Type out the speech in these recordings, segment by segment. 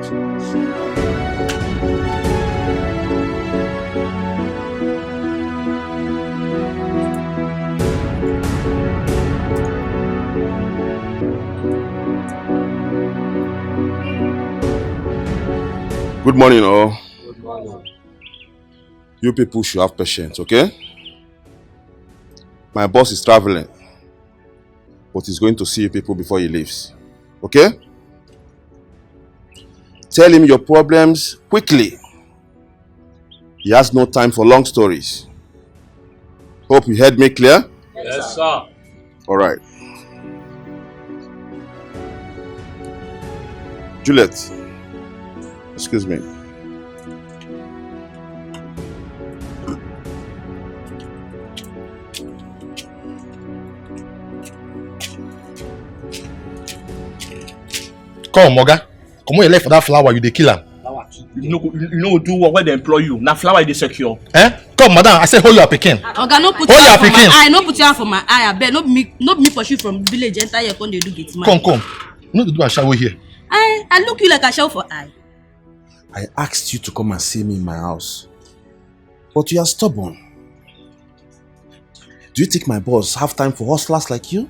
Good morning, all. Good morning. You people should have patience, okay? My boss is traveling, but he's going to see you people before he leaves, okay? Tell him your problems quickly. He has no time for long stories. Hope you heard me clear? Yes, sir. All right. Juliet, excuse me. Come, Moga. Come on, you left for that flower, you the killer. You know do what when they employ you. Now flower is secure. Eh? Come, madam, I say hold your picking. Oga, no put your for my eye, no put your for my eye. I bet not me pursue from village entire when they do get man. Come. You know to do a shower here. I look you like a show for eye. I asked you to come and see me in my house, but you are stubborn. Do you think my boss have time for hustlers like you?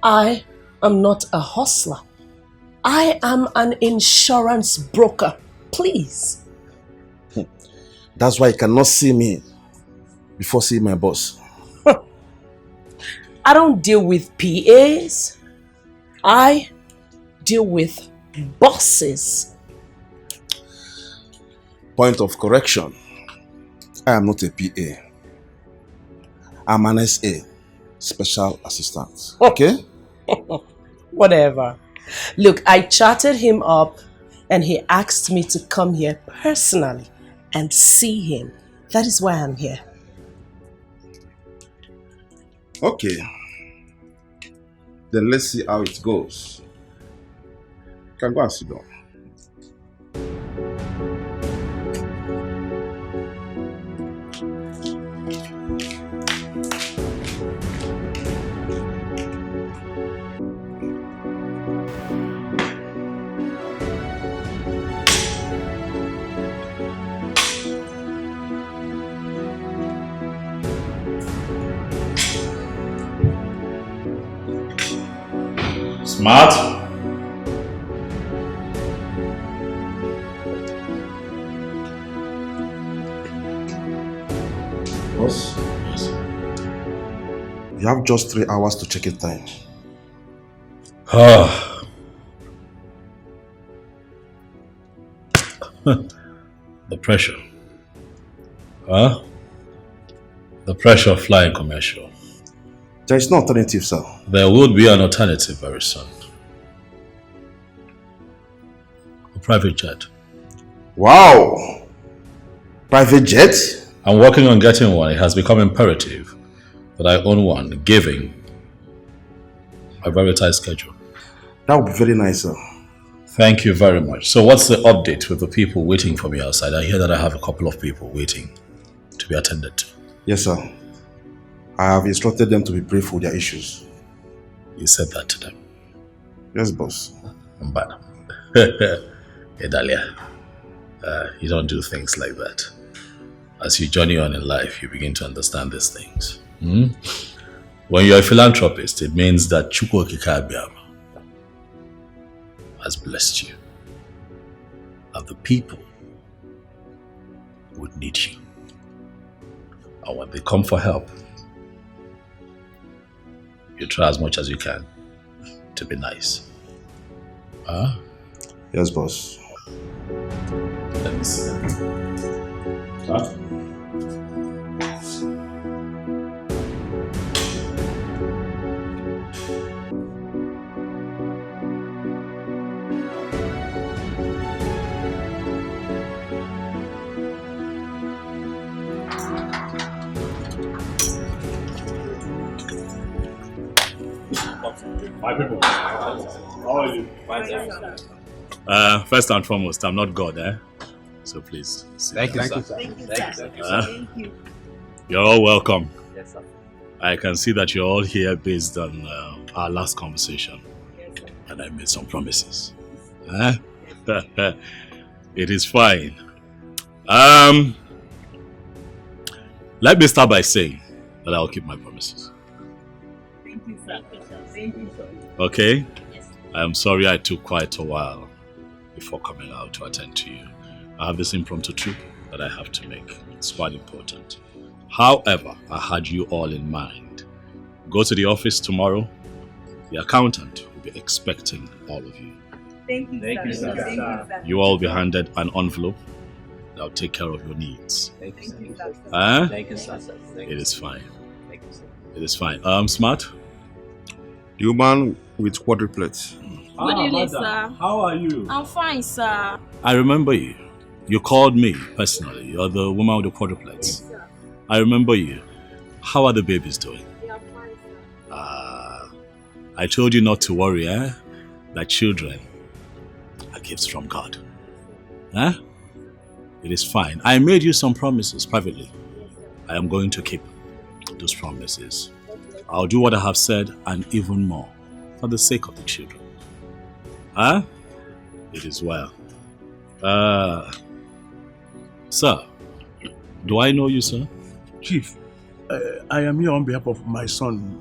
I am not a hustler. I am an insurance broker. Please. That's why you cannot see me before seeing my boss. I don't deal with PAs. I deal with bosses. Point of correction. I am not a PA. I'm an SA, special assistant. Okay? Whatever. Look, I chatted him up and he asked me to come here personally and see him. That is why I'm here. Okay. Then let's see how it goes. You can go and sit down. Smart. Boss? Yes. You have just 3 hours to check in time. The pressure. Huh? The pressure of flying commercial. There is no alternative, sir. There would be an alternative very soon. A private jet. Wow! Private jet? I'm working on getting one. It has become imperative that I own one, given a very tight schedule. That would be very nice, sir. Thank you very much. So what's the update with the people waiting for me outside? I hear that I have a couple of people waiting to be attended to. Yes, sir. I have instructed them to be brief with their issues. You said that to them? Yes, boss. Bad. Hey, Dahlia. You don't do things like that. As you journey on in life, you begin to understand these things. When you're a philanthropist, it means that Chukwu Okike Abiama has blessed you. And the people would need you. And when they come for help, you try as much as you can to be nice. Huh? Yes, boss. Let me see. Huh? My people. How are you? First and foremost, I'm not God, eh? So please. Thank you, sir. Thank you. You're all welcome. Yes, sir. I can see that you're all here based on our last conversation. And I made some promises. It is fine. Let me start by saying that I'll keep my promises. Thank you, sir. Thank you, sir. Okay? Yes. I am sorry I took quite a while before coming out to attend to you. I have this impromptu trip that I have to make. It's quite important. However, I had you all in mind. Go to the office tomorrow. The accountant will be expecting all of you. Thank you, sir. Thank you, sir. You all will be handed an envelope that will take care of your needs. Thank you, sir. Thank you, sir. It is fine. Thank you, sir. It is fine. Smart? The woman with quadruplets. Good evening, sir. How are you? I'm fine, sir. I remember you. You called me personally. You're the woman with the quadruplets. Yes, sir. I remember you. How are the babies doing? They are fine, sir. I told you not to worry, that children are gifts from God. It is fine. I made you some promises privately. I am going to keep those promises. I'll do what I have said and even more for the sake of the children. It is well. Sir, do I know you, sir? Chief, I am here on behalf of my son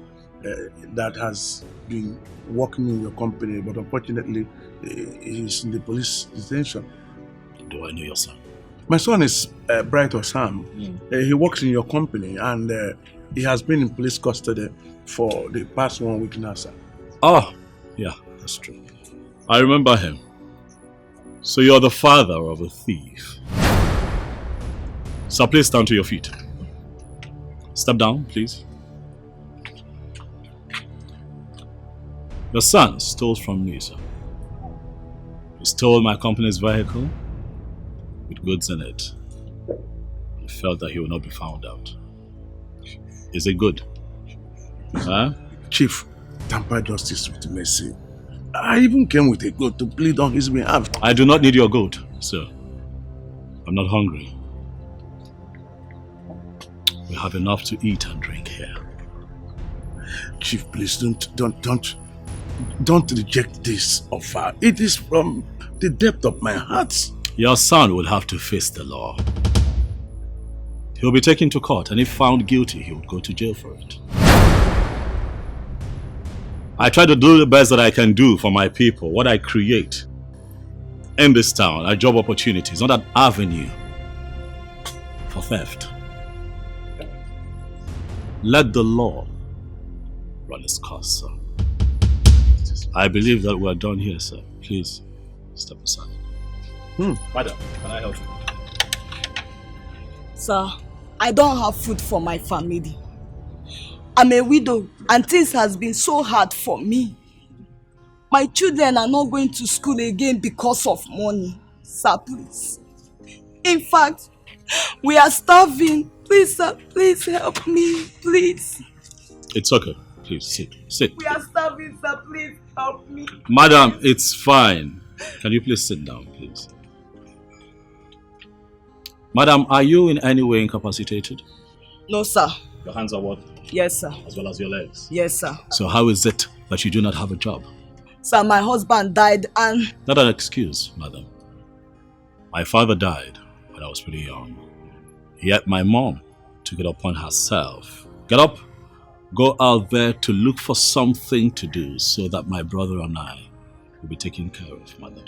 that has been working in your company, but unfortunately, he's in the police detention. Do I know your son? My son is Bright Osam. He works in your company and he has been in police custody for the past 1 week now, sir. Oh, yeah, that's true. I remember him. So you're the father of a thief. Sir, please stand to your feet. Step down, please. Your son stole from me, sir. He stole my company's vehicle with goods in it. He felt that he would not be found out. Is it good? Chief, tamper justice with mercy. I even came with a goat to plead on his behalf. I do not need your goat, sir. I'm not hungry. We have enough to eat and drink here. Chief, please don't reject this offer. It is from the depth of my heart. Your son will have to face the law. He'll be taken to court, and if found guilty, he would go to jail for it. I try to do the best that I can do for my people. What I create in this town are job opportunities, not an avenue for theft. Let the law run its course, sir. I believe that we're done here, sir. Please, step aside. Madam, can I help you? Sir, I don't have food for my family. I'm a widow and things has been so hard for me. My children are not going to school again because of money. Sir, please. In fact, we are starving. Please, sir, please help me, please. It's okay. Please, sit. We are starving, sir, please help me. Madam, it's fine. Can you please sit down, please? Madam, are you in any way incapacitated? No, sir. Your hands are what? Yes, sir. As well as your legs? Yes, sir. So how is it that you do not have a job? Sir, my husband died and... Not an excuse, madam. My father died when I was pretty young. Yet my mom took it upon herself. Get up, go out there to look for something to do so that my brother and I will be taken care of, madam.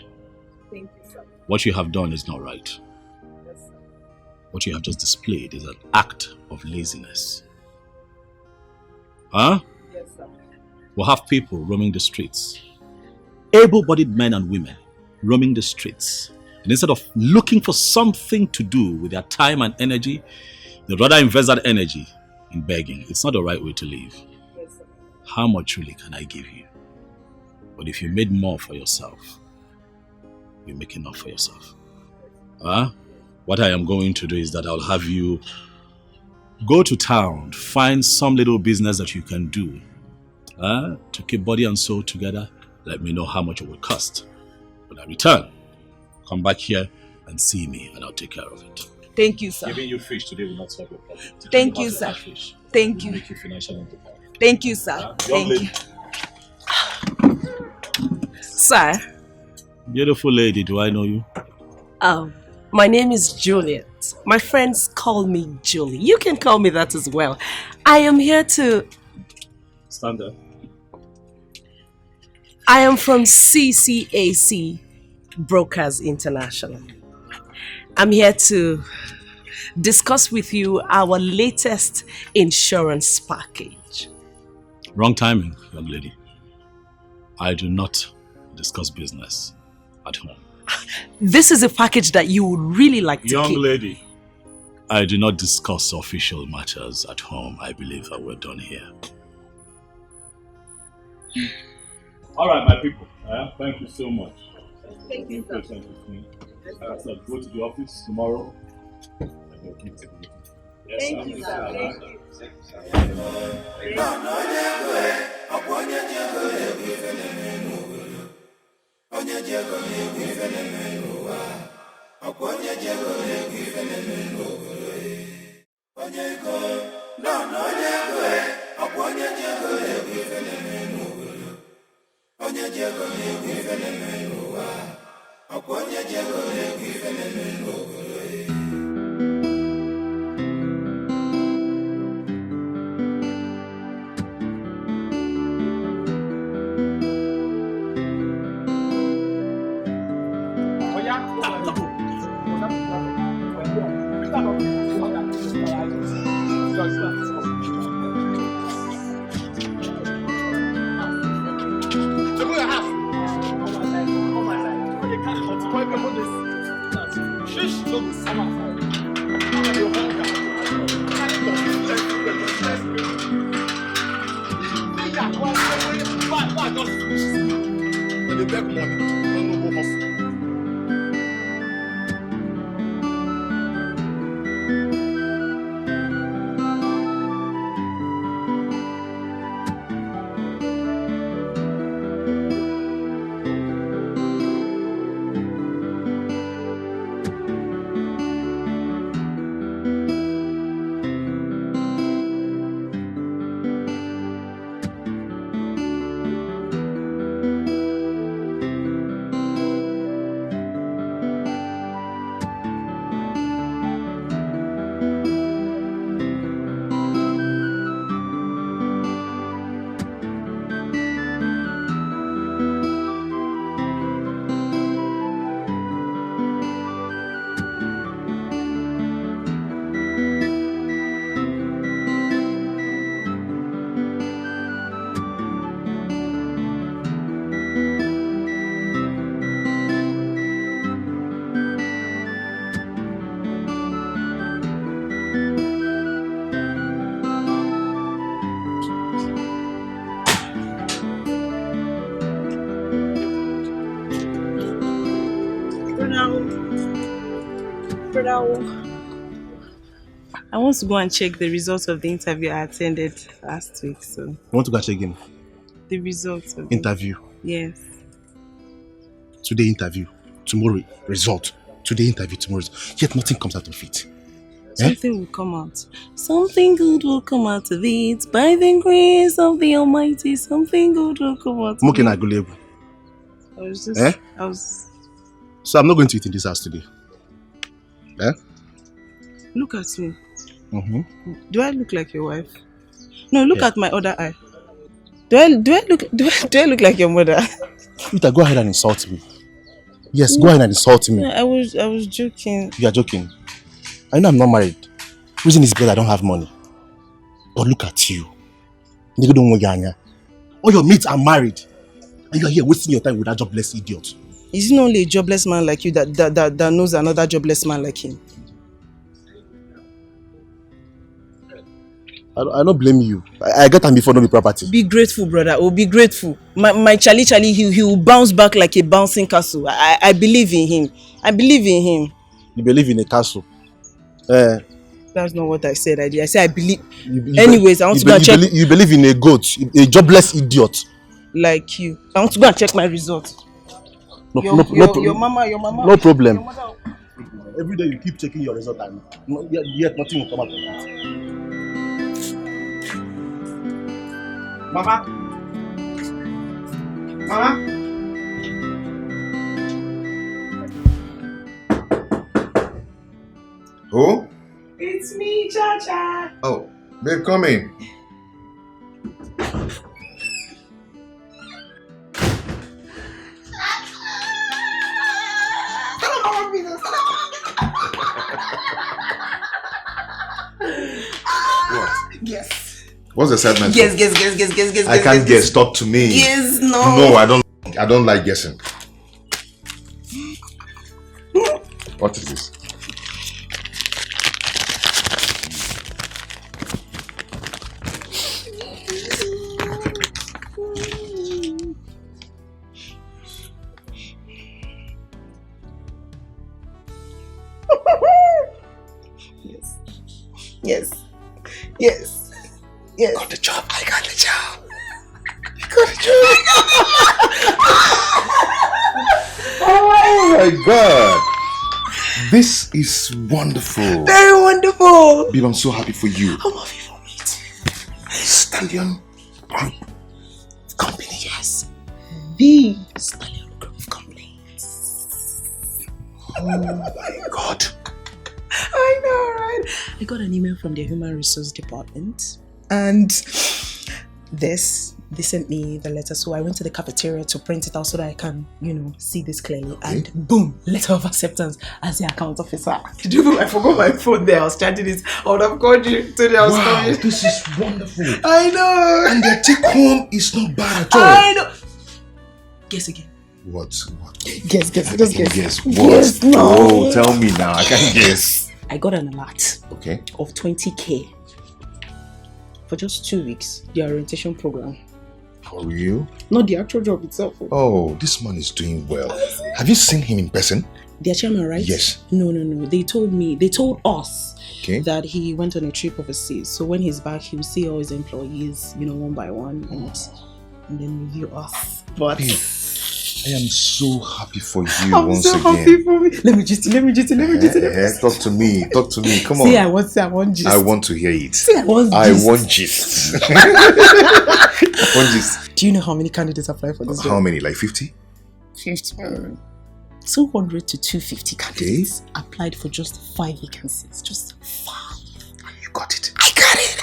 Thank you, sir. What you have done is not right. Yes, sir. What you have just displayed is an act of laziness. Yes, sir. We'll have people roaming the streets. Able-bodied men and women roaming the streets. And instead of looking for something to do with their time and energy, they'd rather invest that energy in begging. It's not the right way to live. Yes, sir. How much really can I give you? But if you made more for yourself, you make enough for yourself. What I am going to do is that I'll have you go to town, find some little business that you can do to keep body and soul together. Let me know how much it will cost. When I return, come back here and see me and I'll take care of it. Thank you, sir. Giving you fish today will not solve your problem. Thank you, sir. Thank you. Make you financially independent. Thank you, sir. Thank you. Sir. Beautiful lady, do I know you? My name is Juliet. My friends call me Julie. You can call me that as well. I am here to... Stand up. I am from CCAC Brokers International. I'm here to discuss with you our latest insurance package. Wrong timing, young lady. I do not discuss business at home. This is a package that you would really like to Young keep. lady, I do not discuss official matters at home. I believe that we're done here. All right, my people. Thank you so much. Thank you, sir. So go to the office tomorrow. And you'll keep taking it. Yes, Thank you, sir. Thank I want to go and check the results of the interview I attended last week. So You want to go check again? the results of Interview. Yes. Today interview. Tomorrow result. Today interview. Tomorrow result. Yet nothing comes out of it. Something will come out. Something good will come out of it. By the grace of the Almighty, something good will come out of it. I was just... So I'm not going to eat in this house today. Look at me. Mm-hmm. Do I look like your wife? No, look at my other eye. Do I look like your mother? Rita, go ahead and insult me. Yes, go ahead and insult me. I was joking. You are joking. I know I'm not married. Reason is because I don't have money. But look at you. All your mates are married. And you are here wasting your time with that jobless idiot. Isn't only a jobless man like you that knows another jobless man like him? I don't blame you. I get him before no be property. Be grateful, brother. Oh, be grateful. My Charlie, he will bounce back like a bouncing castle. I believe in him. I believe in him. You believe in a castle? That's not what I said. I said I believe. Anyways, I want to go and check. You believe in a goat, a jobless idiot. Like you. I want to go and check my results. Your mama. No problem. Every day you keep checking your result and yet nothing will come out of it. Mama. Who? It's me, Cha-Cha. Oh, babe, come in. What? Yes. What's the segment? Guess. I can't guess. Talk to me. Yes, no. No, I don't like guessing. What is this? Yes. Got the job. I got the job. You got the job. Oh my God. This is wonderful. Very wonderful. Babe, I'm so happy for you. I'm happy for me too. Stallion Group Company. Yes. The Stallion Group Company. Oh my God. I know, right? I got an email from the Human Resource Department and they sent me the letter. So I went to the cafeteria to print it out so that I can, see this clearly. Okay. And boom, letter of acceptance as the account officer. Did you know I forgot my phone there? I was charging it. I would have called you today. I was coming. This is wonderful. I know. And the take home is not bad at all. I know. Guess again. What? Guess. Just guess. What? Yes, no. Oh, tell me now. I can't guess. I got an alert. Okay. Of 20K for just 2 weeks. The orientation program. For real? Not the actual job itself. Oh, this man is doing well. Have you seen him in person? Their chairman, right? Yes. No. They told us Okay. that he went on a trip overseas. So when he's back, he'll see all his employees, one by one, and then review us. But Babe, I am so happy for you I'm once so again. happy for me. Let me just. Talk to me. Come on. See, I want gist. I want to hear it. See, I want gist. I want gist. Do you know how many candidates applied for this job? How many? Like 50? 50. 200 to 250 candidates applied for just 5 vacancies. Just 5. You got it. I got it.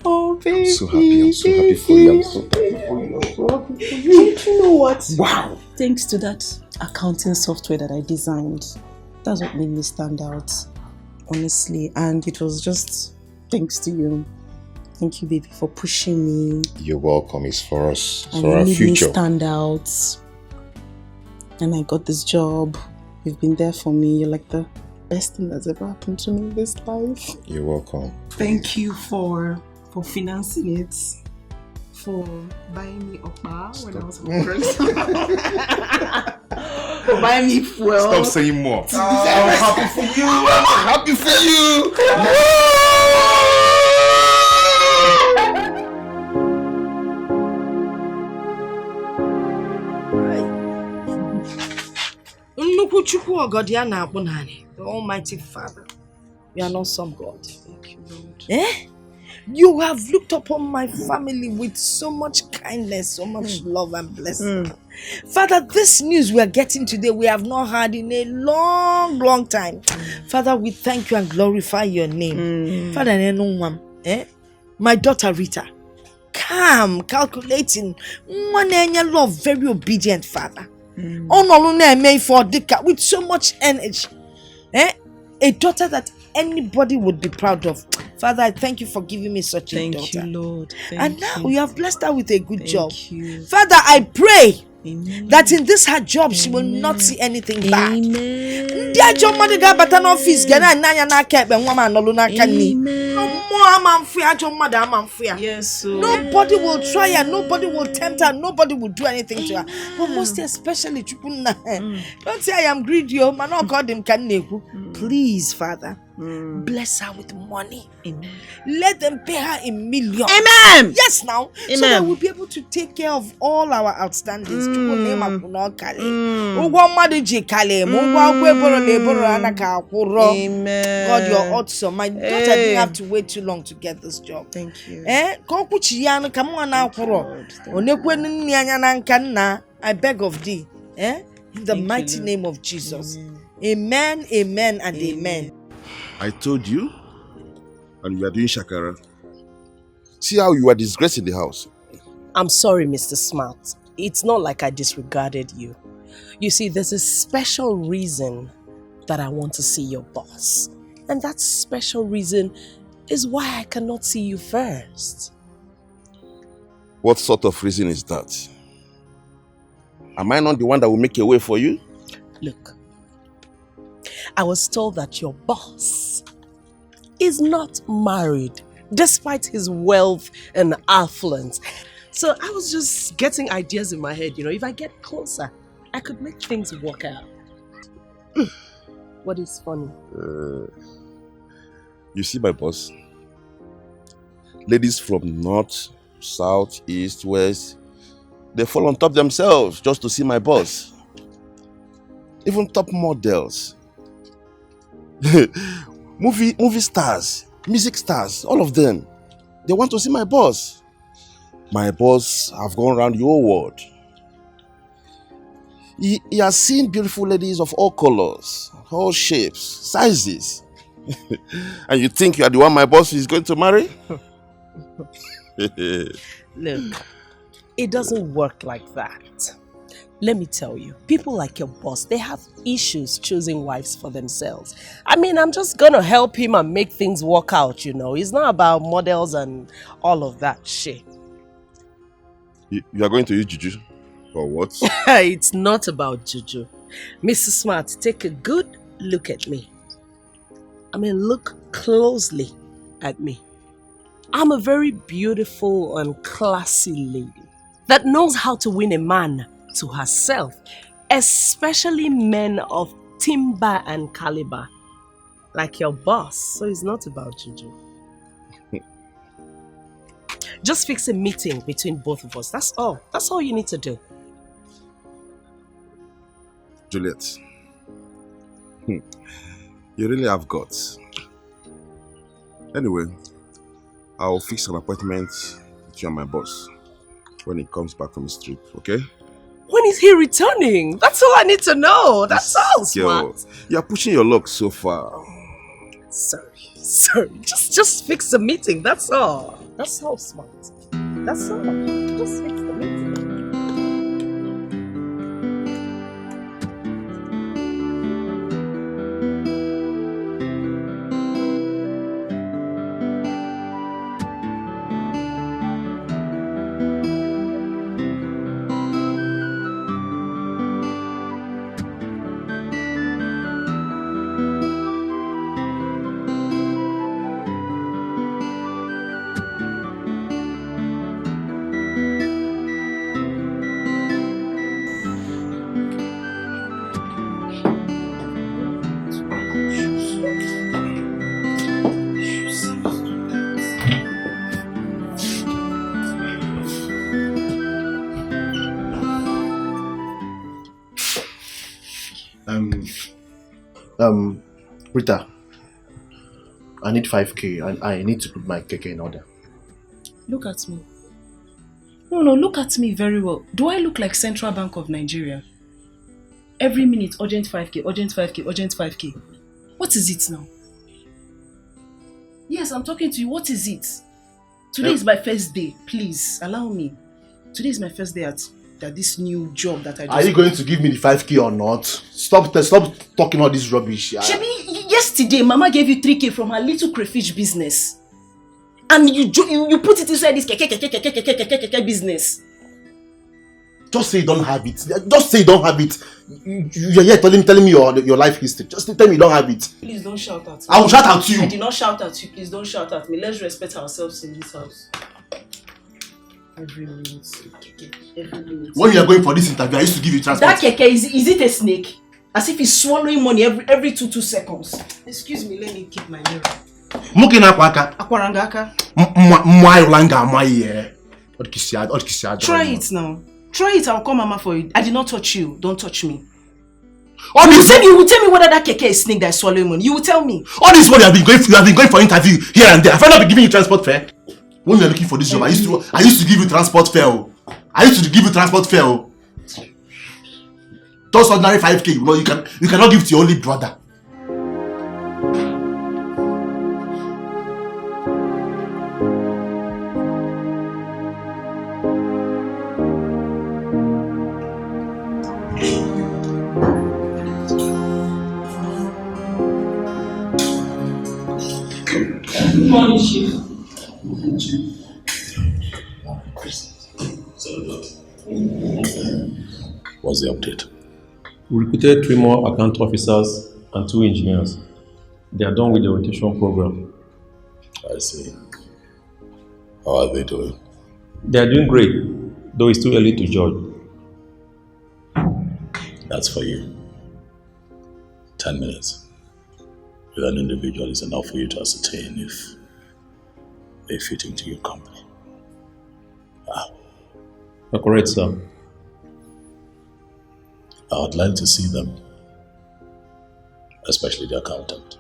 Oh, baby. I'm so happy for you. I'm so happy for you. You know what? Wow. Thanks to that accounting software that I designed, that's what made me stand out, honestly. And it was just thanks to you. Thank you, baby, for pushing me. You're welcome. It's for us. It's and for our made future. Me stand out. And I got this job. You've been there for me. You're like the best thing that's ever happened to me in this life. You're welcome. Thank you for financing it. For buying me okpa when I was hungry. For buying me fuel. Stop saying more. I'm happy for you. I'm happy for you. The Almighty Father, you are not some God. Thank you, Lord. You have looked upon my family with so much kindness, so much love and blessing. Father, this news we are getting today, we have not heard in a long time. Father, we thank you and glorify your name. Father, my daughter Rita, calm, calculating, love, very obedient, Father. With so much energy. A daughter that anybody would be proud of. Father, I thank you for giving me such a daughter. Thank you, Lord. And now you have blessed her with a good job. You. Father, I pray Amen. that in this her job she will not see anything bad. Amen. Yes, so. Nobody will try her, nobody will tempt her, nobody will do anything to her. But most especially, don't say I am greedy, man. Not God him can. Please, Father, bless her with money. Amen. Let them pay her in millions. Amen. Yes, now. Amen. So that we'll be able to take care of all our outstandings. Amen. God, you're awesome. My daughter didn't have to wait too long to get this job. Thank you. I beg of thee. In the mighty name of Jesus. Amen, amen, and amen. I told you, and you are doing shakara. See how you are disgracing the house. I'm sorry, Mr. Smart. It's not like I disregarded you. You see, there's a special reason that I want to see your boss. And that special reason is why I cannot see you first. What sort of reason is that? Am I not the one that will make a way for you? Look, I was told that your boss is not married, despite his wealth and affluence. So I was just getting ideas in my head, if I get closer, I could make things work out. What is funny? You see my boss? Ladies from north, south, east, west, they fall on top themselves just to see my boss. Even top models. movie stars, music stars, all of them. They want to see my boss. My boss have gone around the whole world. He has seen beautiful ladies of all colors, all shapes, sizes. And you think you are the one my boss is going to marry? Look, it doesn't work like that. Let me tell you, people like your boss, they have issues choosing wives for themselves. I mean, I'm just gonna help him and make things work out, It's not about models and all of that shit. You are going to use juju? For what? It's not about juju. Mr. Smart, take a good look at me. I mean, look closely at me. I'm a very beautiful and classy lady that knows how to win a man to herself, especially men of timber and caliber, like your boss. So it's not about juju. Just fix a meeting between both of us. That's all. That's all you need to do. Juliet, you really have guts. Anyway, I'll fix an appointment with you and my boss when he comes back from his trip, okay? When is he returning? That's all I need to know. That's all, Smart. You're pushing your luck so far. Sorry. Just fix the meeting. That's all. That's all, Smart. That's all. Just fix the meeting. Rita, I need 5k and I need to put my keke in order. Look at me. No, look at me very well. Do I look like Central Bank of Nigeria? Every minute, urgent 5k, urgent 5k, urgent 5k. What is it now? Yes, I'm talking to you. What is it? Today is my first day. Please, allow me. Today is my first day at this new job that I just... Are you going to give me the 5k or not? Stop talking all this rubbish. Shebi, yesterday, Mama gave you 3k from her little crayfish business. And you put it inside this keke business. Just say you don't have it. Just say you don't have it. You're here telling me your life history. Just tell me you don't have it. Please don't shout at me. I will shout at you. I did not shout at you. Please don't shout at me. Let's respect ourselves in this house. Every minute. When you are going for this interview, I used to give you transport. That keke, is it a snake? As if he's swallowing money every 2 seconds. Excuse me, let me keep my mirror. Akwarangaka. Try it now. Try it, I'll call Mama for you. I did not touch you. Don't touch me. You will tell me whether that keke is snake that is swallowing money. You will tell me. All this while you have been going for interview here and there. Have I not been giving you transport fare? When you are looking for this job, I used to give you transport fare. Just ordinary 5k, you cannot give to your only brother. Good morning, Chief. What's the update? We recruited 3 more account officers and 2 engineers. They are done with the rotation program. I see. How are they doing? They are doing great, though it's too early to judge. That's for you. 10 minutes with an individual is enough for you to ascertain if they fit into your company. You're correct, sir. I would like to see them, especially the accountant.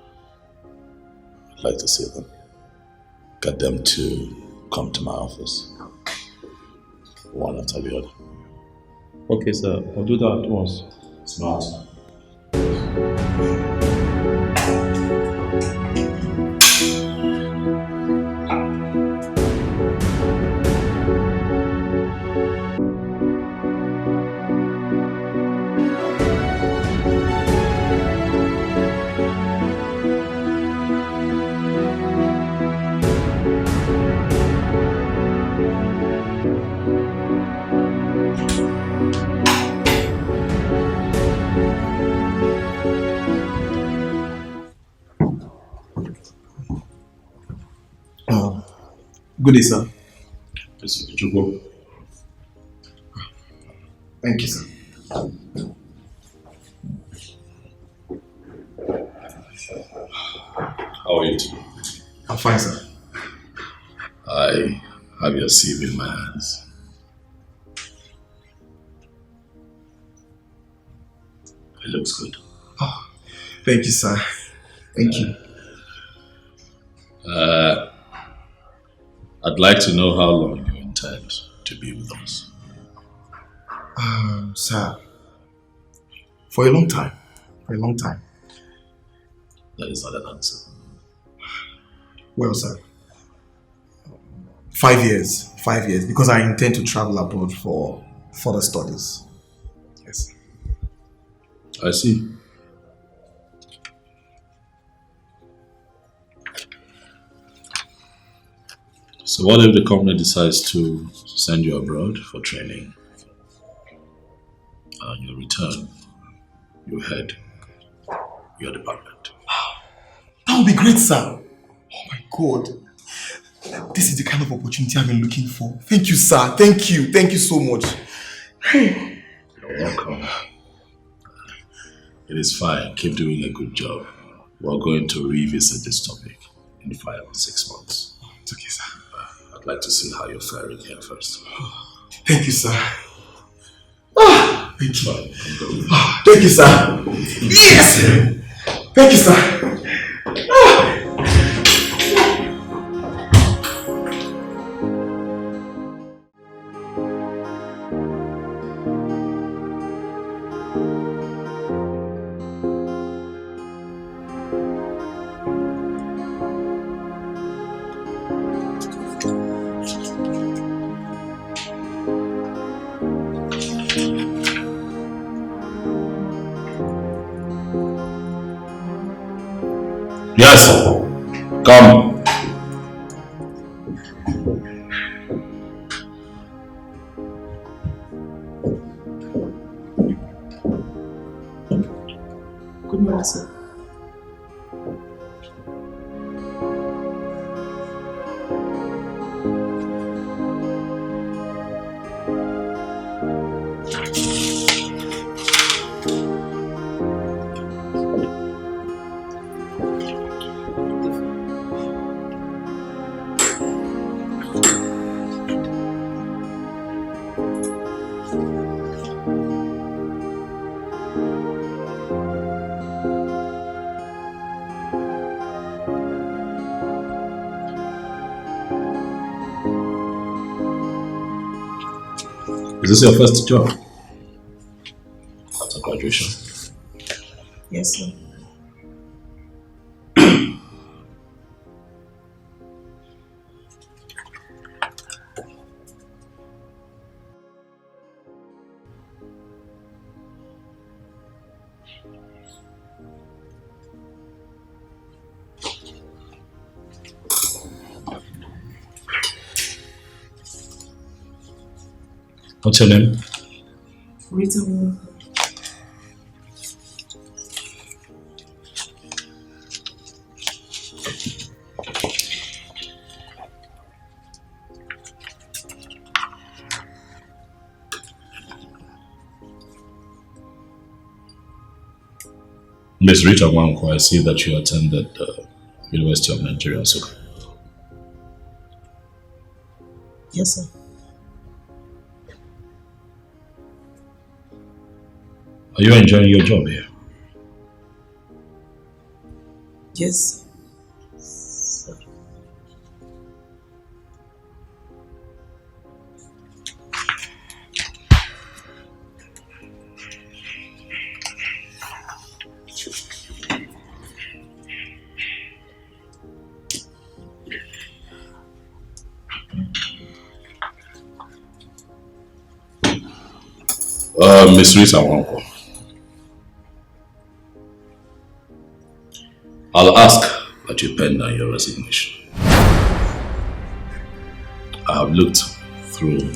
I'd like to see them. Get them to come to my office, one after the other. Okay, sir. I'll do that at once. Smart. Good day, sir. Thank you, sir. How are you today? I'm fine, sir. I have your CV in my hands. It looks good. Oh, thank you, sir. Thank you. I'd like to know how long you intend to be with us. Sir, for a long time. For a long time. That is not an answer. Well, sir, 5 years. 5 years, because I intend to travel abroad for further studies. Yes. I see. So what if the company decides to send you abroad for training? And you return, you head your department. That would be great, sir. Oh my God. This is the kind of opportunity I've been looking for. Thank you, sir. Thank you. Thank you so much. You're welcome. It is fine. Keep doing a good job. We're going to revisit this topic in 5 or 6 months. It's okay, sir. I'd like to see how you're faring here first. Thank you, sir. Thank you. Thank you, sir. Yes! Thank you, sir. Yes, come. Good morning, sir. Is this your first job? After graduation? situation? Yes, sir. What's your name? Rita. Miss Rita Wanko, I see that you attended the University of Nigeria, so. Yes, sir. Are you enjoying your job here? Yes. Miss Rita Wanko, I'll ask that you pen down your resignation. I have looked through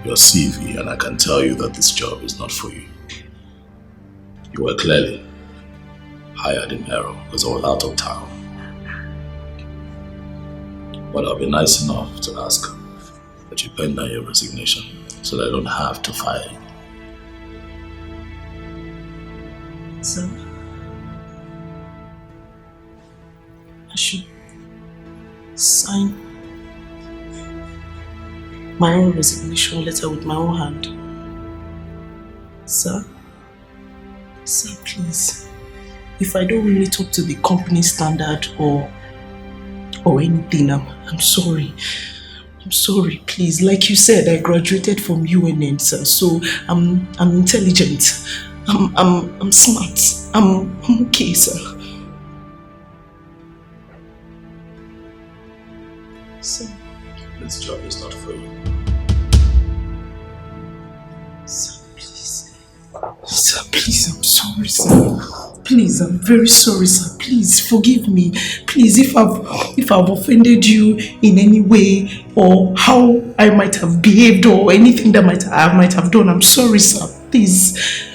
your CV and I can tell you that this job is not for you. You were clearly hired in error because I was out of town. But I'll be nice enough to ask that you pen down your resignation so that I don't have to fire you. Sir, I should sign my own resignation letter with my own hand. Sir, please. If I don't meet up to the company standard or anything, I'm sorry. I'm sorry, please. Like you said, I graduated from UNN, sir. So I'm intelligent. I'm smart. I'm okay, sir. Sir. This job is not for you. Sir, please. Sir, please, I'm sorry, sir. Please, I'm very sorry, sir. Please, forgive me. Please, if I've offended you in any way or how I might have behaved or anything that I might have done, I'm sorry, sir. Please,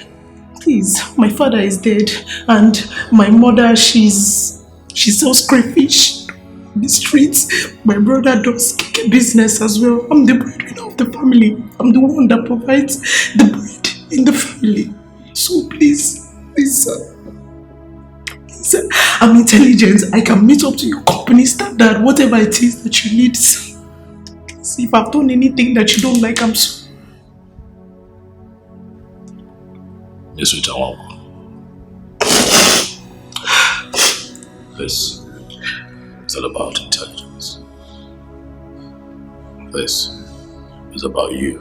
my father is dead and my mother, she sells crayfish in the streets. My brother does business as well. I'm the breadwinner of the family. I'm the one that provides the bread in the family. So please, sir. Sir, I'm intelligent. I can meet up to your company standard, whatever it is that you need. See, if I've done anything that you don't like, I'm sorry. Miss Rita Wanko, this is all about intelligence. This is about you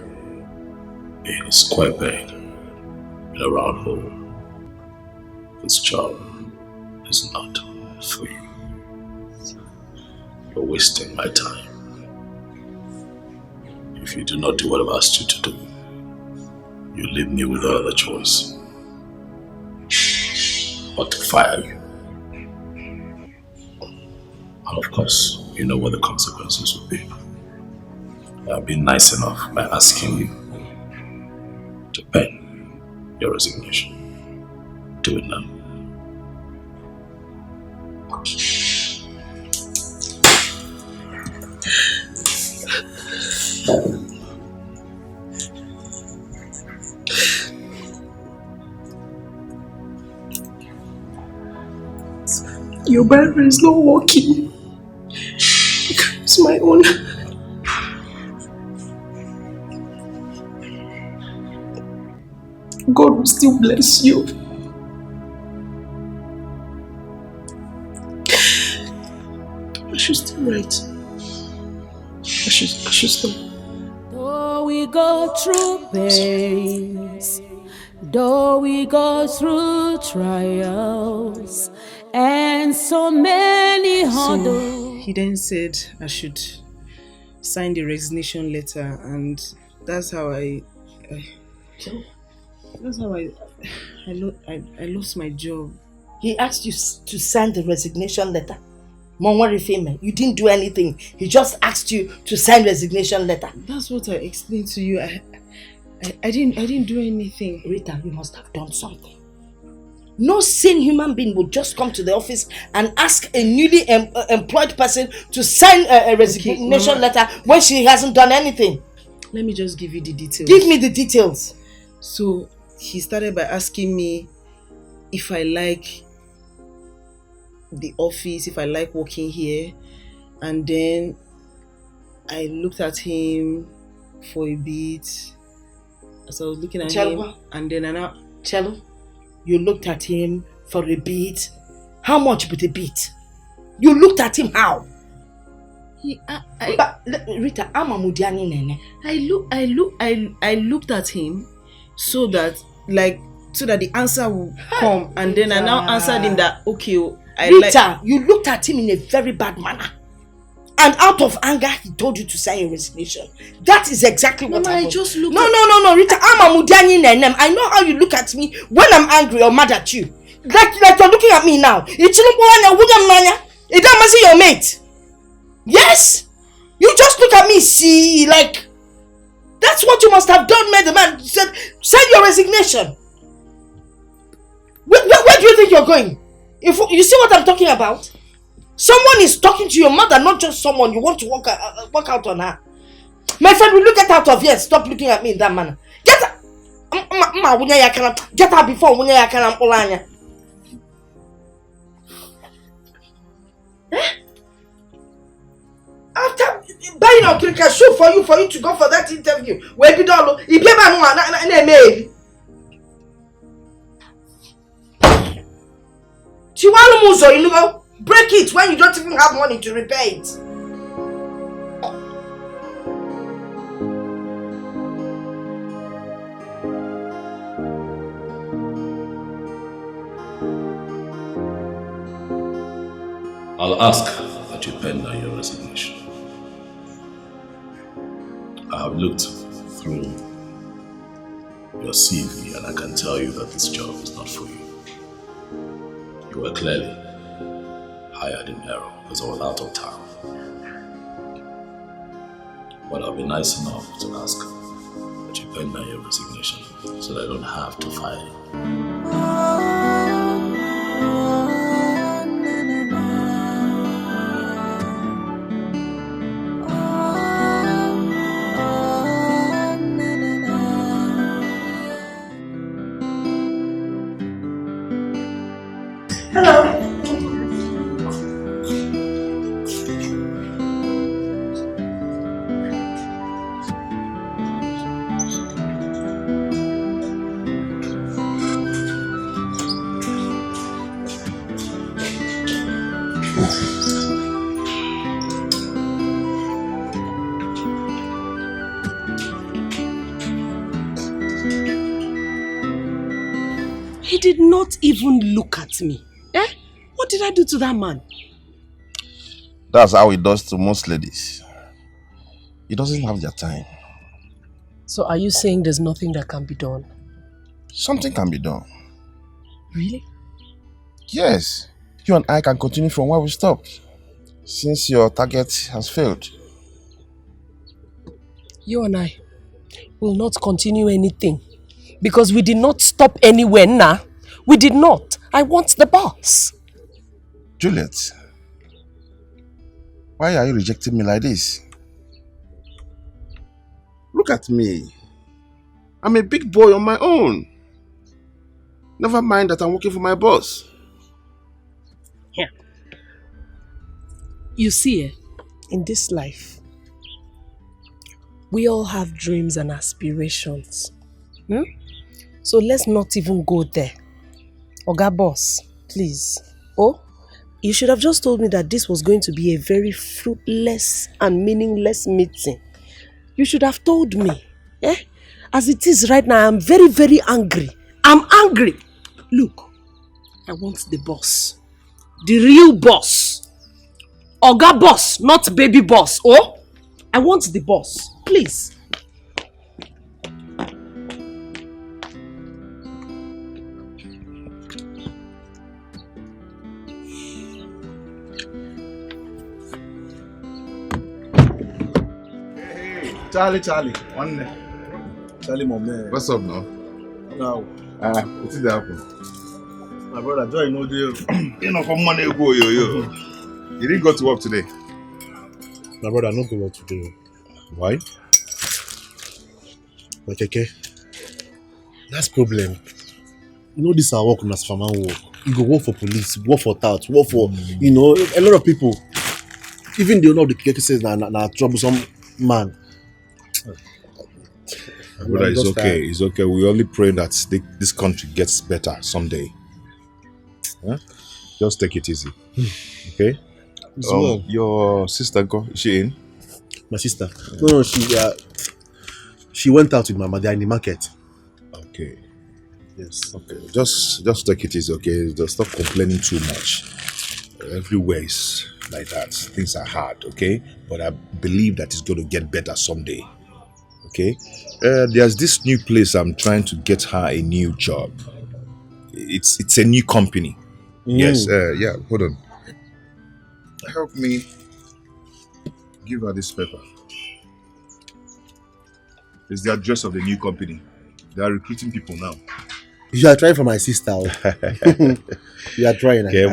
being a square peg in a round hole. This job is not for you. You're wasting my time. If you do not do what I've asked you to do, you leave me with no other choice but to fire you. And of course, you know what the consequences will be. I've been nice enough by asking you to pen your resignation. Do it now. Your battery is not working. It's my own. God will still bless you. I should still write. I should stop. Though we go through pains, Though we go through trials and so many hurdles. So he then said I should sign the resignation letter, and that's how I lost my job. He asked you to sign the resignation letter. You didn't do anything. He just asked you to sign resignation letter. That's what I explained to you. I didn't do anything. Rita, you must have done something. No sane human being would just come to the office and ask a newly employed person to sign a resignation letter when she hasn't done anything. Let me just give you the details. Give me the details. So he started by asking me if I like the office, if I like working here, and then I looked at him for a bit. As I was looking at him, and then you looked at him for a bit. How much with a bit? You looked at him how? Rita, I'm a Mudiani nene. I looked at him so that the answer will come, and then I now answered him that okay, Rita, you looked at him in a very bad manner. And out of anger, he told you to sign your resignation. That is exactly what happened. I just looked No, Rita, I'm a Mudiani nenem. I know how you look at me when I'm angry or mad at you. Like you're looking at me now. It doesn't see your mate. Yes? You just look at me, see, like, that's what you must have done, made the man said, sign your resignation. Where do you think you're going? If you see what I'm talking about? Someone is talking to your mother, not just someone you want to work out on her. My friend, will you get out of here? Stop looking at me in that manner. Get out! Get out before I can Olanya. After buying a cricket shoe for you to go for that interview, where be done? If you break it when you don't even have money to repair it. I'll ask that you pen down your resignation. I have looked through your CV and I can tell you that this job is not for you. You were clearly hired in error because I was out of town. But I'll be nice enough to ask that you pen down your resignation so that I don't have to fire you. Hello. He did not even look at me. What did I do to that man? That's how he does to most ladies. He doesn't have their time. So are you saying there's nothing that can be done? Something can be done. Really? Yes. You and I can continue from where we stopped, since your target has failed. You and I will not continue anything because we did not stop anywhere, nah. We did not. I want the boss. Juliet, why are you rejecting me like this? Look at me. I'm a big boy on my own. Never mind that I'm working for my boss. Yeah. You see, in this life, we all have dreams and aspirations. So let's not even go there. Oga boss, please. Oh, you should have just told me that this was going to be a very fruitless and meaningless meeting. You should have told me. As it is right now, I'm very, very angry I'm angry. Look, I want the boss. The real boss. Oga boss, not baby boss. Oh, I want the boss. Please. Charlie, one Charlie, my man. What's up now? Now, what did happen? My brother, Joy, no deal. You know, from Monday ago, yo. You didn't go to work today? My brother, I don't go work today. Why? Okay. That's problem. You know, this our work as farmer work. You go work for police, work for tout, work for, you know, a lot of people. Even they know the cases na troublesome man. Brother, it's okay. It's okay. We only pray that this country gets better someday. Huh? Just take it easy. Okay? Your sister, is she in? My sister? No, she went out with my mother in the market. Okay. Yes. Okay. Just take it easy, okay? Just stop complaining too much. Everywhere is like that. Things are hard, okay? But I believe that it's going to get better someday. Okay? There's this new place I'm trying to get her a new job. It's a new company. Yes, yeah, hold on. Help me give her this paper. It's the address of the new company. They are recruiting people now. You are trying for my sister. You are trying. Okay,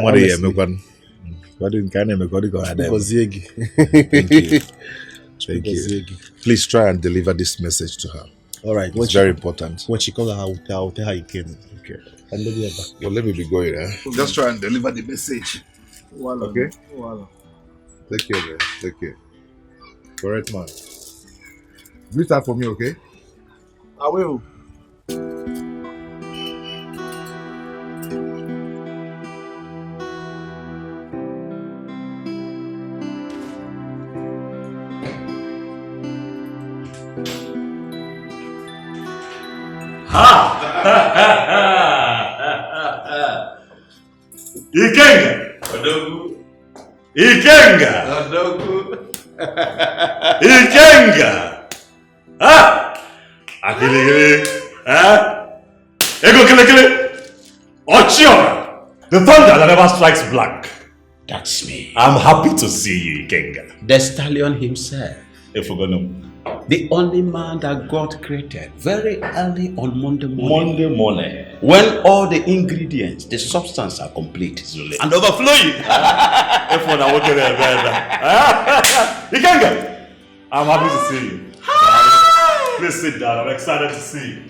Thank you. Please try and deliver this message to her. All right. It's very important. When she comes, I'll tell her you came. Okay. And well, let me be going. Just try and deliver the message. Okay? Take care, man. Take care. Correct, man. Greet her for me, okay? I will. Ikenga! Akiligili! Ego kilikili! Ochiora! The thunder that never strikes black. That's me. I'm happy to see you, Ikenga. The stallion himself. Ifugono. The only man that God created very early on Monday morning. When all the ingredients, the substance are complete. Juliet. And overflowing. Everyone are working there, Ikenga! I'm happy to see you. Please sit down. I'm excited to see you.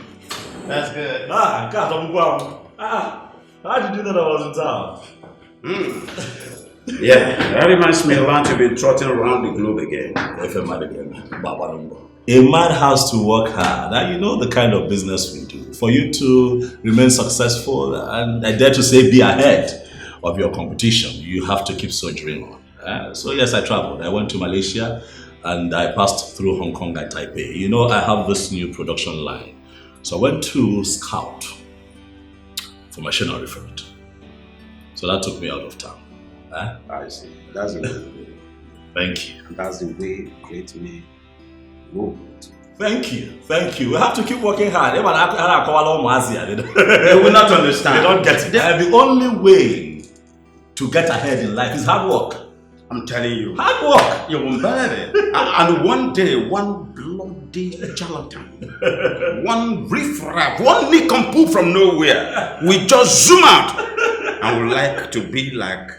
That's good. God, how did you know that I was in town? Yeah, that reminds me of want to be trotting around the globe again. A man has to work hard. Now you know the kind of business we do. For you to remain successful and I dare to say be ahead of your competition, you have to keep soldiering on. So yes, I traveled. I went to Malaysia and I passed through Hong Kong and Taipei. You know, I have this new production line. So I went to scout for machinery for it. So that took me out of town. I see. That's the way. Thank you. That's the way great men roll. Thank you. We have to keep working hard. They will not understand. They don't get it. The only way to get ahead in life is hard work. I'm telling you. Hard work. You won't believe it. And one day, one bloody charlatan, one riffraff, one nincompoop from nowhere, we just zoom out and would like to be like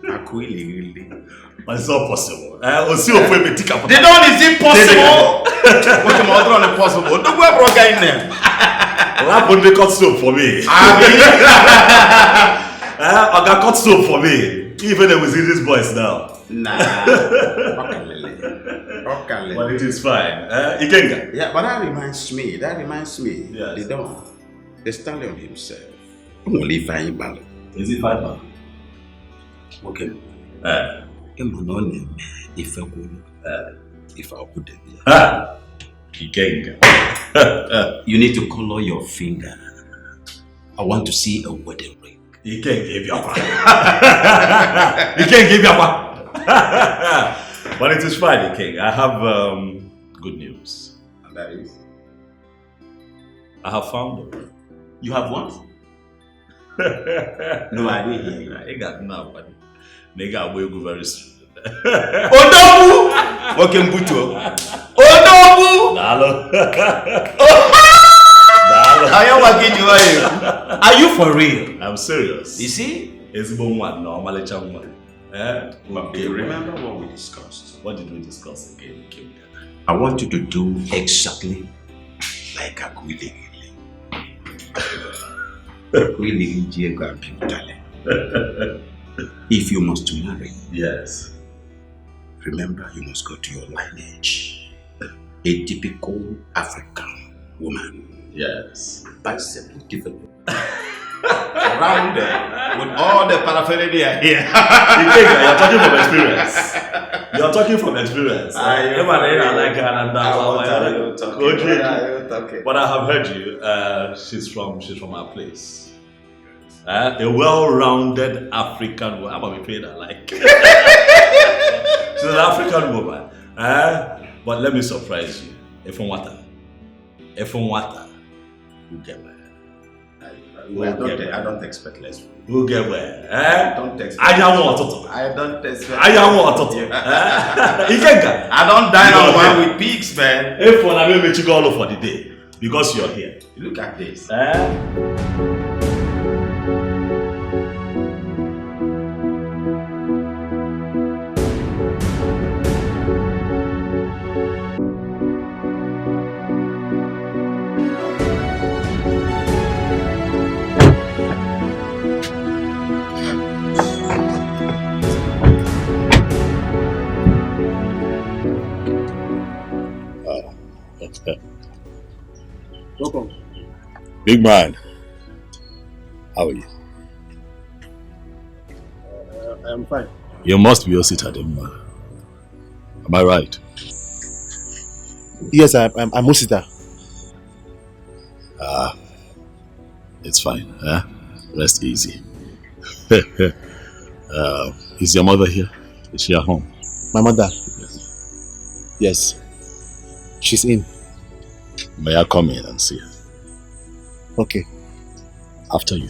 Aquili. But it's not possible. They don't, it's impossible. What's the matter on impossible? Don't go broke in there. That would cut soap for me. I got cut soap for me. Even if we see these boys now. Nah. Okay. But it is fine. Ikenga. Yeah, but that reminds me. Yes. The Don. The stallion himself. Only fine battle. Is it fine? Okay. If I could. Ikenga. You need to color your finger. I want to see a wedding ring. He can't give you a He can't give you a But it is Friday, King. I have good news. And that is? I have found her. You have what? No, I didn't hear you. I got nobody. Nigga, will go very soon. Odobu! Okay, Mbuto. Odobu! Nalo. Are you for real? I'm serious. You see? It's one, no, Okay, remember what we discussed? What did we discuss again? I want you to do exactly like a queen. If you must marry, yes, remember you must go to your lineage. A typical African woman. Yes. Biceps developed. Rounded with all the paraphernalia here. You're talking from experience. You're talking from experience. But I have heard you. She's from our place. A well-rounded African woman. I'm gonna pay that like. She's an African woman. But let me surprise you. If on water, you get where. I don't expect less from you. You get where. I don't expect. I don't expect. I don't dine on one with pigs, man. If one, I will make you go all over the day because you're here. Look at this. Welcome. Big man, how are you? I'm fine. You must be Osita, man. Am I right? Yes, I'm Osita. It's fine. Rest easy. Is your mother here? Is she at home? My mother? Yes. She's in. May I come in and see her? Okay. After you.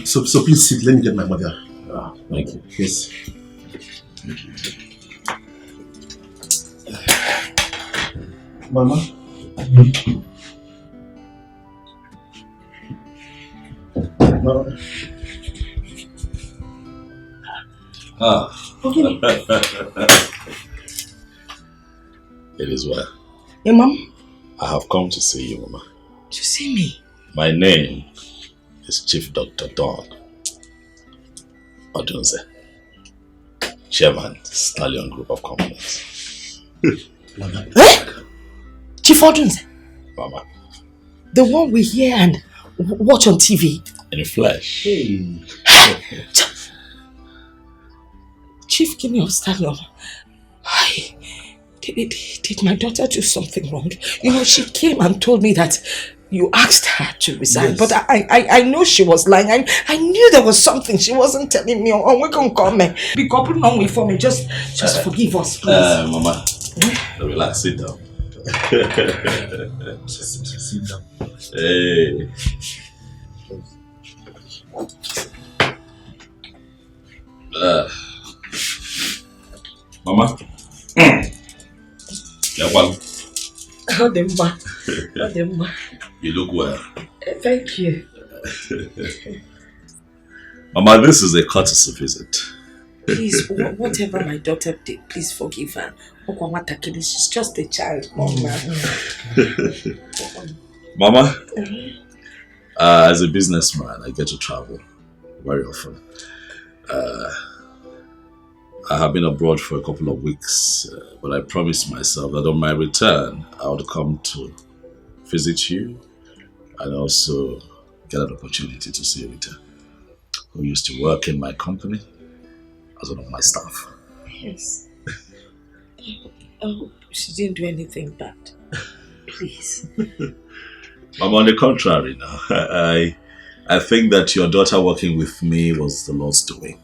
So please sit. Let me get my mother. Thank you. Yes. Mama. Mama. It is well. Hey, Mom? I have come to see you, Mama. To see me? My name is Chief Dr. Don Odunze, Chairman, Stallion Group of Companies. Chief Odunze? Mama. The one we hear and watch on TV? In flesh. Hey. Chief, give me your Stallion. Did my daughter do something wrong? You know, she came and told me that you asked her to resign, yes. But I know she was lying. I knew there was something she wasn't telling me. Oh, we can come. Be coupled on with for me. Just forgive us, please. Mama, relax. Sit down. Sit down. Hey. Mama. You look well. Thank you. Mama, this is a courtesy visit. Please, whatever my daughter did, please forgive her. She's just a child, Mama. Mama, as a businessman, I get to travel very often. I have been abroad for a couple of weeks, but I promised myself that on my return, I would come to visit you and also get an opportunity to see Rita. who used to work in my company as one of my staff. Yes. Oh, she didn't do anything bad. Please. I'm on the contrary now. I think that your daughter working with me was the Lord's doing.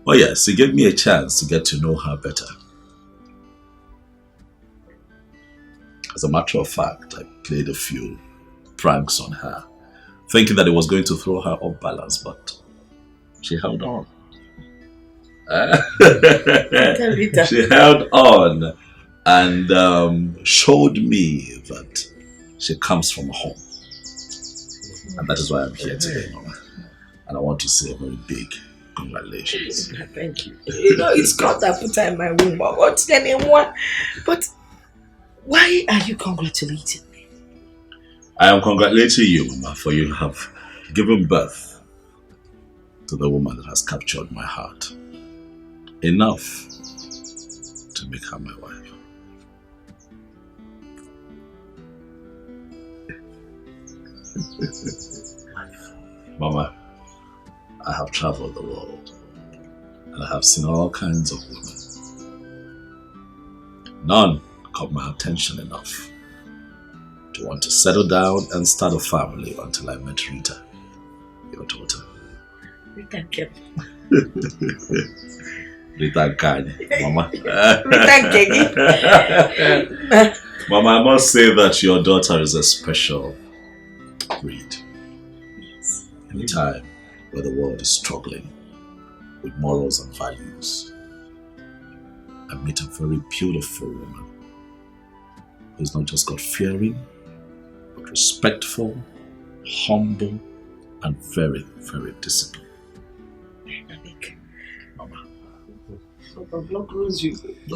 Oh yes, it gave me a chance to get to know her better. As a matter of fact, I played a few pranks on her, thinking that it was going to throw her off balance, but she held on. She held on and showed me that she comes from home. And that is why I'm here today, Mama. And I want to say a very big congratulations. Thank you. You know, it's God that put her in my womb. But why are you congratulating me? I am congratulating you, Mama, for you have given birth to the woman that has captured my heart. Enough to make her my wife. Mama, I have traveled the world and I have seen all kinds of women. None caught my attention enough to want to settle down and start a family until I met Rita, your daughter. Rita Kep. Rita Kanye, Mama. Rita Kegi. Mama, I must say that your daughter is a special breed. Yes. In a time where the world is struggling with morals and values, I meet a very beautiful woman who's not just God-fearing, but respectful, humble, and very, very disciplined. Mama,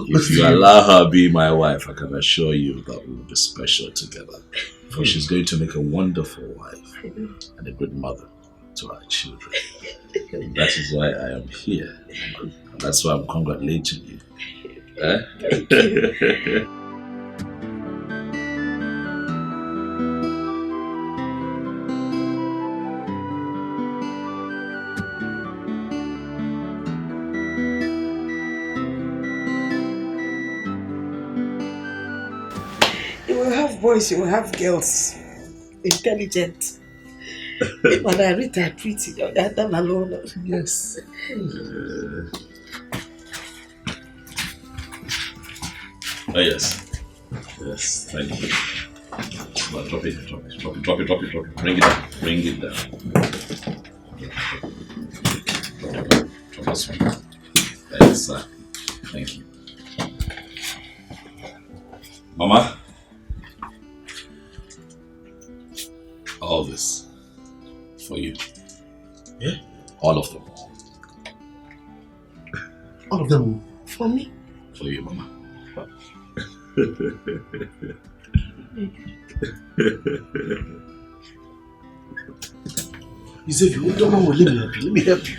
if you allow her be my wife, I can assure you that we'll be special together. For she's going to make a wonderful wife and a good mother to our children. And that is why I am here. And that's why I'm congratulating you. Thank you. You will have boys, you will have girls. Intelligent. But Rita pretty, that alone. Yes. Oh yes. Yes, thank you. Well, drop it. Bring it down. Drop this one. Yes, sir. Thank you. Mama. All this for you. Yeah? All of them. All of them? For me? For you, Mama. He said, you don't know, let me help you.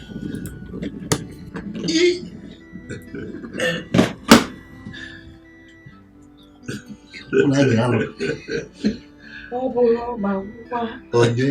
Onye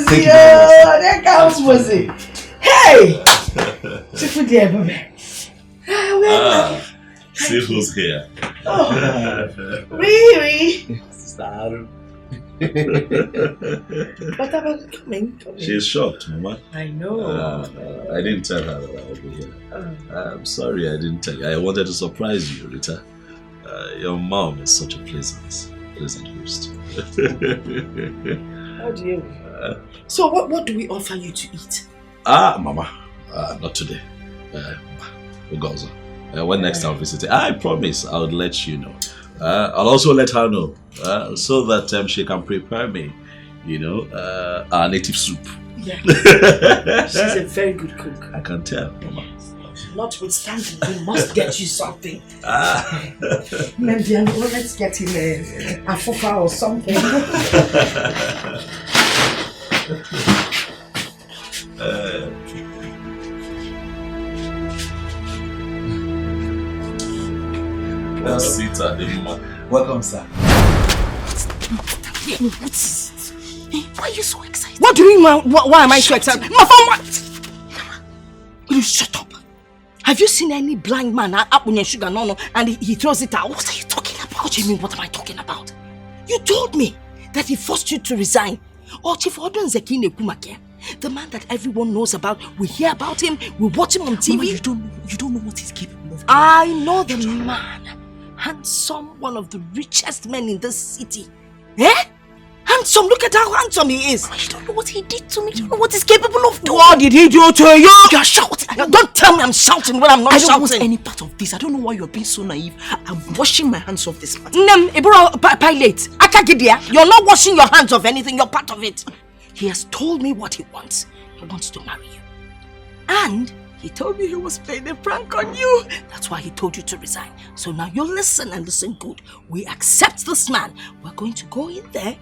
Thank you very much. There comes Mosey. Hey! See who's here. Oh, really? What about coming? She's shocked, Mama. I know. I didn't tell her that I would be here. I'm sorry I didn't tell you. I wanted to surprise you, Rita. Your mom is such a pleasant host. How do you? So what do we offer you to eat? Mama. Not today. Ugozo. When next time visiting, I promise I would let you know. I'll also let her know so that she can prepare me, our native soup. Yeah. She's a very good cook. I can tell, Mama. Notwithstanding, we must get you something. Maybe let's get him a fufa or something. That's Rita, the woman. Welcome, sir. What is it? Why are you so excited? What do you mean? Why am I so excited? My phone, what? You shut up. Have you seen any blind man up on your sugar no and he throws it out? What are you talking about? What do you mean? What am I talking about? You told me that he forced you to resign. The man that everyone knows about, we hear about him, we watch him on TV. Mama, you don't know what he's capable of. I know the man. Handsome, one of the richest men in this city. Eh? Handsome, look at how handsome he is. You don't know what he did to me. You don't know what he's capable of doing. What did he do to you? You're shouting. Don't tell me I'm shouting when I'm not shouting. I don't want any part of this. I don't know why you're being so naive. I'm washing my hands off this matter. Pilot, you're not washing your hands of anything. You're part of it. He has told me what he wants. He wants to marry you. And he told me he was playing a prank on you. That's why he told you to resign. So now you listen and listen good. We accept this man. We're going to go in there.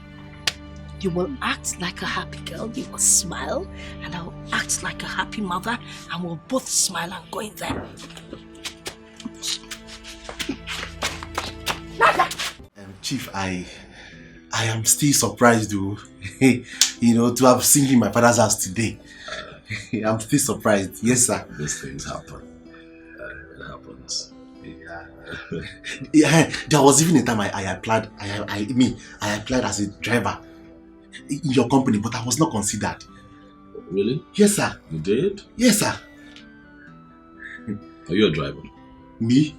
You will act like a happy girl. You will smile. And I will act like a happy mother. And we'll both smile and go in there. Chief, I am still surprised though. To have seen him in my father's house today. I'm still surprised. Yes, sir. These things happen. It happens. Yeah, there was even a time I applied. I applied as a driver in your company, but I was not considered. Really? Yes, sir. You did? Yes, sir. Are you a driver? Me?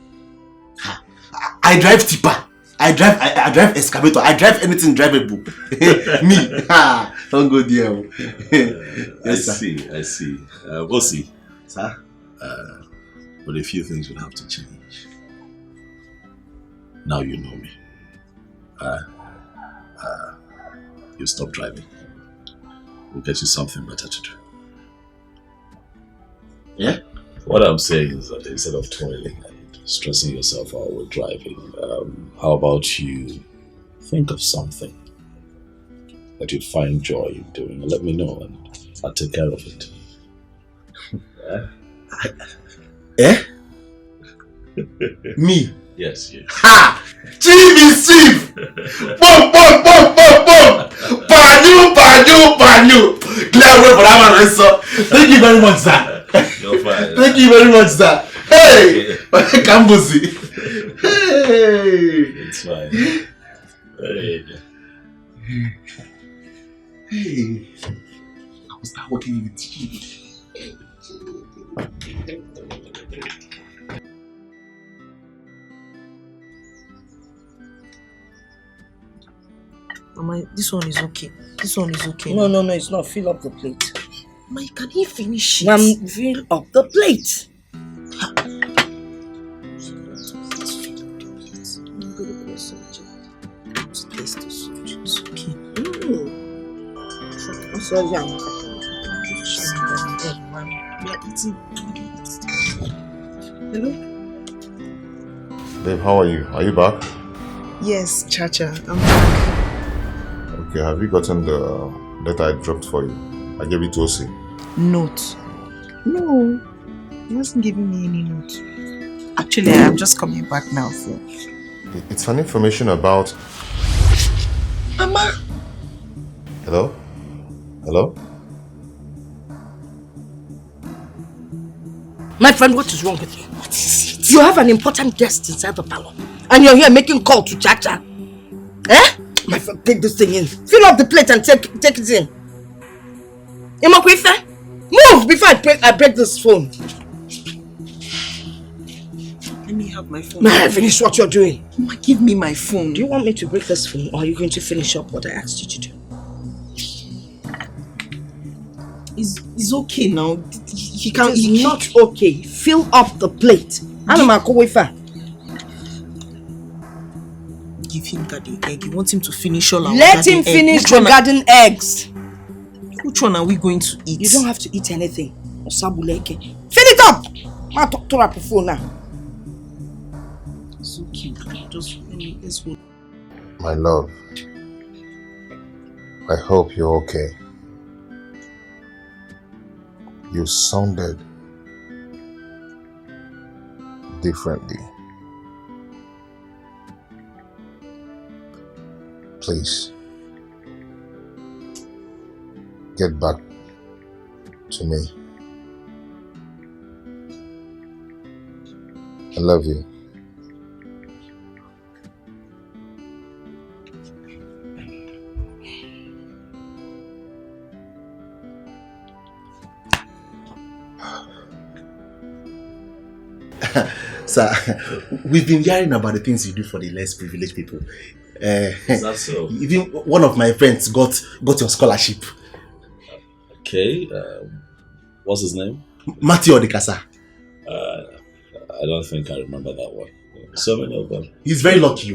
I drive tipper. I drive excavator. I drive anything drivable. Me. Don't go there. Yes, I see. We'll see. Sir? But a few things will have to change. Now you know me. You stop driving. We'll get you something better to do. Yeah? What I'm saying is that instead of toiling and stressing yourself out with driving, how about you think of something that you'd find joy in doing and let me know and I'll take care of it. Me? Yes, you. Ha! Chief is chief! Boom! Banyu! Clear way for that one, sir. Thank you very much, sir. You're fine. Thank you very much, sir. Hey! Kambuzi. Hey! It's fine. Hey! I will start working with you. Mama, this one is okay. No, it's not. Fill up the plate. Mama, can he finish it? Fill up the plate. Hello? Babe, how are you? Are you back? Yes, Chacha, I'm back. Okay, have you gotten the letter I dropped for you? I gave it to Osi. Note? No, he hasn't given me any note. Actually, I'm just coming back now, so. It's an information about... Mama! Hello? Hello? My friend, what is wrong with you? What is it? You have an important guest inside the parlor. And you're here making call to Chacha. Eh? My friend, take this thing in. Fill up the plate and take it in. Imokwefe, move before I break this phone. Let me have my phone. May I finish what you're doing? Mama, give me my phone. Do you want me to break this phone or are you going to finish up what I asked you to do? It's okay now. He can't. It's not okay. Fill up the plate. Give him garden egg. You want him to finish all our Let him finish the garden eggs. Which one are we going to eat? You don't have to eat anything. Fill it up! Ma talk to her phone now. So cute. Just let's go. My love, I hope you're okay. You sounded differently. Please, get back to me. I love you. Sir, we've been hearing about the things you do for the less privileged people. Is that so? Even one of my friends got your scholarship. Okay, what's his name? Matthew Odikasa. I don't think I remember that one. So many of them. He's very lucky.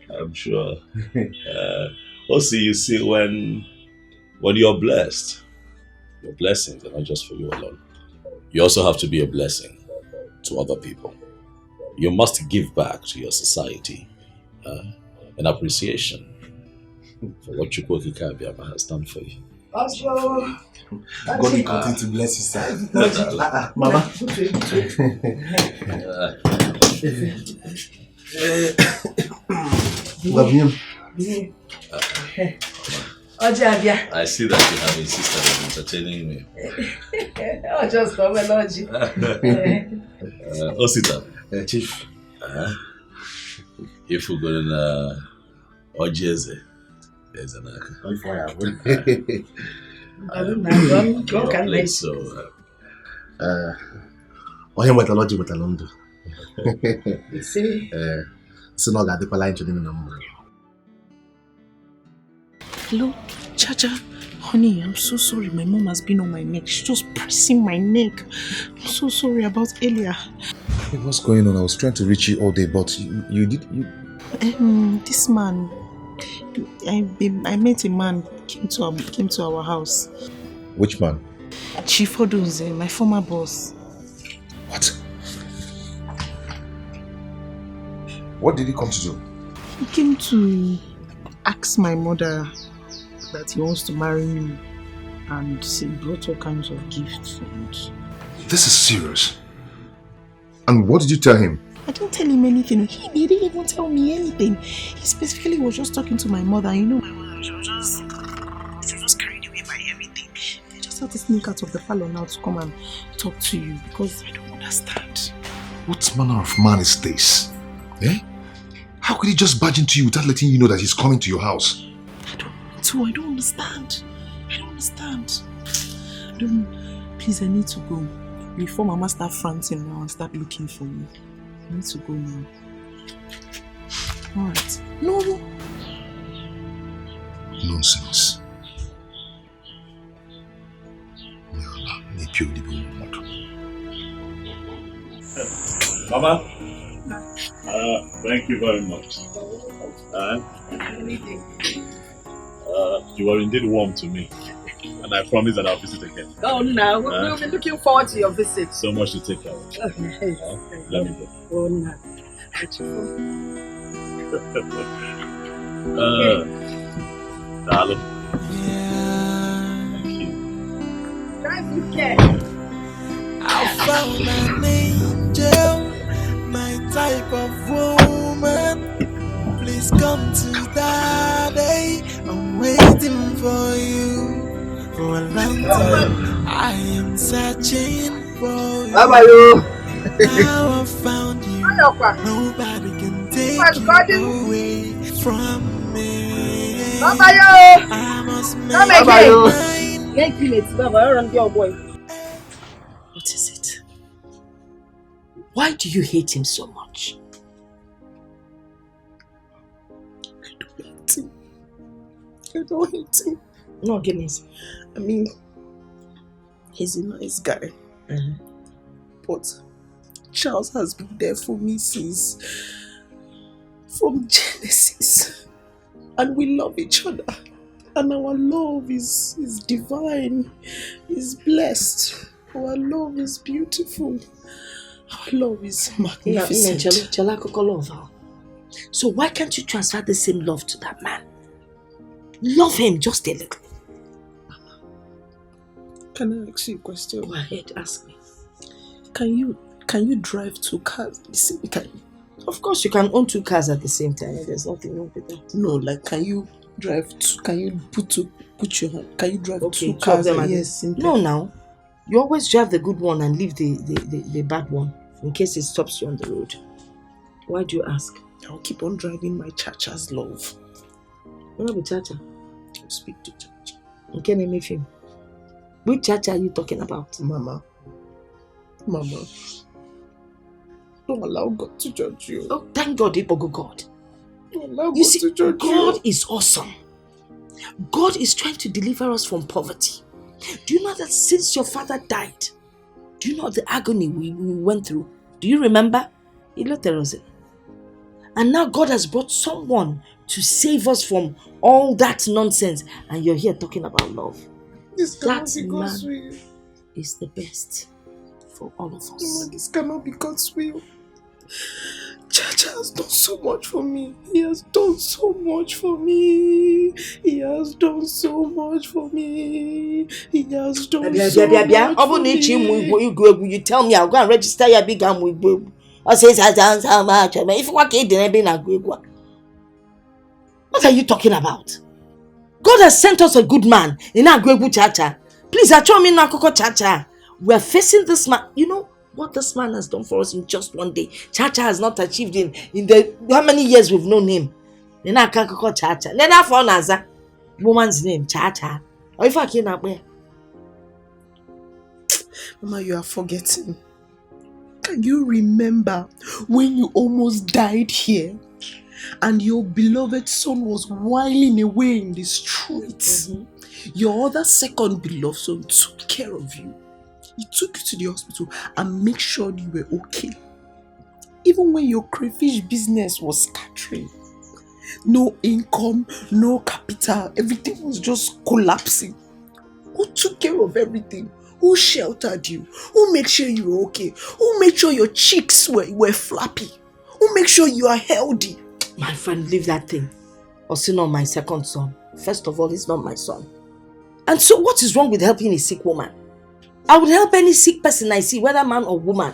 I'm sure. Also, you see, when you're blessed, your blessings are not just for you alone. You also have to be a blessing to other people. You must give back to your society in appreciation for what Chukwu Kabiama has done for you. God will continue to bless you, sir. Mama. Love you. I see that you have a sister entertaining me. Oh, just come and Osita. Chief. If we're going to Ojeze, there's an onye metalogy wetara ndụ. Si na ọ ga-adịkwala anyị na mbụ. Hello, Chacha. Honey, I'm so sorry. My mom has been on my neck. She's just pressing my neck. I'm so sorry about earlier. Hey, what's going on? I was trying to reach you all day, but you did. This man. I met a man came to our house. Which man? Chief Odunze, my former boss. What? What did he come to do? He came to ask my mother that he wants to marry me, and he brought all kinds of gifts. This is serious. And what did you tell him? I didn't tell him anything. He didn't even tell me anything. He specifically was just talking to my mother. You know, my mother, she was just carried away by everything. They just had to sneak out of the parlor now to come and talk to you because I don't understand. What manner of man is this? Eh? How could he just barge into you without letting you know that he's coming to your house? I don't understand. Please, I need to go. Before Mama start fronting now and start looking for me. I need to go now. Alright. No. Nonsense. Mama, thank you very much. You are indeed warm to me, and I promise that I'll visit again. Oh, no, we'll be looking forward to your visit. So much to take care of. Okay. Let me go. Oh, no. Darling. Thank you, Ken. I found an angel, my type of woman. Please come to Daddy. I'm waiting for you. For a long time, I am searching for you. Now I found you. Nobody can take you away from me. I must make What is it? Why do you hate him so much? I don't hate him. No, goodness. I mean, he's a nice guy. But Charles has been there for me from Genesis. And we love each other. And our love is divine, is blessed. Our love is beautiful. Our love is magnificent. So why can't you transfer the same love to that man? Love him just a little. Can I ask you a question? Go ahead, ask me. Can you drive 2 cars at the same time? Of course you can own 2 cars at the same time. There's nothing wrong with that. No, like can you drive 2? Can you put your hand? Can you drive 2 2 cars? of them Yes. No, now. You always drive the good one and leave the bad one in case it stops you on the road. Why do you ask? I'll keep on driving my Chacha's love. What about Chacha? I'll speak to Chacha. Okay, name me film. Which Chacha are you talking about? Mama. Don't allow God to judge you. Oh, thank God, Ibogo God. Don't allow You God see, to judge God you. is awesome. God is trying to deliver us from poverty. Do you know that since your father died, do you know the agony we went through? Do you remember? And now God has brought someone to save us from all that nonsense. And you're here talking about love. That man is the best for all of us. No, this cannot be God's will. Chacha has done so much for me. He has done so much for me. He has done so much for me. He has done so much for me. You tell me I'll go and register your big arm with Bob. I say has done so much. If you want to, what are you talking about? God has sent us a good man in our Gwegu Chacha. Please, I me na Koko Chacha. We're facing this man. You know what this man has done for us in just one day. Chacha has not achieved in the how many years we've known him. In our Koko Chacha. Nena for Naza. Woman's name, Chacha. Or if I can't up there. Mama, you are forgetting. Can you remember when you almost died here and your beloved son was whiling away in the streets? Your other second beloved son took care of you. He took you to the hospital and made sure you were okay. Even when your crayfish business was scattering, no income, no capital, everything was just collapsing. Who took care of everything? Who sheltered you? Who made sure you were okay? Who made sure your cheeks were flappy? Who made sure you are healthy? My friend, leave that thing. Also not my second son. First of all, he's not my son. And so what is wrong with helping a sick woman? I would help any sick person I see, whether man or woman.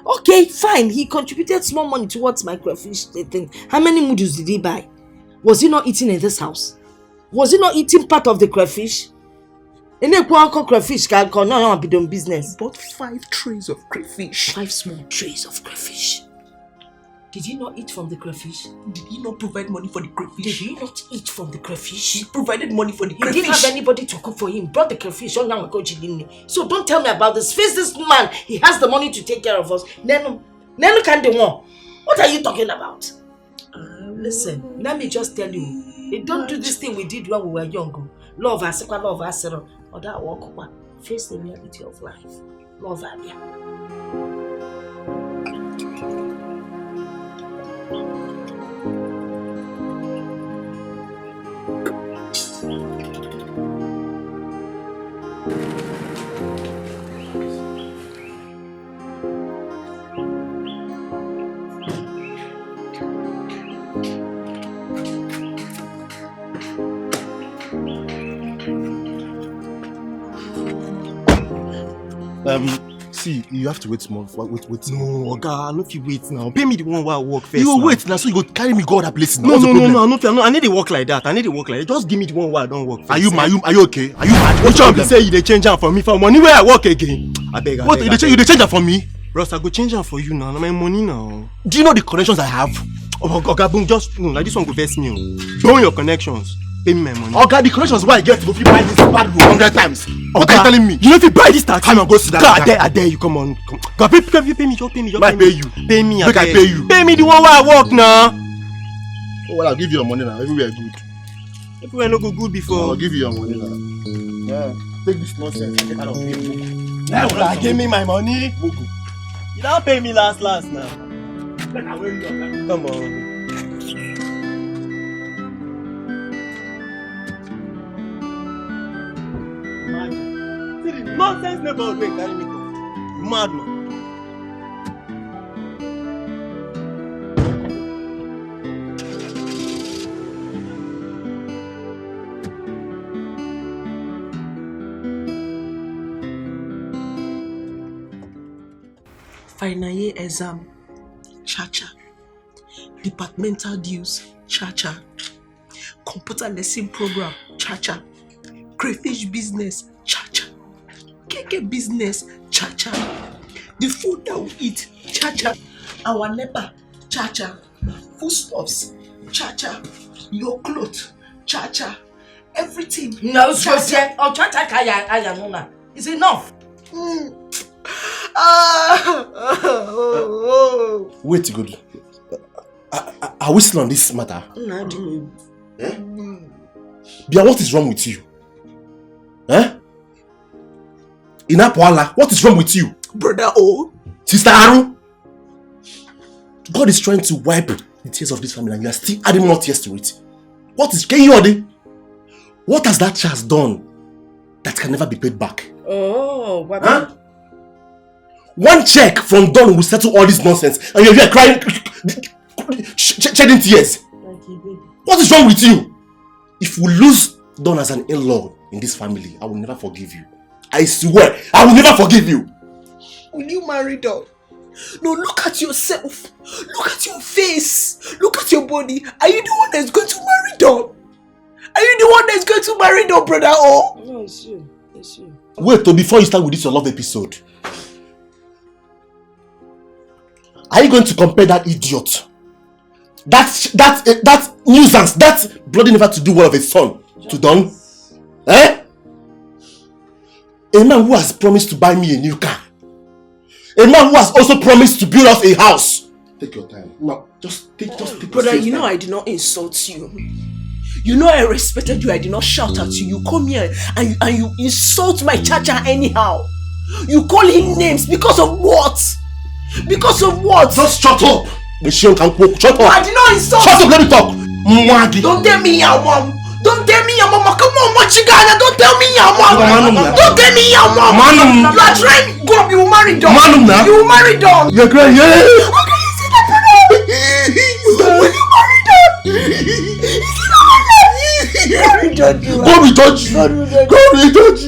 Okay, fine. He contributed small money towards my crayfish thing. How many noodles did he buy? Was he not eating in this house? Was he not eating part of the crayfish? Crayfish can be done business. He bought 5 trays of crayfish. 5 small trays of crayfish. Did he not eat from the crayfish? Did he not provide money for the crayfish? Did he not eat from the crayfish? He provided money for the crayfish. He didn't have anybody to cook for him. Brought the crayfish. So don't tell me about this. Face this man. He has the money to take care of us. Nenu can do more. What are you talking about? Listen, let me just tell you. Don't do this thing we did when we were young. Love us, or that walk. Face the reality of life. Love Abia. see, you have to wait more. Wait. No, Oga, no fit wait now. Pay me the one while I work first. You wait now, so you go carry me go other places. No, I need to work like that. Just give me the one while I don't work first. Are you okay? Are you mad? Which one be say you dey change am for me for money where I work again? Abeg. What you dey change am for me? Bros, I go change am for you now. Na my money now. Do you know the connections I have? Oga, boom, just like this one go vex me. Burn your connections. Pay me my money. Oga, the connections why I get to go fit buy this bad room 100 times. What are you telling me? You know if you buy this taxi, come and go sit down. God, I dare you. Come on. God, pay me. Just pay me. I pay you. Pay me. Make I pay you. Pay me the one where I work now. Oh, well, I'll give you your money now. Everywhere good. Everywhere no go good before. I'll give you your money now. Yeah. Take this nonsense and get out of here. Now, give me my money. You don't pay me last now. Come on. Nonsense neighborhood wey carry me go. Mad man. Final year exam, cha-cha. Departmental dues, cha-cha. Computer lesson program, cha-cha. Crayfish business, cha-cha. Keke business, cha-cha. The food that we eat, cha-cha. Our neighbor, cha-cha. Foodstuffs, cha-cha. Your clothes, cha-cha. Everything. No, cha-cha. Oh, cha-cha kaya nuna. It's enough. Wait, good. Are we still on this matter? No, Bia, what is wrong with you? Inapoala, what is wrong with you? Brother O. Sister Aru. God is trying to wipe the tears of this family and you are still adding more tears to it. What has that child done that can never be paid back? Oh, what? Huh? One check from Don will settle all this nonsense and you're here crying, shedding tears. What is wrong with you? If we lose Don as an in-law in this family, I will never forgive you. I swear, I will never forgive you. Will you marry Don? No, look at yourself. Look at your face. Look at your body. Are you the one that's going to marry Don? Are you the one that's going to marry Don, brother? Oh? No, it's you. It's you. Wait, before you start with this your love episode. Are you going to compare that idiot? That nuisance, that bloody never to do well of a son to Don? A man who has promised to buy me a new car. A man who has also promised to build us a house. Take your time. No, just take brother, you know I did not insult you. You know I respected you. I did not shout at you. You come here and you insult my cha-cha anyhow. You call him names because of what? Because of what? Just shut up. Shut up. I did not insult. Shut up, let me talk. Don't tell me your mom. Don't tell me your mama. Come on, Machigana. Don't tell me your mom. Don't tell me your mom. You are trying. Go up. You will marry Don. You will marry Don. You're crying. Okay, you see that, brother? Will you marry Don? Go be judge. Go be judge.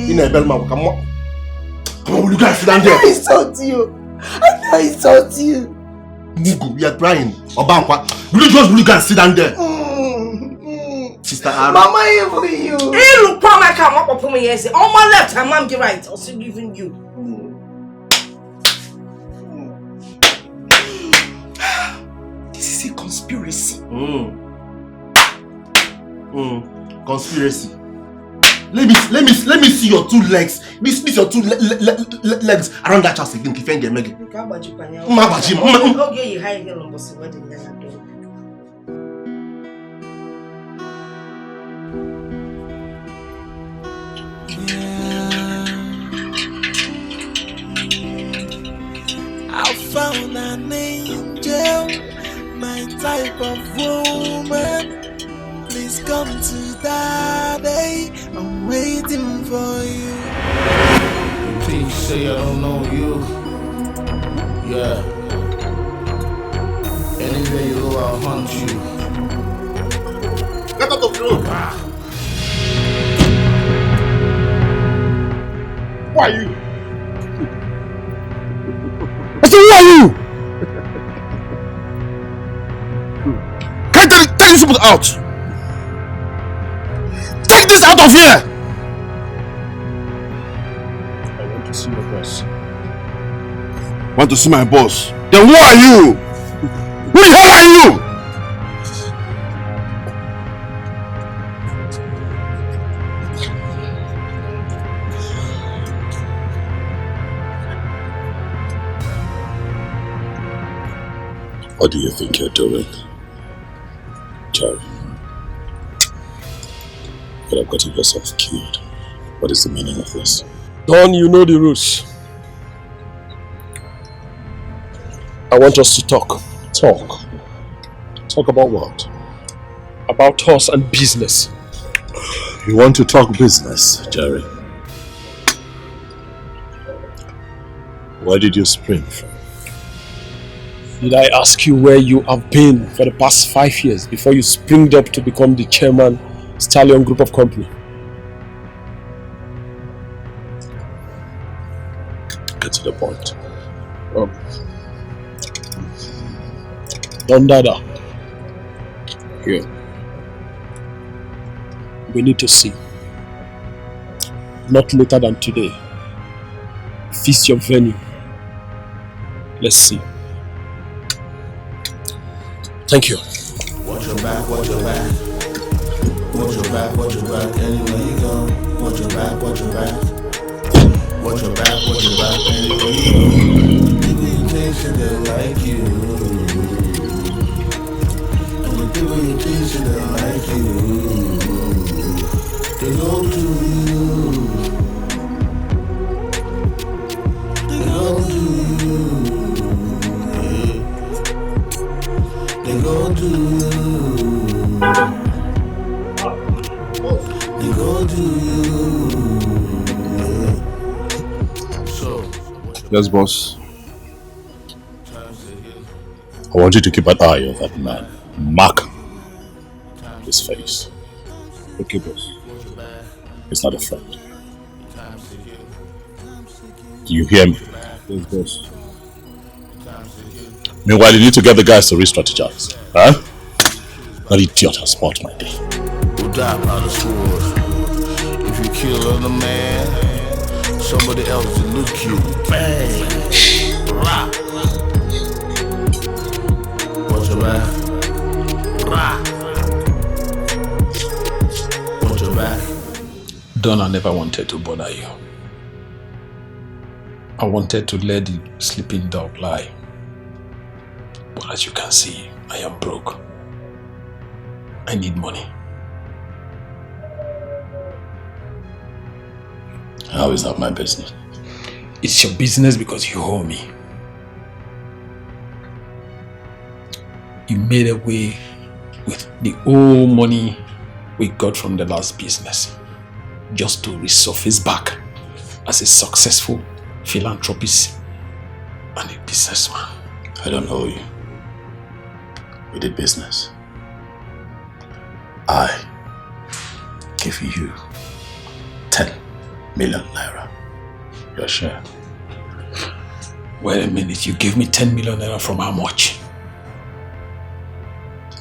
In a bellman, come on. Come on, will you guys sit down there? I insult you. I insult you. Mugu, you are crying. Obankwa, will you guys sit down there? Sister Aru. Mama, even you. Hey, look, Pama, come up for me. Yes, on my left, and Mom, right. I'll still giving you. This is a conspiracy. Conspiracy. Let me see your two legs. This your two legs around that chest again. Kifenge megi. Okay, you hide your number. What did you do? I found an angel, my type of woman. Please come to daddy, I'm waiting for you. Please say I don't know you. Yeah. Anywhere you go, I'll hunt you. Get out of the road. Who are you? I said, who are you? Can I tell you people out? Take this out of here! I want to see your boss. Want to see my boss? Then who are you? Who the hell are you? What do you think you're doing, Jerry? You could have gotten yourself killed. What is the meaning of this? Don, you know the rules. I want us to talk. Talk? Talk about what? About us and business. You want to talk business, Jerry? Where did you spring from? Did I ask you where you have been for the past 5 years before you springed up to become the chairman, Stallion Group of Company? Get to the point. Don Dada. Here. We need to see. Not later than today. Feast your venue. Let's see. Thank you. Watch your back, watch your back. Watch your back, watch your back. Anywhere you go. Watch your back, watch your back. Watch your back, watch your back. Anywhere you go. People you think should they like you. And the people you think should they like you. They go to you. They go to you. They go to you. They go to you. So, yes, boss. I want you to keep an eye on that man. Mark his face. Okay, boss. He's not a friend. Do you hear me? Yes, boss. Meanwhile, you need to get the guys to re-strategize. Huh? That idiot has spoiled my day. We'll die by the sword. If you kill another man, somebody else will look you. Bang! Rock! Watch your back. Rock! Watch your back. Don, I never wanted to bother you. I wanted to let the sleeping dog lie. But as you can see, I am broke. I need money. How is that my business? It's your business because you owe me. You made away with the old money we got from the last business just to resurface back as a successful philanthropist and a businessman. I don't owe you. We did business. I give you 10 million naira. Your share. Wait a minute, you gave me 10 million naira from how much?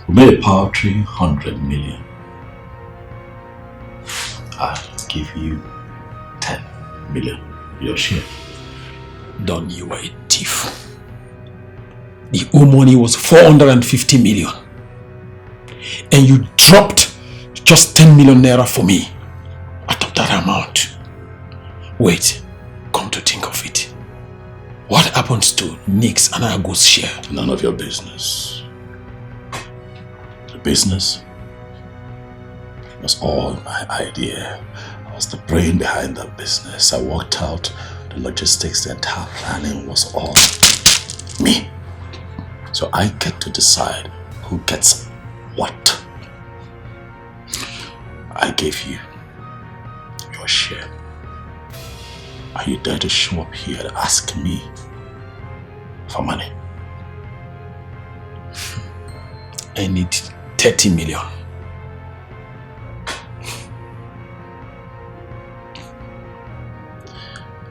We made a paltry 100 million. I give you 10 million. Your share. Don, you were a thief. The old money was 450 million. And you dropped just 10 million naira for me out of that amount. Wait, come to think of it. What happens to Nick's and Ago's share? None of your business. The business was all my idea. I was the brain behind that business. I worked out the logistics, the entire planning was all me. So I get to decide who gets what. I gave you your share. Are you dare to show up here and ask me for money? I need 30 million.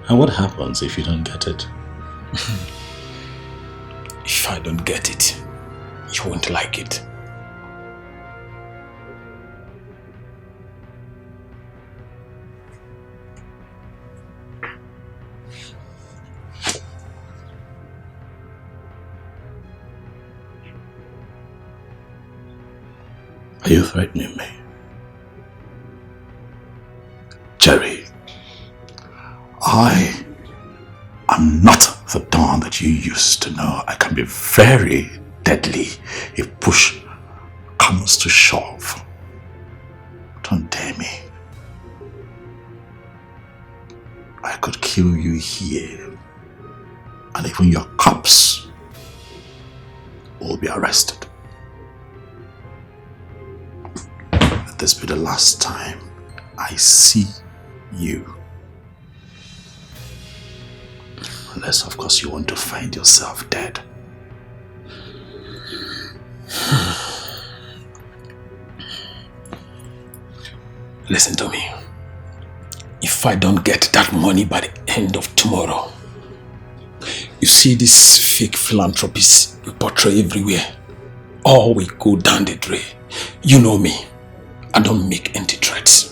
And what happens if you don't get it? If I don't get it, you won't like it. Are you threatening me? Jerry, I am not the Don that you used to know. I can be very deadly if push comes to shove. Don't dare me. I could kill you here, and even your cops will be arrested. Let this be the last time I see you. Unless, of course, you want to find yourself dead. Listen to me. If I don't get that money by the end of tomorrow, you see these fake philanthropists we portray everywhere, all we go down the drain. You know me. I don't make empty threats.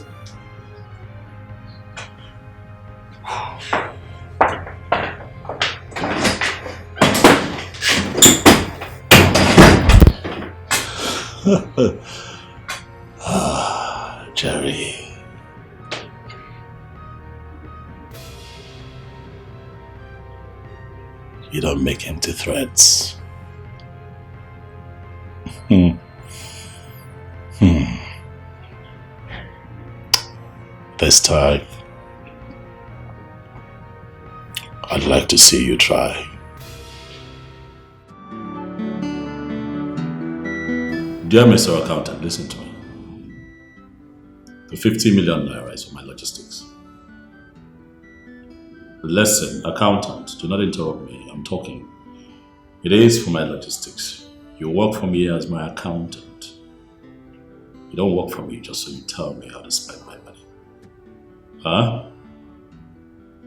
Jerry. You don't make empty threats. This time, I'd like to see you try. Dear Mr. Accountant, listen to me. The 50 million naira is for my logistics. Listen, accountant, do not interrupt me. I'm talking. It is for my logistics. You work for me as my accountant. You don't work for me just so you tell me how to spend my money. Huh?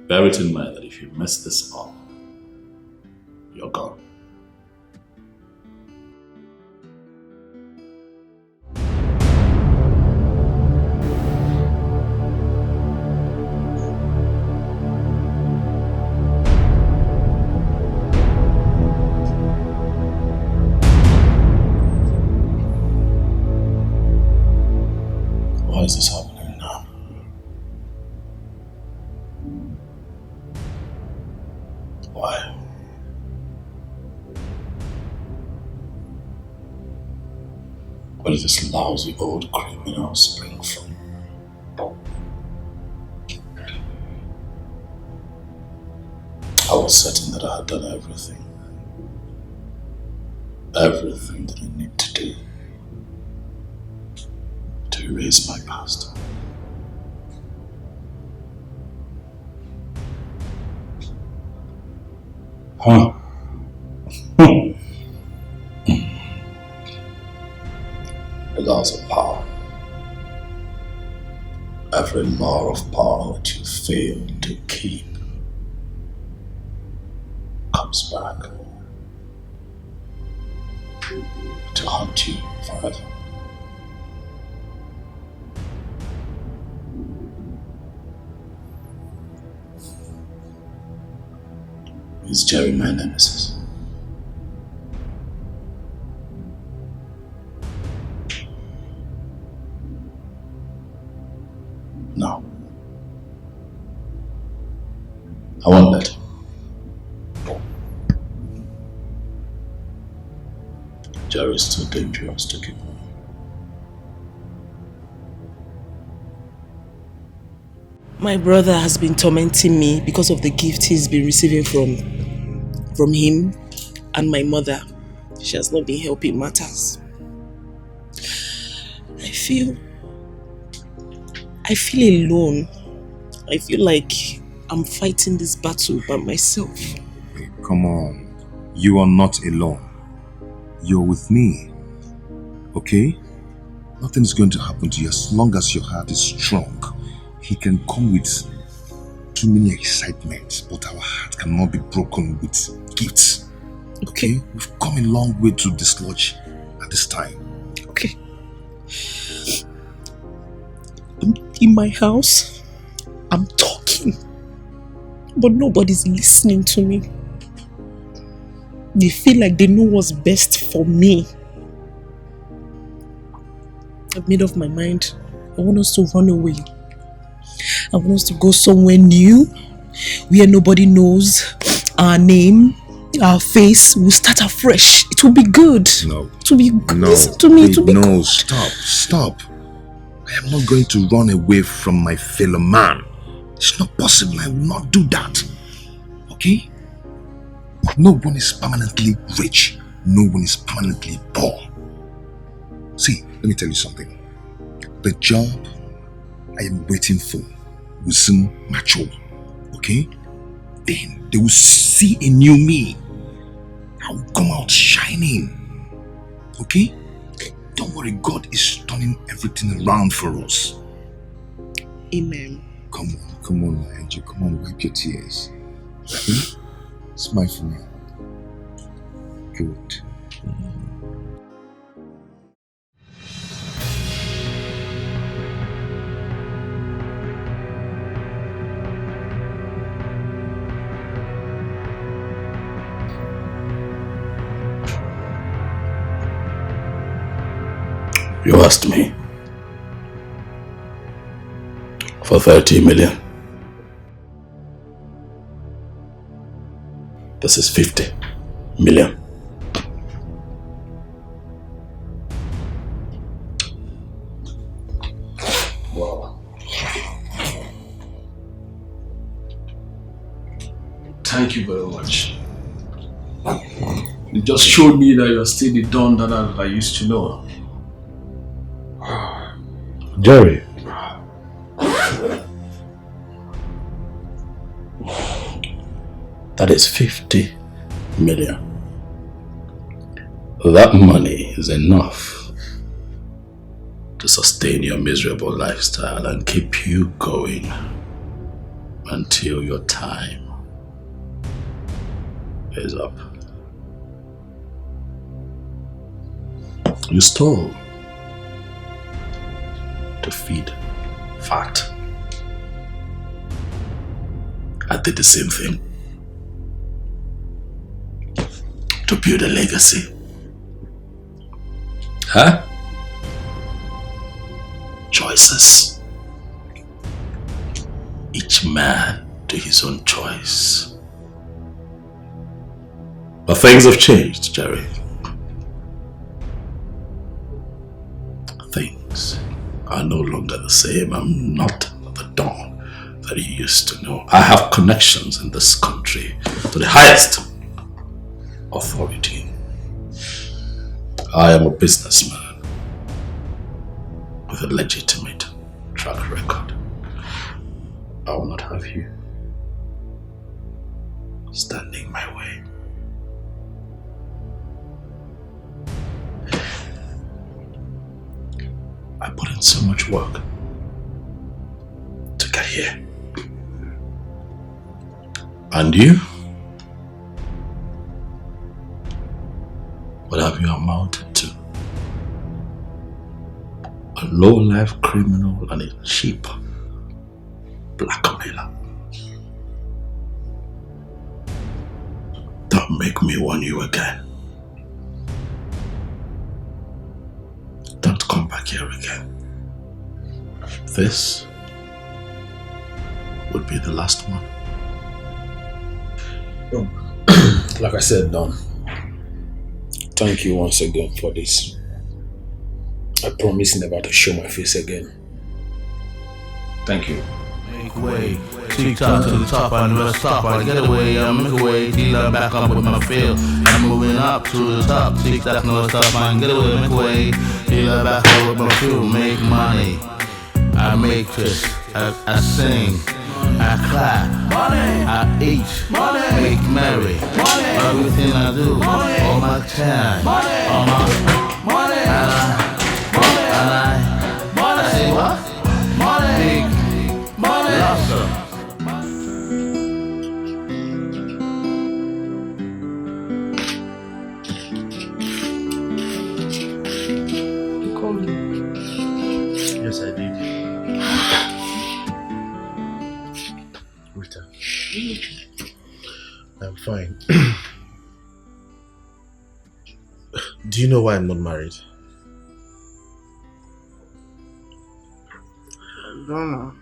Bear it in mind that if you mess this up, you're gone. Why is this happening now? Why? Where did this lousy old criminal spring from? I was certain that I had done everything. Everything that I need to do to erase my past. Huh? The laws of power. Every law of power that you fail to keep comes back to haunt you forever. Is Jerry my nemesis? No. I won't let him. Jerry is too dangerous to keep on. My brother has been tormenting me because of the gift he's been receiving from him and my mother. She has not been helping matters. I feel alone. I feel like I'm fighting this battle by myself. Hey, come on. You are not alone. You're with me. Okay? Nothing's going to happen to you as long as your heart is strong. He can come with too many excitements, but our heart cannot be broken with gifts. Okay? We've come a long way to dislodge at this time. Okay. I'm in my house. I'm talking. But nobody's listening to me. They feel like they know what's best for me. I've made up my mind. I want us to run away. I want us to go somewhere new, where nobody knows our name, our face. We'll start afresh. It will be good. No. It will be good. No. Listen to me. It will be no, good. Stop. I am not going to run away from my fellow man. It's not possible. I will not do that. Okay? No one is permanently rich. No one is permanently poor. See, let me tell you something. The job I am waiting for will soon mature. Okay? Then they will see a new me. I will come out shining. Okay? Don't worry, God is turning everything around for us. Amen. Come on, my angel. Come on, wipe your tears. Okay? Smile for me. Good. You asked me for 30 million. This is 50 million. Wow. Thank you very much. You just showed me that you're still the Don that I used to know. Jerry. That is 50 million. That money is enough to sustain your miserable lifestyle and keep you going until your time is up. You stole to feed fat. I did the same thing to build a legacy. Huh? Choices. Each man to his own choice. But things have changed, Jerry. Things are no longer the same. I'm not the Don that you used to know. I have connections in this country to the highest authority. I am a businessman with a legitimate track record. I will not have you standing my way. I put in so much work to get here. And you? What have you amounted to? A low-life criminal and a cheap blackmailer. Don't make me warn you again. Don't come back here again. This would be the last one. Like I said, Don, thank you once again for this. I promise never to show my face again. Thank you. Make way, TikTok to the top, I never stop, I get away, I make a way, till I'm back up with my feel. I'm moving up to the top, TikTok never stop, I get away, make way, till I'm back up with my feel. Make money, I make this, I sing, I clap, money, I eat, money, make merry, money, everything I do, money, all my time, money, all my money, I say what? Money, big money, awesome. Fine. Do you know why I'm not married? I don't know.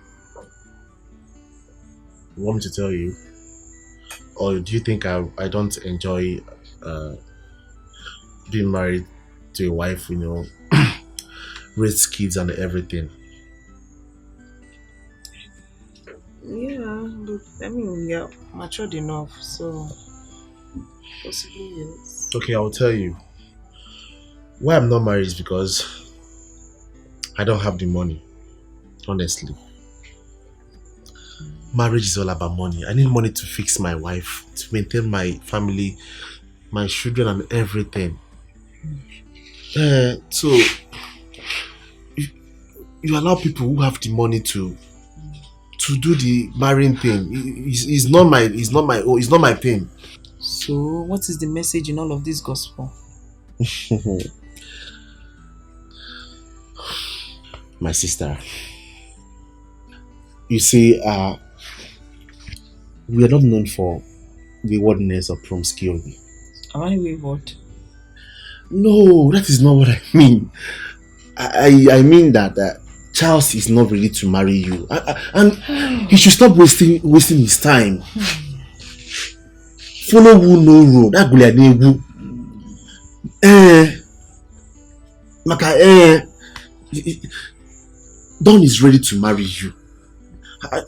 You want me to tell you? Or do you think I don't enjoy being married to a wife, you know, raise kids and everything? Yeah, but I mean, you're matured enough, so possibly yes. Okay, I'll tell you. Why I'm not married is because I don't have the money, honestly. Marriage is all about money. I need money to fix my wife, to maintain my family, my children and everything. So you allow people who have the money to do the marrying thing. It's not my thing. So what is the message in all of this gospel? My sister, you see, we are not known for waywardness or promiscuity. Am I wayward? No, that is not what I mean. I mean that Charles is not ready to marry you, and he should stop wasting his time. Follow who no road. That Don is ready to marry you. I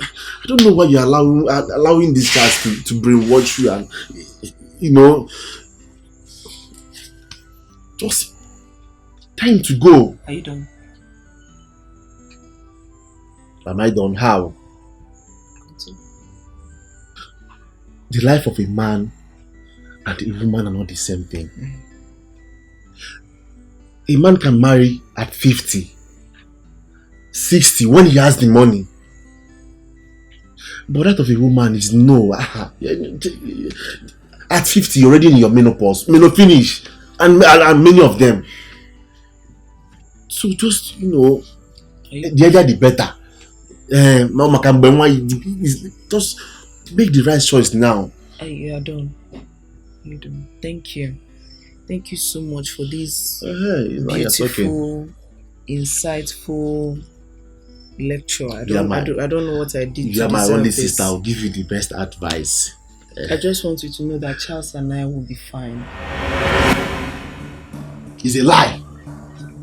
don't know why you're allowing this guy to brainwash you, and you know, just time to go. Are you done? Am I done? How? The life of a man and a woman are not the same thing. A man can marry at 50, 60 when he has the money. But that of a woman is no. At 50, you're already in your menopause. Finish. And many of them. So just, you know, the earlier the better. Just make the right choice now. You are done. You're done. Thank you. Thank you so much for this beautiful, insightful lecture. I don't know what I did. You are my only sister. I'll give you the best advice. I just want you to know that Charles and I will be fine. It's a lie.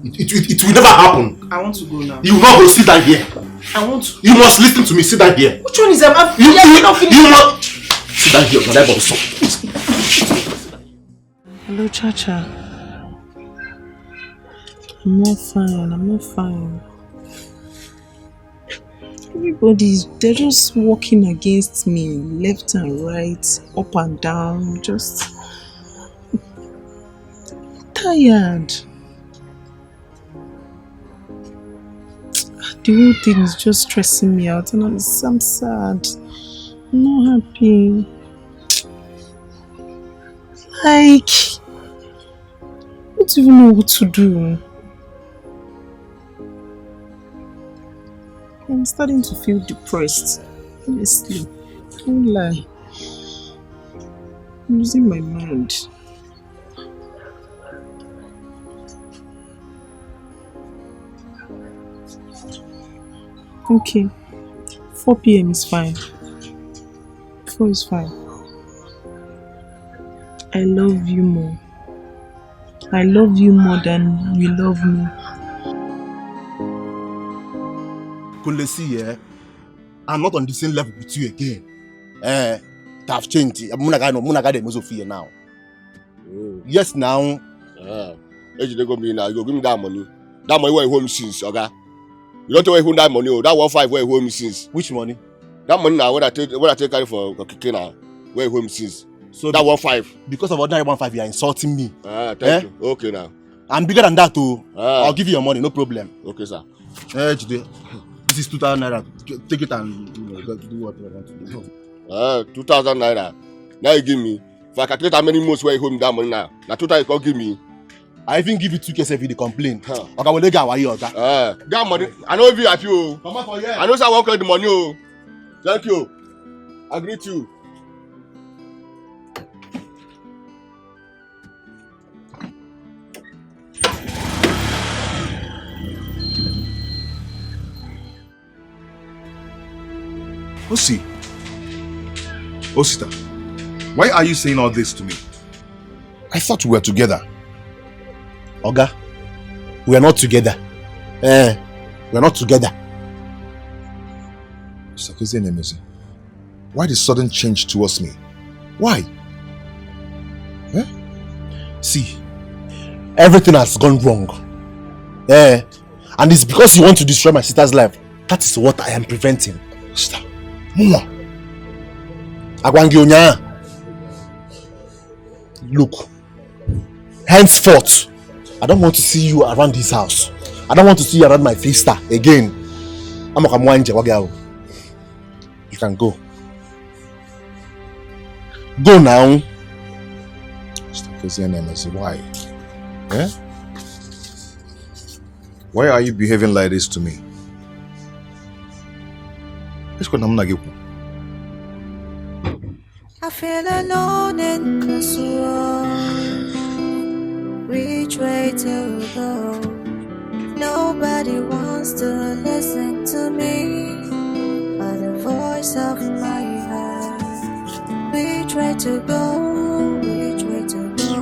It will never happen. I want to go now. You will not go. Sit down here. I want to. You must listen to me. Sit down here. Which one is that? You must sit down here. Hello, Chacha. I'm not fine. They're just walking against me, left and right, up and down, just tired. The whole thing is just stressing me out, and I'm sad. I'm not happy. I don't even know what to do. I'm starting to feel depressed. Honestly, don't lie. I'm losing my mind. Okay, 4 p.m. is fine. 4 is fine. I love you more. I love you more than you love me. Kulesi, I'm not on the same level with you again. I've changed. I'm not going now. Yes, now. You go give me that money. That money where home since, okay? You don't tell me that money. That 1.5 where home since. Which money? That money now. What I take carry for Kikina. Where home since. So that 1.5. Because of ordinary 1.5, you are insulting me. Thank you. Okay now. I'm bigger than that too. I'll give you your money, no problem. Okay, sir. This is 2,000 naira. Take it and do what you want to do. 2,000 naira. Now you give me. If I calculate how many months where you hold that money now. Now 2,000 you can't give me. I even give you 2K if you complain. That money. I know if you at you. Come on for here. I know sir I won't collect the money. Thank you. I greet you. Osi. Osita, why are you saying all this to me? I thought we were together. Oga, we are not together. We are not together. Why the sudden change towards me? Why? See, everything has gone wrong. And it's because you want to destroy my sister's life. That is what I am preventing. Sister, Mama. Look, henceforth, I don't want to see you around this house. I don't want to see you around my sister again. You can go. Go now. Why? Why are you behaving like this to me? I feel alone and consumed. Which way to go? Nobody wants to listen to me, but the voice of my heart. Which way to go? Which way to go?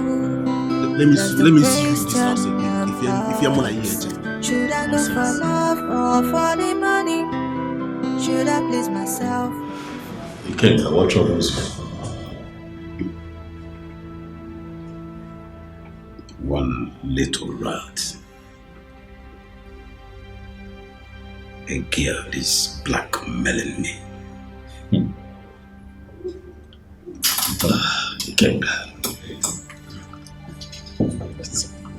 Let me see you in this house again. If you're more like here. Should I go for love or for the money? Should I please myself? You can't what troubles you. One little rat. A girl is blackmailing me. Ikenga.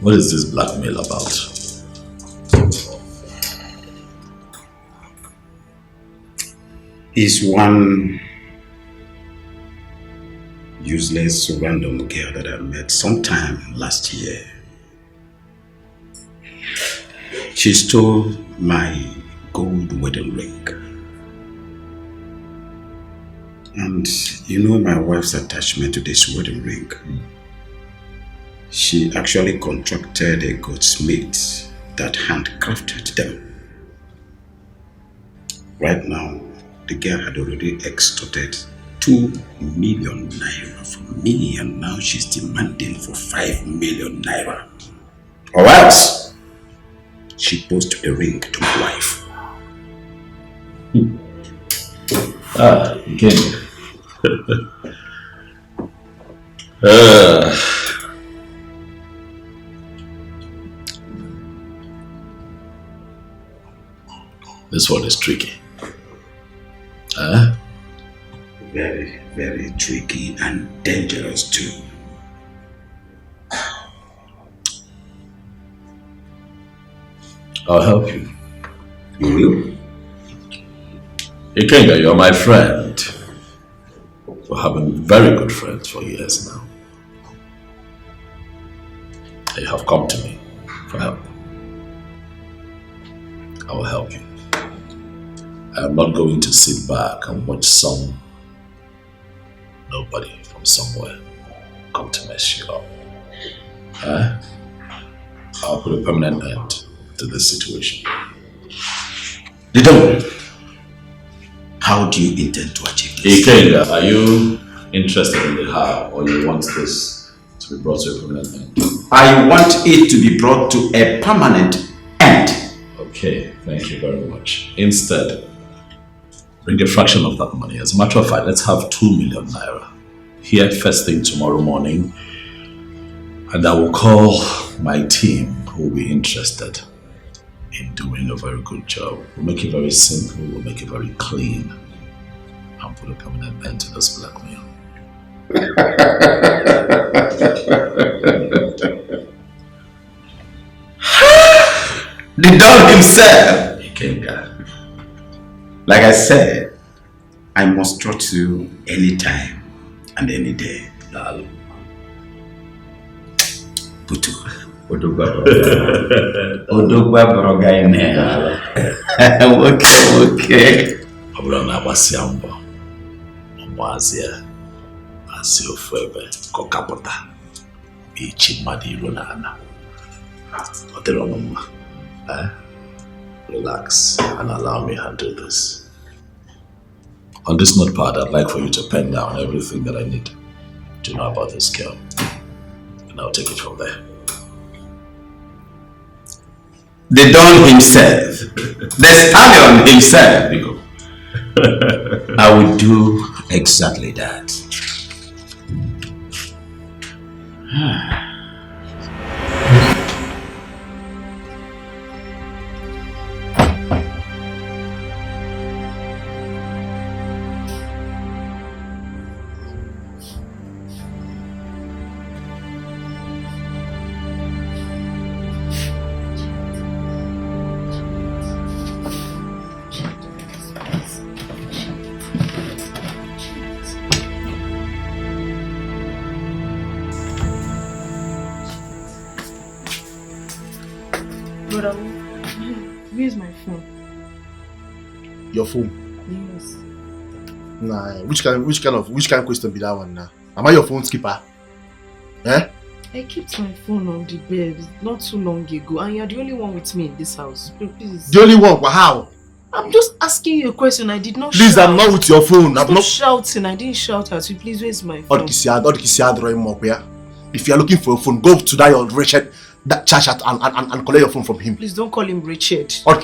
What is this blackmail about? Is one useless random girl that I met sometime last year. She stole my gold wedding ring. And you know my wife's attachment to this wedding ring. She actually contracted a goldsmith that handcrafted them. Right now, the girl had already extorted 2 million naira from me, and now she's demanding for 5 million naira. Or else, she posted the ring to my wife. Again. This one is tricky. Very, very tricky and dangerous too. I'll help you. You will? Ikenga, you're my friend. We have been very good friends for years now. You have come to me for help. I will help you. I am not going to sit back and watch nobody from somewhere come to mess you up. I'll put a permanent end to this situation. Didon, how do you intend to achieve this? Ikenga, are you interested in the how, or you want this to be brought to a permanent end? I want it to be brought to a permanent end. Okay, thank you very much. Instead, bring a fraction of that money. As a matter of fact, let's have 2 million naira here first thing tomorrow morning, and I will call my team who will be interested in doing a very good job. We'll make it very simple, we'll make it very clean, and put a permanent end to this blackmail. The dog himself! Ikenga. Like I said, I must trust you anytime and any day. Putu. Odogwa broga ine. Okay. Abura na basiambo. Omwazia. Asio febe kokapota. Bichi madiru nana. Oteronoma. Relax and allow me to handle this. On this notepad, I'd like for you to pen down everything that I need to know about this girl. And I'll take it from there. The Don himself, the stallion himself, I will do exactly that. Where's my phone? Your phone? Yes. Nah, which kind of question be that one now? Am I your phone skipper? Eh? I kept my phone on the bed not too long ago, and you're the only one with me in this house. Please. The only one? But how? I'm just asking you a question. I did not Please, shout. I'm not with your phone. I'm not shouting. I didn't shout at you. Please, where's my phone? If you're looking for a phone, go to that old Richard that church at and collect your phone from him. Please don't call him Richard. Eh?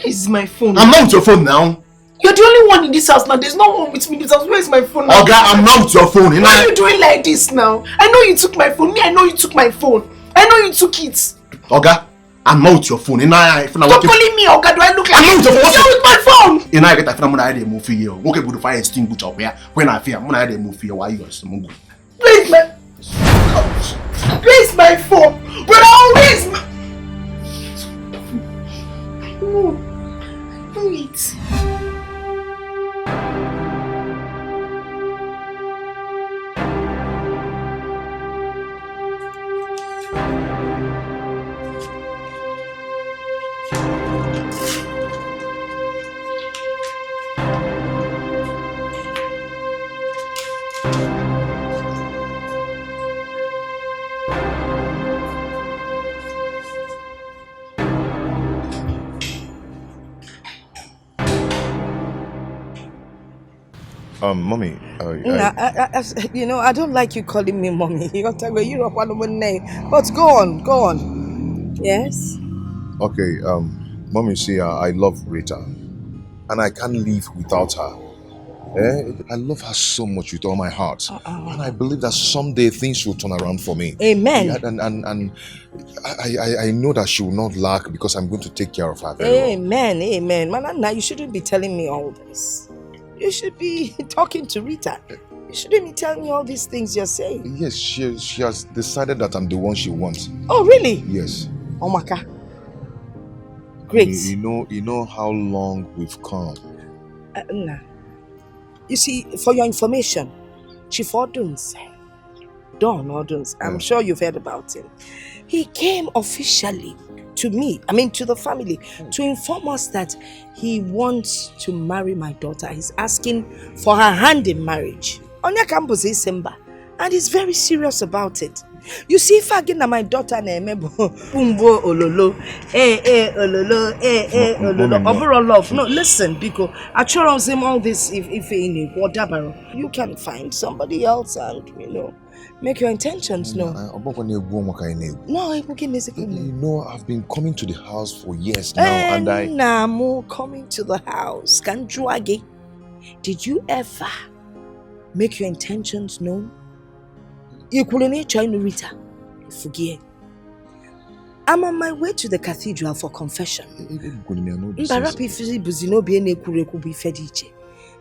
Where's my phone? I'm not with your phone now. You're the only one in this house now. There's no one with me in this house. Where's my phone now? Okay, I'm not with your phone. Why are you doing like this now? I know you took my phone. Me, I know you took my phone. I know you took it. Okay, I'm not with your phone. Stop calling me Oga. Do I look like I'm not with your phone. You're with my phone. I get a friend when I had a move here. Okay, good fire extinguisher up here. When I fear, when I had a move here, why you are so good? Where's my phone? Brother, where's my... No. Wait. Mommy, I don't like you calling me mommy. You're talking about Europe one name. But go on. Yes? Okay, Mommy, see, I love Rita. And I can't live without her. I love her so much with all my heart. And I believe that someday things will turn around for me. Amen. Yeah, and I know that she will not lack because I'm going to take care of her very well. Amen. Manana, you shouldn't be telling me all this. You should be talking to Rita. You shouldn't be telling me all these things you're saying. Yes, she has decided that I'm the one she wants. Oh, really? Yes. Omaka. Great. You know how long we've come. Nah. You see, for your information, Chief Oduns, Don Oduns, I'm sure you've heard about him. He came officially to me, to the family, to inform us that he wants to marry my daughter. He's asking for her hand in marriage. Onya campus is Simba, and he's very serious about it. You see, if I get my daughter name, Umbo Ololo, Ololo, Ololo, overall love. No, listen, because I chose him all this if in whatever. You can find somebody else and make your intentions known. No, it will give me a You know, I've been coming to the house for years now, and I... Namu coming to the house. Did you ever make your intentions known? You couldn't try to Rita. Forget. I'm on my way to the cathedral for confession.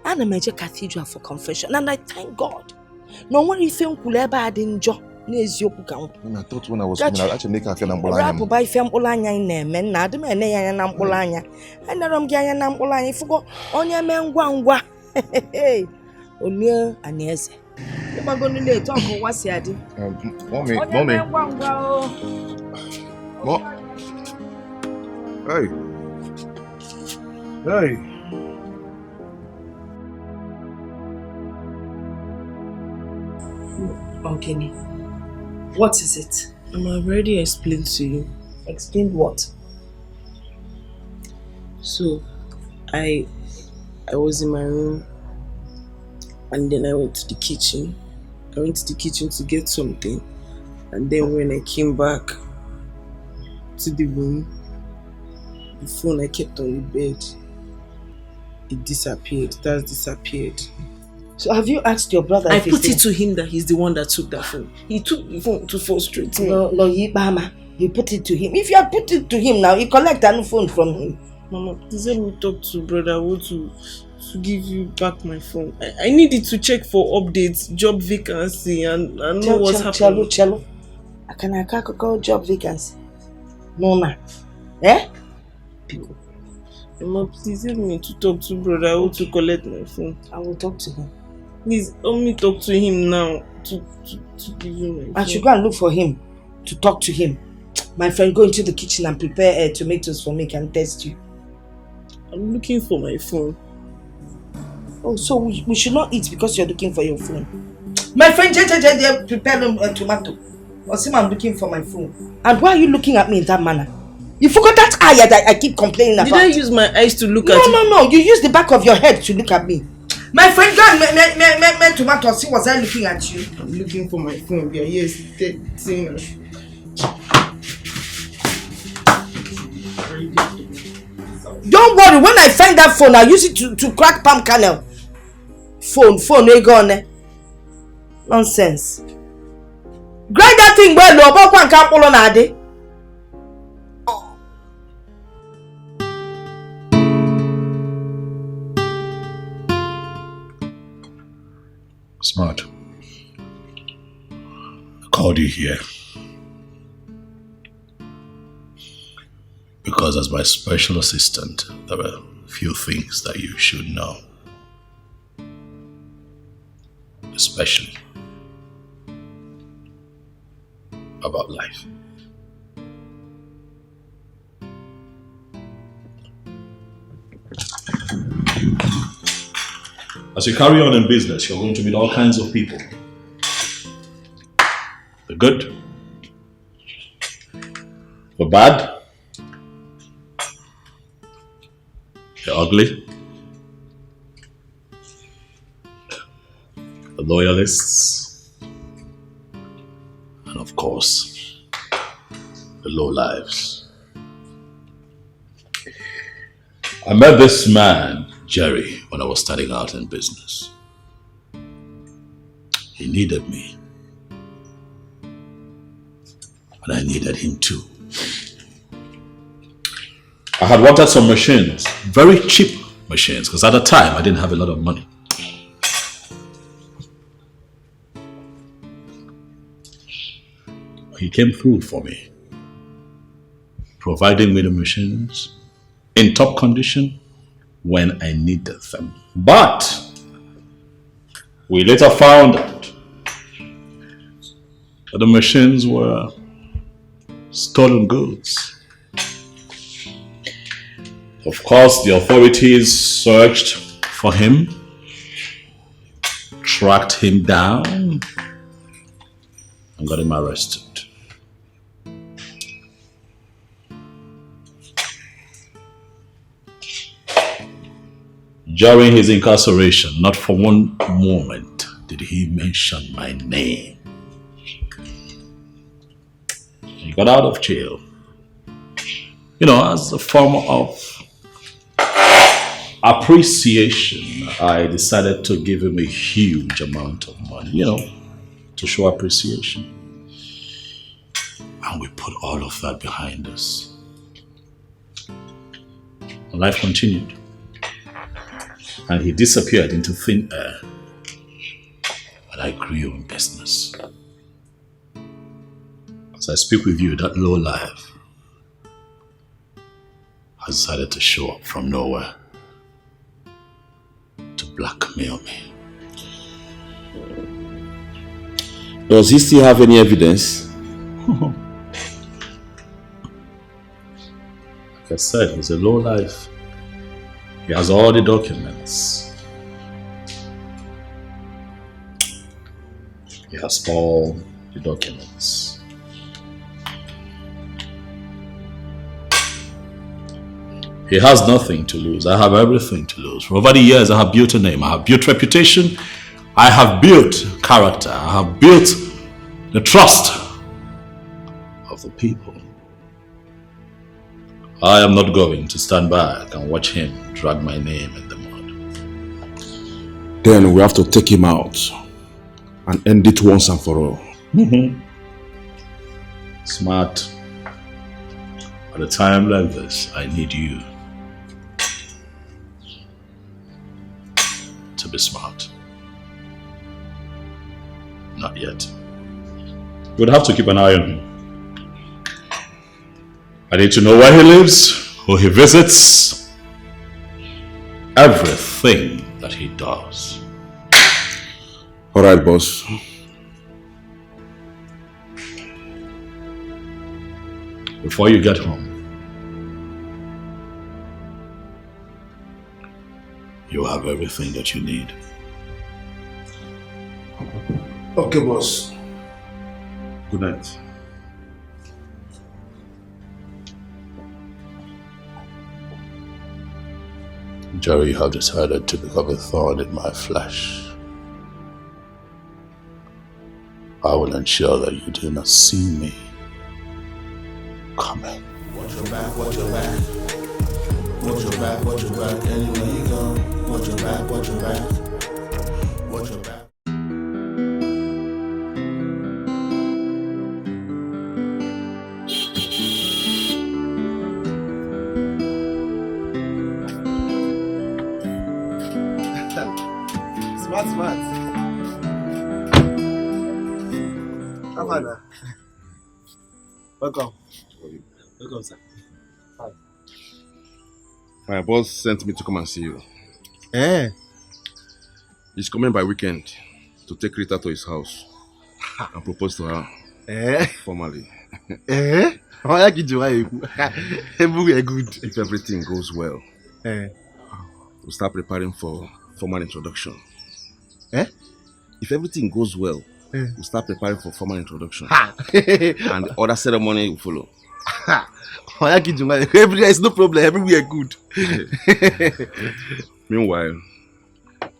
I'm a major cathedral for confession, and I thank God. No one if you could ever add in job. I thought when I was coming, I'd actually make her feel Rapu by Fem Olanya in them, and Nadam and Nayan Bolanya. And Naram Gayan Bolanya forgot on your man Wangwa. Hey, Onya and yes. You're going to talk about what's your idea. Mommy. Hey. Okay, what is it? I'm already explained to you. Explain what? So I was in my room and then I went to the kitchen. I went to the kitchen to get something, and then when I came back to the room, the phone I kept on the bed, it disappeared. It has disappeared. So have you asked your brother? I put it to him that he's the one that took that phone. He took the phone to frustrate me. No, Mama, you put it to him. If you had put it to him now, you collect a new phone from him. Mama, please let me talk to brother. I want to give you back my phone. I needed to check for updates, job vacancy, and know what's happening. Cello. I can call job vacancy. No, ma. Eh? Mama, please help me to talk to brother. I want to collect my phone. I will talk to him. Please help me talk to him now to give you my phone. I should go and look for him to talk to him. My friend, go into the kitchen and prepare tomatoes for me. Can test you. I'm looking for my phone. Oh, so we should not eat because you're looking for your phone. My friend, prepare tomato. Or see, I'm looking for my phone. And why are you looking at me in that manner? You forgot that eye that I keep complaining about. Did I use my eyes to look at you? No. You use the back of your head to look at me. My friend, go and make tomato. See, was I looking at you? I'm looking for my phone. Yeah, yes, Don't worry, when I find that phone, I'll use it to crack palm kernel. Phone, no go on there. Nonsense. Grind that thing well, no, but one can't pull on Ade. Smart. I called you here because as my special assistant, there were a few things that you should know. Especially about life. As you carry on in business, you're going to meet all kinds of people. The good, the bad, the ugly, the loyalists, and of course, the lowlives. I met this man, Jerry, when I was starting out in business. He needed me. And I needed him too. I had worked at some machines, very cheap machines, because at the time I didn't have a lot of money. He came through for me, providing me the machines in top condition when I needed them. But we later found out that the machines were stolen goods. Of course, the authorities searched for him, tracked him down, and got him arrested. During his incarceration, not for one moment did he mention my name. He got out of jail, as a form of appreciation. I decided to give him a huge amount of money, to show appreciation. And we put all of that behind us. And life continued. And he disappeared into thin air. And I grew in business. As I speak with you, that low life has decided to show up from nowhere to blackmail me. Does he still have any evidence? Like I said, he's a low life. He has all the documents. He has all the documents. He has nothing to lose. I have everything to lose. For over the years, I have built a name. I have built reputation. I have built character. I have built the trust of the people. I am not going to stand back and watch him drag my name in the mud. Then we have to take him out and end it once and for all. Smart. At a time like this, I need you to be smart. Not yet. We'd have to keep an eye on him. I need to know where he lives, who he visits, everything that he does. Alright, boss. Before you get home, you have everything that you need. Okay, boss. Good night. Jerry, you have decided to become a thorn in my flesh. I will ensure that you do not see me coming. Watch your back, watch your back. Watch your back, watch your back. Anywhere you go, watch your back, watch your back. Watch your back. Smart. Come on now. Welcome. Welcome, sir. Hi. My boss sent me to come and see you. Eh? He's coming by weekend to take Rita to his house and propose to her. Formally. How are you doing? Good. If everything goes well, we'll start preparing for formal introduction. If everything goes well, we'll start preparing for formal introduction. And the other ceremony will follow. There's no problem. Everywhere good. Meanwhile,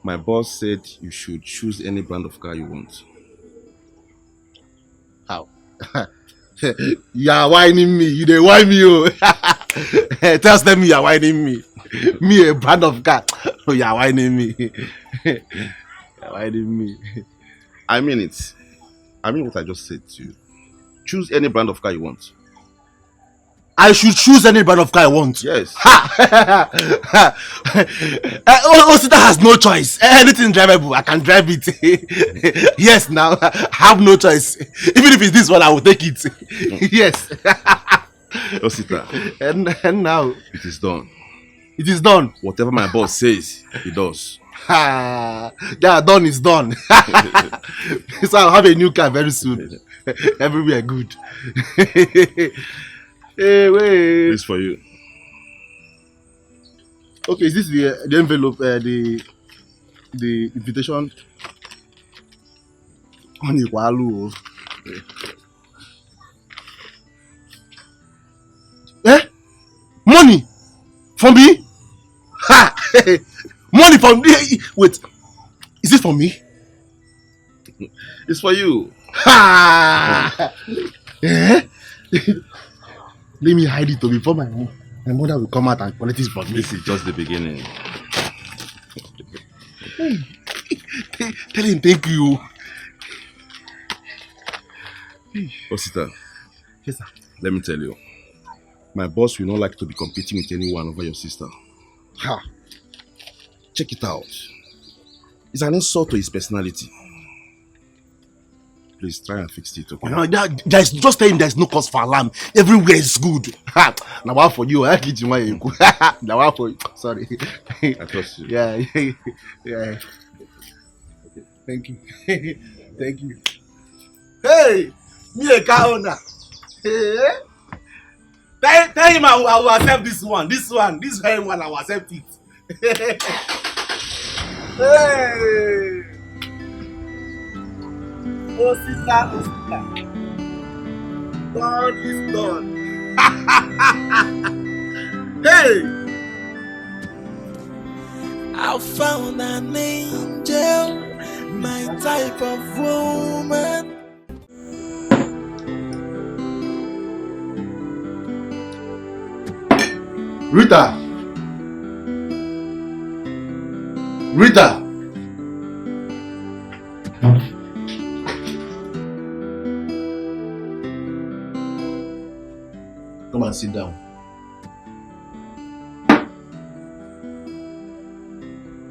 my boss said you should choose any brand of car you want. How? You are whining me. You dey whine me, oh. Tell them you are whining me. Me a brand of car. Oh, you are whining me. You are whining me. I mean it. I mean what I just said to you. Choose any brand of car you want. I should choose any brand of car I want. Yes. Osita has no choice. Anything drivable, I can drive it. Yes, now I have no choice. Even if it's this one, I will take it. Yes. Osita. And now it is done. It is done. Whatever my boss says, he does. Yeah, done is done. So I'll have a new car very soon. Everywhere good. Hey, wait. This for you. Okay, is this the envelope? The invitation? Money from me? Ha! Money from me? Wait, is it for me? It's for you. Ha! Let me hide it before my mother will come out and collect it from me. This is just the beginning. Tell him thank you. Osita. Yes, sir. Let me tell you. My boss will not like to be competing with anyone over your sister. Ha! Check it out. It's an insult to his personality. Please try and fix it, okay? No, there's just saying there's no cause for alarm. Everywhere is good. Now one for you. Now one for you. Sorry. I trust you. Yeah. Thank you. Thank you. Hey, me a car owner. Hey. Tell him I will accept this one. This very one I will accept it. Hey. Oh, sister. Done is done. Hey, I found an angel, my type of woman. Rita! Rita! Come and sit down.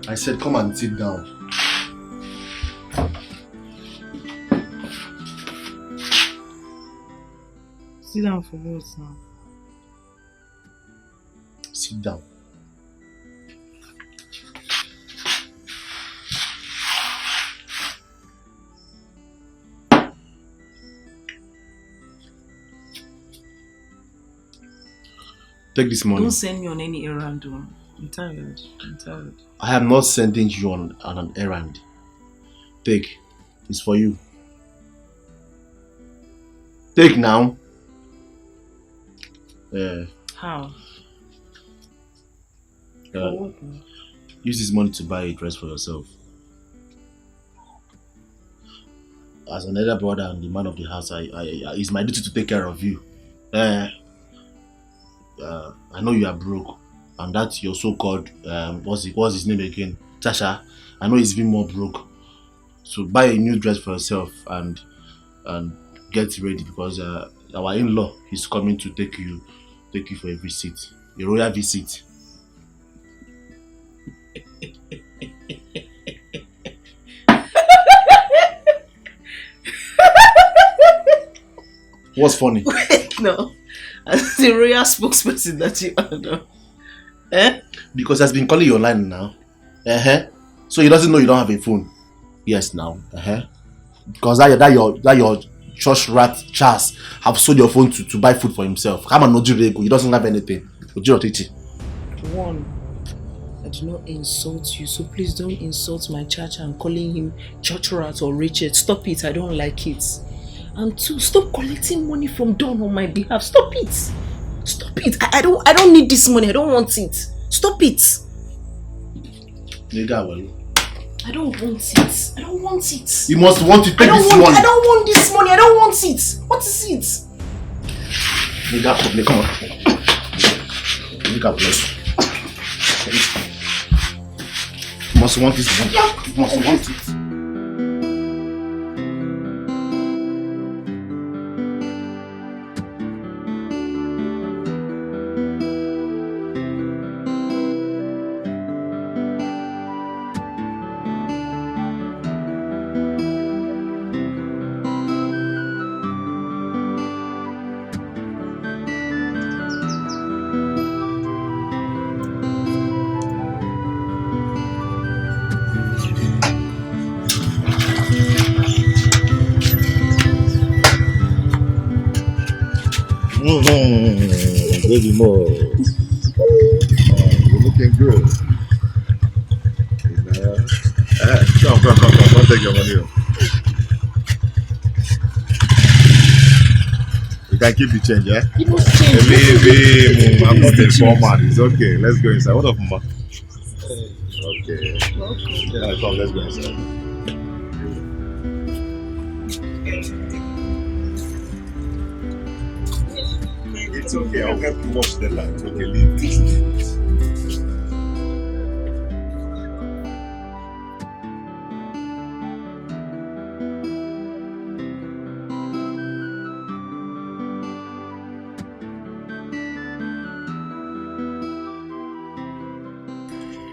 I said come and sit down. Sit down for what now? Sit down. Take this money. Don't send me on any errand. I'm tired. I am not sending you on an errand. Take. It's for you. Take now. How? Use this money to buy a dress for yourself. As an elder brother and the man of the house, it's my duty to take care of you. I know you are broke, and that's your so-called what's his name again? Tasha. I know he's even more broke. So buy a new dress for yourself and get ready, because our in-law is coming to take you for a visit, a royal visit. What's funny? Wait, no. As the royal spokesperson that you are now. Because he has been calling you online now. So he doesn't know you don't have a phone. Yes, now. Because that your church rat Charles have sold your phone to buy food for himself. Come on, he doesn't have anything. One, I do not insult you, so please don't insult my church and calling him church rat or Richard. Stop it, I don't like it. And two, stop collecting money from Don on my behalf. Stop it. Stop it. I don't need this money. I don't want it. Stop it. I don't want it. I don't want it. You must want to take this money. I don't want this money. I don't want it. What is it? Come on. You must want this money. You must want it. Baby more. You're looking good. Come. Take your money. You can keep the change, yeah? Leave him. I'm not a format. It's okay. Let's go inside. What up, Mama? Okay. Yeah, come. Let's go inside. It's okay, I'll help you watch the light. Okay, leave it.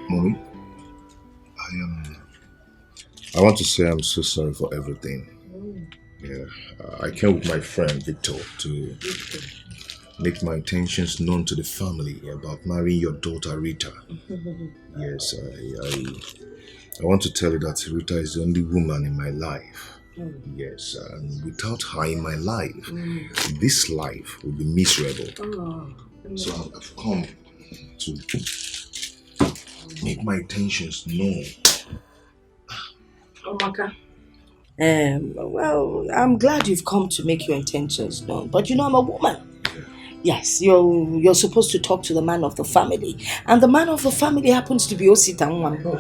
Mommy, I want to say I'm so sorry for everything. Yeah, I came with my friend Victor to make my intentions known to the family about marrying your daughter Rita. Yes, I want to tell you that Rita is the only woman in my life. Yes, and without her in my life, this life will be miserable. So I've come to make my intentions known. Well, I'm glad you've come to make your intentions known, but you know I'm a woman. Yes, you're supposed to talk to the man of the family. And the man of the family happens to be Osita Nwambo.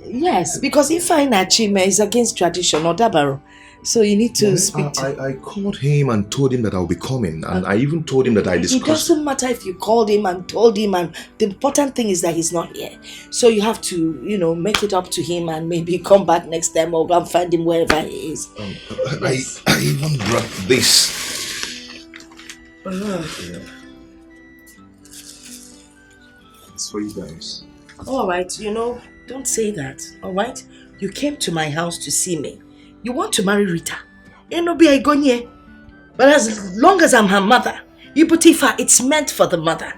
Yes, because if I Nachime is against tradition or Dabaro. So you need to speak to I called him and told him that I'll be coming. And I even told him that I discussed... It doesn't matter if you called him and told him, and the important thing is that he's not here. So you have to, make it up to him and maybe come back next time or go and find him wherever he is. Yes. I even brought this. Yeah. It's for you guys. Alright, don't say that, alright? You came to my house to see me. You want to marry Rita. But as long as I'm her mother, it's meant for the mother.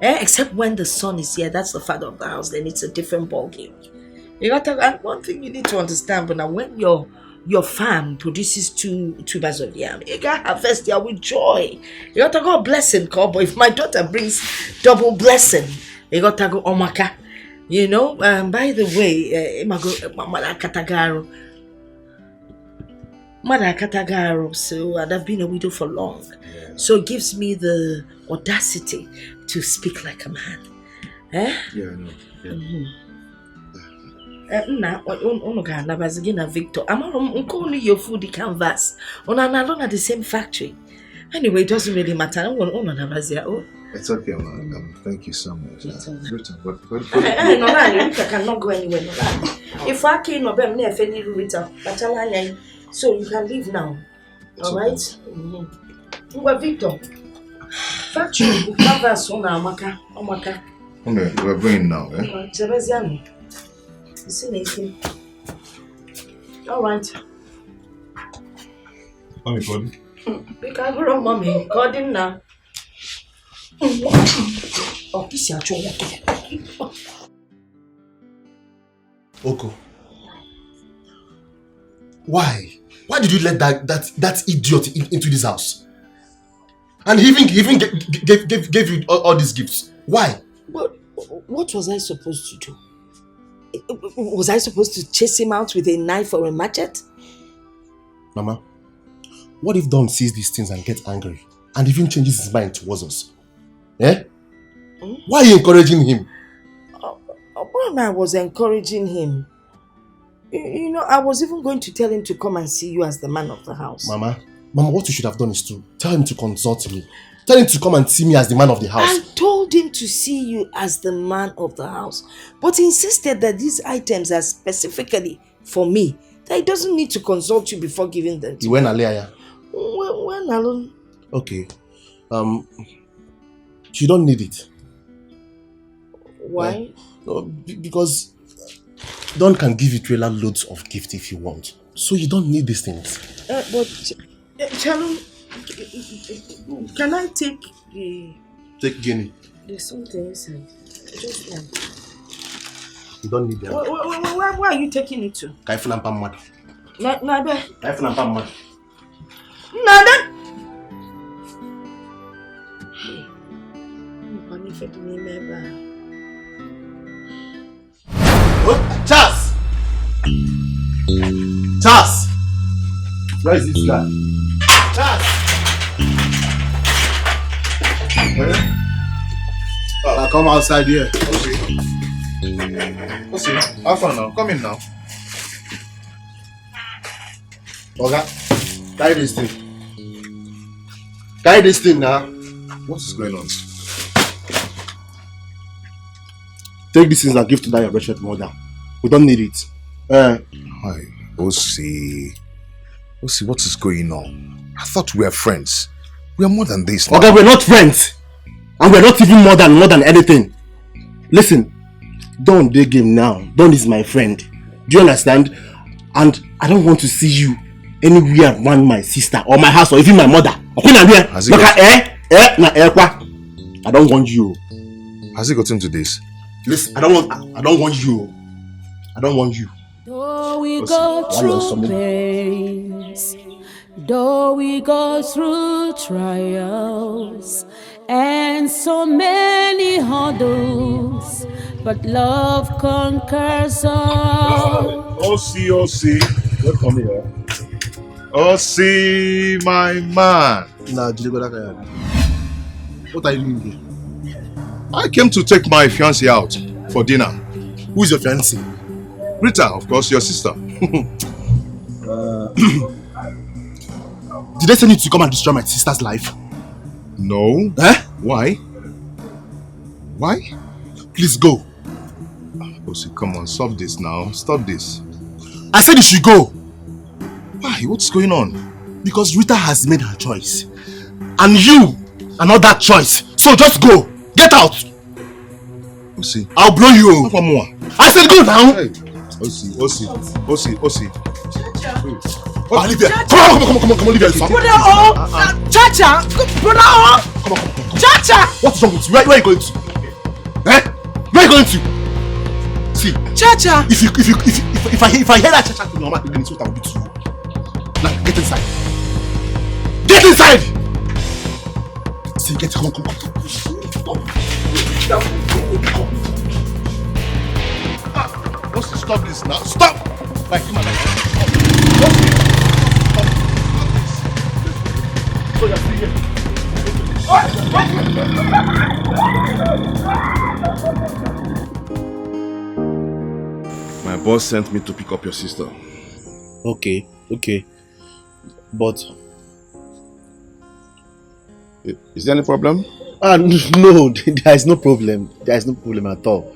Except when the son is here, that's the father of the house, then it's a different ballgame. One thing you need to understand, but now when your farm produces two tubers of yam, you gotta harvest there with joy. You gotta go blessing, cowboy. If my daughter brings double blessing, you gotta go omaka. By the way, Mother Katagaro, so I've been a widow for long. Yeah. So it gives me the audacity to speak like a man. Yeah, I know. Yeah. Victor, I'm calling your food canvas. On an alone at the same factory. Anyway, it doesn't really matter. It's okay, man. Thank you so much. Rita cannot go anywhere. If I can't know them, never any Rita. So you can leave now. Alright? Victor. Factory canvas on Amaka. Okay, we're going now, eh? You see anything? Alright. Mommy, God. Because we're mommy. God in now. Oh, kiss your children. Oko. Why? Why did you let that idiot into this house? And he even gave you all these gifts. Why? What was I supposed to do? Was I supposed to chase him out with a knife or a machete? Mama, what if Don sees these things and gets angry and even changes his mind towards us? Eh? Why are you encouraging him? I was encouraging him. I was even going to tell him to come and see you as the man of the house. Mama, what you should have done is to tell him to consult me. Tell him to come and see me as the man of the house. I told him to see you as the man of the house. But he insisted that these items are specifically for me. That he doesn't need to consult you before giving them to you. When Alea? When alone? Okay. You don't need it. Why? Because Don can give you trailer loads of gifts if you want. So you don't need these things. But Shalom, can I take the... Take Guinea. There's something inside. Just one. You don't need them. Where are you taking it to? Kaifunampa mad. Nada. Kaifunampa mad. Nada. Charles! Charles! Where is this guy? Charles! I'll come outside here. Okay. Have fun now. Come in now. Okay. Carry this thing. Carry this thing now. What is going on? Take these things and give to that your wretched mother. We don't need it. Hi, Osi, what is going on? I thought we were friends. We are more than this now. Okay, we're not friends. And we're not even more than anything. Listen, Don dey game now. Don is my friend. Do you understand? And I don't want to see you anywhere around my sister or my house or even my mother. I don't want you. Has he gotten to this? Listen, I don't want you. I don't want you. Though we go through pains, though we go through trials, and so many hurdles, but love conquers all. Osi, welcome here. Osi, my man. Nah, What are you doing here? I came to take my fiancée out for dinner. Who is your fiancée? Rita, of course, your sister. Did they send you to come and destroy my sister's life? No. Eh? Why? Why? Please go. Osi, come on, stop this now. Stop this. I said you should go. Why? What's going on? Because Rita has made her choice. And you are not that choice. So just go. Get out. Osi. I'll blow you. One more. I said go now. Hey. Osi. Oh, Olivia. Come on, Olivia. Brother O! Chacha! Brother O! Come on. Chacha! What's wrong with you? Where are you going to? Eh? Where are you going to? See, Chacha! If I hear that Chacha to your mouth again, it's what I will do to you. Now, get inside. Get inside! See, come on. Stop this now. Stop! Like, come on. So you're still here. My boss sent me to pick up your sister. Okay. But is there any problem? No, there is no problem. There is no problem at all.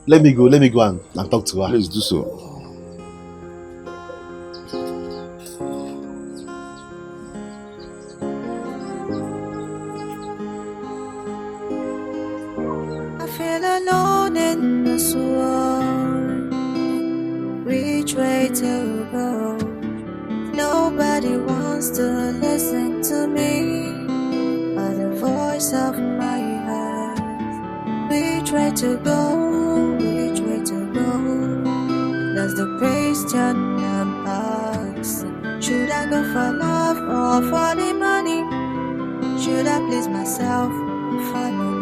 Let me go and talk to her. Please do so. I feel alone in this world. Which way to go? Nobody wants to listen to me, but the voice of my heart. Which way to go? That's the question I'm asking. Should I go for love or for the money? Should I please myself or family?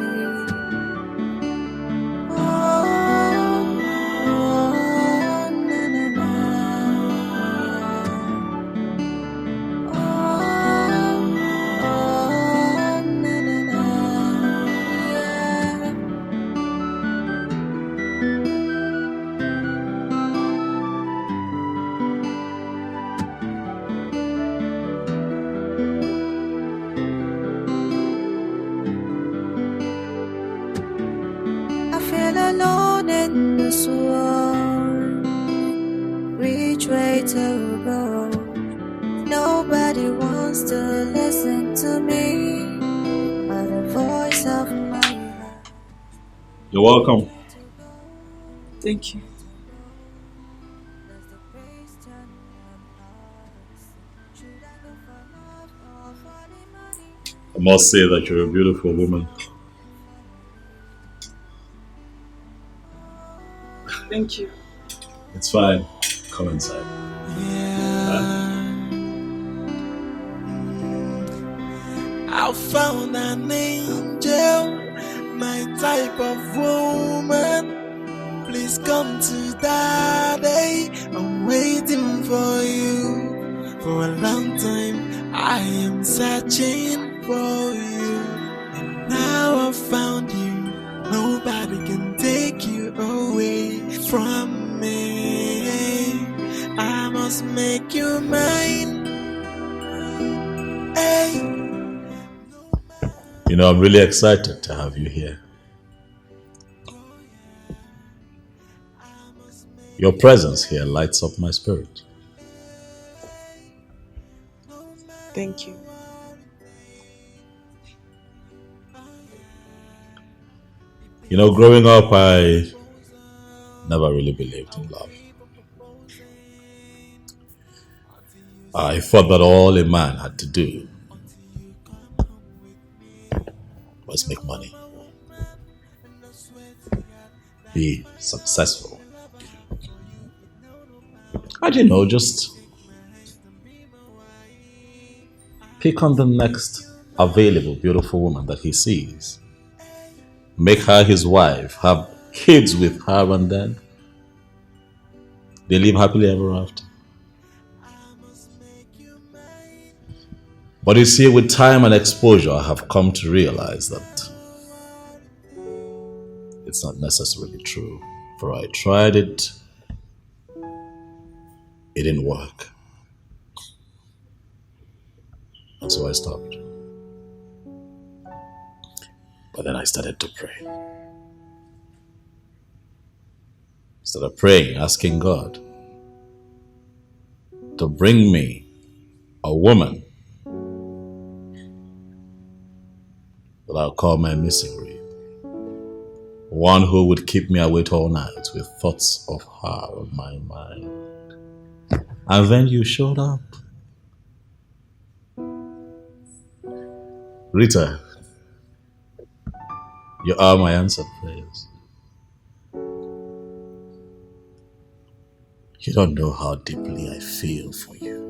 Alone in this world, which way to go? Nobody wants to listen to me, but the voice of my heart. You're welcome. Thank you. I must say that you're a beautiful woman. Thank you. It's fine. Come inside. I found an angel, my type of woman. Please come to daddy. I'm waiting for you. For a long time, I am searching for you. And now I found you. Nobody can take you away from me. I must make you mine. Hey. You know, I'm really excited to have you here. Your presence here lights up my spirit. Thank you. You know, growing up, I never really believed in love. I thought that all a man had to do was make money, be successful, and you know, just pick on the next available beautiful woman that he sees, make her his wife, have kids with her, and then they live happily ever after. But you see, with time and exposure, I have come to realize that it's not necessarily true. For I tried it, it didn't work. And so I stopped. But then I started to pray. Started praying, asking God to bring me a woman that I'll call my missing Rita. One who would keep me awake all night with thoughts of her on my mind. And then you showed up. Rita, you are my answered prayers. You don't know how deeply I feel for you.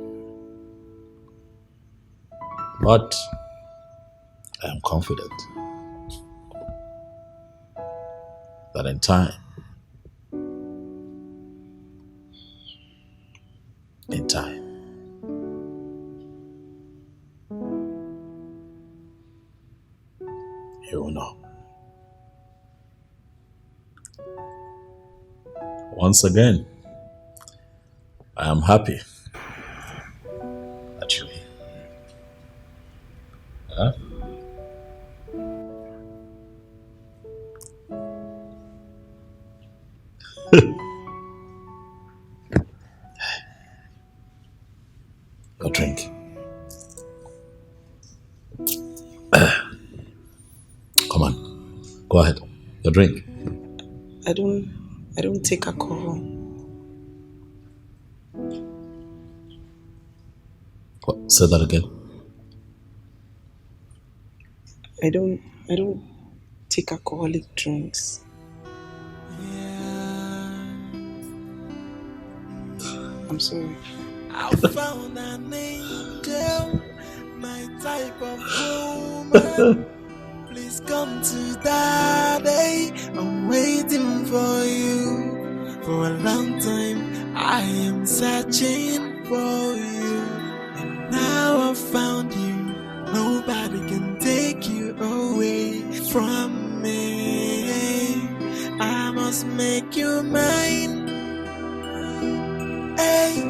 But I am confident that in time, you will know. Once again, I am happy that you're here. Huh? Your drink. Come on, go ahead. Your drink. I don't take alcohol. What? Say that again. I don't take alcoholic drinks. I'm sorry. I found an angel, my type of woman. Please come to daddy. I'm waiting for you. For a long time, I am searching for you. And now I found you. Nobody can take you away from me. I must make you mine. Hey,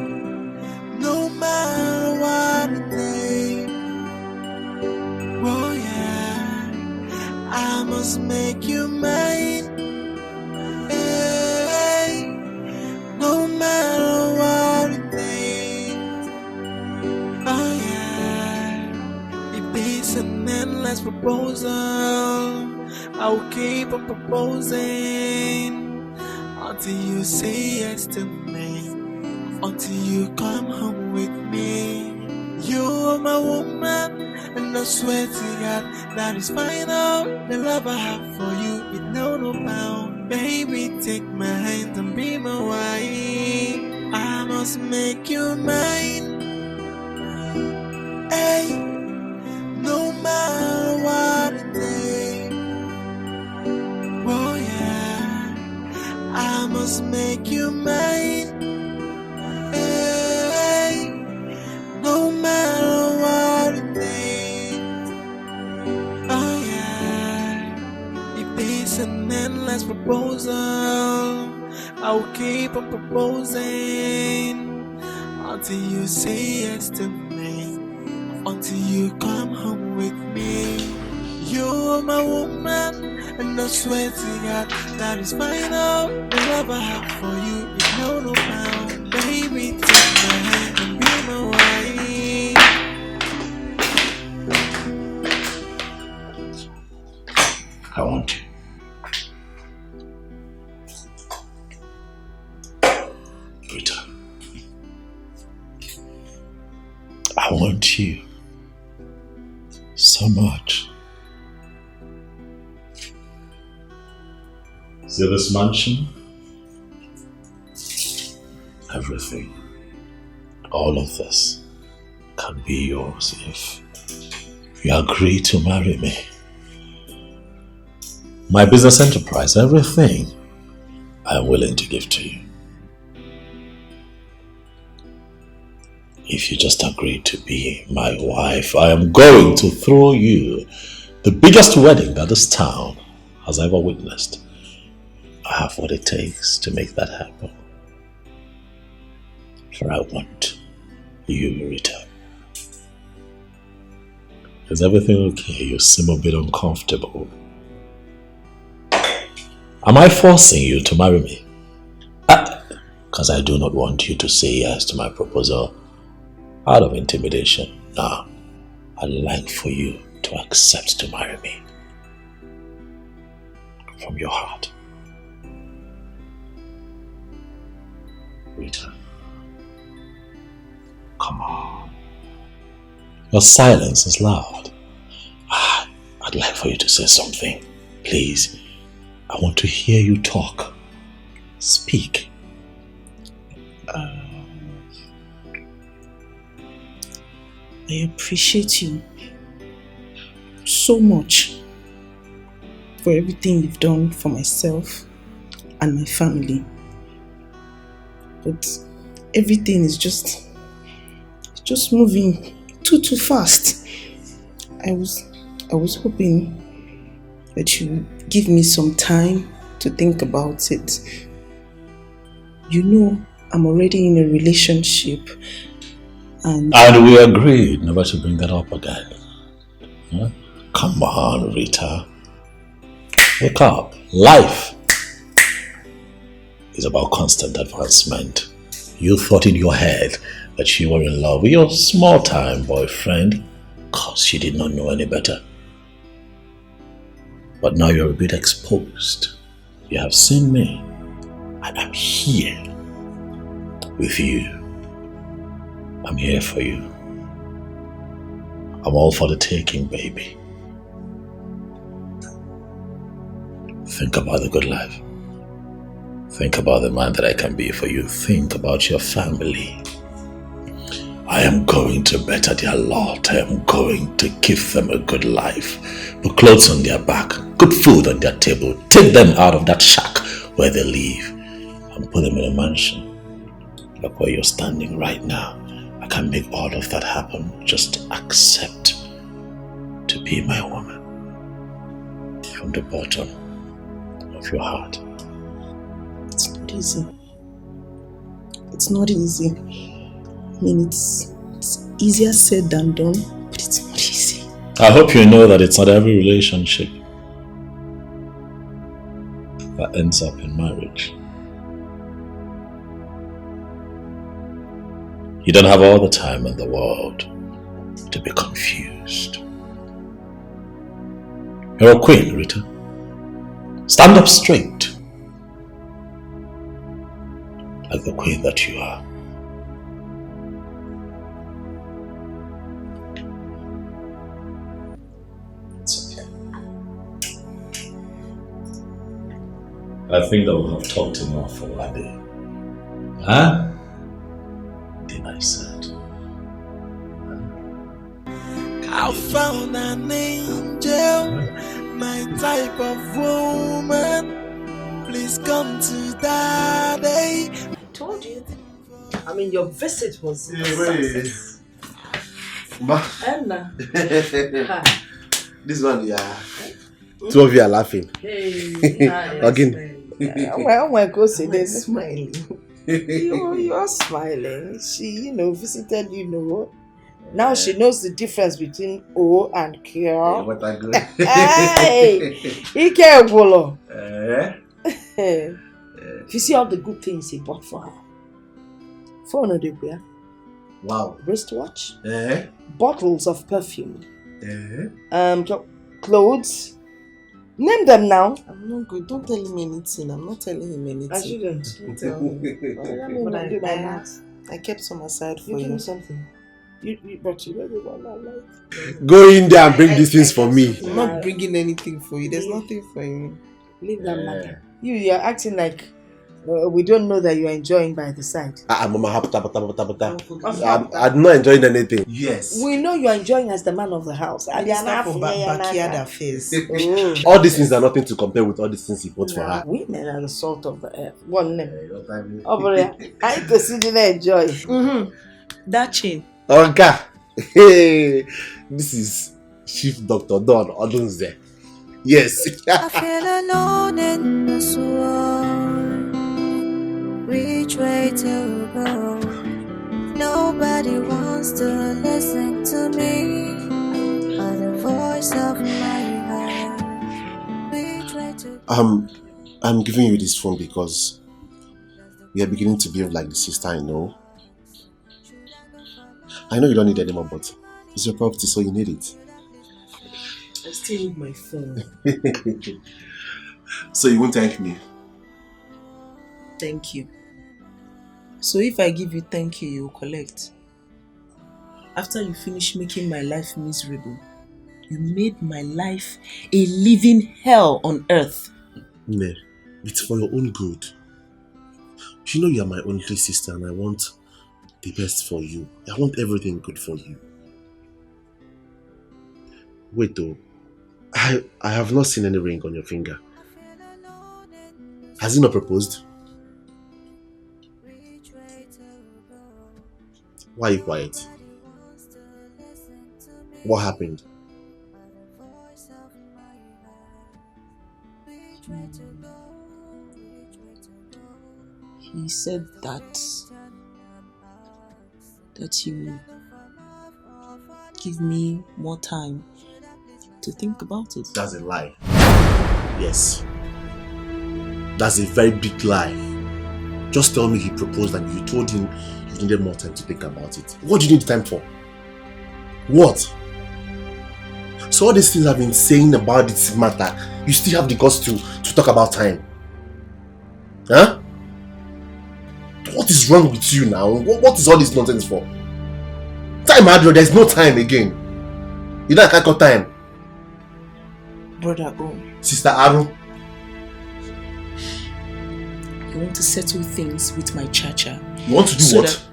no matter what it takes. Oh yeah, I must make you mine. Hey, no matter what it takes. Oh yeah, it is an endless proposal. I'll keep on proposing until you say yes to me. Until you come home with me. You're my woman, and I swear to God that is final. The love I have for you, it know no bound. Baby, take my hand and be my wife. I must make you mine. Hey, no matter what it takes. Oh yeah, I must make you mine. No matter what it takes. Oh yeah, it is an endless proposal. I'll keep on proposing until you say yes to me. Until you come home with me. You're my woman, and I swear to God that is final. The love I have for you is no bound. Baby, take my hand and be my wife. I want you. Rita. I want you so much. See this mansion? Everything, all of this can be yours if you agree to marry me. My business enterprise, everything, I'm willing to give to you. if you just agree to be my wife, I am going to throw you the biggest wedding that this town has ever witnessed. I have what it takes to make that happen. For I want you, Rita. Is everything okay? You seem a bit uncomfortable. Am I forcing you to marry me? Because I do not want you to say yes to my proposal out of intimidation. No, I'd like for you to accept to marry me. From your heart. Rita. Come on. Your silence is loud. I'd like for you to say something. Please. I want to hear you talk. Speak. I appreciate you so much for everything you've done for myself and my family. But everything is just moving too fast. I was hoping that you give me some time to think about it. You know, I'm already in a relationship and we agreed never to bring that up again. Huh? Come on, Rita. Wake up. Life is about constant advancement. You thought in your head that you were in love with your small-time boyfriend because you did not know any better. But now you're a bit exposed. You have seen me, and I'm here with you. I'm here for you. I'm all for the taking, baby. Think about the good life. Think about the man that I can be for you. Think about your family. I am going to better their lot. I am going to give them a good life. Put clothes on their back, good food on their table. Take them out of that shack where they live and put them in a mansion. Look where you're standing right now. I can make all of that happen. Just accept to be my woman from the bottom of your heart. It's not easy. It's not easy. I mean, it's easier said than done, but it's not easy. I hope you know that it's not every relationship that ends up in marriage. You don't have all the time in the world to be confused. You're a queen, Rita. Stand up straight, like the queen that you are. It's okay. I think that we have talked enough for one day. Huh? I said. I found an angel, my type of woman. Please come to daddy. I told you. I mean, your visit was a success. Anna. This one, yeah. Two of you are laughing. Hey, again. Well, my God, say they're smiling. You are smiling. She, visited, Now she knows the difference between O and Q. What I go. Hey! Ike. If you see all the good things he bought for her. Phone of the wow. Wristwatch. Bottles of perfume. Clothes. Name them now. I'm not good. Don't tell him anything. I'm not telling him anything. I shouldn't. Don't tell him. But I kept some aside for you. You give me something. But you know the one I like. Go in there and bring these things for me. I'm not bringing anything for you. There's nothing for you. Leave that matter. You're acting like we don't know that you're enjoying by the side. I'm not enjoying anything. Yes. We know you're enjoying as the man of the house. And it's not for backyard affairs. All these things are nothing to compare with all these things he bought for her. Women are the salt of the earth. One name. Over there. I can see you enjoy. That chain. Okay. Hey, this is Chief Dr. Don Odunze. Yes. I feel alone in this world. Which way to go? Nobody wants to listen to me. Or the voice of my heart. Which way to go? I'm giving you this phone because we are beginning to behave like the sister I know. I know you don't need it anymore, but it's your property, so you need it. I still need my phone. So you won't thank me? Thank you. So if I give you thank you, you'll collect. After you finish making my life miserable, you made my life a living hell on earth. Ne, it's for your own good. You know you are my only sister and I want the best for you. I want everything good for you. Wait though, I have not seen any ring on your finger. Has he not proposed? Why are you quiet? What happened? He said that he will give me more time to think about it. That's a lie. Yes. That's a very big lie. Just tell me he proposed and you told him you needed more time to think about it. What do you need time for? What? So all these things I've been saying about this matter, you still have the guts to talk about time? Huh? What is wrong with you now? What is all this nonsense for? Time, Adro, there's no time again. You don't have time. Brother O. Sister Aaron. I want to settle things with my cha-cha. You want to do what?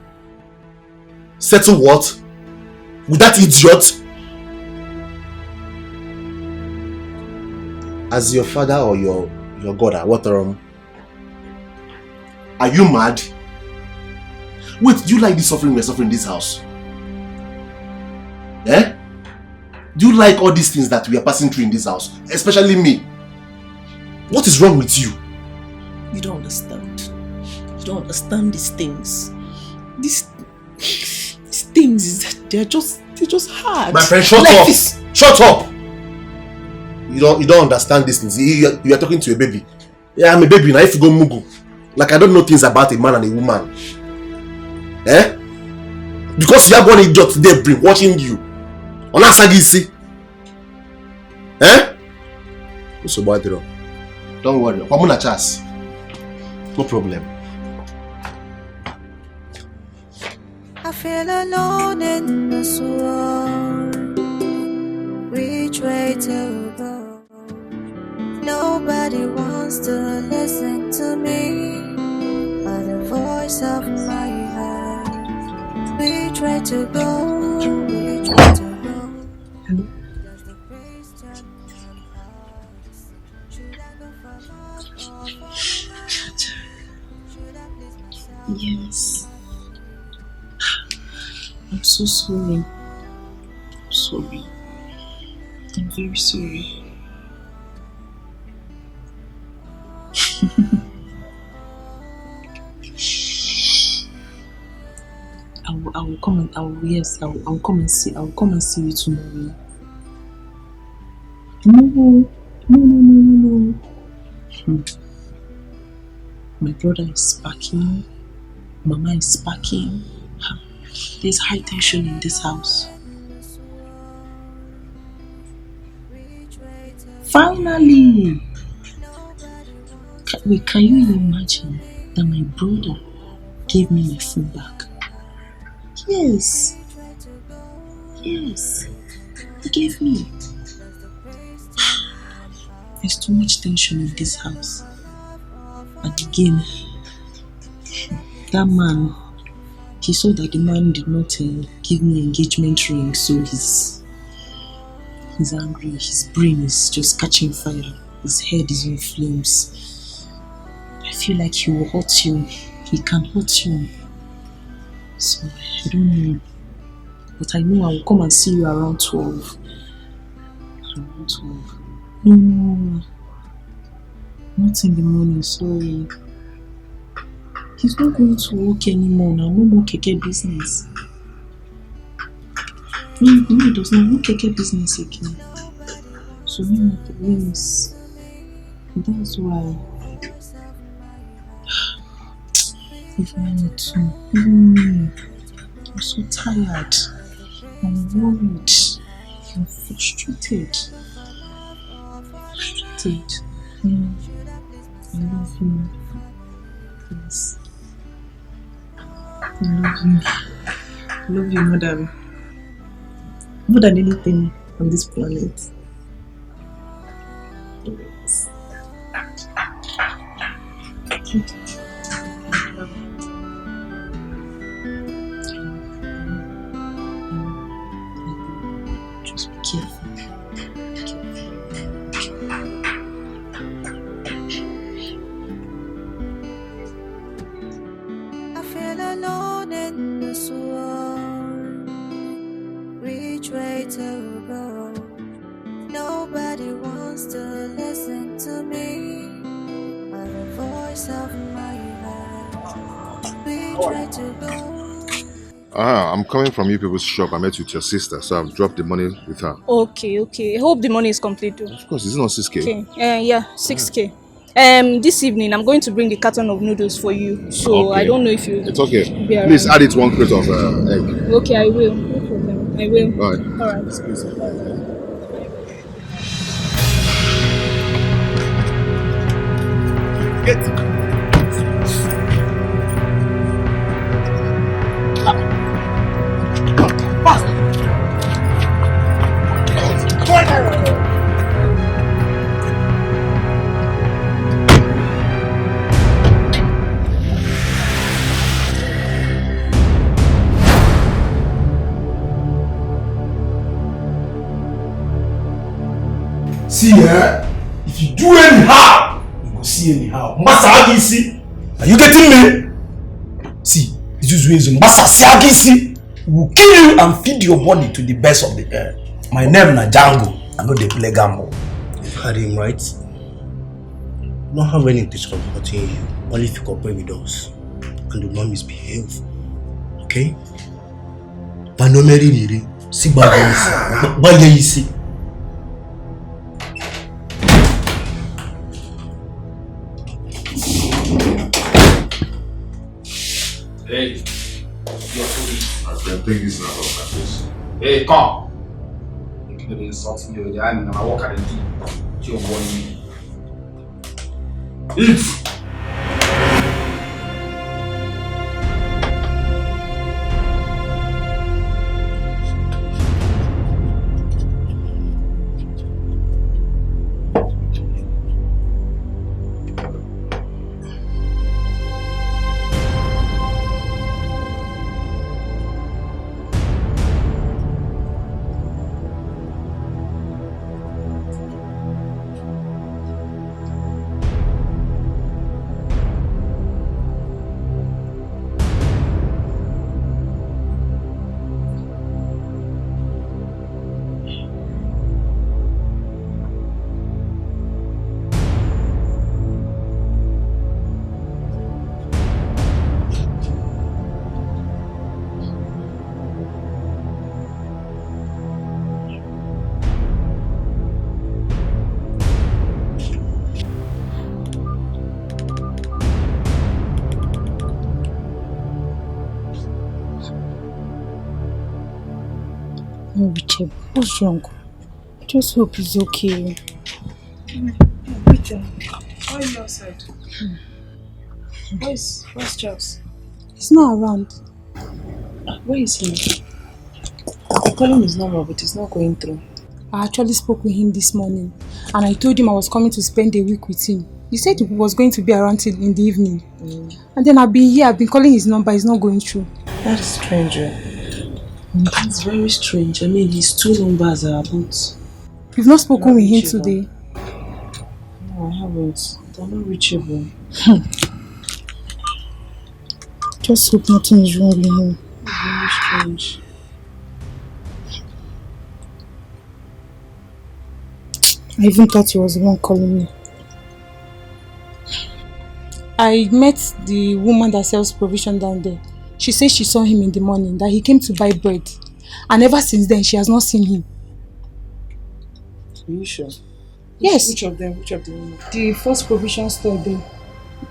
Settle what? With that idiot? As your father or your God, what are you mad? Wait, do you like the suffering we're suffering in this house? Eh? Do you like all these things that we are passing through in this house? Especially me. What is wrong with you? You don't understand. You don't understand these things. These things, they're just hard. My friend, shut up! Shut up! You don't understand these things. You are talking to a baby. Yeah, I'm a baby now. If you go mugu, like I don't know things about a man and a woman. Eh? Because you have one idiot today brain watching you. On a sagisi. Eh? What's about it? Don't worry. I'm on a chance. No problem. I feel alone in this world. Which way to go? Nobody wants to listen to me. Or the voice of my heart. Which way to go? Which way to go? Hello? Yes. I'm so sorry. I'm sorry. I'm very sorry. I will come and I'll come and see you tomorrow. No. My brother is packing. Mama is packing. There's high tension in this house. Finally! Can you imagine that my brother gave me my phone back? Yes. He gave me. There's too much tension in this house. And again, that man, he saw that the man did not give me engagement ring, so he's angry. His brain is just catching fire. His head is in flames. I feel like he will hurt you. He can hurt you. So, I don't know. But I know I will come and see you around 12. Around 12. No. Not in the morning, sorry. He's not going to work anymore now. No more keke business. No, he does not. No keke business again. So many problems. That's why. Even me too. Even me. I'm so tired. I'm worried. I'm frustrated. Frustrated. I love you. Yes. I love you. I love you more than anything on this planet. Yes. Just be careful. I feel alone in this world. Which way to go? Nobody wants to listen to me. But the voice of my heart. Which way to go? I'm coming from you people's shop. I met with your sister, so I've dropped the money with her. Okay. I hope the money is complete too. Of course, it's not 6K. Okay. Yeah, 6K. This evening I'm going to bring the carton of noodles for you. So Okay. I don't know if you. It's okay. Be around. Please add it 1 crate of egg. Okay, I will. No problem. I will. Alright. Alright. Get See, if you do anyhow, you go see anyhow. Masa Agisi, are you getting me? See, this is reason. Masa Agisi will kill you and feed your body to the best of the air. My name na Django. I know they play gamble. You heard him right. We don't have any intention of hurting you. Only if you cooperate with us and do not misbehave. Okay? But no marry, see bad you see. Hey, your police. I think this is not like this. Hey, come. You're insulting me with the hand and I walk at the deep. You're warning me. Eat! No, Richard, what's wrong? I just hope he's okay. Rita, why are you outside? Where's Charles? He's not around. Where is he? I'm calling his number, but it's not going through. I actually spoke with him this morning and I told him I was coming to spend a week with him. He said he was going to be around till in the evening. And then I've been calling his number, it's not going through. That's strange. That's very strange. I mean, his two numbers are about... You've not spoken with him today? No, I haven't. They're not reachable. Just hope nothing is wrong with him. Very strange. I even thought he was the one calling me. I met the woman that sells provision down there. She says she saw him in the morning, that he came to buy bread. And ever since then, she has not seen him. Are you sure? Yes. Which of them? Which of them? The first provision store there,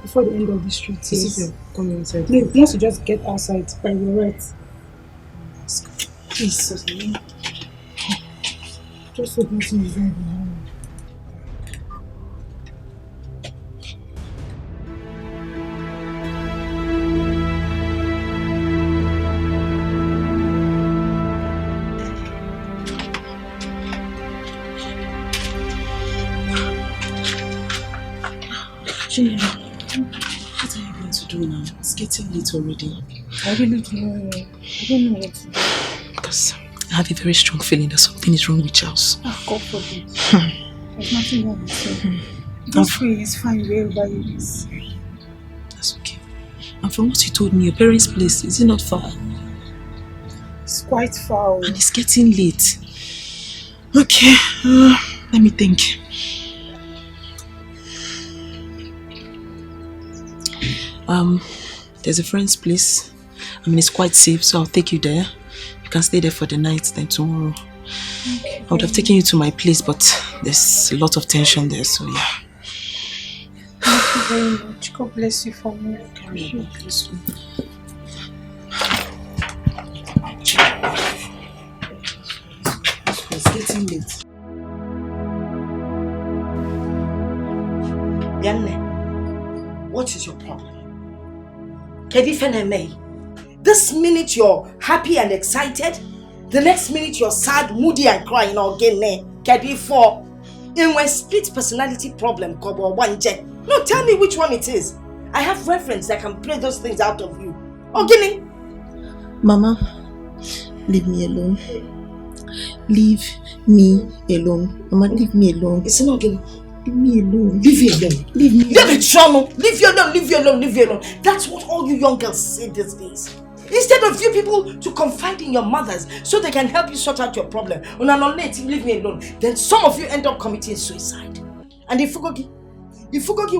before the end of the street. Yes. Come inside. No, once you just get outside, by your right. Please. Just so nothing is wrong behind me. Juliet, what are you going to do now? It's getting late already. I really don't know. I don't know what to do. Because I have a very strong feeling that something is wrong with Charles. Oh, God forbid. There's nothing wrong with him. Don't free, he's fine wherever he is. That's okay. And from what you told me, your parents' place, is it not far? It's quite far. And it's getting late. Okay, let me think. There's a friend's place. I mean, it's quite safe, so I'll take you there. You can stay there for the night, then tomorrow. Okay. I would have taken you to my place, but there's a lot of tension there, so yeah. Thank you very much. God bless you for me. Bless you. It's getting late. Yanne, what is your problem? This minute you're happy and excited, the next minute you're sad, moody and crying again. For in my split personality problem, no, tell me which one it is. I have reference that can play those things out of you. Okay. Mama, leave me alone. Leave me alone. Mama, leave me alone. It's not getting. Leave me alone. Leave you alone. Leave me alone. Leave you alone. Leave you alone. Leave you alone. That's what all you young girls say these days. Instead of you people to confide in your mothers so they can help you sort out your problem. On an unnative, leave me alone. Then some of you end up committing suicide. And if you go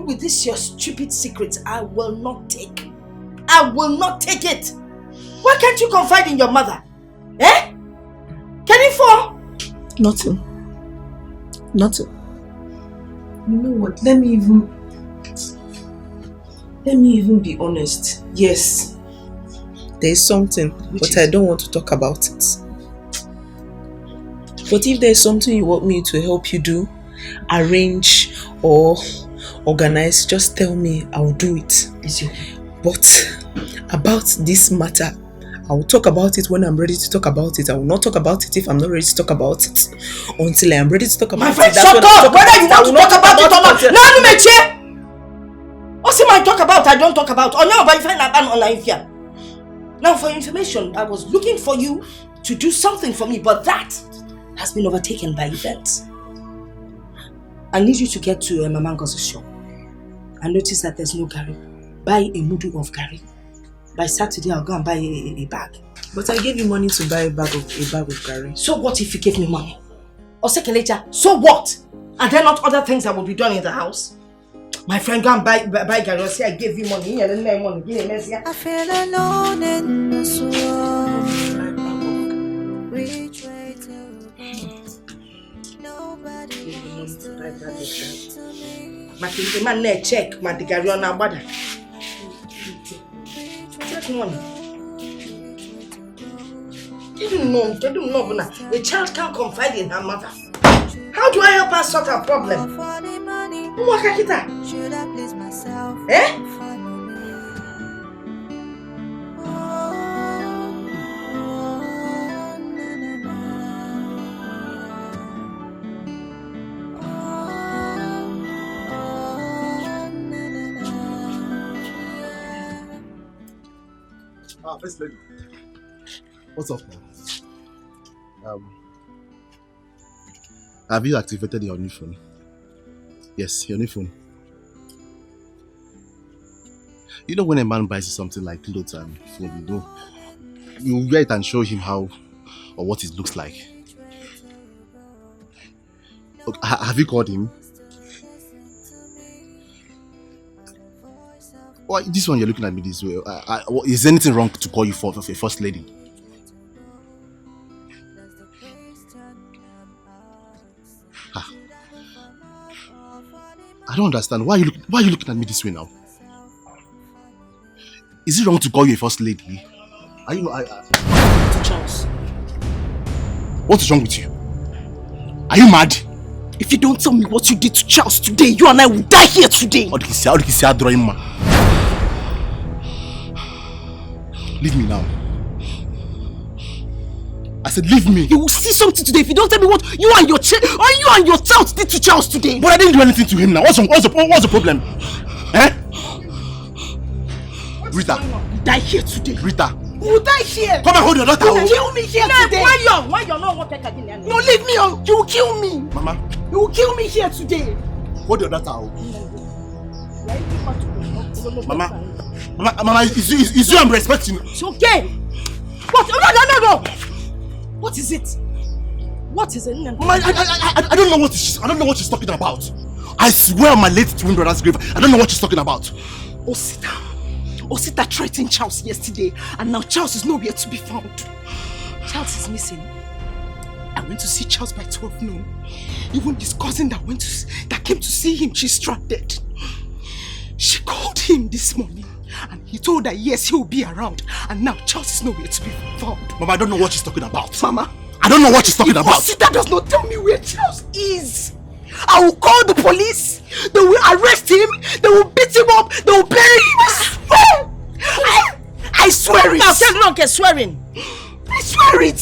with this your stupid secrets, I will not take. I will not take it. Why can't you confide in your mother? Eh? Can you fall? Nothing. You know what? Let me even be honest. Yes, there is something, but I don't want to talk about it. But if there is something you want me to help you do, arrange or organize, just tell me. I will do it. But about this matter, I will talk about it when I'm ready to talk about it. I will not talk about it if I'm not ready to talk about it. Until I am ready to talk about it. My friend, shut up! Whether you want to talk about it or not. No, me what's it I talk about? I don't talk about. Oh no, but if I now for information, I was looking for you to do something for me, but that has been overtaken by events. I need you to get to Mamango's shop and notice that there's no Gary. Buy a mudu of Gary. By Saturday, I'll go and buy a bag. But I gave you money to buy a bag of Gary. So what if you give me money? Or second later, so what? Are there not other things that will be done in the house? My friend, go and buy Gary. Or say I gave you money. I feel alone in this world. Which way to go? Nobody wants to listen to me. My man, check my Gary on our body. Money. You don't know, a child can't confide in her mother. How do I help her sort her problem? Should I please myself? Eh? First lady. What's up now? Have you activated your new phone? Yes, your new phone. You know when a man buys something like clothes and phone, You wear it and show him how or what it looks like. Okay, have you called him? Why this one you're looking at me this way? Is there anything wrong to call you for a first lady? I don't understand. Why are you looking at me this way now? Is it wrong to call you a first lady? Are you Charles. What is wrong with you? Are you mad? If you don't tell me what you did to Charles today, you and I will die here today. Leave me now. I said leave me. You will see something today if you don't tell me what you and your child did to Charles today. But I didn't do anything to him now. What's the problem? Eh? Rita. You die here today. Rita. You will die here. Come and hold your daughter. You will kill me here today. Why you're not what again? No, leave me on. You will kill me. Mama. You will kill me here today. Hold your daughter. Mama, is you I'm respecting? It's okay. What? No. What is it? What is it? Mama, I don't know what she's talking about. I swear on my late twin brother's grave, I don't know what she's talking about. Osita threatened Charles yesterday, and now Charles is nowhere to be found. Charles is missing. I went to see Charles by 12 noon. Even his cousin that came to see him, she's stranded. She called him this morning, and he told her yes, he will be around. And now Charles is nowhere to be found. Mama, I don't know what she's talking about. Mama, I don't know what she's talking about. Osita does not tell me where Charles is. I will call the police. They will arrest him. They will beat him up. They will bury him. I swear it. Okay, swearing. I swear it.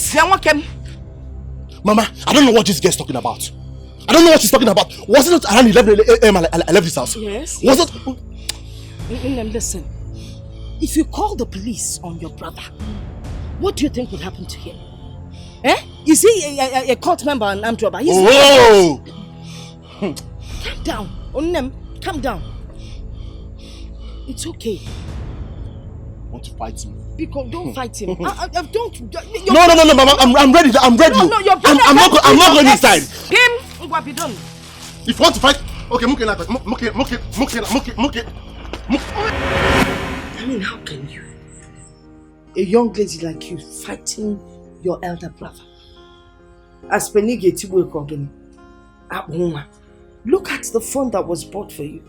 Mama, I don't know what this girl's talking about. I don't know what she's talking about. Was it not around 11 a.m. I left this house? Yes. Was it? Listen. If you call the police on your brother, what do you think would happen to him? Eh? Is he a cult member and armed robber? Oh! Calm down. Onem, calm down. It's okay. Want to fight him? Because don't fight him. Don't. No, Mama. I'm ready. I'm ready. No, your brother. I'm not going inside. Him, what be done? If you want to fight, okay, muke. I mean, how can you? A young lady like you fighting your elder brother. As Penige Tibu Kogeni. Look at the phone that was bought for you.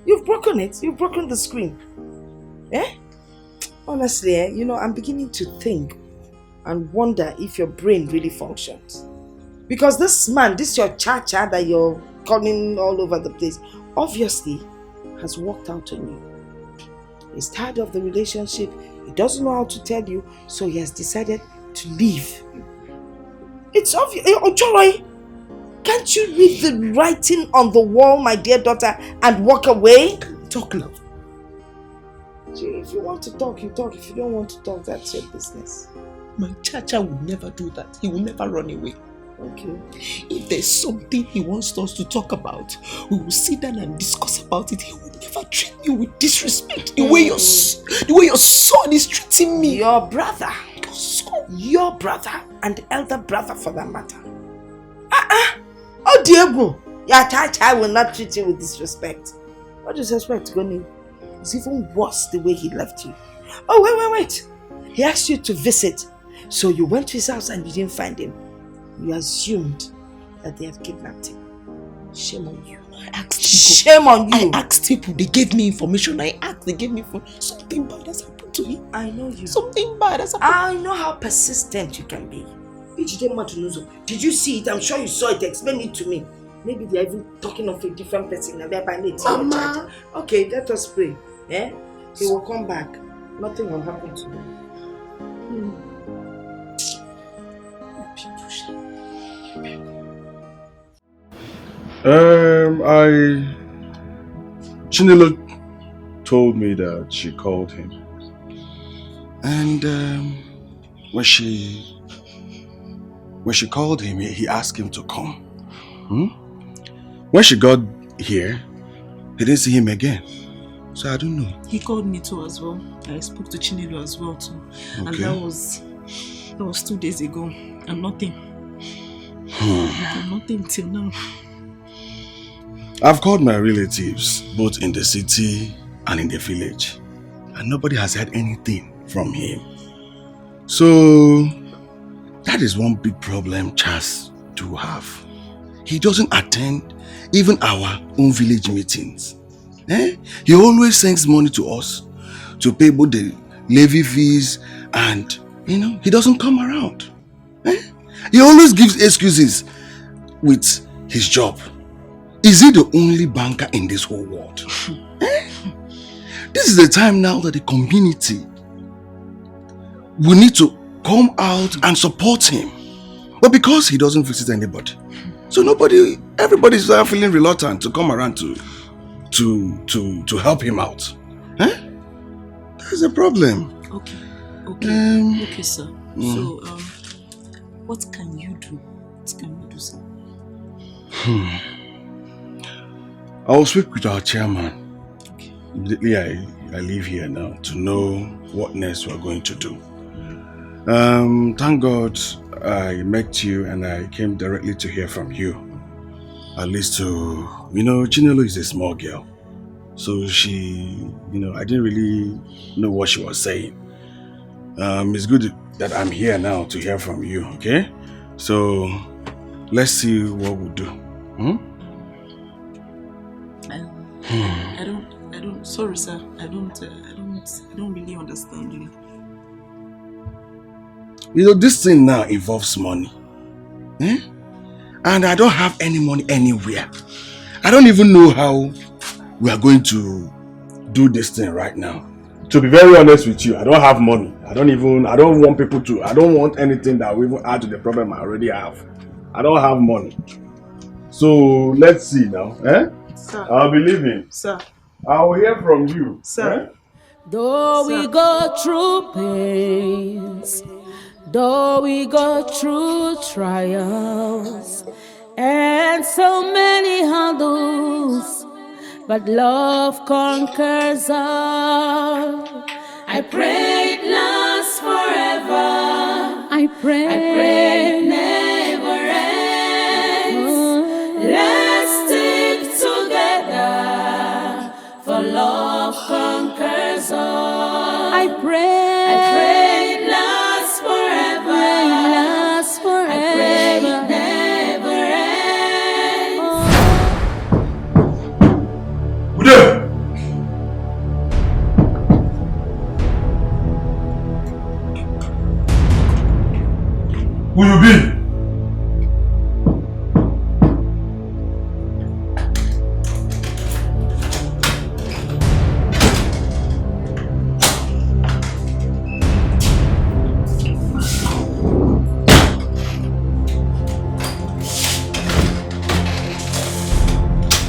You've broken it. You've broken the screen. Eh? Honestly, I'm beginning to think and wonder if your brain really functions. Because this man, this your cha-cha that you're calling all over the place, obviously has worked out on you. He's tired of the relationship. He doesn't know how to tell you, so he has decided to leave. It's obvious. Ojoy, can't you read the writing on the wall, my dear daughter, and walk away? Talk, love. If you want to talk, you talk. If you don't want to talk, that's your business. My Chacha will never do that. He will never run away. Okay. If there's something he wants us to talk about, we will sit down and discuss about it. He will never treat me with disrespect. The way your son is treating me. Your brother. Your brother and elder brother for that matter. Oh, Diego. Your Chacha will not treat you with disrespect. What disrespect, Goni? It's even worse the way he left you. Oh, wait. He asked you to visit. So you went to his house and you didn't find him. You assumed that they have kidnapped him. Shame on you. I asked people. Shame on you. I asked people. They gave me information. They gave me information. Something bad has happened to him. I know you. Something bad has happened. I know how persistent you can be. Did you see it? I'm sure you saw it. Explain it to me. Maybe they're even talking of a different person. Mama. Okay, let us pray. Eh? He will come back. Nothing will happen to him. Chinelo told me that she called him. And when she called him, he asked him to come. When she got here, he didn't see him again. So I don't know. He called me too as well. I spoke to Chinelo as well too. Okay. And that was 2 days ago. And nothing. Nothing till now. I've called my relatives, both in the city and in the village, and nobody has heard anything from him. So, that is one big problem Charles do have. He doesn't attend even our own village meetings. He always sends money to us to pay both the levy fees and, he doesn't come around. He always gives excuses with his job. Is he the only banker in this whole world? This is the time now that the community will need to come out and support him. But because he doesn't visit anybody, so everybody's feeling reluctant to come around to help him out. That's a problem. Okay, sir. So, what can you do? What can you do, sir? I will speak with our chairman. Immediately I leave here now to know what next we are going to do. Thank God I met you and I came directly to hear from you. At least Chinelo is a small girl. So she, I didn't really know what she was saying. It's good that I'm here now to hear from you, okay? So, let's see what we'll do. Sorry sir, I don't really understand you. This thing now involves money. And I don't have any money anywhere. I don't even know how we are going to do this thing right now. To be very honest with you, I don't have money. I don't want anything that will even add to the problem I already have. I don't have money. So let's see now. Sir. I'll be leaving. Sir. I will hear from you. Sir. Though we go through pains, though we go through trials, and so many hurdles, but love conquers all. I pray it lasts forever. I pray it never ends. Let's stick together, for love conquers all. I pray it lasts forever. I pray it never ends. Good day. Who you be?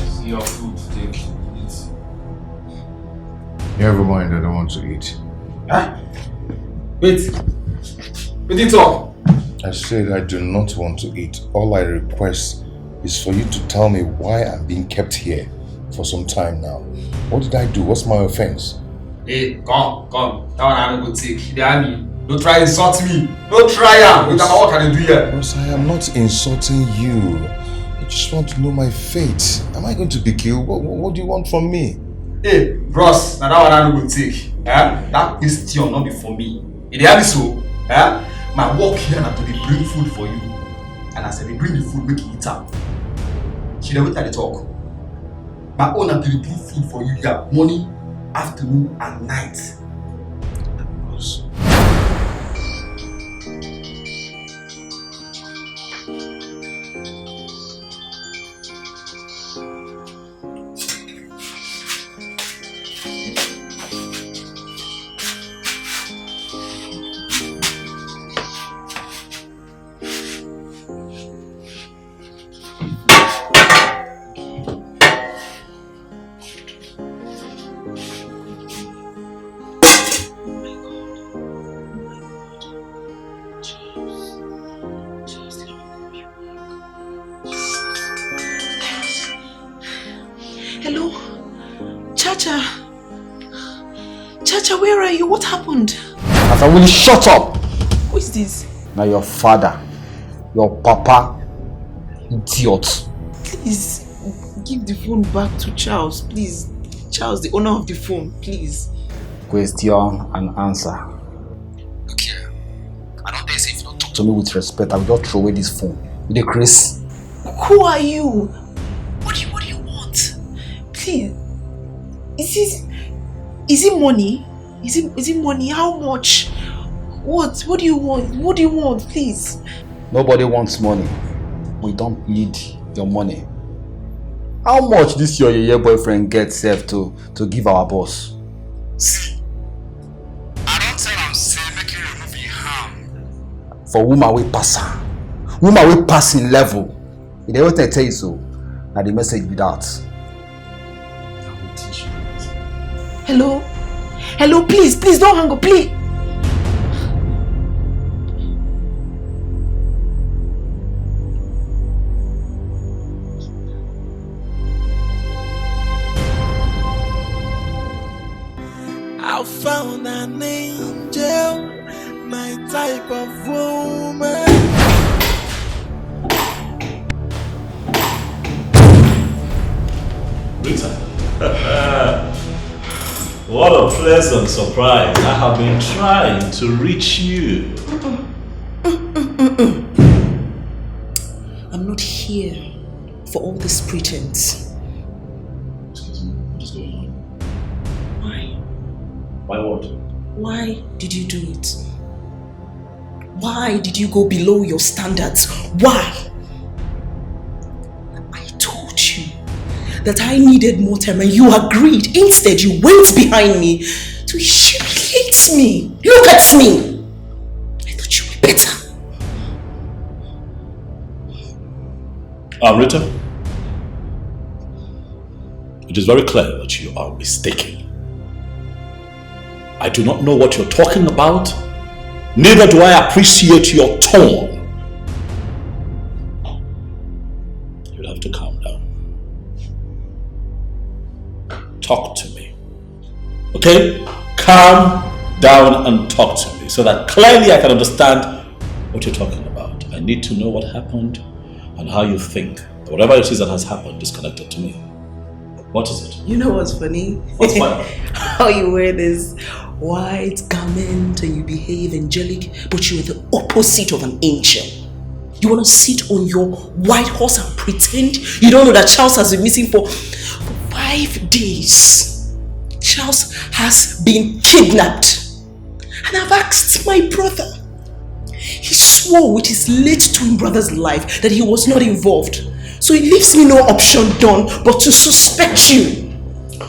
See your food, take it. Never mind, I don't want to eat. Huh? Wait it talk. I said I do not want to eat. All I request is for you to tell me why I'm being kept here for some time now. What did I do? What's my offense? Hey, come. That one I don't go take. Don't try to insult me. Don't try it. What can I do here? Boss, I am not insulting you. I just want to know my fate. Am I going to be killed? What do you want from me? Hey, bros, now that one I don't go take. That question not be for me. It is so. My work here na to bring food for you. And as I bring the food, make you eat up. She never tell the talk. My own na to bring food for you here, morning, afternoon, and night. Hello, Chacha. Chacha, where are you? What happened? As I will shut up. Who is this? Now your father, your papa, idiot. Please, give the phone back to Charles, please. Charles, the owner of the phone, please. Question and answer. Okay. I don't think if you don't talk to me with respect, I will just throw away this phone. With the Chris. Who are you? What do you want? Please. Is it money? Is it money? How much? What do you want? What do you want, please? Nobody wants money. We don't need your money. How much this your boyfriend gets self to give our boss? See, I don't tell him say make you remove your harm. For woman we pass her. Woman we pass in level. If they don't tell you so, now the message without. Hello? Hello, please don't hang up, please. I found an angel, my type of woman. Rita. What a pleasant surprise. I have been trying to reach you. I'm not here for all this pretense. Excuse me, what is going on? Why? Why what? Why did you do it? Why did you go below your standards? Why? I told you that I needed more time and you agreed. Instead, you went behind me to humiliate me. Look at me. I thought you were better. Rita, it is very clear that you are mistaken. I do not know what you're talking about, neither do I appreciate your tone. You'll have to calm down. Talk to me. Okay? Calm down and talk to me so that clearly I can understand what you're talking about. I need to know what happened and how you think that whatever it is that has happened is connected to me. What is it? You know what's funny? What's funny? How you wear this white garment and you behave angelic, but you are the opposite of an angel. You want to sit on your white horse and pretend you don't know that Charles has been missing for 5 days. Charles has been kidnapped. And I've asked my brother. He swore with his late twin brother's life that he was not involved. So it leaves me no option, Don, but to suspect you.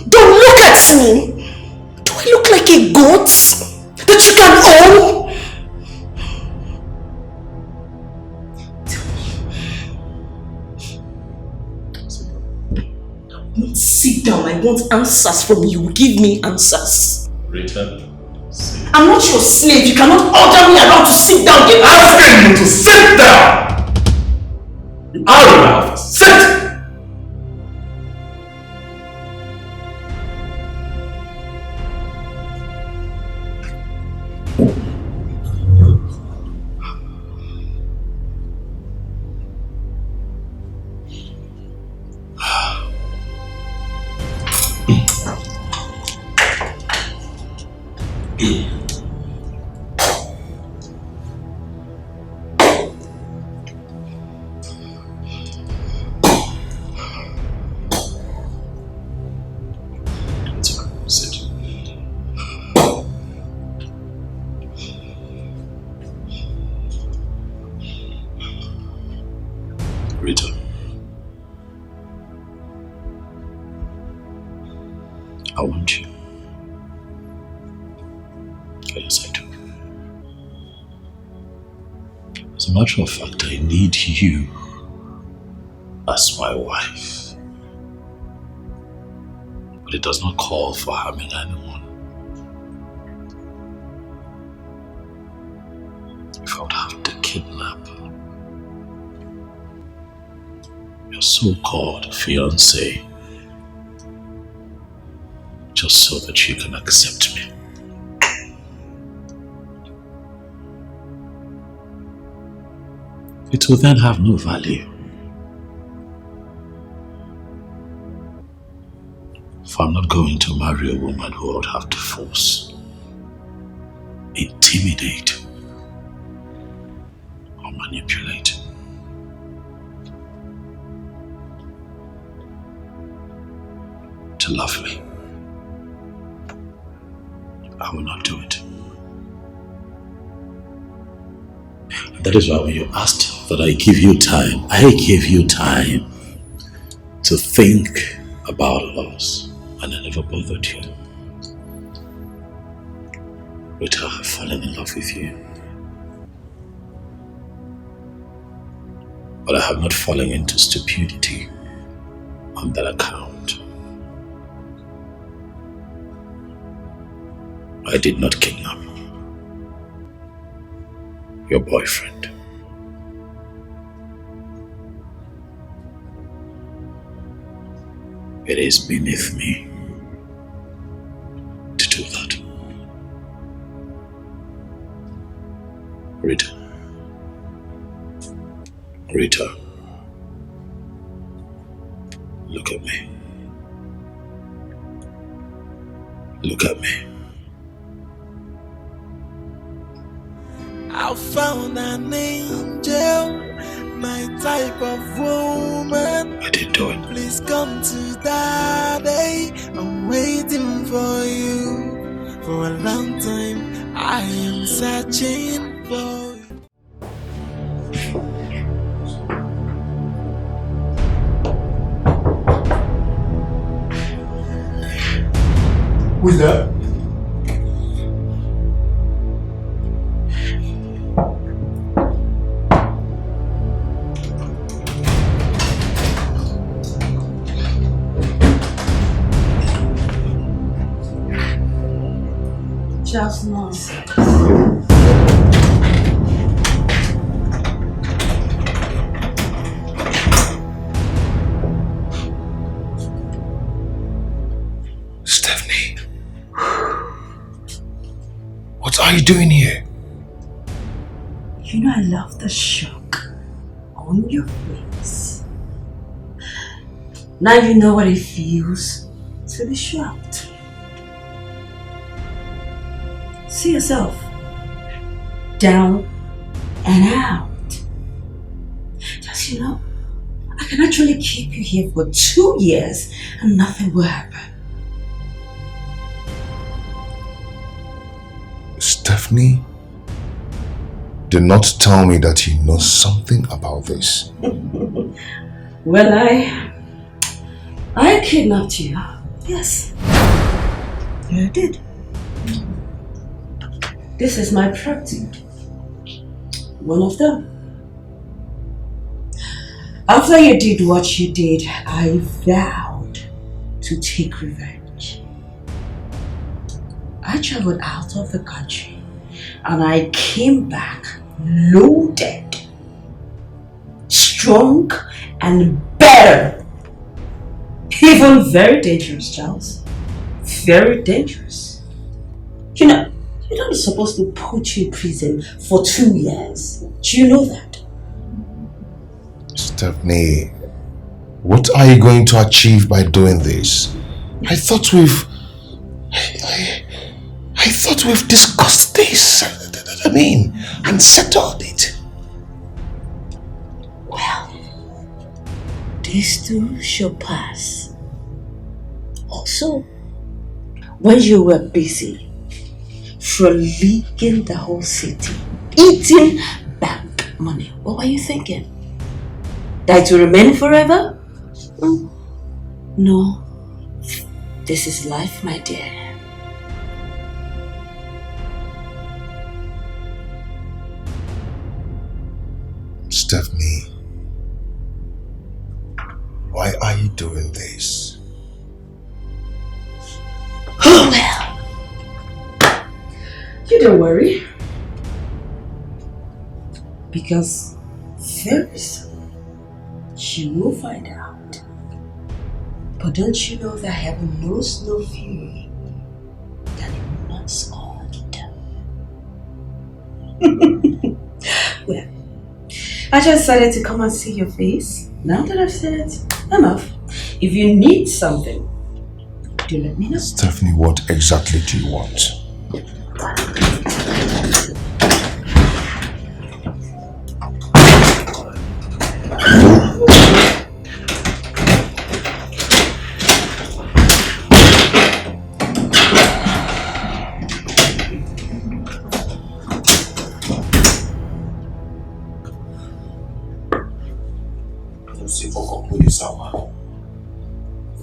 Don't look at me. Do I look like a goat that you can own? Don't sit down. I want answers from you. Give me answers. Rita, I'm not your slave. You cannot order me around to sit down. Get asking you to sit down. You are in my office. Sit! Rita, I want you. Yes, I do. As a matter of fact, I need you as my wife. But it does not call for harming anyone. If I would have to kidnap your so-called fiancé just so that you can accept me. it will then have no value. If I'm not going to marry a woman who would have to force, intimidate, or manipulate. To love me, I will not do it. And that is why when you asked that I give you time to think about us, and I never bothered you. Rita, I've fallen in love with you. But I have not fallen into stupidity on that account. I did not kidnap your boyfriend. It is beneath me to do that. Rita, look at me. Look at me. I found an angel, my type of woman. I didn't do it. Please come to daddy. I'm waiting for you for a long time. I am searching for you. Who's that? Just nonsense. Stephanie, what are you doing here? You know I love the shock on your face. Now you know what it feels to be shocked. See yourself down and out. Just, you know, I can actually keep you here for 2 years and nothing will happen. Stephanie, do not tell me that you know something about this. Well, I kidnapped you. Yes. I did. This is my property. One of them. After you did what you did, I vowed to take revenge. I traveled out of the country and I came back loaded, strong and better. Even very dangerous, Charles. Very dangerous. You know, you're not supposed to put you in prison for 2 years. Do you know that? Stephanie, what are you going to achieve by doing this? I thought we've discussed this. And settled it. Well, this too shall pass. Also, when you were busy leaking the whole city, eating bank money, what were you thinking? That it will remain forever? No. This is life, my dear. Stephanie, why are you doing this? Oh well, you don't worry, because very soon you will find out. But don't you know that heaven knows no fury that it will not scorn? Well, I just decided to come and see your face. Now that I've said it, I'm off. If you need something, do let me know. Stephanie, what exactly do you want?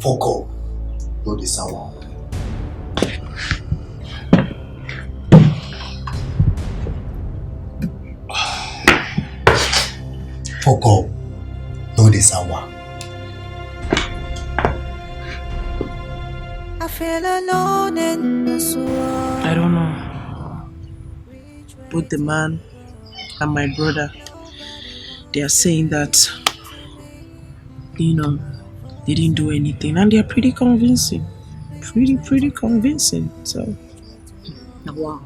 Fuck up. No this hour. Fuck up. No this hour. I feel alone in this world. I don't know. Both the man and my brother, they are saying that, they didn't do anything, and they're pretty convincing. Pretty convincing. So, wow.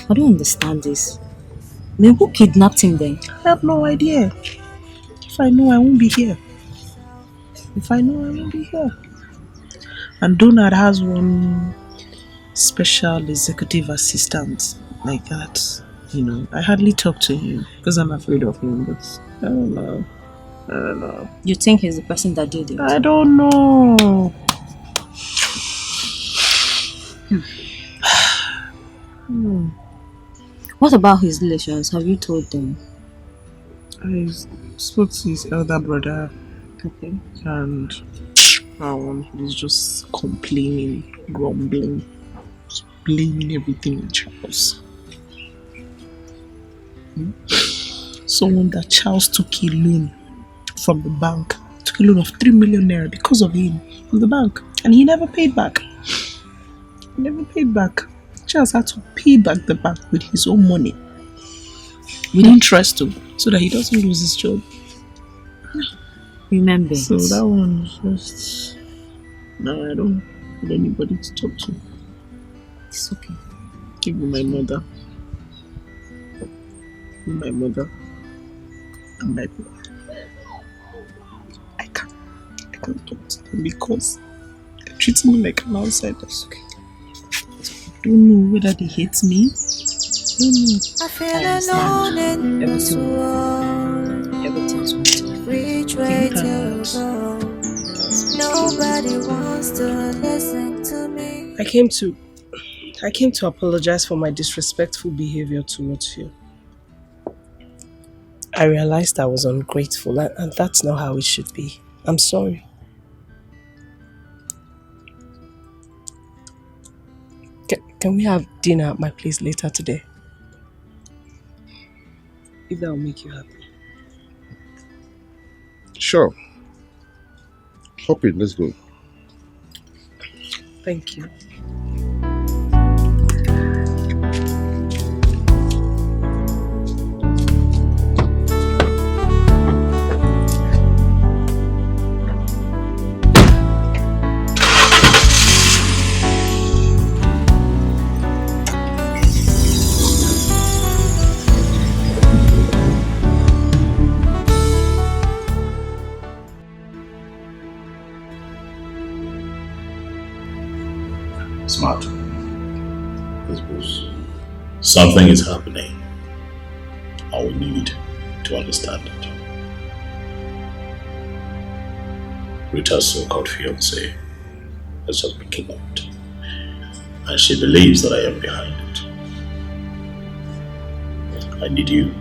I don't understand this. I mean, who kidnapped him then? I have no idea. If I know, I won't be here. And Donald has one special executive assistant like that. I hardly talk to him because I'm afraid of him, but I don't know. You think he's the person that did it? I don't know. What about his relations? Have you told them? I spoke to his elder brother. Okay. And he's just complaining, grumbling, just blaming everything on Charles. Someone that Charles took a loan from the bank, took a loan of 3 million naira because of him from the bank, and he never paid back. Charles had to pay back the bank with his own money, with interest too, so that he doesn't lose his job. Remember. So that one's just... No, I don't have anybody to talk to. It's okay. Even my mother. And my brother. I can't talk to them because they treat me like an outsider. Okay. I don't know whether they hate me. I don't know. I feel alone in this world. Everything's good. Which way to go? Nobody wants to listen to me. I came to apologize for my disrespectful behavior towards you. I realized I was ungrateful, and that's not how it should be. I'm sorry. Can we have dinner at my place later today? If that will make you happy. Sure. Hop in, let's go. Thank you. Smart. Something is happening. I will need to understand it. Rita's so-called fiancé has just been kidnapped, and she believes that I am behind it. I need you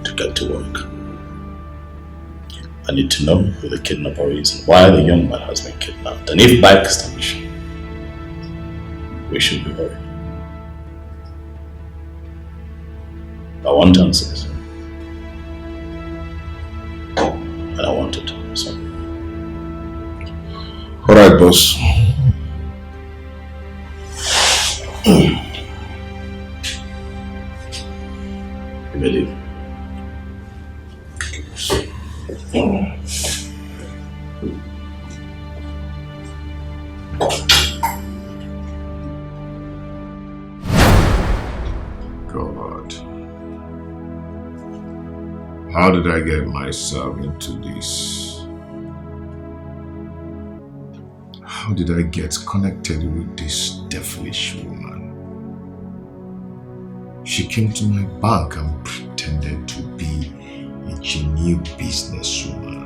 to get to work. I need to know who the kidnapper is and why the young man has been kidnapped, and if by extinction we should be worried. I want answers. And I want it. So. Alright, boss. You believe? God. did I get myself into this? How did I get connected with this devilish woman? She came to my bank and pretended to be a genuine businesswoman.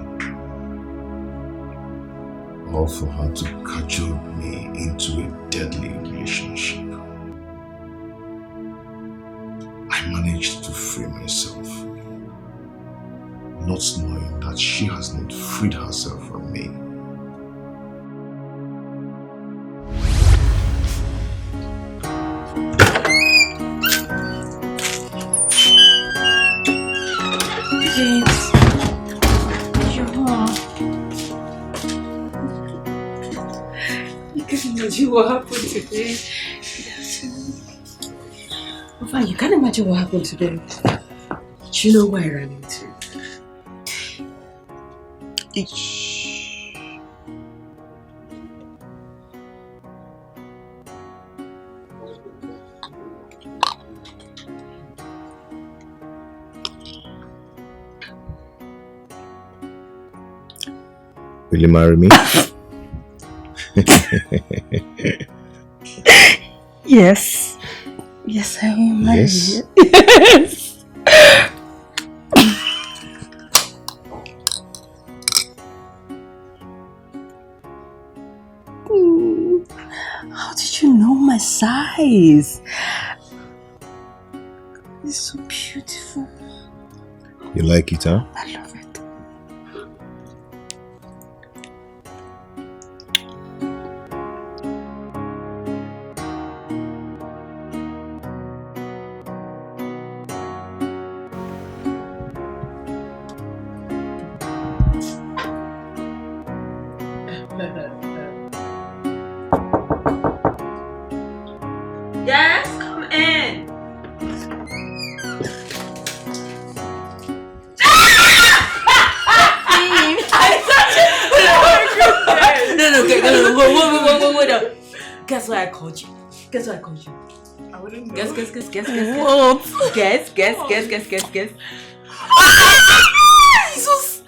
All for her to cajole me into a deadly relationship. I managed to free myself, not knowing that she has not freed herself from me. James, you're home. You can imagine what happened today. Fine, you can't imagine what happened today. Do you know where I ran into? Will you marry me? Yes. Yes, I will marry Yes. you. Yes. How did you know my size? It's so beautiful. You like it, huh? I love it. Yes, come in. No, wait up. Guess why I called you? Guess why I called you? I wouldn't know. Guess. What? Guess. Jesus!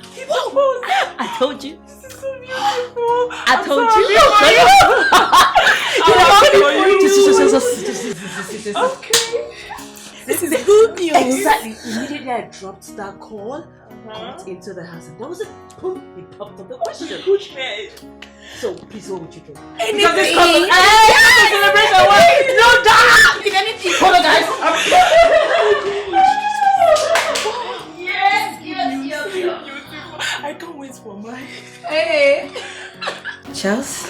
I told you. This is so beautiful. I told you. Okay. This is good news. Exactly. Immediately I dropped that call, got into the house, and there was a boom. He popped up the question. So please, what would you do? Anything. Because this celebration. No, damn! If anything. Hold on, guys. Yes. I can't wait for mine. Hey. Charles?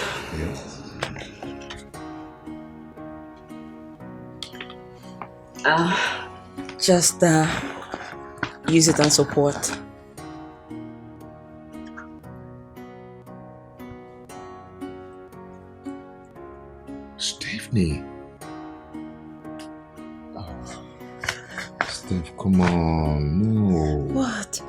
Just use it and support. Stephanie. Steph, come on. No. What?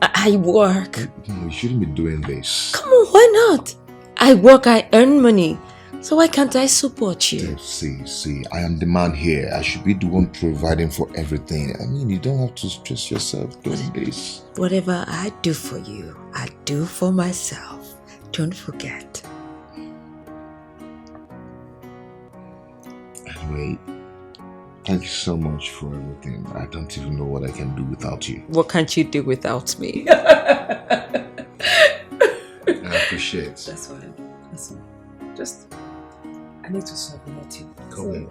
I work. No, you shouldn't be doing this. Come on, why not? I work, I earn money. So why can't I support you? See, I am the man here. I should be the one providing for everything. I mean, you don't have to stress yourself doing this. Whatever I do for you, I do for myself. Don't forget. Anyway, thank you so much for everything. I don't even know what I can do without you. What can't you do without me? I appreciate it. That's fine. Just, I need to submit you. Come in.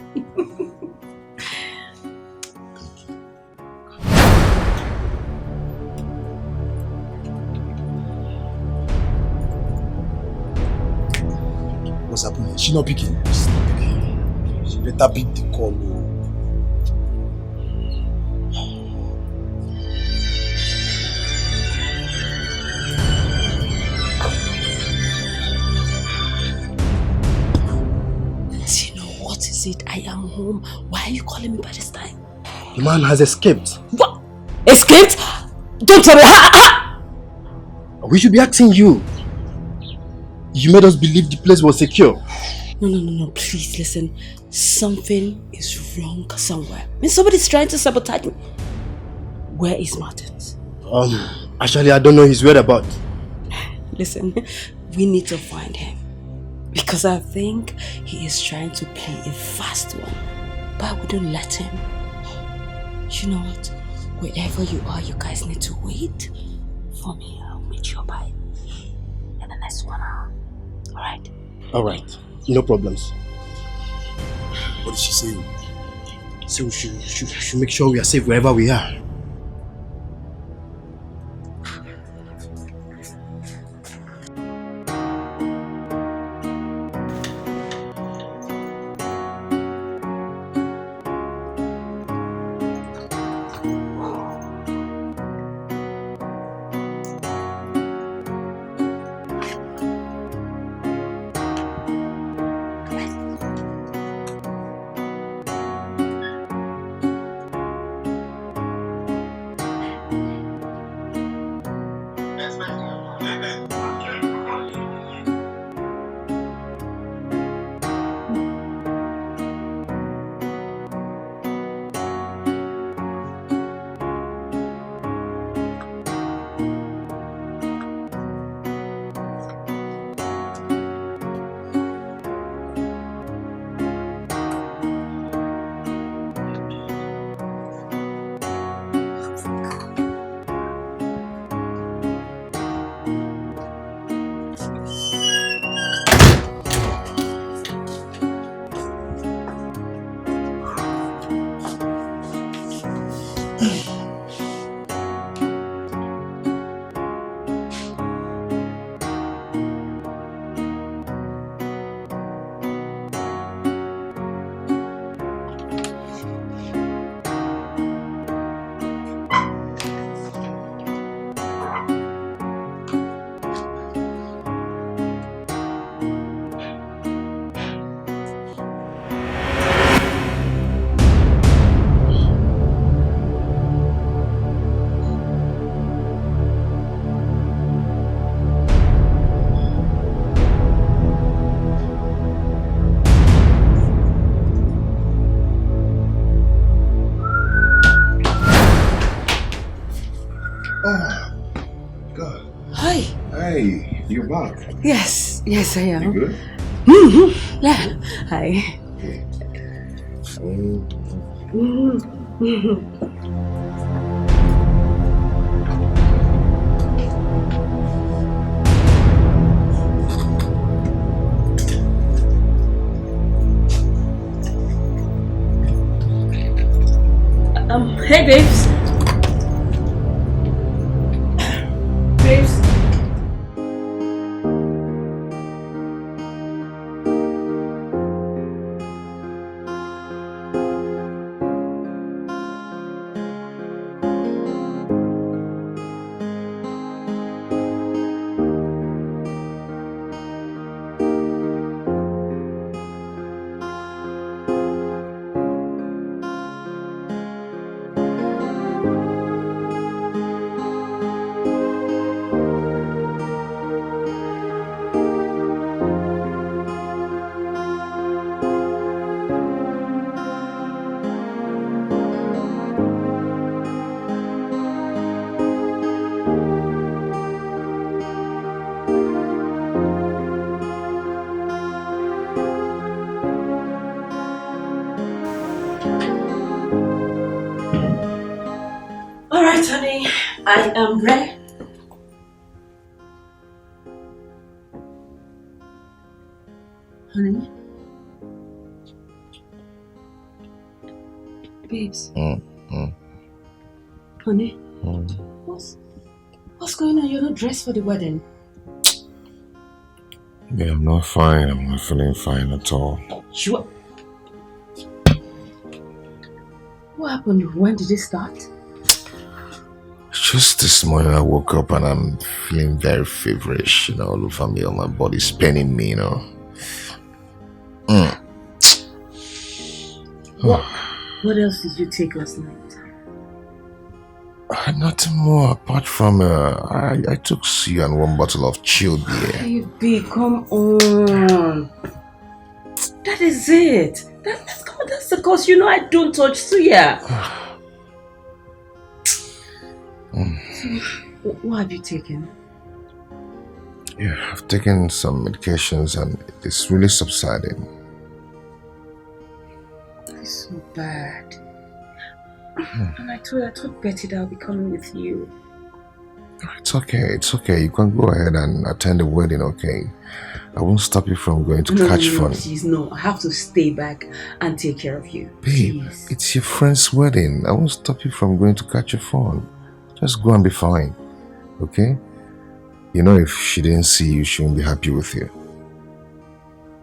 What's happening? She not picking. She better pick the call. I am home. Why are you calling me by this time? The man has escaped. What? Escaped? Don't tell me. We should be asking you. You made us believe the place was secure. No. Please listen. Something is wrong somewhere. I mean, somebody's trying to sabotage me. Where is Martins? Actually, I don't know his whereabouts. Listen, we need to find him. Because I think he is trying to play a fast one. But I wouldn't let him. You know what? Wherever you are, you guys need to wait for me. I'll meet you by in the next 1 hour. Alright? Alright. No problems. What did she say? So we should make sure we are safe wherever we are. You're back. Yes, I am. You good? Yeah. Hi. Hey babes. Babes. Alright, honey, I am ready. Honey? Babes? Honey? What's going on? You're not dressed for the wedding. Yeah, I'm not fine. I'm not feeling fine at all. Sure. What happened? When did it start? Just this morning I woke up and I'm feeling very feverish, all over me, all my body's paining me, What else did you take last night? Nothing more apart from I took suya and one bottle of chilled beer. Hey, B, come on. That is it. That's the cause. I don't touch suya. So, what have you taken? Yeah, I've taken some medications and it's really subsiding. It's so bad. And I told Betty that I'll be coming with you. It's okay. You can go ahead and attend the wedding, okay? I won't stop you from going to catch fun. Please, no. I have to stay back and take care of you. Babe, Please. it's your friend's wedding. I won't stop you from going to catch your fun. Just go and be fine, okay? You know, if she didn't see you, she won't be happy with you.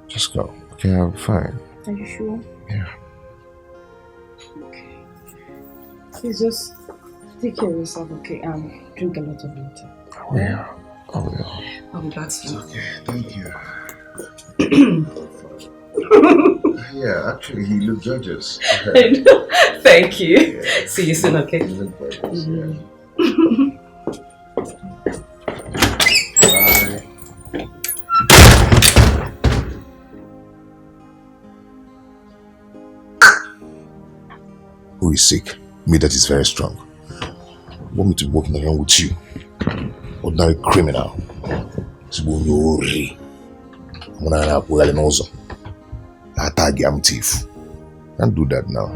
Just go, okay? I'll be fine. Are you sure? Yeah. Okay. Please just take care of yourself, okay? Drink a lot of water. Yeah, I will. I'll be back soon. Okay, thank you. Yeah, actually, he looked gorgeous. Thank you. Yeah. See you soon, okay? You look gorgeous, yeah. Bye. Who is sick? Me that is very strong. Want me to be walking around with you? Ordinary criminal. I'm thief. Can't do that now.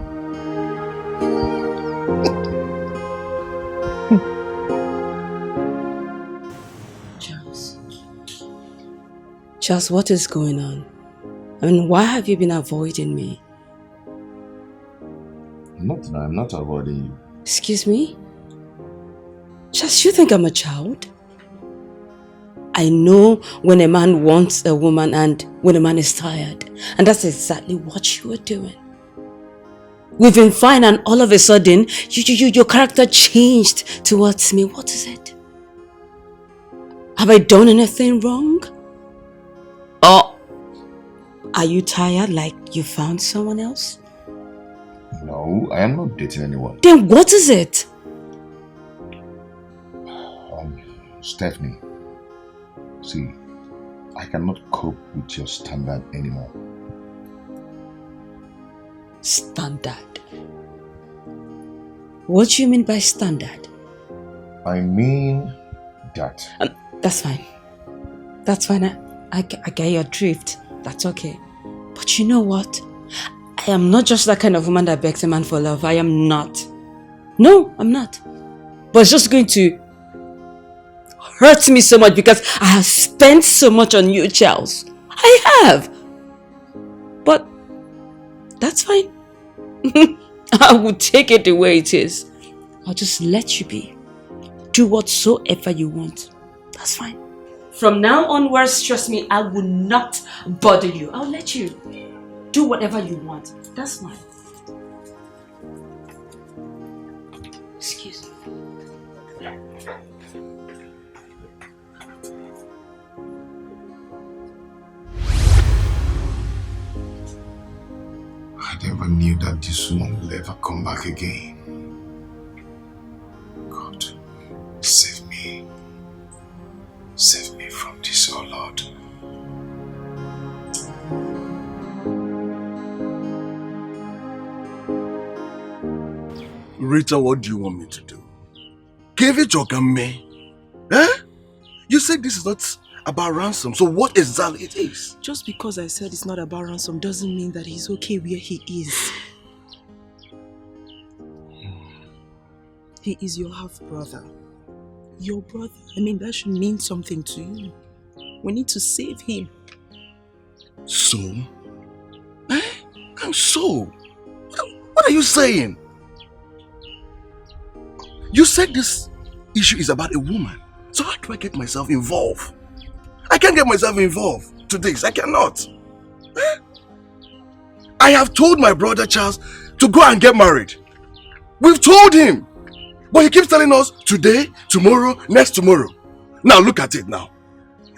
Charles, what is going on? I mean, why have you been avoiding me? Nothing, I'm not avoiding you. Excuse me? Charles, you think I'm a child? I know when a man wants a woman and when a man is tired. And that's exactly what you were doing. We've been fine and all of a sudden, your character changed towards me. What is it? Have I done anything wrong? Or are you tired like you found someone else? No, I am not dating anyone. Then what is it? Stephanie, see, I cannot cope with your standard anymore. Standard? What do you mean by standard? I mean that. That's fine. That's fine. I get your drift. That's okay. But you know what? I am not just that kind of woman that begs a man for love. I am not. No, I'm not. But it's just going to hurt me so much because I have spent so much on you, Charles. I have. But that's fine. I will take it the way it is. I'll just let you be. Do whatsoever you want. That's fine. From now onwards, trust me, I will not bother you. I'll let you do whatever you want. That's fine. Excuse me. I never knew that this woman will ever come back again. God, save me. Save me from this, oh Lord. Rita, what do you want me to do? Give it your me. Eh? You said this is not about ransom, so what exactly it is? Just because I said it's not about ransom doesn't mean that he's okay where he is. He is your half-brother. Your brother. I mean, that should mean something to you. We need to save him. So? Eh? And so? What are you saying? You said this issue is about a woman. So how do I get myself involved? I can't get myself involved to this. I cannot. Eh? I have told my brother Charles to go and get married. We've told him. But he keeps telling us today, tomorrow, next tomorrow. Now look at it now.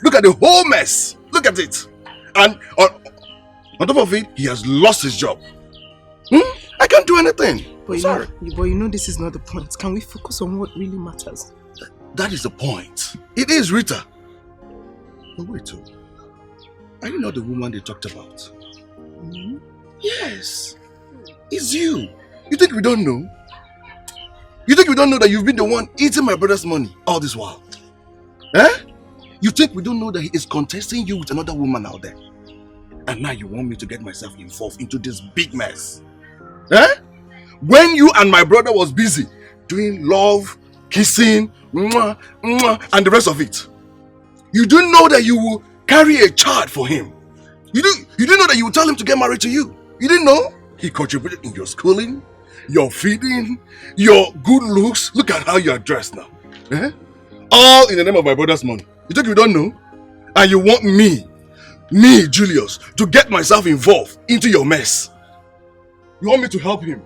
Look at the whole mess. Look at it. And on top of it, he has lost his job. I can't do anything. But Sorry. But you know this is not the point. Can we focus on what really matters? That is the point. It is Rita. But wait, are you not the woman they talked about? Yes. It's you. You think we don't know? You think we don't know that you've been the one eating my brother's money all this while? Eh? You think we don't know that he is contesting you with another woman out there? And now you want me to get myself involved into this big mess? Eh? When you and my brother was busy doing love, kissing, mwah, mwah, and the rest of it, you didn't know that you will carry a child for him. You didn't know that you would tell him to get married to you. You didn't know? He contributed in your schooling, your feeding, your good looks. Look at how you are dressed now. Eh? All in the name of my brother's money. You think you don't know? And you want me, Julius, to get myself involved into your mess. You want me to help him?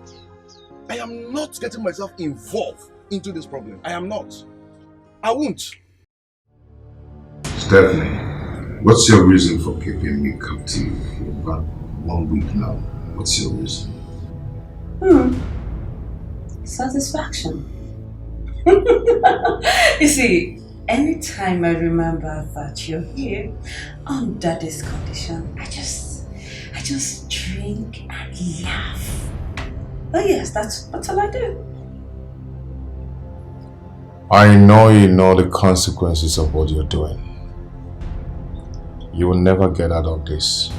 I am not getting myself involved into this problem. I am not. I won't. Stephanie, what's your reason for keeping me captive for about 1 week now? What's your reason? Satisfaction. You see, anytime I remember that you're here under this condition, I just drink and laugh. Oh yes, that's all I do. I know you know the consequences of what you're doing. You will never get out of this.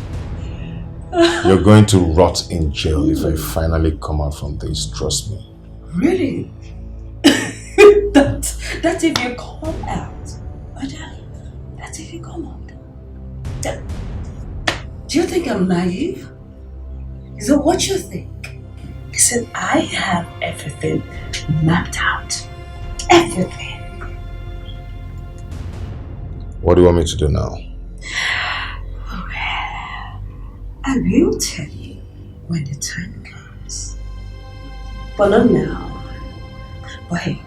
You're going to rot in jail if I finally come out from this, trust me. Really? That's if you come out. That's if you come out. Do you think I'm naive? Is that what you think? Listen, I have everything mapped out. Everything. What do you want me to do now? I will tell you when the time comes. But not now. But hey,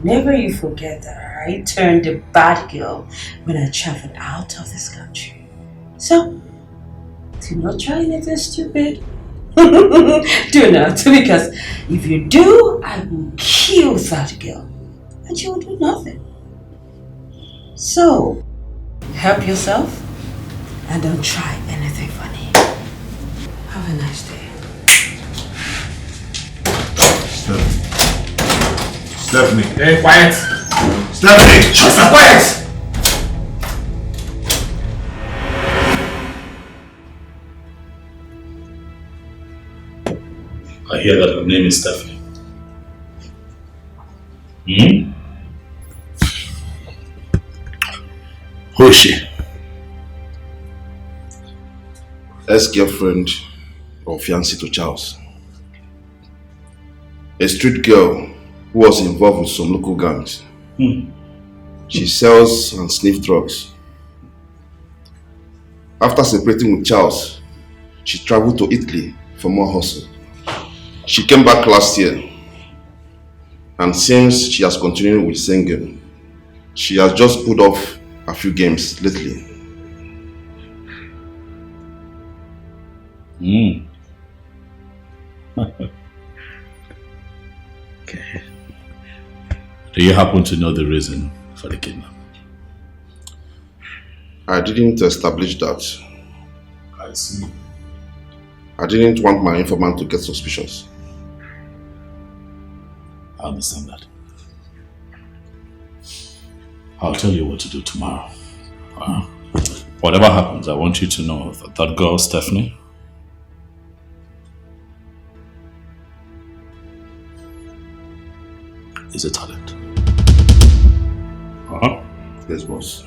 never you forget that I turned a bad girl when I traveled out of this country. So, do not try anything stupid. Do not, because if you do, I will kill that girl and she will do nothing. So, help yourself and don't try anything funny. Have a nice day. Stephanie. Hey, quiet. Stephanie! Shut up, quiet! I hear that her name is Stephanie. Who is she? Ex-girlfriend or fiancée to Charles. A street girl who was involved with some local gangs. She sells and sniffs drugs. After separating with Charles, she traveled to Italy for more hustle. She came back last year, and since she has continued with singing, she has just put off a few games lately. Okay. Do you happen to know the reason for the kidnapping? I didn't establish that. I see. I didn't want my informant to get suspicious. I understand that. I'll tell you what to do tomorrow. Whatever happens, I want you to know that that girl, Stephanie, is a talent. Yes, boss.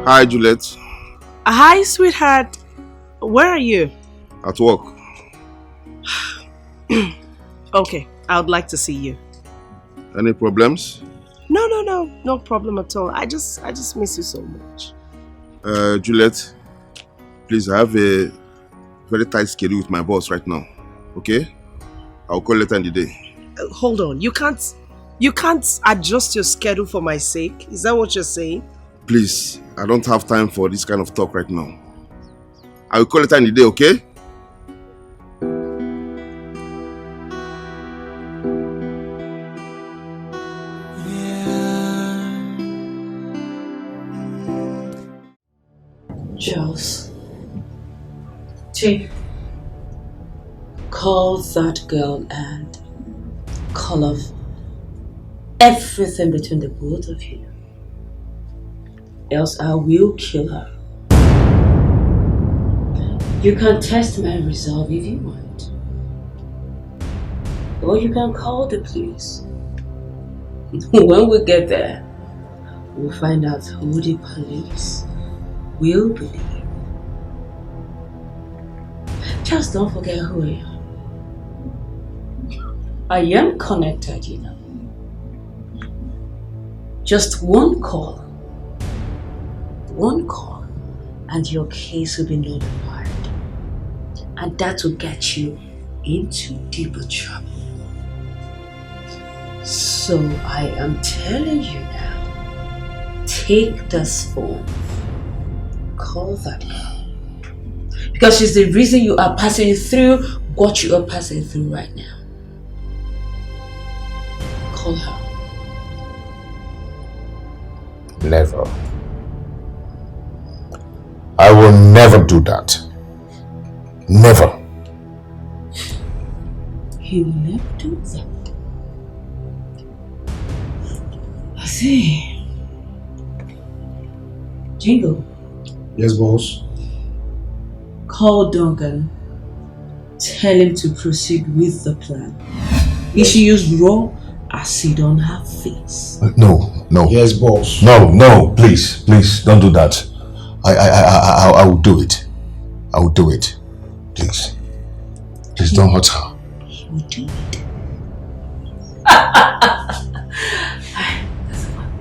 Hi, Juliet. Hi, sweetheart. Where are you? At work. Okay, I would like to see you. Any problems? No problem at all. I just miss you so much. Juliet, please, I have a very tight schedule with my boss right now. Okay? I'll call later in the day. Hold on. You can't adjust your schedule for my sake? Is that what you're saying? Please, I don't have time for this kind of talk right now. I will call later in the day, okay? Charles. Chief, call that girl and call off everything between the both of you. Else I will kill her. You can test my resolve if you want. Or you can call the police. When we get there, we'll find out who the police will believe. Just don't forget who I am. I am connected, you know. Just one call, and your case will be notified. And that will get you into deeper trouble. So I am telling you now, take this phone, call that girl. Because she's the reason you are passing through what you are passing through right now. Call her. Never. I will never do that. Never. You will never do that. I see. Jingle. Yes, boss. Call Duncan. Tell him to proceed with the plan. He should use raw acid on her face. No. Yes, boss. No, please, don't do that. I will do it. I will do it. Please. Please don't hurt her. He will do it. That's fine.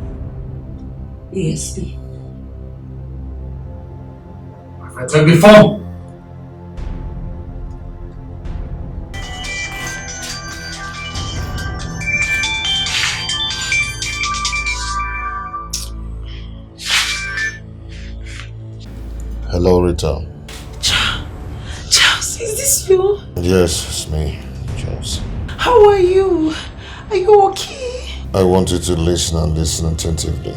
ESP. I said before. Hello, Rita. Charles, is this you? Yes, it's me, Charles. How are you? Are you okay? I want you to listen and listen attentively.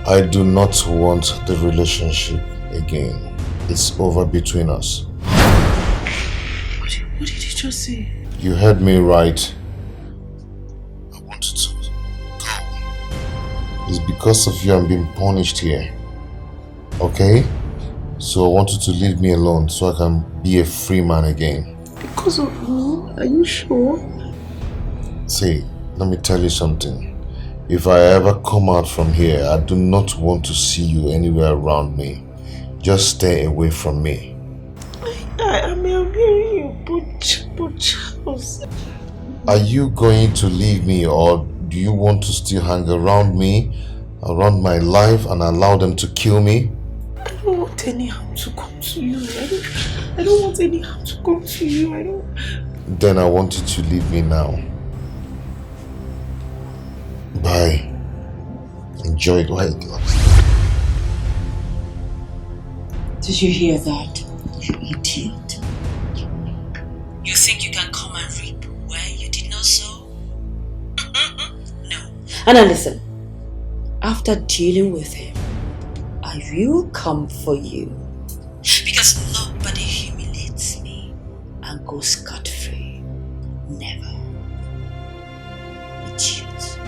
I do not want the relationship again. It's over between us. What did you just say? You heard me right. I want you to go. It's because of you I'm being punished here. Okay? So I want you to leave me alone so I can be a free man again. Because of me? Are you sure? See, let me tell you something. If I ever come out from here, I do not want to see you anywhere around me. Just stay away from me. I'm hearing you, but Charles. Are you going to leave me, or do you want to still hang around me, around my life, and allow them to kill me? I don't want any harm to come to you. I don't want any harm to come to you. Then I want you to leave me now. Bye. Enjoy it while it lasts. Did you hear that, you idiot? You think you can come and reap where you did not sow? No. And now listen, after dealing with him, I will come for you. Because nobody humiliates me and goes scot-free. Never. Idiot.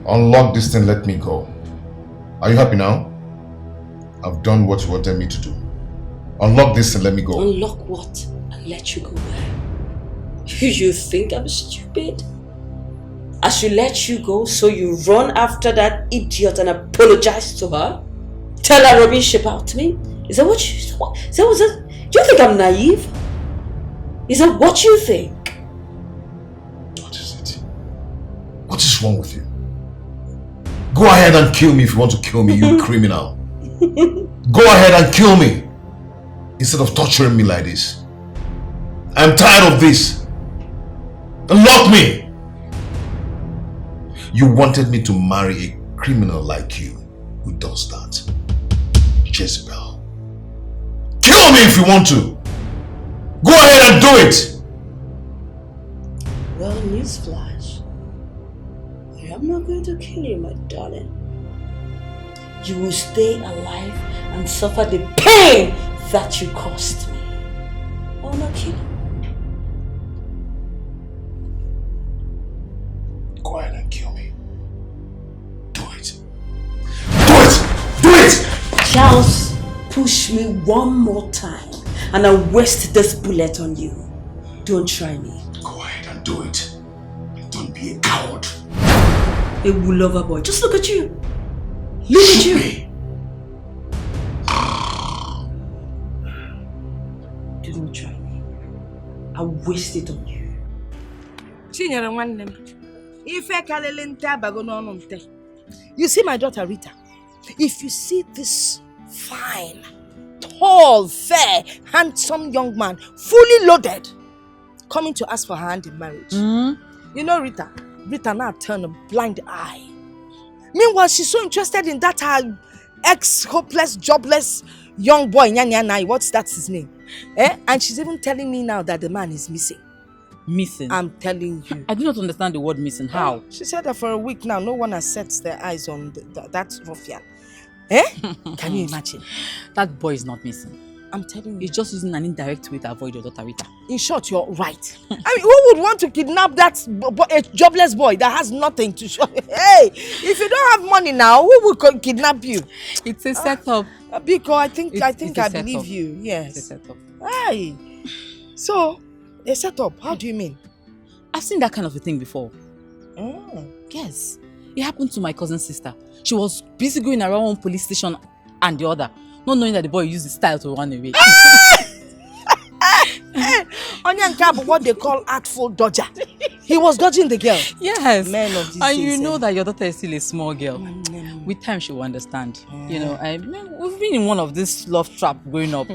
Unlock this thing, let me go. Are you happy now? I've done what you wanted me to do. Unlock this and let me go. Unlock what? And let you go where? You think I'm stupid? I should let you go so you run after that idiot and apologize to her? Tell her rubbish about me? Is that what you... Do you think I'm naive? Is that what you think? What is it? What is wrong with you? Go ahead and kill me if you want to kill me, you criminal. Go ahead and kill me instead of torturing me like this. I'm tired of this. Unlock me. You wanted me to marry a criminal like you. Who does that? Jezebel. Kill me if you want to. Go ahead and do it. Well, newsflash. I am not going to kill you, my darling. You will stay alive and suffer the pain that you caused me. I will not kill you. Go ahead and kill me. Do it. Do it! Do it! Charles, push me one more time and I'll waste this bullet on you. Don't try me. Go ahead and do it. Don't be a coward. A lover boy. Just look at you. Look at you. Do not try me. I'll waste it on you. You see my daughter Rita? If you see this fine, tall, fair, handsome young man, fully loaded, coming to ask for her hand in marriage. You know Rita now turned a blind eye. Meanwhile, she's so interested in that her ex-hopeless, jobless young boy, Nyanyanai, what's that his name? And she's even telling me now that the man is missing. Missing? I'm telling you. I do not understand the word missing. How? She said that for a week now, no one has set their eyes on that ruffian. Can you imagine? That boy is not missing. I'm telling you. He's just using an indirect way to avoid your daughter Rita. In short, you're right. I mean, who would want to kidnap that a jobless boy that has nothing to show? Hey, if you don't have money now, who will kidnap you? It's a setup. Because I think I setup. believe you. Yes. It's a setup. Hey. So, a setup, how do you mean? I've seen that kind of a thing before. Oh. Yes. It happened to my cousin's sister. She was busy going around one police station and the other, not knowing that the boy used his style to run away. Onyanka, what they call artful dodger. He was dodging the girl. Yes. Men of these and days, you know that your daughter is still a small girl. With time she will understand. You know, we've been in one of this love trap growing up.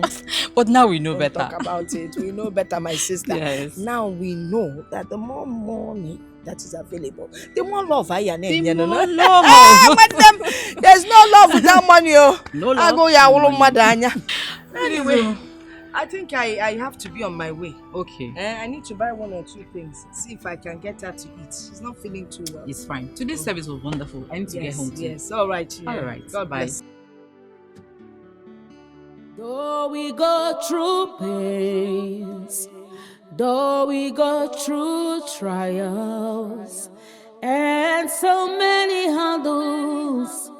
But now we know Don't better. Talk about it. We know better, my sister. Yes. Now we know that the more money that is available, the more love I am. The more love. There's no love without money. No love. I go ya madanya. Anyway, I think I have to be on my way. Okay. I need to buy one or two things. See if I can get her to eat. She's not feeling too well. It's fine. Today's service was wonderful. I need to get home too. Yes, all right. All right. God Bye. bless. Though we go through pains, though we go through trials, and so many hurdles,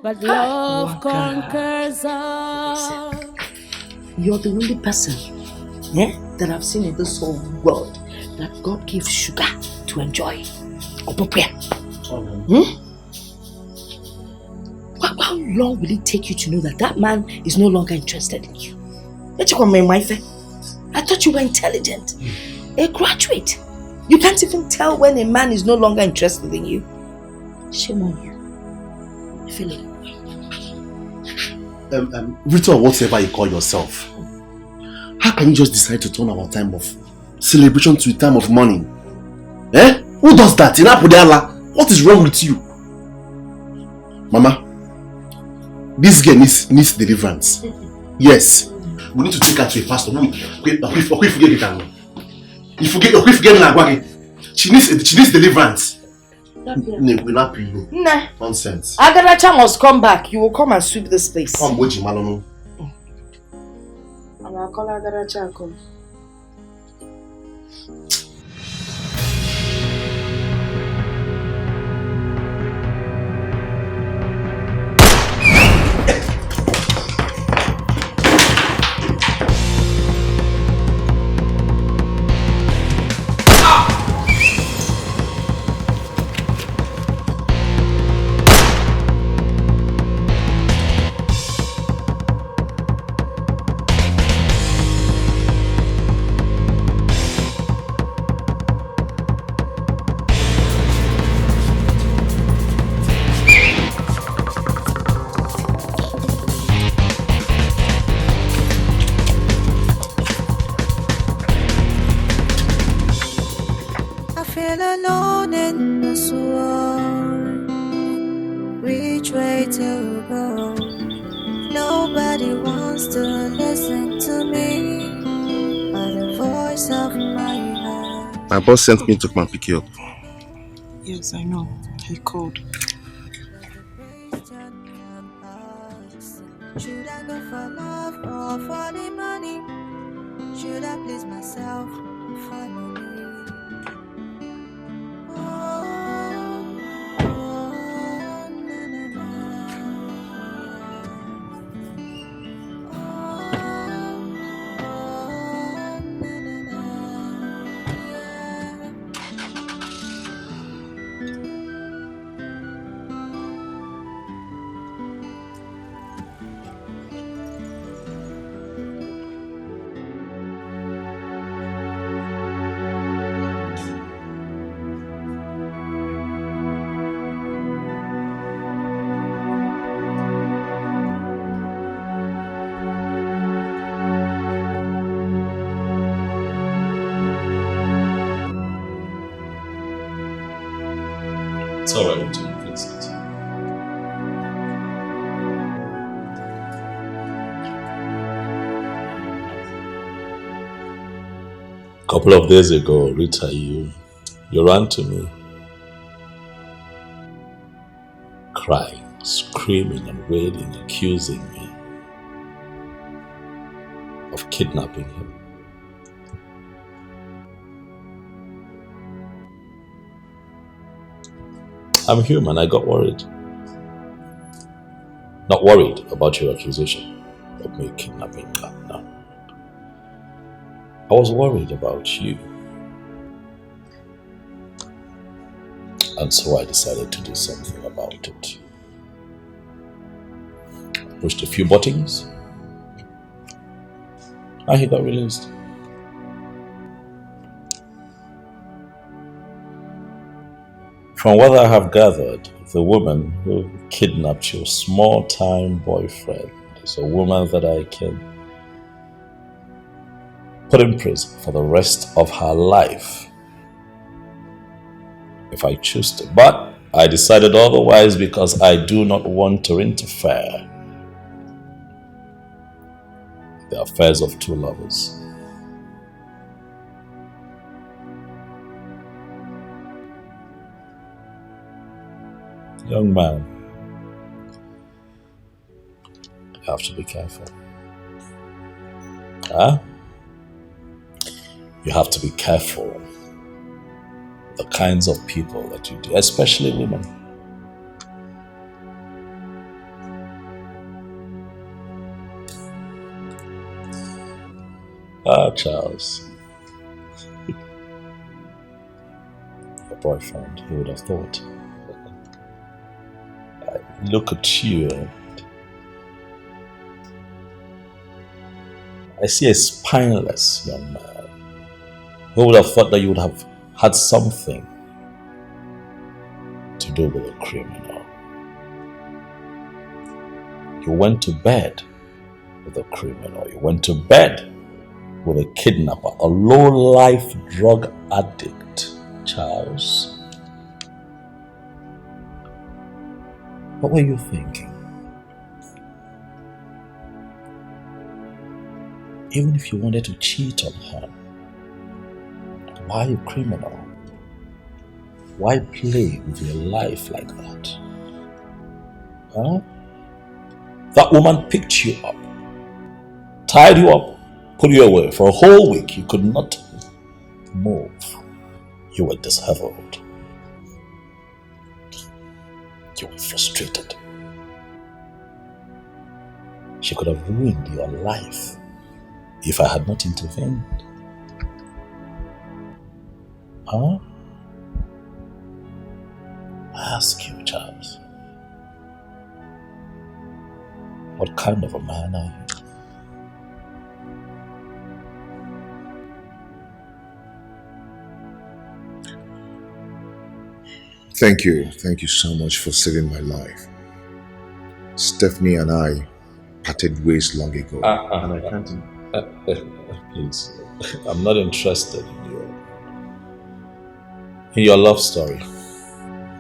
but love conquers all. You're the only person that I've seen in this whole world that God gives sugar to enjoy. How long will it take you to know that that man is no longer interested in you? I thought you were intelligent. A graduate. You can't even tell when a man is no longer interested in you. Shame on you. I feel it. Rita or whatever you call yourself, how can you just decide to turn our time of celebration to a time of mourning? Who does that? What is wrong with you? Mama, this girl needs deliverance. Yes. We need to take her to a pastor. She needs deliverance. Nonsense. Agaracha must come back. You will come and sweep this place. Come, Boji Malono. I'll call Agaracha and come. Alone in this world. way to go. Nobody wants to listen to me, but the voice of my heart. My boss sent me to come and pick you up. Yes, I know. He called. Should I go for love or for the money? Should I please myself or family? It's alright until you fix it. A couple of days ago, Rita, you ran to me, crying, screaming and wailing, accusing me of kidnapping him. I'm human, I got worried. Not worried about your accusation of me kidnapping her, no. I was worried about you. And so I decided to do something about it. I pushed a few buttons, and he got released. From what I have gathered, the woman who kidnapped your small-time boyfriend is a woman that I can put in prison for the rest of her life if I choose to. But I decided otherwise because I do not want to interfere in the affairs of two lovers. Young man, you have to be careful. Huh? You have to be careful the kinds of people that you do, especially women. Ah, Charles. Your boyfriend, who would have thought? Look at you. I see a spineless young man. Who would have thought that you would have had something to do with a criminal? You went to bed with a criminal. You went to bed with a kidnapper, a low-life drug addict, Charles. What were you thinking? Even if you wanted to cheat on her, why a criminal? Why play with your life like that? Huh? That woman picked you up, tied you up, put you away. For a whole week, you could not move. You were disheveled. You were frustrated. She could have ruined your life if I had not intervened. Huh? I ask you, Charles, what kind of a man are you? Thank you. Thank you so much for saving my life. Stephanie and I parted ways long ago. And I can't... Please, I'm not interested in your love story.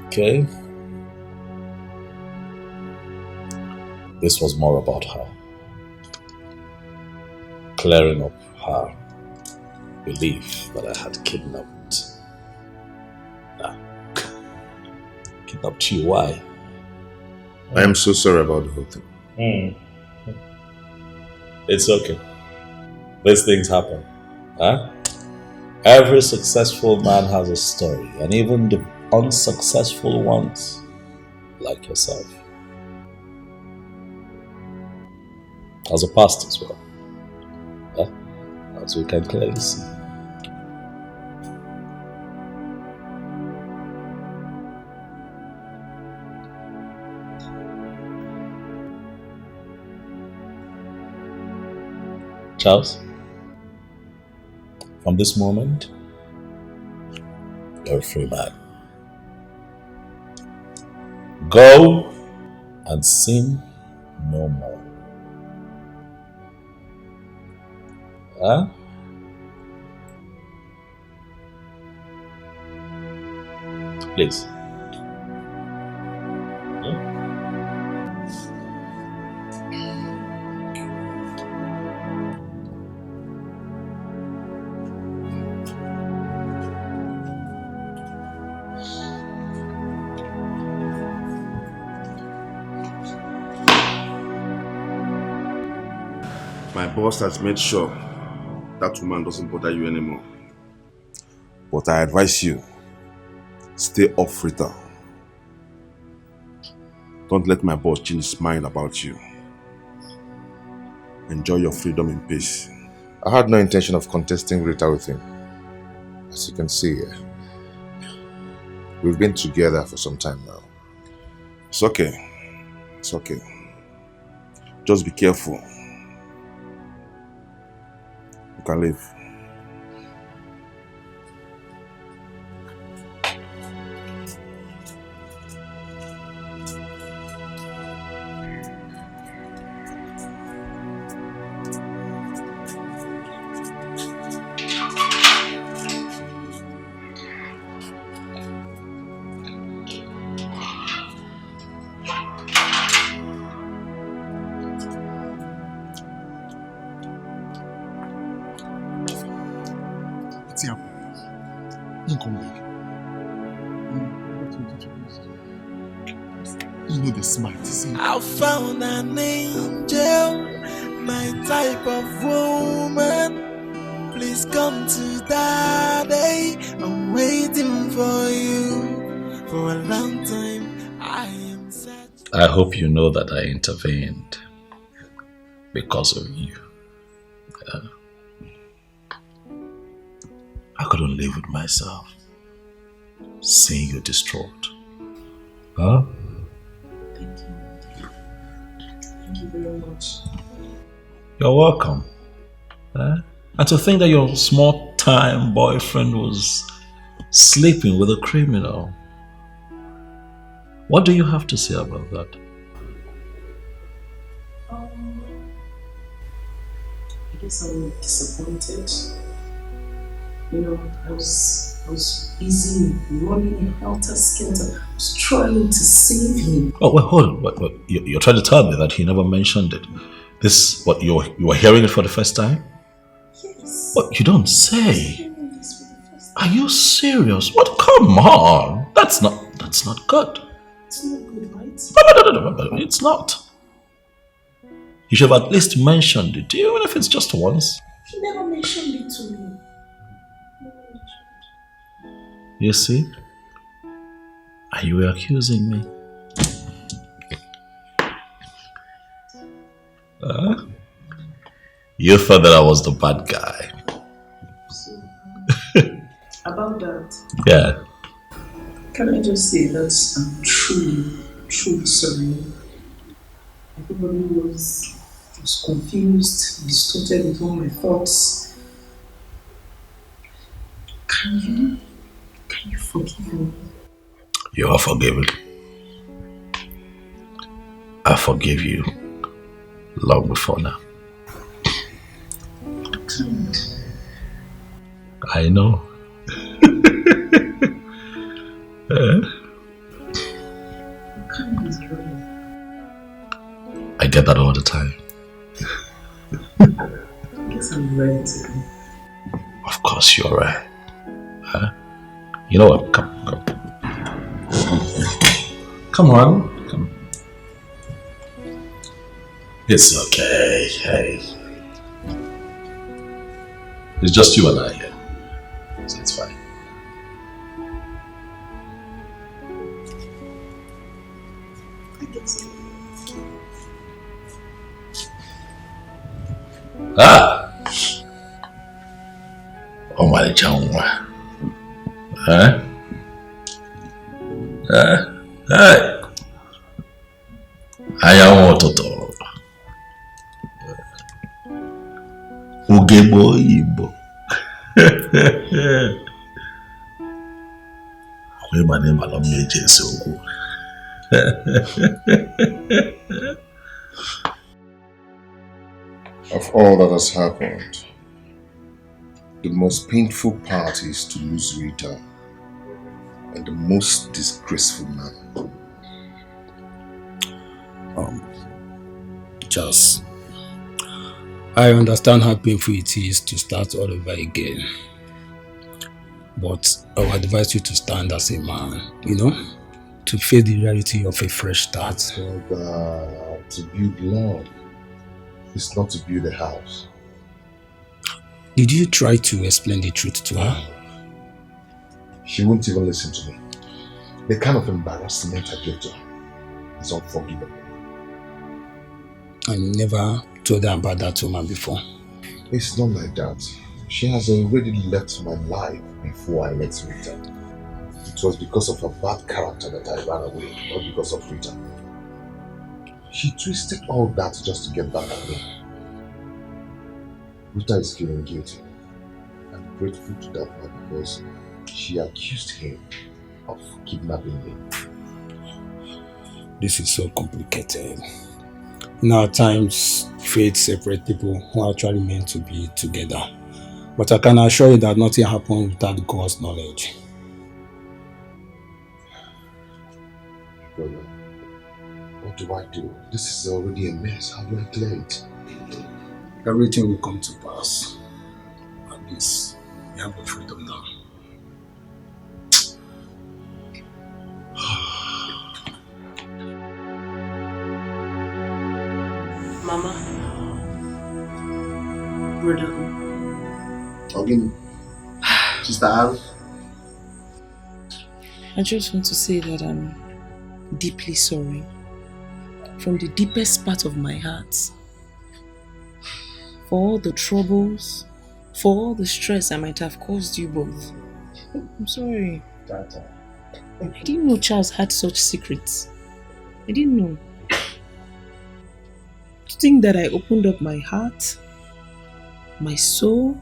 Okay? This was more about her. Clearing up her belief that I had kidnapped. Kidnapped you, why? I am so sorry about the whole thing. It's okay. These things happen. Huh? Every successful man has a story, and even the unsuccessful ones, like yourself, has a past as well. Huh? As we can clearly see. Charles, from this moment, you're a free man. Go and sin no more. Huh? Please. My boss has made sure that woman doesn't bother you anymore. But I advise you, stay off Rita. Don't let my boss change his mind about you. Enjoy your freedom in peace. I had no intention of contesting Rita with him. As you can see, we've been together for some time now. It's okay. It's okay. Just be careful. You can leave. I found an angel, my type of woman. Please come to Daddy. I'm waiting for you for a long time. I hope you know that I intervened because of you. I couldn't live with myself, seeing you distraught. Huh? Thank you. Thank you very much. You're welcome. And to think that your small-time boyfriend was sleeping with a criminal. What do you have to say about that? I guess I'm disappointed. You know, I was busy running a helter-skelter. I was trying to save him. Oh, wait, hold on. Wait. You're trying to tell me that he never mentioned it. This, what, you were hearing it for the first time? Yes. What, you don't say? Are you serious? What? Come on. That's not good. It's not good, right? No, it's not. You should have at least mentioned it, even if it's just once. He never mentioned it to me. You see? Are you accusing me? You thought that I was the bad guy. About that. Yeah. Can I just say that I'm truly sorry. Everybody was confused, distorted with all my thoughts. Can you forgive me? You are forgiven. I forgive you long before now. I can't. I know. get that all the time. I guess I'm ready to go. Of course you're right. Huh? You know what? Come. Come on. Come. It's okay. Hey. It's just you and I here. So it's fine. Ah! Oh my God. Huh? Hey! I am Ototo. Ugebo Ibo. My name is Of all that has happened, the most painful part is to lose Rita, and the most disgraceful man. Just, I understand how painful it is to start all over again. But I would advise you to stand as a man, to face the reality of a fresh start. To build love. It's not to build a house. Did you try to explain the truth to her? She won't even listen to me. The kind of embarrassment I gave to her is unforgivable. I never told her about that woman before. It's not like that. She has already left my life before I met Rita. It was because of her bad character that I ran away, not because of Rita. She twisted all that just to get back at me. Rita is feeling guilty. I'm grateful to that man because she accused him of kidnapping me. This is so complicated. In our times, fate separates people who are actually meant to be together. But I can assure you that nothing happens without God's knowledge. Brother, what do I do? This is already a mess. How do I clear it? Everything will come to pass. At least, you have the freedom now. Mama. Brother. Again, Sister Al. I just want to say that I'm deeply sorry. From the deepest part of my heart. For all the troubles, for all the stress I might have caused you both. I'm sorry. I didn't know Charles had such secrets. I didn't know. To think that I opened up my heart, my soul,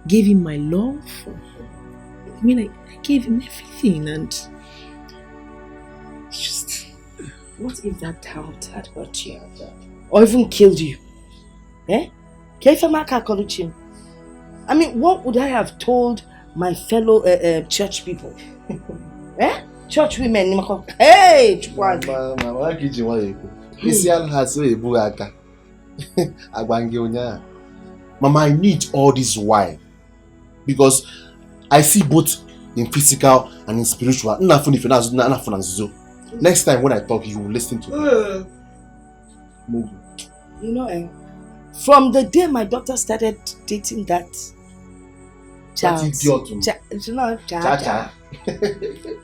gave him my love. I mean, I gave him everything, and it's just... What if that doubt had hurt you? Or even killed you? Eh? I mean, what would I have told my fellow church people? Eh? Church women. Hey! Mama, I need all this wine because I see both in physical and in spiritual. Next time when I talk, you will listen to me. You know, from the day my daughter started dating that Charles,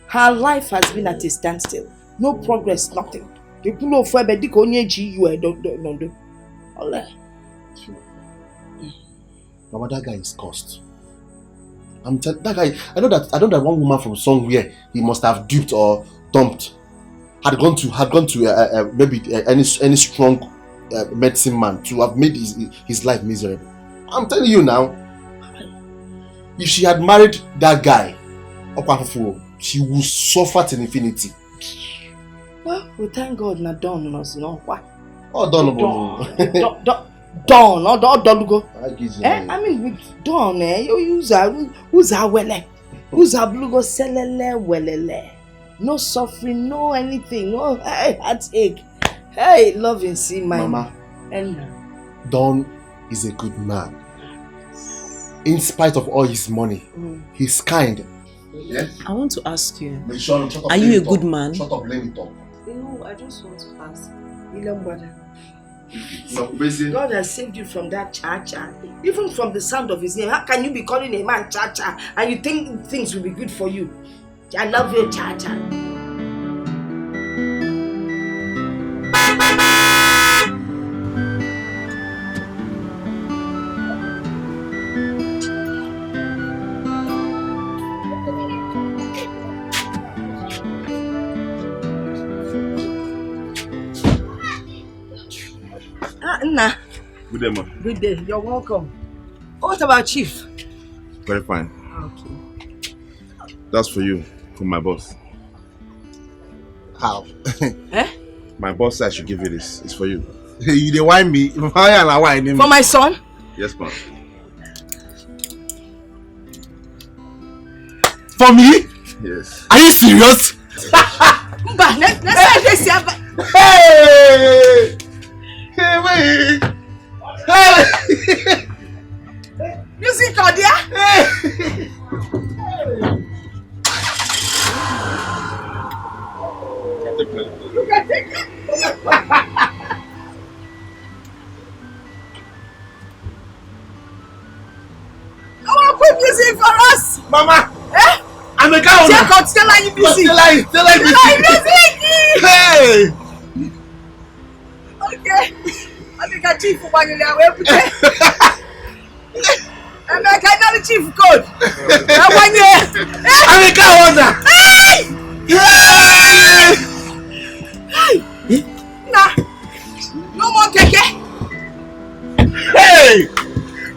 her life has been at a standstill. No progress, nothing. Mama, that guy is cursed. That guy. I know that one woman from somewhere he must have duped or dumped had gone to maybe any strong medicine man to have made his life miserable. I'm telling you now, if she had married that guy, she would suffer to infinity. Well, we thank God not done us, no. Oh, done. Dawn, or Dolugo. I mean, with Dawn, you use who's our wele, who's our blugo selele welele. No suffering, no anything, no heartache. Hey, loving, see my Mama. And Don is a good man. In spite of all his money, he's kind. Yes? I want to ask you, Shut up, are you a good man? Shut up, let me talk. No, I just want to ask. God has saved you from that cha-cha. Even from the sound of his name. How can you be calling a man cha-cha and you think things will be good for you? I love you, cha-cha. Nna. Good day, ma. Good day. You're welcome. What about Chief? Very fine. Okay. That's for you, from my boss. How? My boss said I should give you this. It's for you. You dey whine me? For my son? Yes, ma'am. For me? Yes. Are you serious? Mba, let's say this here. Hey! Hey, wait! Hey! Music out there? Hey! Look at it. Come on, put music for us. Mama! Eh? I'm a cow. Check out, tell her you music. Tell her music. Hey! Okay. I think a chief for one year. I'm like another chief code. That 1 year. I'm a cow. Hey! Hey! Nah. No more keke. Hey!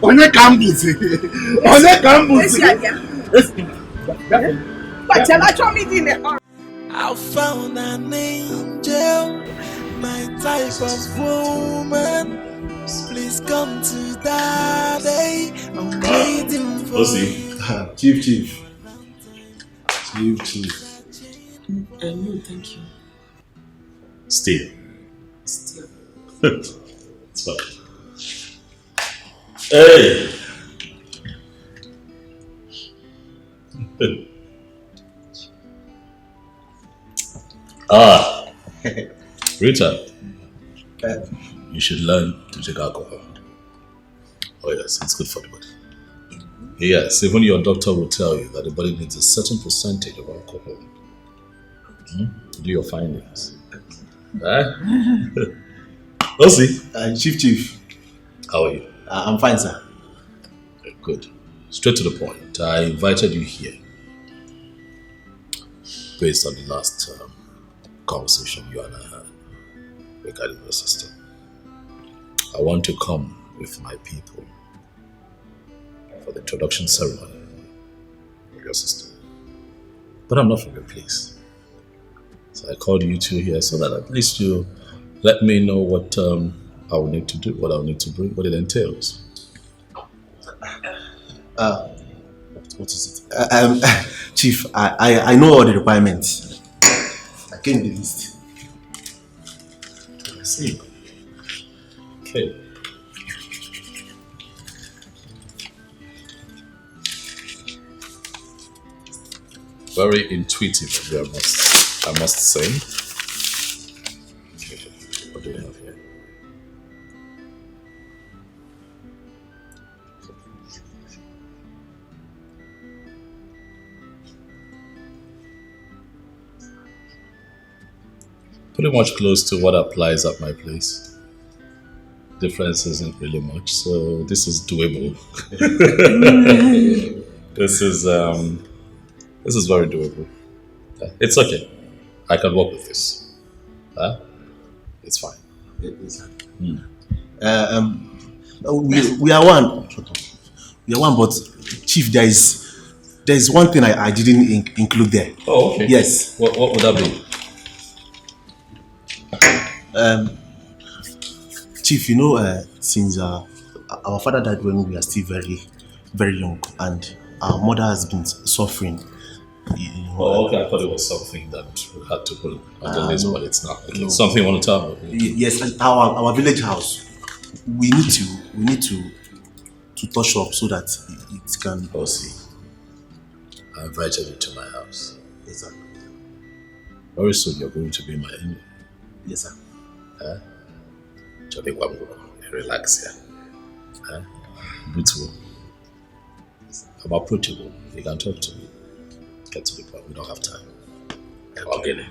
On the campus. On the campus. But tell her show me the I found an angel, my type of woman. Please come to daddy. I'm waiting for you. Chief. No, thank you. Still. Still. It's fine. Hey! Rita, you should learn to take alcohol. Oh yes, it's good for the body. Yes, even your doctor will tell you that the body needs a certain percentage of alcohol. Do your findings. Osi. Chief. How are you? I'm fine, sir. Good. Straight to the point. I invited you here based on the last conversation you and I had regarding your sister. I want to come with my people for the introduction ceremony of your sister. But I'm not from your place. So I called you two here so that at least you let me know what I will need to do, what I will need to bring, what it entails. What is it? Chief, I know all the requirements. I came the list. I see. Okay. Very intuitive of you, I must say. Okay. What do we have here? Pretty much close to what applies at my place. Difference isn't really much, so this is doable. This is very doable. It's okay. I can work with this. It's fine. We are one. We are one, but Chief, there is one thing I didn't include there. Oh, okay. Yes. What would that be? Chief, since our father died when we were still very, very young, and our mother has been suffering, Oh, okay. I thought it was something that we had to put on the list, but it's not. Okay. No. Something you want to tell me? Yes, our village house. We need to touch up so that it can. Oh, see. I invited you to my house. Yes, sir. Very soon you're going to be my in-law. Yes, sir. Relax here. Beautiful. I'm approachable. You can talk to me. Get to the point. We don't have time. I'll get it.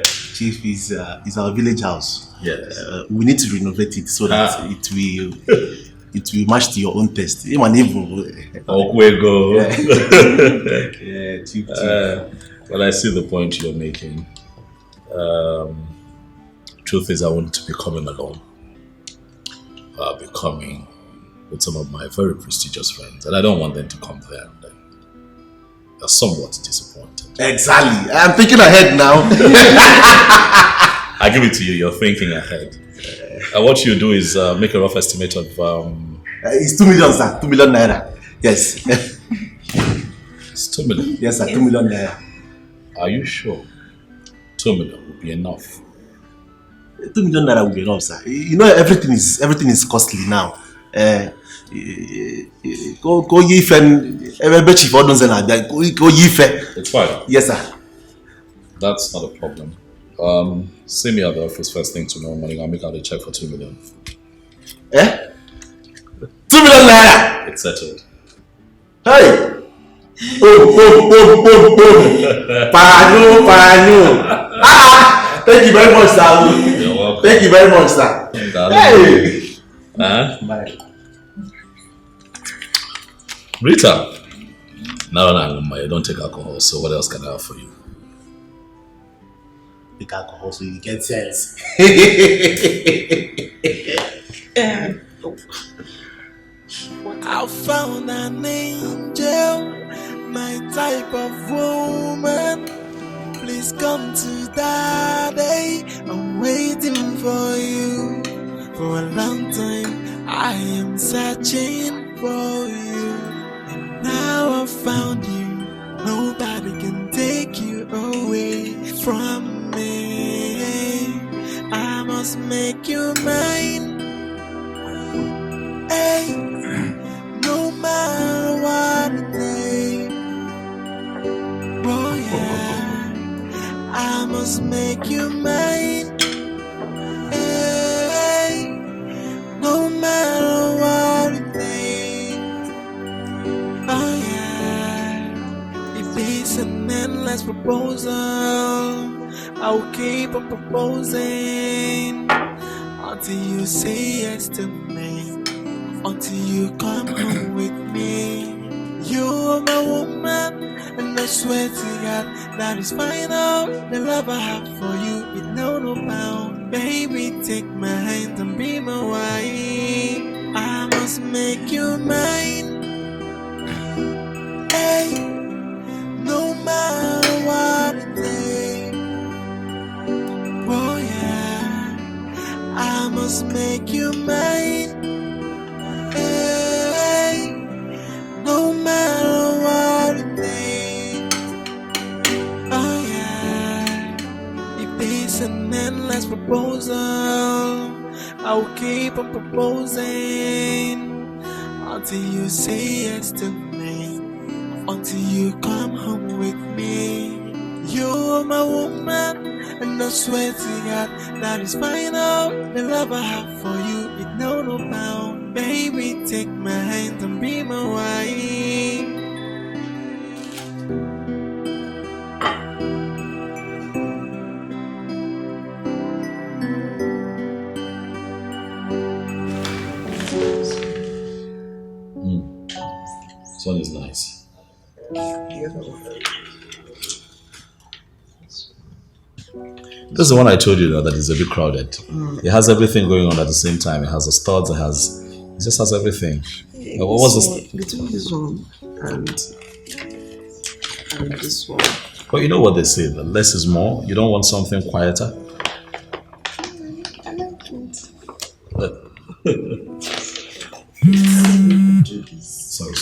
Chief is our village house. Yes. We need to renovate it so that it will match to your own taste. Even Okwego. Yeah, chief. Well, I see the point you're making. Truth is, I want to be coming alone. I'll be coming with some of my very prestigious friends, and I don't want them to come there and then they're somewhat disappointed. Exactly. I'm thinking ahead now. I give it to you. You're thinking ahead. What you do is make a rough estimate of. It's 2 million, sir. 2 million naira. Yes. It's 2 million. Yes, sir. 2 million naira. Are you sure? 2 million will be enough. 2 million naira will be enough, sir. You know, everything is costly now. Go yife. Every chief orders and go yife. It's fine. Yes, sir. That's not a problem. See me at the office first thing tomorrow morning. I'll make out a check for 2 million. 2 million naira. It's settled. Hey. Boom. Panu. Thank you very much, sir. You're welcome. Thank you very much, sir. Hey. Bye. Rita. No, you don't take alcohol, so what else can I have for you? Take alcohol so you get sense. I found an angel, my type of woman. Please come to daddy. I'm waiting for you. For a long time, I am searching for you. And now I found you. Nobody can take you away from me. I must make you mine. Hey, no matter what it takes. Oh yeah, I must make you mine. Hey, no matter what it takes. Oh yeah, if it's an endless proposal, I'll keep on proposing until you say yes to me, until you come home with me. You're my woman, and I swear to God that is final. The love I have for you is no bound. Baby, take my hand and be my wife. I must make you mine. Hey, no matter what it takes. Oh yeah, I must make you mine. Hey, no matter what it takes. Oh yeah, if it's an endless proposal, I'll keep on proposing until you say yes to me, until you come home with me. You're my woman, and I swear to God that is final. The love I have for you is no bound. Baby, take my hand and be my wife. This one is nice. This is the one I told you that is a bit crowded. It has everything going on at the same time. It has the studs, it just has everything. What was this? Between this one and this one. But you know what they say, that less is more. You don't want something quieter. I like it. Sorry.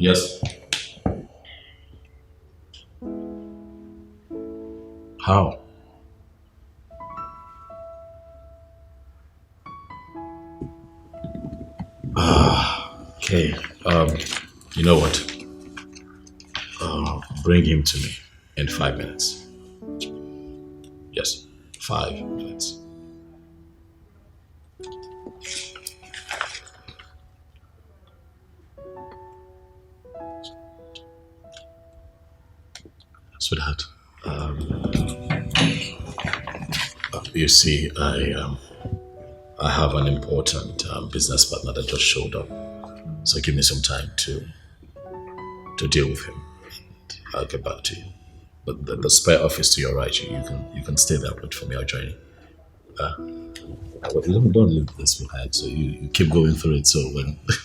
Yes. How? Okay. You know what? Bring him to me in 5 minutes. Yes, 5 minutes. Sweetheart, you see, I have an important business partner that just showed up. So give me some time to deal with him. I'll get back to you. But the spare office to your right, you can stay there. Wait for me. I'll join you. Don't leave this behind. So you keep going through it. So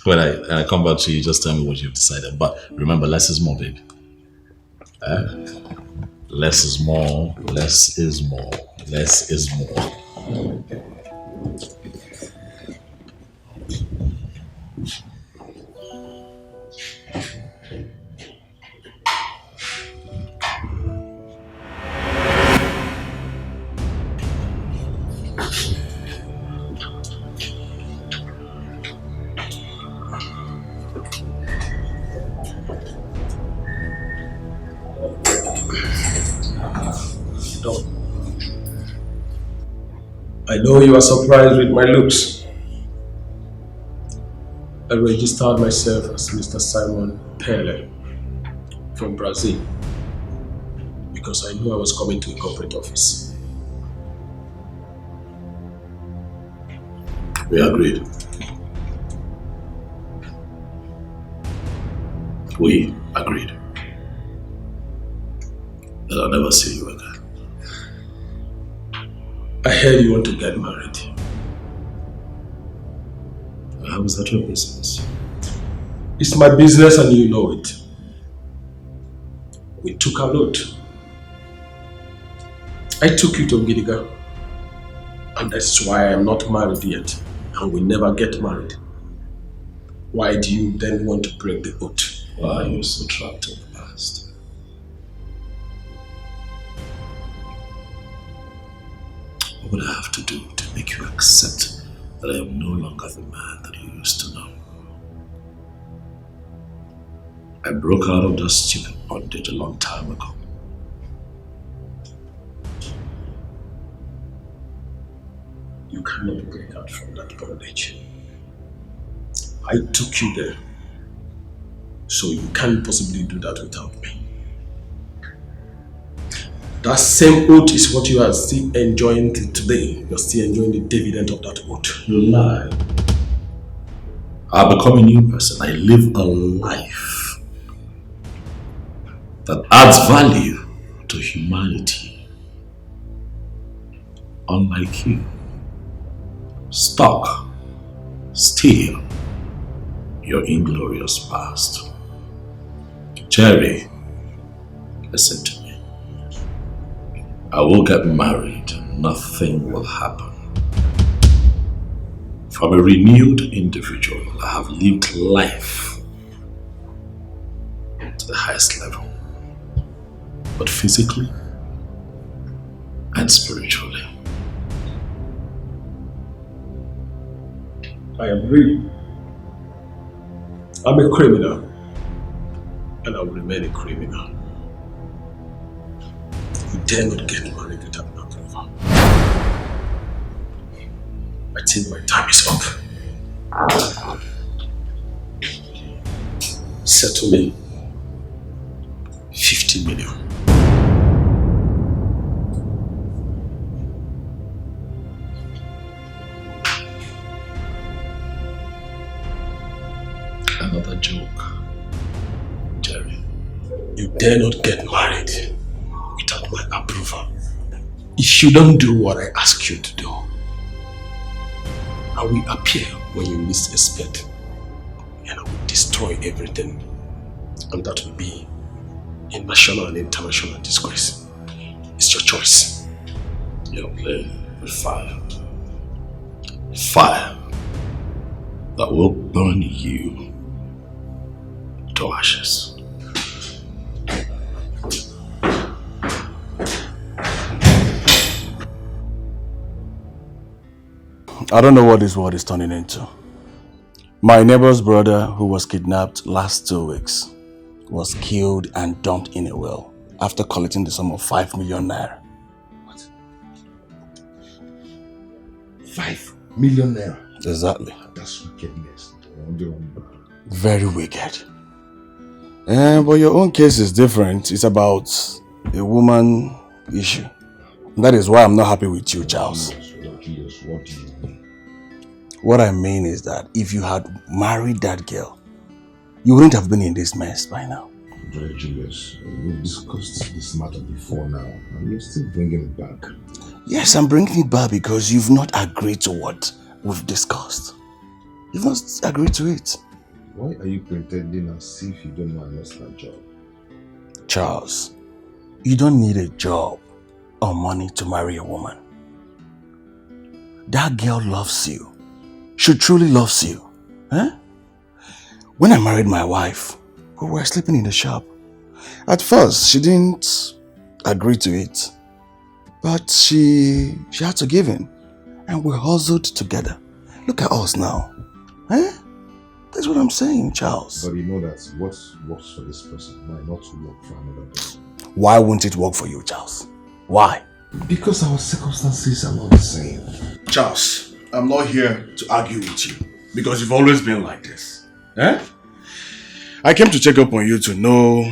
when I come back to you, just tell me what you've decided. But remember, less is more, baby. Less is more. Less is more. Less is more. I know you are surprised with my looks. I registered myself as Mr. Simon Pele from Brazil because I knew I was coming to a corporate office. We agreed. We agreed that I'll never see you again. I heard you want to get married. How is that your business? It's my business and you know it. We took a lot. I took you to Gidiga. And that's why I'm not married yet. And we never get married. Why do you then want to break the oath? Why are you so trapped in the past? What would I have to do to make you accept that I am no longer the man that you used to know? I broke out of that stupid bondage a long time ago. You cannot break out from that bondage. I took you there. So you can't possibly do that without me. That same oath is what you are still enjoying till today. You're still enjoying the dividend of that oath. You lie. I've become a new person. I live a life that adds value to humanity. Unlike you. Stuck. Still. Your inglorious past. Jerry, listen to me. I will get married. Nothing will happen. From a renewed individual, I have lived life to the highest level. But physically and spiritually. I agree. I'm a criminal. And I will remain a criminal. You dare not get married without my approval. I think my time is up. Settle me 50 million. Another joke, Jerry. You dare not get married without my approval. If you don't do what I ask you to do, I will appear when you least expect, and I will destroy everything, and that will be a national and international disgrace. It's your choice. You're playing with fire. Fire that will burn you to ashes. I don't know what this world is turning into. My neighbor's brother, who was kidnapped last 2 weeks, was killed and dumped in a well after collecting the sum of 5 million naira. What? 5 million naira? Exactly. That's wickedness. Very wicked. But your own case is different. It's about a woman issue. That is why I'm not happy with you, Charles. What do you mean? What I mean is that if you had married that girl, you wouldn't have been in this mess by now. Brother Julius, we've discussed this matter before now, and you're still bringing it back. Yes, I'm bringing it back because you've not agreed to what we've discussed. You've not agreed to it. Why are you pretending as if you don't know I lost my job? Charles, you don't need a job or money to marry a woman. That girl loves you. She truly loves you. Huh? When I married my wife, we were sleeping in the shop. At first, she didn't agree to it. But she had to give in. And we hustled together. Look at us now. Huh? That's what I'm saying, Charles. But you know that what works for this person might not work for another person. Why won't it work for you, Charles? Why? Because our circumstances are not the same. Charles, I'm not here to argue with you. Because you've always been like this. Eh? I came to check up on you to know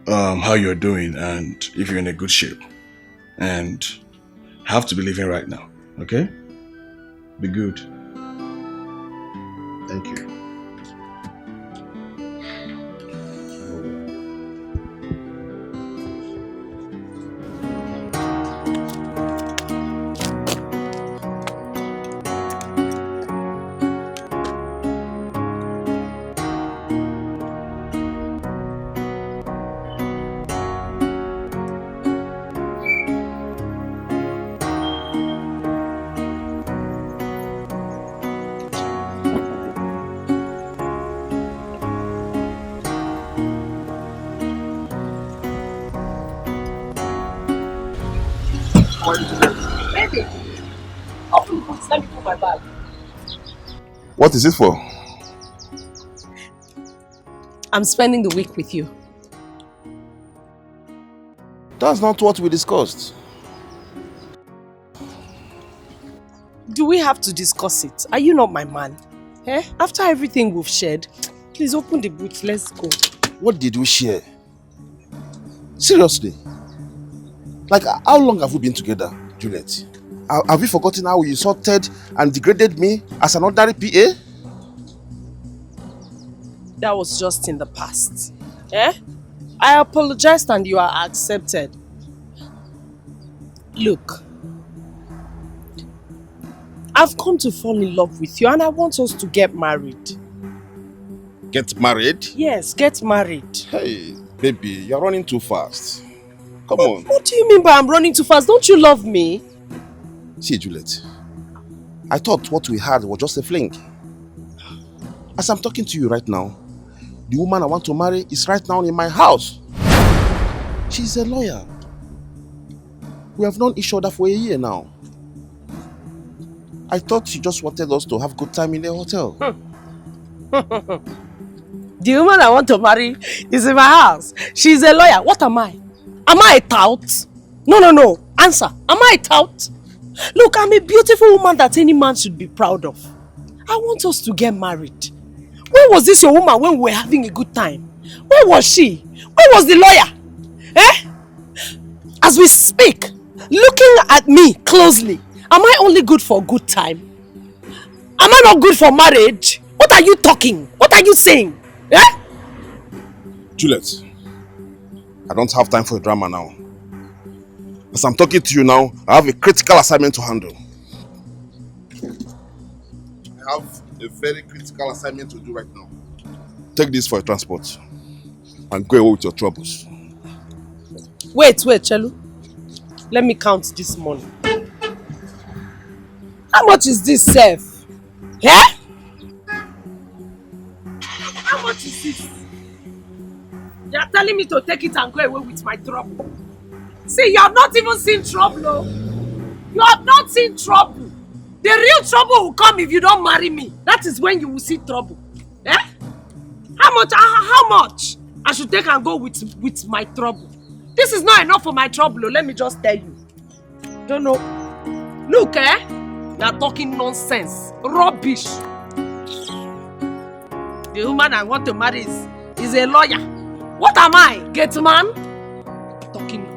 how you're doing and if you're in a good shape. And I have to be leaving right now. Okay? Be good. Thank you. Baby, open the boots, let me put my bag. What is it for? I'm spending the week with you. That's not what we discussed. Do we have to discuss it? Are you not my man? Eh? After everything we've shared, please open the boots, let's go. What did we share? Seriously? Like, how long have we been together, Juliet? Have you forgotten how you insulted and degraded me as an ordinary PA? That was just in the past. Eh? I apologized and you are accepted. Look, I've come to fall in love with you and I want us to get married. Get married? Yes, get married. Hey, baby, you're running too fast. Come on. What do you mean by I'm running too fast? Don't you love me? See, Juliet, I thought what we had was just a fling. As I'm talking to you right now, the woman I want to marry is right now in my house. She's a lawyer. We have known each other for a year now. I thought she just wanted us to have good time in the hotel. The woman I want to marry is in my house. She's a lawyer. What am I? Am I a tout? No. Answer. Am I a tout? Look, I'm a beautiful woman that any man should be proud of. I want us to get married. Where was this your woman when we were having a good time? Where was she? Where was the lawyer? Eh? As we speak, looking at me closely, am I only good for a good time? Am I not good for marriage? What are you talking? What are you saying? Eh? Juliet, I don't have time for drama now. As I'm talking to you now, I have a critical assignment to handle. I have a very critical assignment to do right now. Take this for your transport and go away with your troubles. Wait, Chelu. Let me count this money. How much is this, Seth? Yeah? How much is this? You are telling me to take it and go away with my trouble. See, you have not even seen trouble. Oh. You have not seen trouble. The real trouble will come if you don't marry me. That is when you will see trouble. Eh? How much? How much I should take and go with my trouble? This is not enough for my trouble. Let me just tell you. Don't know. Look, you are talking nonsense, rubbish. The woman I want to marry is a lawyer. What am I? Gate man? Talking.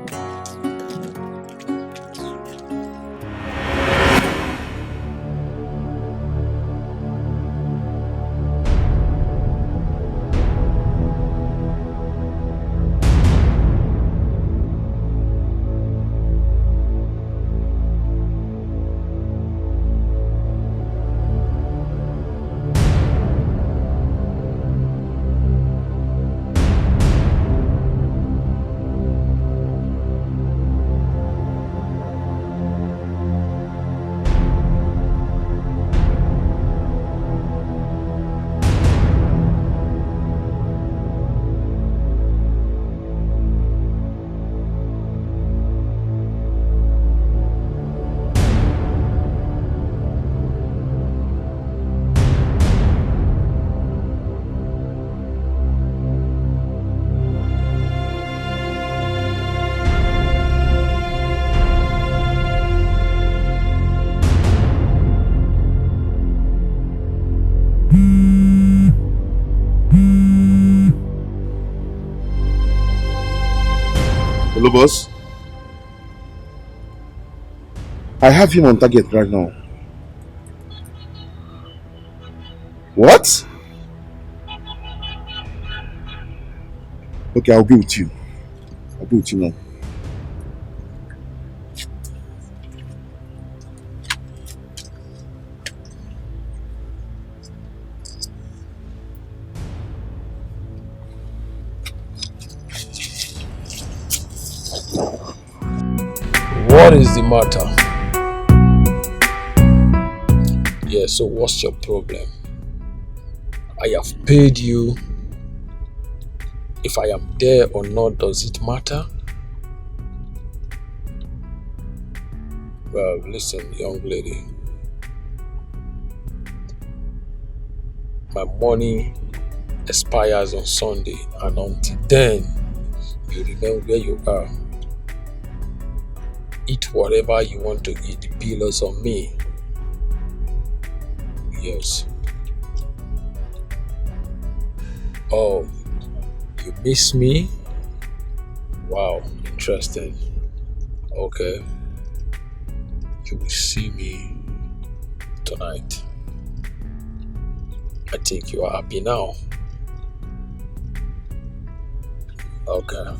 Hello, boss. I have him on target right now. What? Okay, I'll be with you. I'll be with you now. What is the matter? Yeah, so what's your problem? I have paid you. If I am there or not, does it matter? Well, listen, young lady. My money expires on Sunday, and until then, you remain where you are. Eat whatever you want to eat. The bill is on me. Yes. Oh, you miss me? Wow, interesting. Okay. You will see me tonight. I think you are happy now. Okay.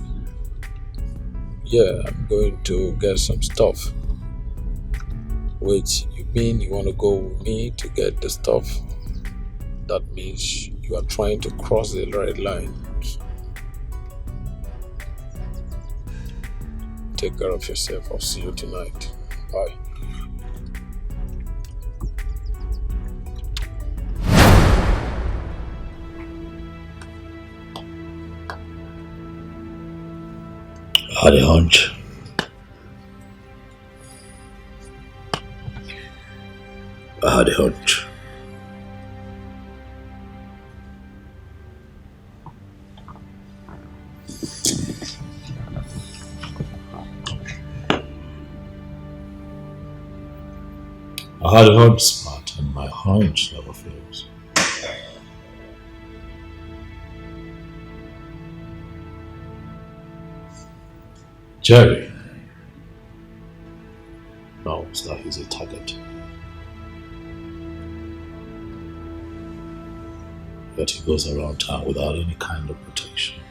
Yeah, I'm going to get some stuff. Wait, you mean you want to go with me to get the stuff? That means you are trying to cross the red line. Take care of yourself. I'll see you tonight. Bye. I had a hunch. I had a hunch. I had a hunch, Smart, and my hunch never fails. Jerry knows that he's a target. Yet he goes around town without any kind of protection.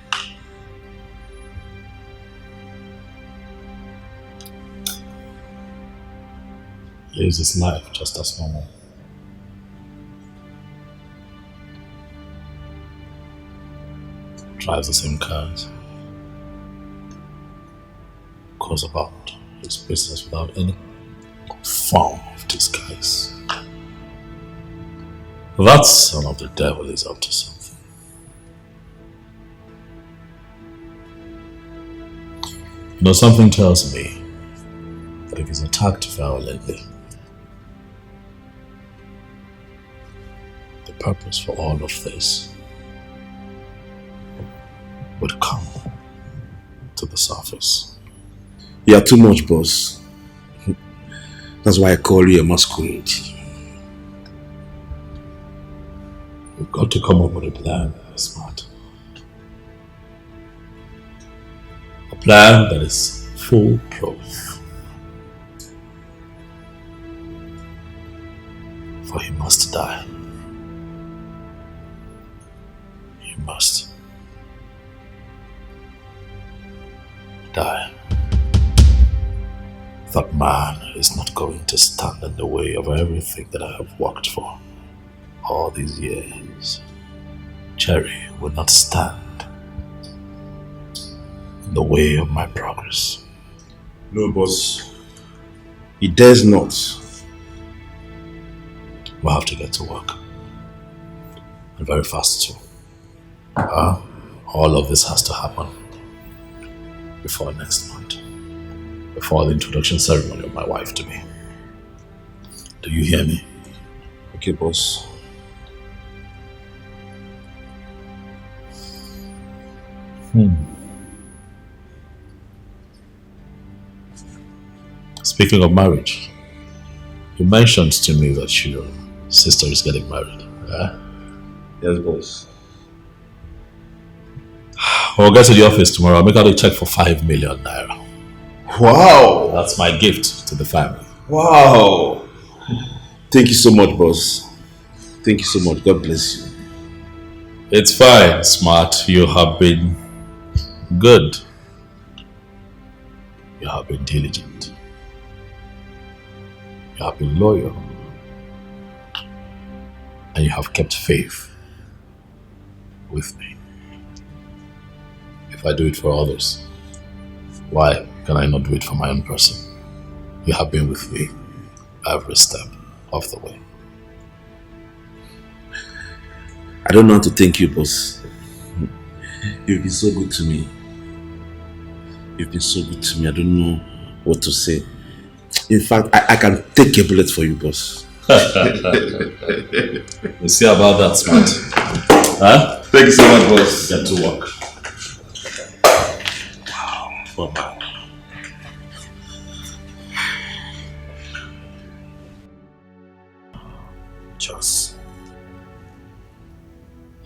Lives his life just as normal. Drives the same cars. Goes about his business without any form of disguise. That son of the devil is up to something. No, something tells me that if he's attacked violently, the purpose for all of this would come to the surface. You are too much, boss. That's why I call you a masquerade. You've got to come up with a plan, Smart. A plan that is foolproof. For he must die. He must die. That man is not going to stand in the way of everything that I have worked for all these years. Cherry will not stand in the way of my progress. No, boss. He dares not. We'll have to get to work. And very fast too. All of this has to happen before next month. Before the introduction ceremony of my wife to me. Do you hear me? Okay, boss. Speaking of marriage, you mentioned to me that your sister is getting married. Yes, boss. We'll get to the office tomorrow. I'll make out a check for 5 million naira. Wow! That's my gift to the family. Wow! Thank you so much, boss. Thank you so much. God bless you. It's fine, Smart. You have been good. You have been diligent. You have been loyal. And you have kept faith with me. If I do it for others, why can I not do it for my own person? You have been with me every step of the way. I don't know how to thank you, boss. You've been so good to me. You've been so good to me. I don't know what to say. In fact, I can take a bullet for you, boss. We'll see about that, Smart. Huh? Thank you so much, boss. Get to work. Wow. Bye-bye. Just,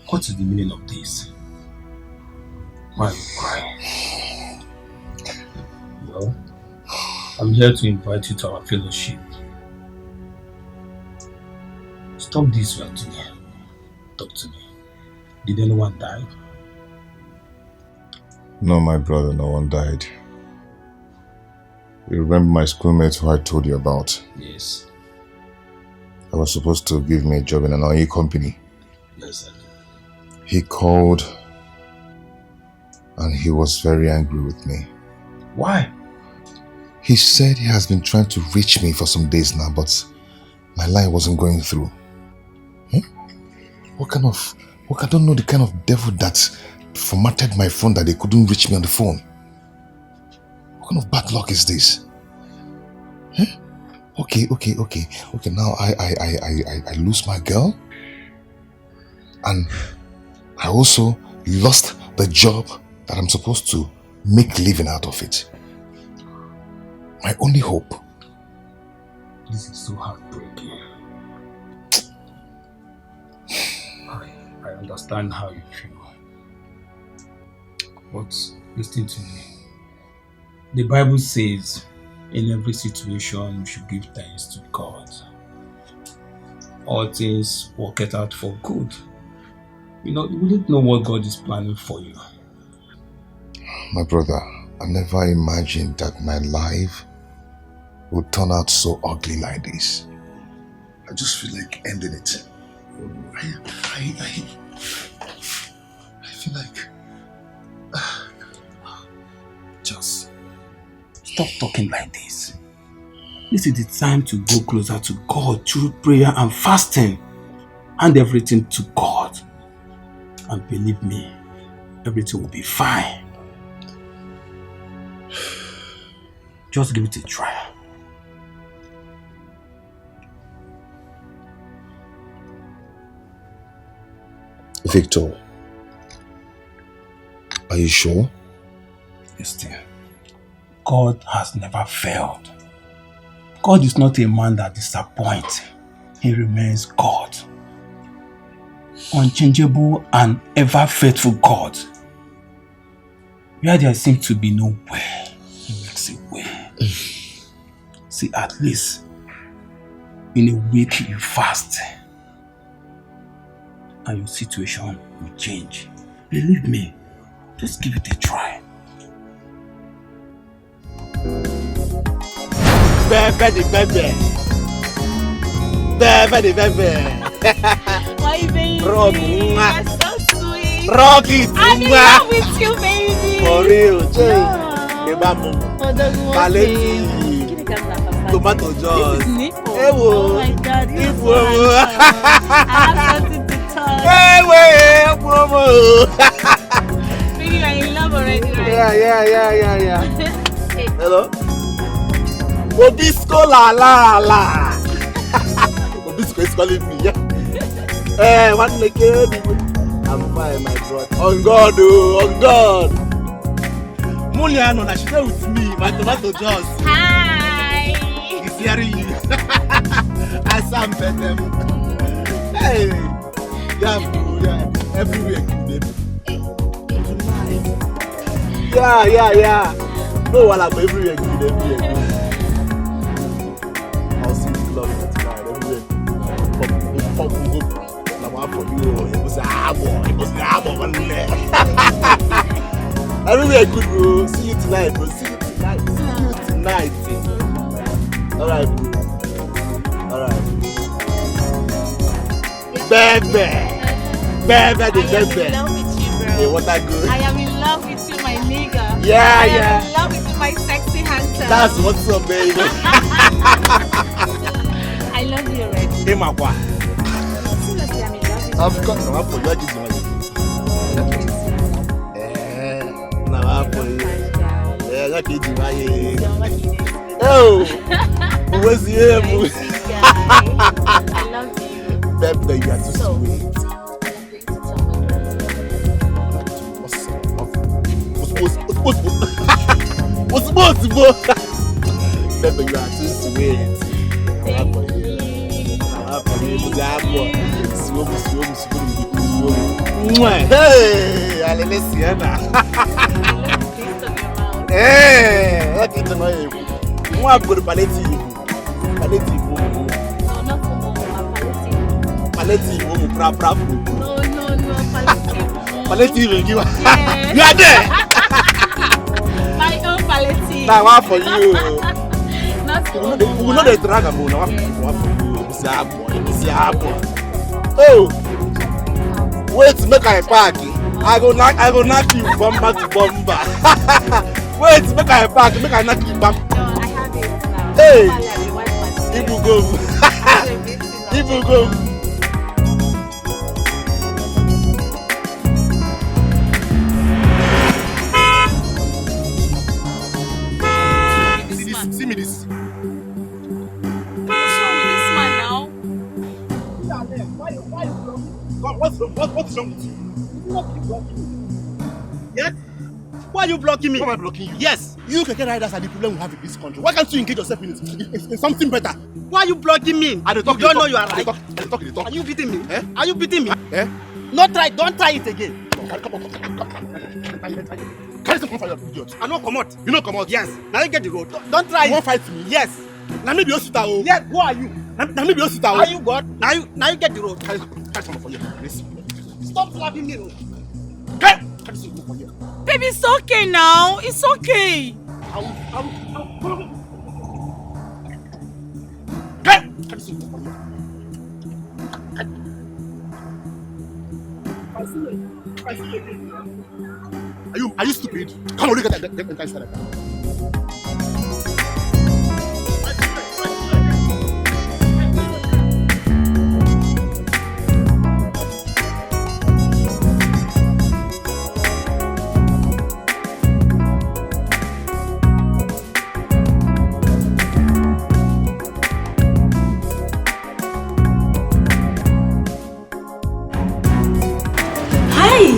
what is the meaning of this? Why are you crying? Well, I'm here to invite you to our fellowship. Stop this you are doing. Talk to me. Did anyone die? No, my brother, no one died. You remember my schoolmate who I told you about? Yes. He was supposed to give me a job in an oil company. Yes, sir. He called and he was very angry with me. Why? He said he has been trying to reach me for some days now, but my line wasn't going through. I don't know the kind of devil that formatted my phone that they couldn't reach me on the phone. What kind of bad luck is this? Okay. Now I lose my girl, and I also lost the job that I'm supposed to make a living out of it. My only hope. This is so heartbreaking. I understand how you feel. But listen to me. The Bible says in every situation we should give thanks to God. All things work it out for good. You wouldn't know what God is planning for you. My brother, I never imagined that my life would turn out so ugly like this. I just feel like ending it. I feel like... Just stop talking like this. This is the time to go closer to God through prayer and fasting. Hand everything to God. And believe me, everything will be fine. Just give it a try. Victor, are you sure? Yes, dear. God has never failed. God is not a man that disappoints. He remains God. Unchangeable and ever faithful God. Where there seems to be no way, He makes a way. See, at least in a week you fast and your situation will change. Believe me, just give it a try. Baby. Why, baby? Rock, You're so sweet. rock it, I'm in love with you, baby. for real, Paleti, tomato juice. Oh my God, you're so handsome. I have something to talk. Baby, you're in love already, right? Yeah. Hey. Hello? Obisco la. Obisco is calling me, yeah. Hey, what make it? I'm fine, my brother. On God. Muliano, now she's there with me, my tomato juice. Hi. He's hearing you. I sam better. Hey. Yeah, everywhere, baby. Yeah. No, while I'm everywhere, everywhere. I'll see you love tonight, everywhere. Pop, I'm out for you. It was a hammer, man. Everywhere good, bro. See you tonight, bro. See you tonight. Alright, bro. Alright. Baby. I am in love with you, bro. Yeah, what that good? I am in love with you, my nigga. Yeah. I am in love with you, my sexy handsome. That's what's up, baby. I love you already. Hey, my boy. Seriously, I'm in love with you. Of course, I'm for you. I'm for you. Yeah, look at you. Oh, what's the aim? I love you. Baby, you are too sweet. What's Baby, you are too sweet. I'm for you. Hey, Alessiana. Hey, what is the name? What good palliative? Palliative. No, not for Palliative, bravo. No, palliative. Palliative, you are there. My own palliative. Now, what for you? Not for We know the dragon, but what for you? Oh, wait, make I park. I go knock you bomber to bomber. Wait, make I park, make I knock you back. No, I have it now. Hey, Ibu go. See me this. What's wrong with this man now? What's wrong with you? Yeah? Why are you blocking me? Why am I blocking you? Yes. You keke riders are the problem we have in this country. Why can't you engage yourself in something better? Why are you blocking me? You don't know you are right. Are you beating me? Eh? Are you beating me? Eh? Don't try it again. Come on. Carry something for your idiot. I don't come out. You don't come out? Yes. Now you get the road. Don't try it. You won't fight me? Yes. Now me be your sister. Yes. Who are you? Now me be your sister. Are you God? Now you get the road. Carry something for you. Stop slapping me. Carry something for you. Baby, it's okay now. It's okay. Are you stupid? Come on, look at that inside. Hi!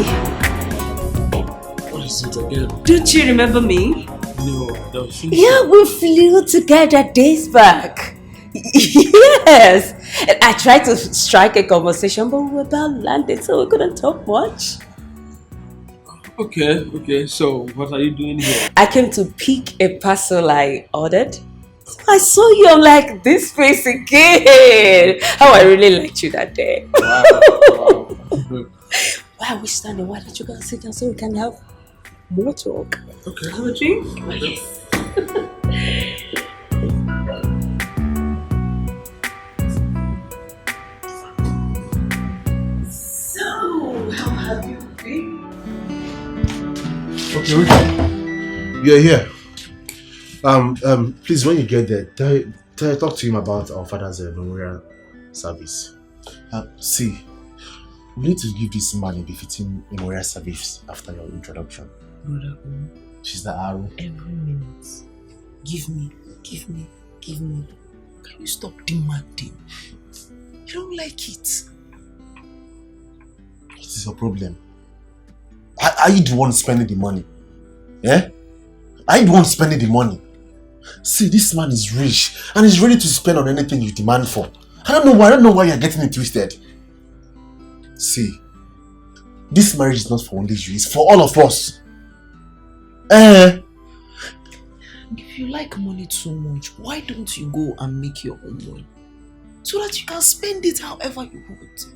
What is it again? Don't you remember me? No, I don't think Yeah, we flew together days back. Yes! And I tried to strike a conversation, but we were about landed, so we couldn't talk much. Okay, so what are you doing here? I came to pick a parcel I ordered. So I saw you, I'm like, this face again. How I really liked you that day. Wow. Why are we standing? Why don't you guys sit down so we can have more talk? Okay. Have a drink? Yes. So, how have you been? Okay, Rita, you're here. Please, when you get there, talk to him about our father's memorial service. See, we need to give this man a befitting memorial service after your introduction. Brother, She's the arrow. every minute, give me. Can you stop demanding? You don't like it. What is your problem? Are you the one spending the money? Yeah? Are you the one spending the money? See, this man is rich and he's ready to spend on anything you demand for. I don't know why you're getting it twisted. See, this marriage is not for only you, it's for all of us. If you like money too much, why don't you go and make your own money? So that you can spend it however you want.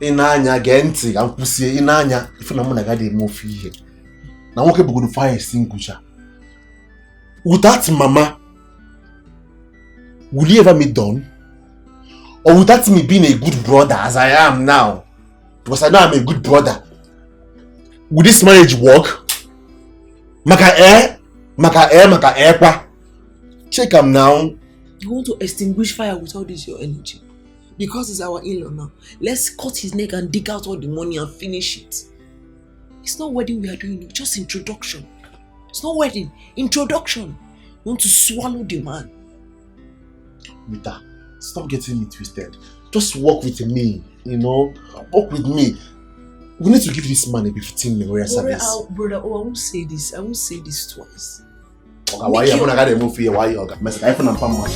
Inanya genti, ampusie inanya. If na muna gade mo fi here. Na woke bugu fire extinguisher. Without mama, will you ever meet done? Or without me being a good brother as I am now? Because I know I'm a good brother. Will this marriage work? Maka kwa. Check him now. You want to extinguish fire with all this your energy? Because it's our in-law now. Let's cut his neck and dig out all the money and finish it. It's not wedding we are doing, just introduction. It's not wedding, introduction. You want to swallow the man. Rita, stop getting me twisted. Just work with me, Work with me. We need to give this man a befitting memorial service. Brother, I won't say this. I won't say this twice. Why you gonna get a move here? Why you got mess? I found a much.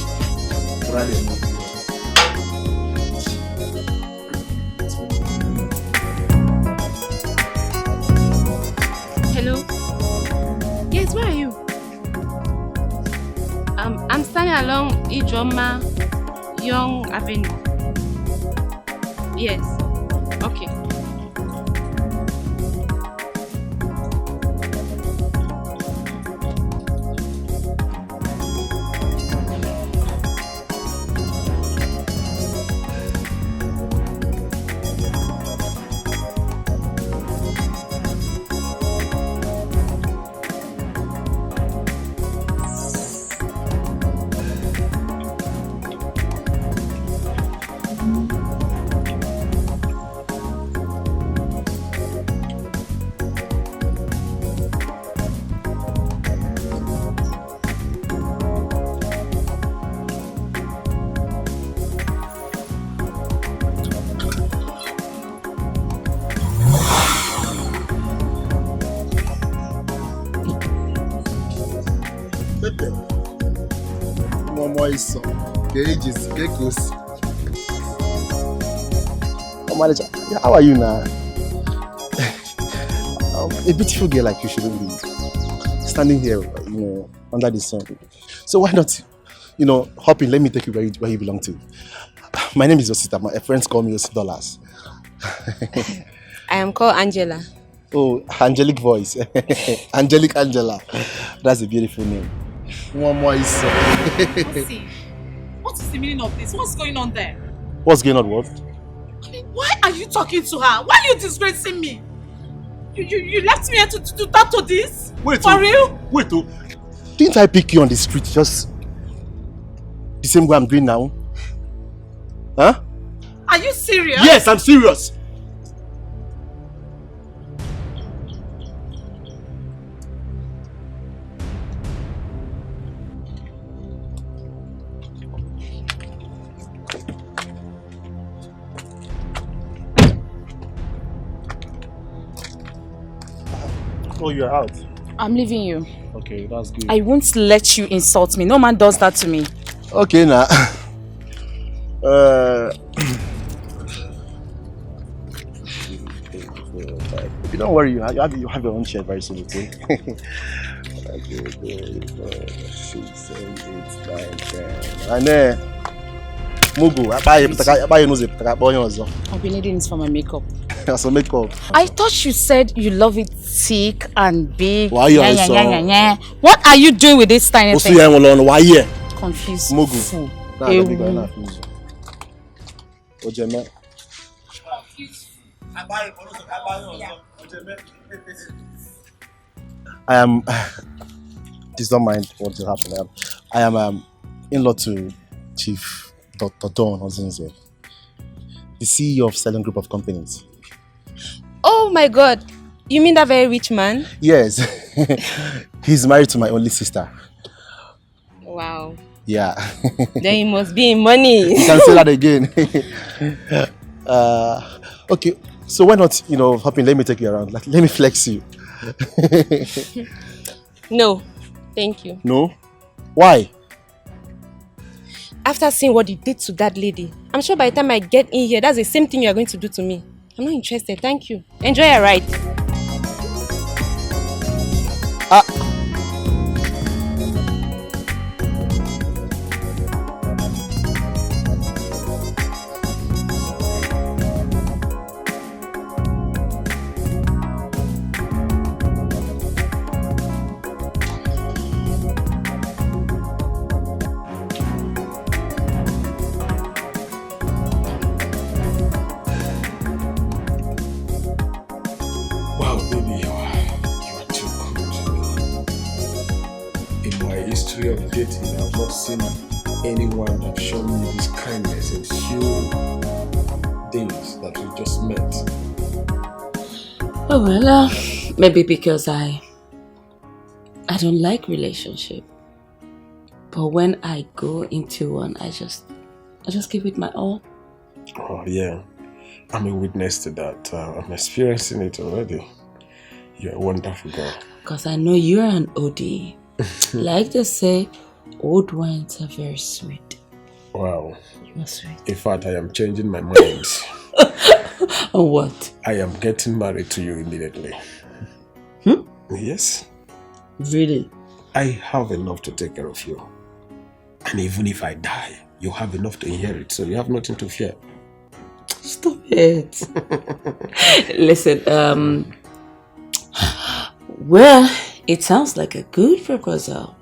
Hello? Yes, where are you? I'm standing along Ijoma Young Avenue. Yes. Okay. Oh, manager, how are you now? A beautiful girl like you shouldn't be standing here, under the sun. So why not, hop in, let me take you where you belong to. My name is Osita. My friends call me Dollars. I am called Angela. Oh, angelic voice. Angelic Angela. That's a beautiful name. What is the meaning of this? What's going on there? What's going on, what? I mean, why are you talking to her? Why are you disgracing me? You left me here to talk to this? Wait, for real? Wait, didn't I pick you on the street just the same way I'm doing now? Huh? Are you serious? Yes, I'm serious. Oh, you're out. I'm leaving you. Okay, that's good. I won't let you insult me. No man does that to me. Okay, now. Okay, don't worry. You have your own share very soon, okay? Okay, 3, 4, 5, 6, 7, 8, 9, 10. Mugu, I buy you nose. I'll be needing this for my makeup. That's a makeup. I thought you said you love it thick and big. Why you so? What are you doing with this tiny thing? Why here? Confused. Mugu. Fool. Nah, let me go. I'm not confused. Ojeme. I am. Please don't mind what will happen. I am in-law to Chief Dr. Don Ozinze, the CEO of Selling Group of Companies. Oh my God! You mean that very rich man? Yes. He's married to my only sister. Wow. Yeah. Then he must be in money. You can say that again. Okay, so why not, hopping, let me take you around. Let me flex you. No, thank you. No? Why? After seeing what you did to that lady, I'm sure by the time I get in here, that's the same thing you are going to do to me. I'm not interested, thank you. Enjoy your ride. Seen anyone that shown me this kindness in few days that we just met. Oh well, maybe because I don't like relationship. But when I go into one, I just give it my all. Oh yeah, I'm a witness to that. I'm experiencing it already. You're a wonderful girl. Because I know you're an OD. Like they say, old wines are very sweet. Wow. You are sweet. In fact, I am changing my mind. On what? I am getting married to you immediately. Yes. Really? I have enough to take care of you. And even if I die, you have enough to inherit, so you have nothing to fear. Stop it. Listen, well, it sounds like a good proposal.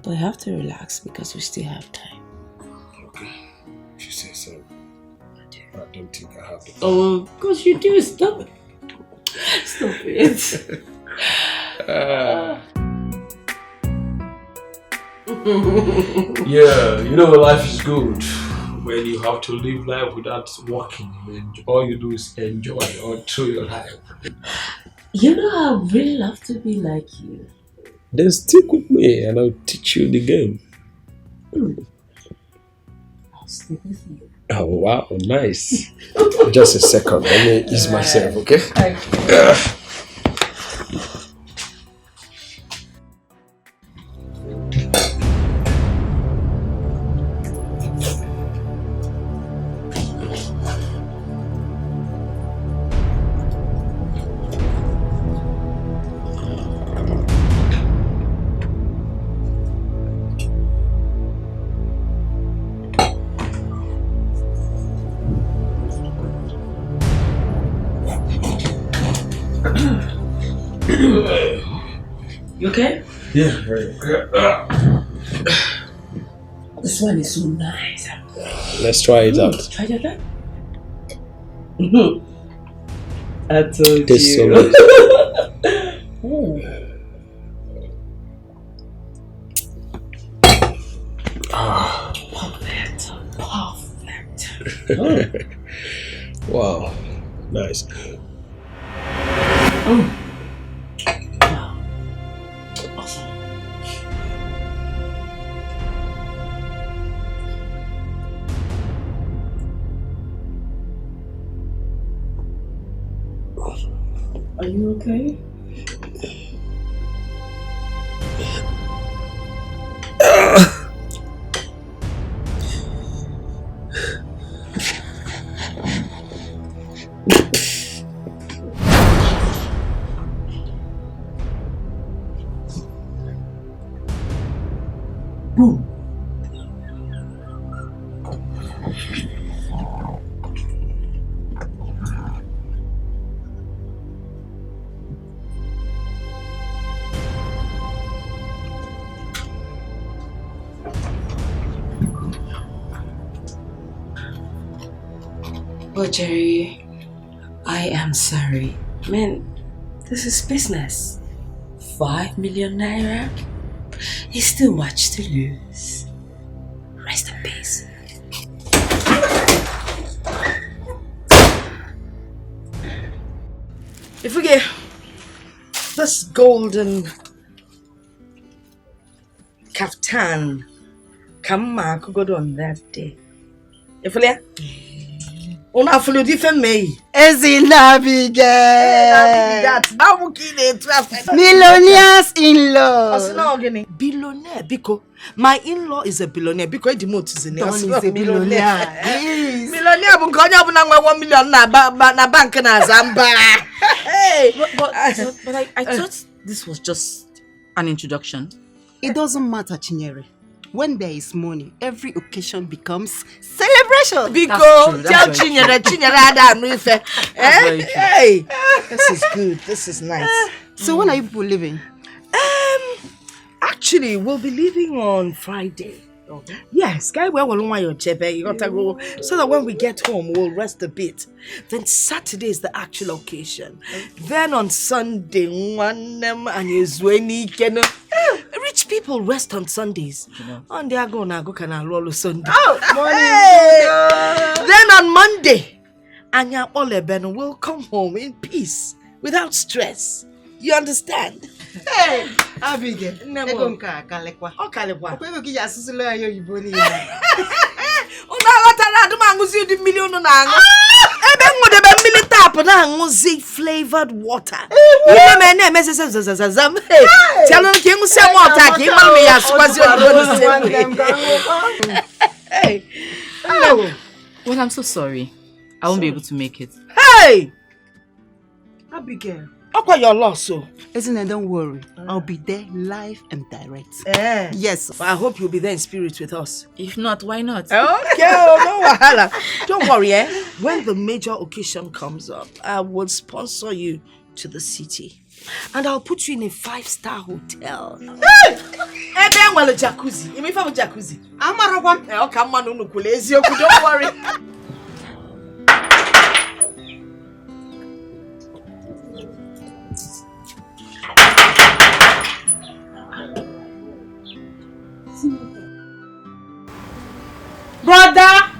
But I have to relax because we still have time. Okay. If you say so. I don't think I have the time. Oh, of course you do. Stop it. Stop it. Yeah, life is good when you have to live life without working. All you do is enjoy all through your life. I really love to be like you. Then stick with me and I'll teach you the game. I'll stick with you. Oh wow, nice. Just a second, let me ease myself, okay? You okay? Yeah, very good. This one is so nice. Let's try it out. Try it out. I told Tastes so you. good. Perfect. Wow, nice. Are you okay? Boom. But Jerry, I am sorry. Man, this is business. 5 million naira is too much to lose. Rest in peace. If we get this golden kaftan, come on, could go on that day. If we Una follow different me. Millionaires in-law. Billionaire, because my in-law is a billionaire. Because the moat is a billionaire. Millionaire, but can you have 1 million na bank na Zamba? Hey, but I thought this was just an introduction. It doesn't matter, Chinyere. When there is money, every occasion becomes celebration. Because tell Chinyere Adam Rife. Hey, this is good. This is nice. So when are you people leaving? Actually, we'll be leaving on Friday. Okay. Yes, guy, where will you chepe? You gotta go so that when we get home, we'll rest a bit. Then Saturday is the actual occasion. Then on Sunday, one and is when rich people rest on Sundays. On they are gonna go can roll Sunday. Then on Monday, Anya Oleben will come home in peace without stress. You understand? Hey, Abigail. Negonka kalekwa. O kalekwa. Okwe ki yasusulu ayo yiboni. Una lotara adu manguzi di million na ngo. Ebe ngode be mili tap na nguzi flavored water. Ile me na me zam. Tell ki ngusi water ki ma me yasukwazi odoni. Hey. Well, I'm so sorry. I won't be able to make it. Hey! Abigail. Okay, your loss, so. Isn't it? Don't worry. I'll be there live and direct. Yes. But I hope you'll be there in spirit with us. If not, why not? Okay, no wahala. Don't worry, When the major occasion comes up, I will sponsor you to the city. And I'll put you in a 5-star hotel. Hey! Ebe nwale jacuzzi. You mean for jacuzzi? Amarogwam. Okay, man unu kule ezioku. Don't worry. Brother!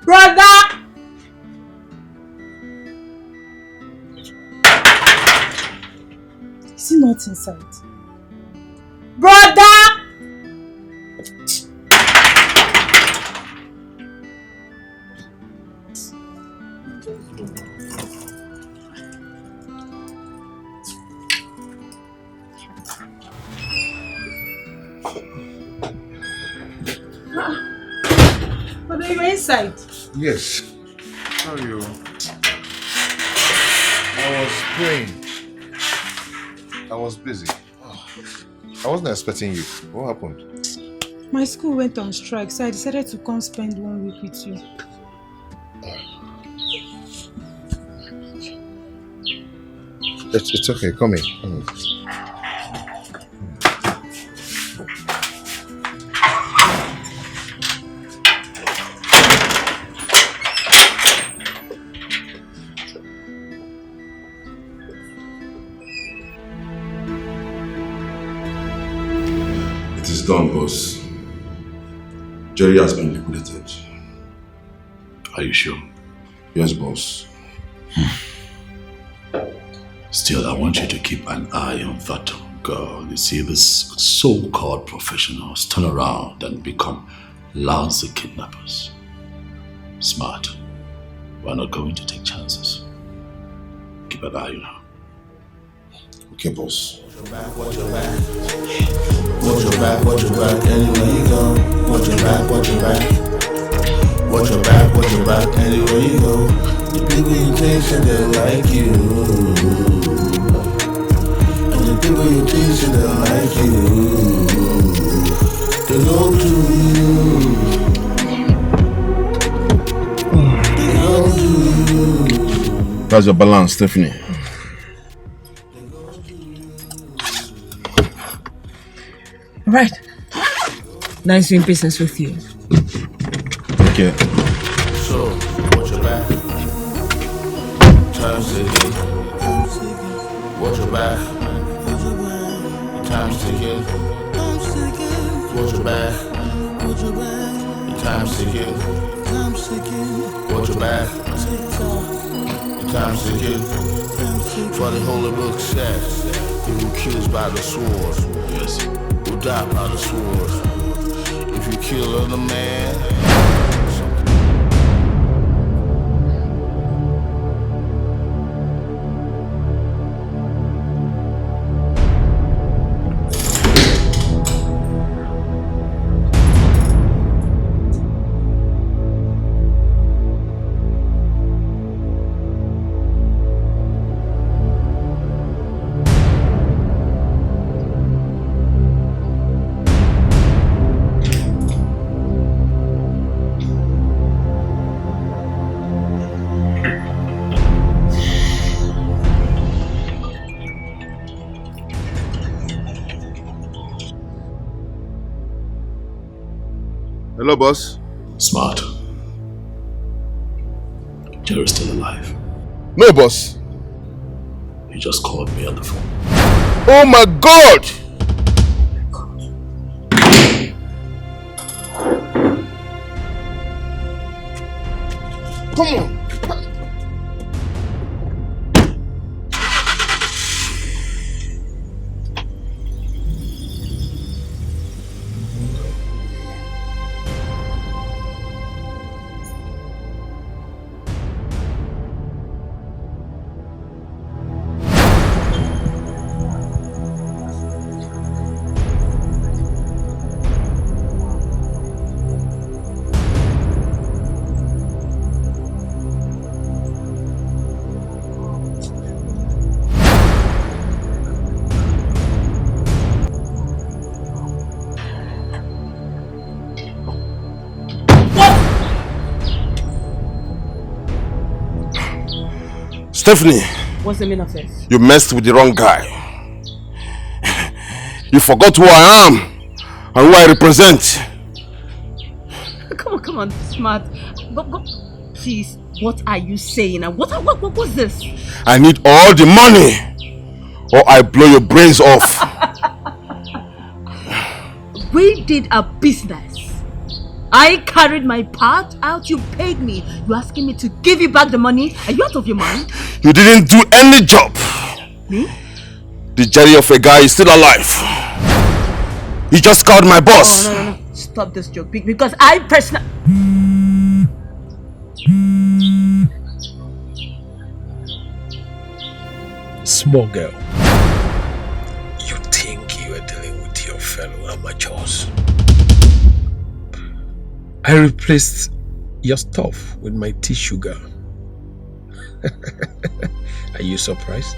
Brother! Is he not inside? Brother! But are you inside? Yes. How are you? I was praying. I was busy. I wasn't expecting you. What happened? My school went on strike, so I decided to come spend 1 week with you. It's okay. Come in. Come in. Done, boss. Jerry has been liquidated. Are you sure? Yes, boss. Still, I want you to keep an eye on that girl. You see, these so-called professionals turn around and become lousy kidnappers. Smart. We're not going to take chances. Keep an eye on her. Okay, boss. Watch your back. Watch your back, watch your back, anywhere you go. Watch your back, watch your back. Watch your back, watch your back, anywhere you go. The people you think said they like you. And the people you think said they like you. They go to you. They go to you. That's your balance, Stephanie. Right. Nice doing business with you. Okay. So, watch your back. Time's ticking. Watch your back. Time's ticking. Watch your back. Time's ticking. Watch your back. Time's ticking. For the holy book says, who kills by the sword, yes, will die by the sword. If you kill another man, Hello, boss. Smart. Jerry's still alive. No, boss. He just called me on the phone. Oh my God! Come on. Stephanie, What's the meaning of this? you messed with the wrong guy. You forgot who I am and who I represent. Come on, smart. Go. Please, what are you saying? And what's this? I need all the money or I blow your brains off. We did a business. I carried my part out, you paid me. You asking me to give you back the money? Are you out of your mind? You didn't do any job. Me? The Jerry of a guy is still alive. He just called my boss. Oh, no. Stop this joke. Because I personally... Small girl, you think you are dealing with your fellow amateurs. I replaced your stuff with my tea sugar. Are you surprised?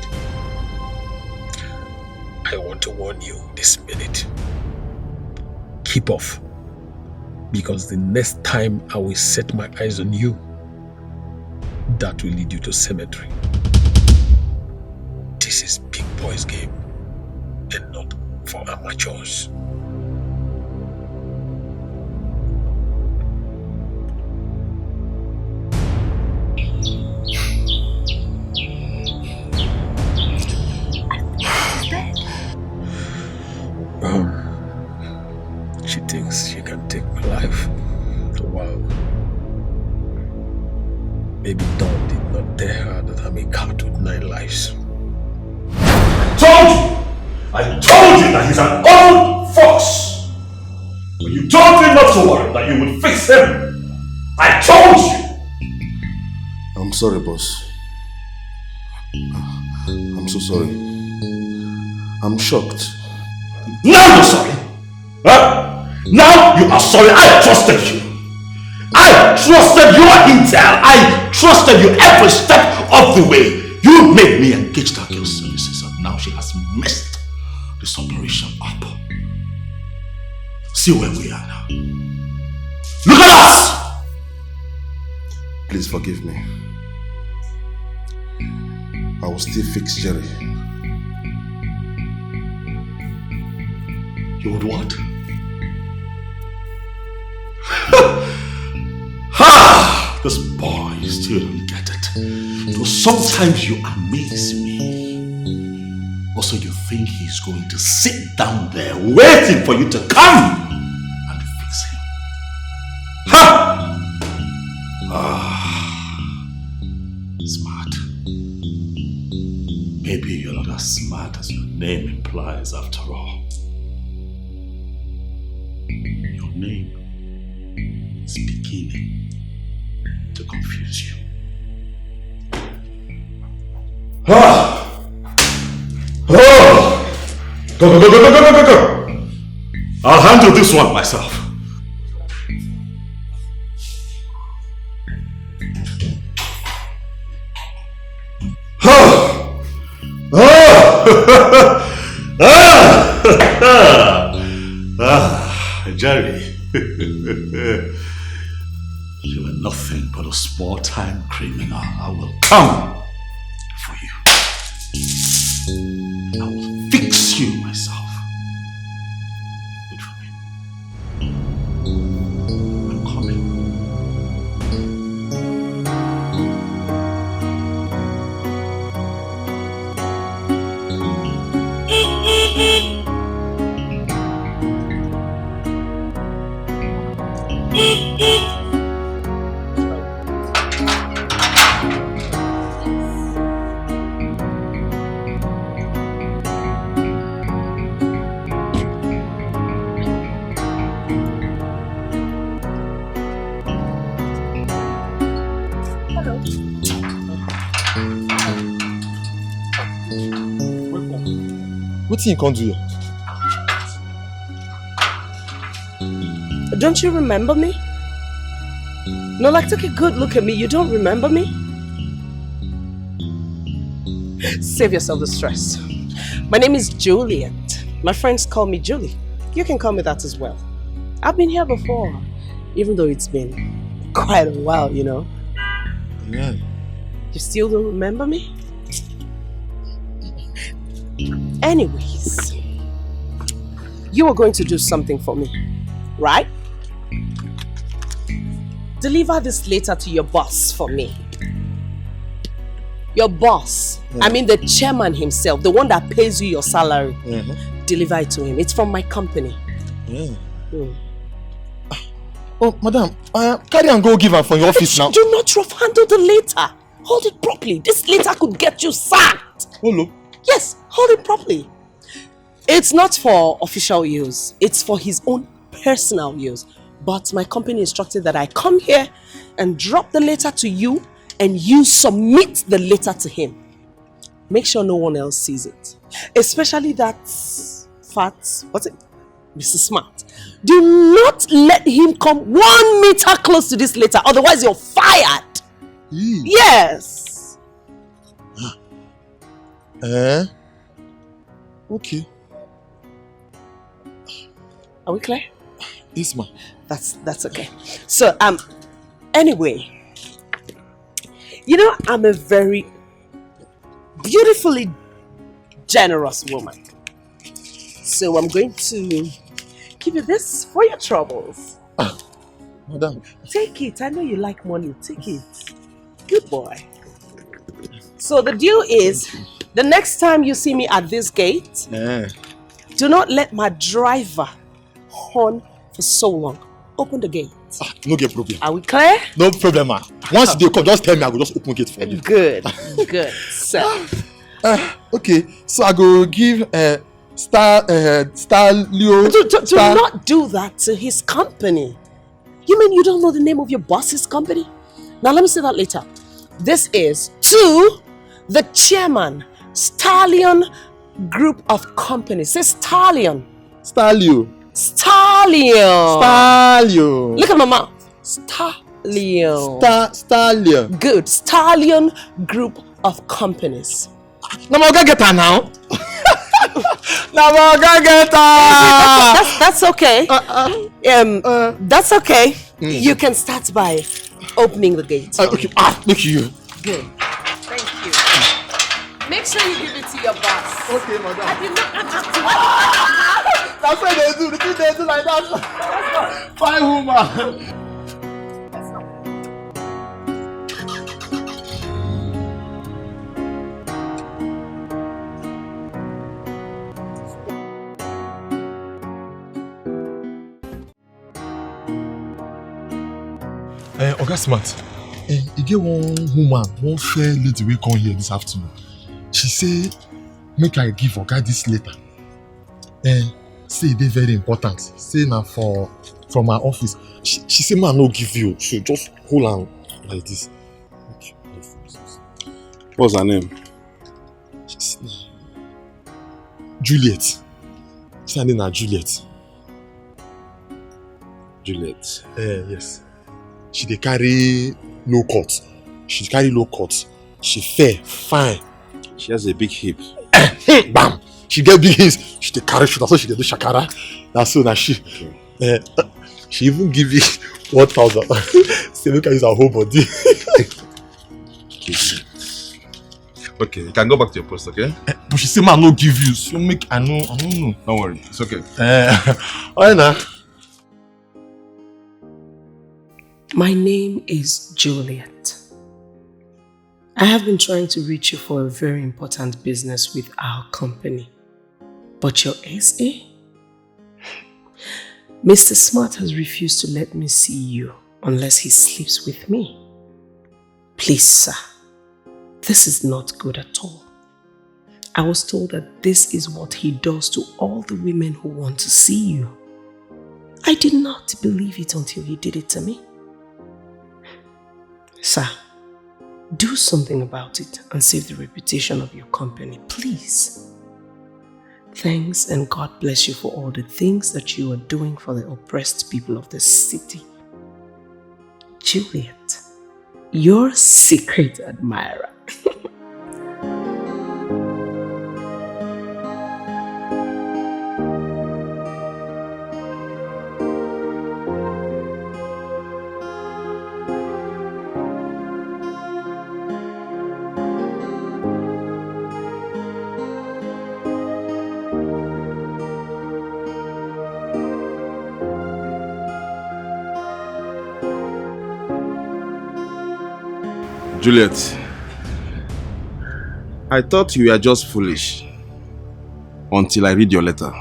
I want to warn you this minute. Keep off. Because the next time I will set my eyes on you, that will lead you to cemetery. This is big boys game and not for amateurs. She thinks she can take my life. Wow. Maybe Dawn did not tell her that I'm a cat with 9 lives. I told you that he's an old fox. But you told me not to worry, that you would fix him. I told you. I'm sorry, boss. I'm so sorry. I'm shocked. Now you're sorry. Huh? Now you are sorry. I trusted you. I trusted your intel. I trusted you every step of the way. You made me engage that girl's services, and now she has messed this operation up. See where we are now. Look at us! Please forgive me. I will still fix Jerry. You would what? Ha! This boy, you still don't get it. So sometimes you amaze me. Also, you think he's going to sit down there waiting for you to come and fix him. Ha! Smart. Maybe you're not as smart as your name implies after all. Your name is beginning to confuse you. Go. I'll handle this one myself. Jerry, you are nothing but a small-time criminal. I will come for you. I will fix you myself. Wait for me. I'm coming. What thing you can't do? Don't you remember me? No, like take a good look at me. You don't remember me? Save yourself the stress. My name is Juliet. My friends call me Julie. You can call me that as well. I've been here before, even though it's been quite a while, you know. Yeah. You still don't remember me? Anyways, you were going to do something for me, right? Deliver this letter to your boss for me. Your boss, I mean the chairman himself, the one that pays you your salary. Deliver it to him. It's from my company. Oh, madam, carry and go give her from your office now. Do not rough handle the letter. Hold it properly. This letter could get you sacked. Hello? Yes, hold it properly. It's not for official use. It's for his own personal use. But my company instructed that I come here and drop the letter to you and you submit the letter to him. Make sure no one else sees it. Especially that fat, what's it? Mr. Smart. Do not let him come 1 meter close to this letter, otherwise you're fired. Yes. Okay. Are we clear? Yes, ma'am. That's okay. So, anyway, you know, I'm a very beautifully generous woman. So I'm going to give you this for your troubles. Madam. Take it. I know you like money. Take it. Good boy. So the deal is, the next time you see me at this gate, do not let my driver horn for so long. Open the gate. No get problem. Are we clear? No problem, ma. Once they come, just tell me. I will just open gate for you. Good. Good. So. Okay. So I go give Leo. Do not do that to his company. You mean you don't know the name of your boss's company? Now let me say that later. This is to the chairman, Stallion group of companies. Say stallion. Stallion. Stallion. Stallion. Look at my mouth. Stallion. Stallion. Good. Stallion group of companies. Now I'm gonna get her now. Now I'm gonna get her. That's okay. That's okay. You can start by opening the gate. Okay. Look at you. Good. Thank you. Make sure you give it to your boss. Okay, madam. I did not That's what they do. The thing they do like that. Fine woman. Oga Smart, you get one woman, one fair lady will come here this afternoon. She say, make I give Oga this letter. Say they very important. Say now from my office. She say, man, no give you. So just hold on like this. What's her name? Juliet. She her name is Juliet. Juliet. Yes. She dey carry low cut. She carry low cut. She fair, fine. She has a big hip. Bam! She get big hips. She dey carry shoulder, so she dey do shakara. That's so that she. She even give me 1,000. Say look at use her whole body. Okay, you can go back to your post, okay? But she say man no give you, so make I don't know. Don't worry, it's okay. Alright now. My name is Juliet. I have been trying to reach you for a very important business with our company. But your SA? Mr. Smart has refused to let me see you unless he sleeps with me. Please, sir, this is not good at all. I was told that this is what he does to all the women who want to see you. I did not believe it until he did it to me. Sir, do something about it and save the reputation of your company, please. Thanks and God bless you for all the things that you are doing for the oppressed people of this city. Juliet, your secret admirer. Juliet, I thought you were just foolish until I read your letter.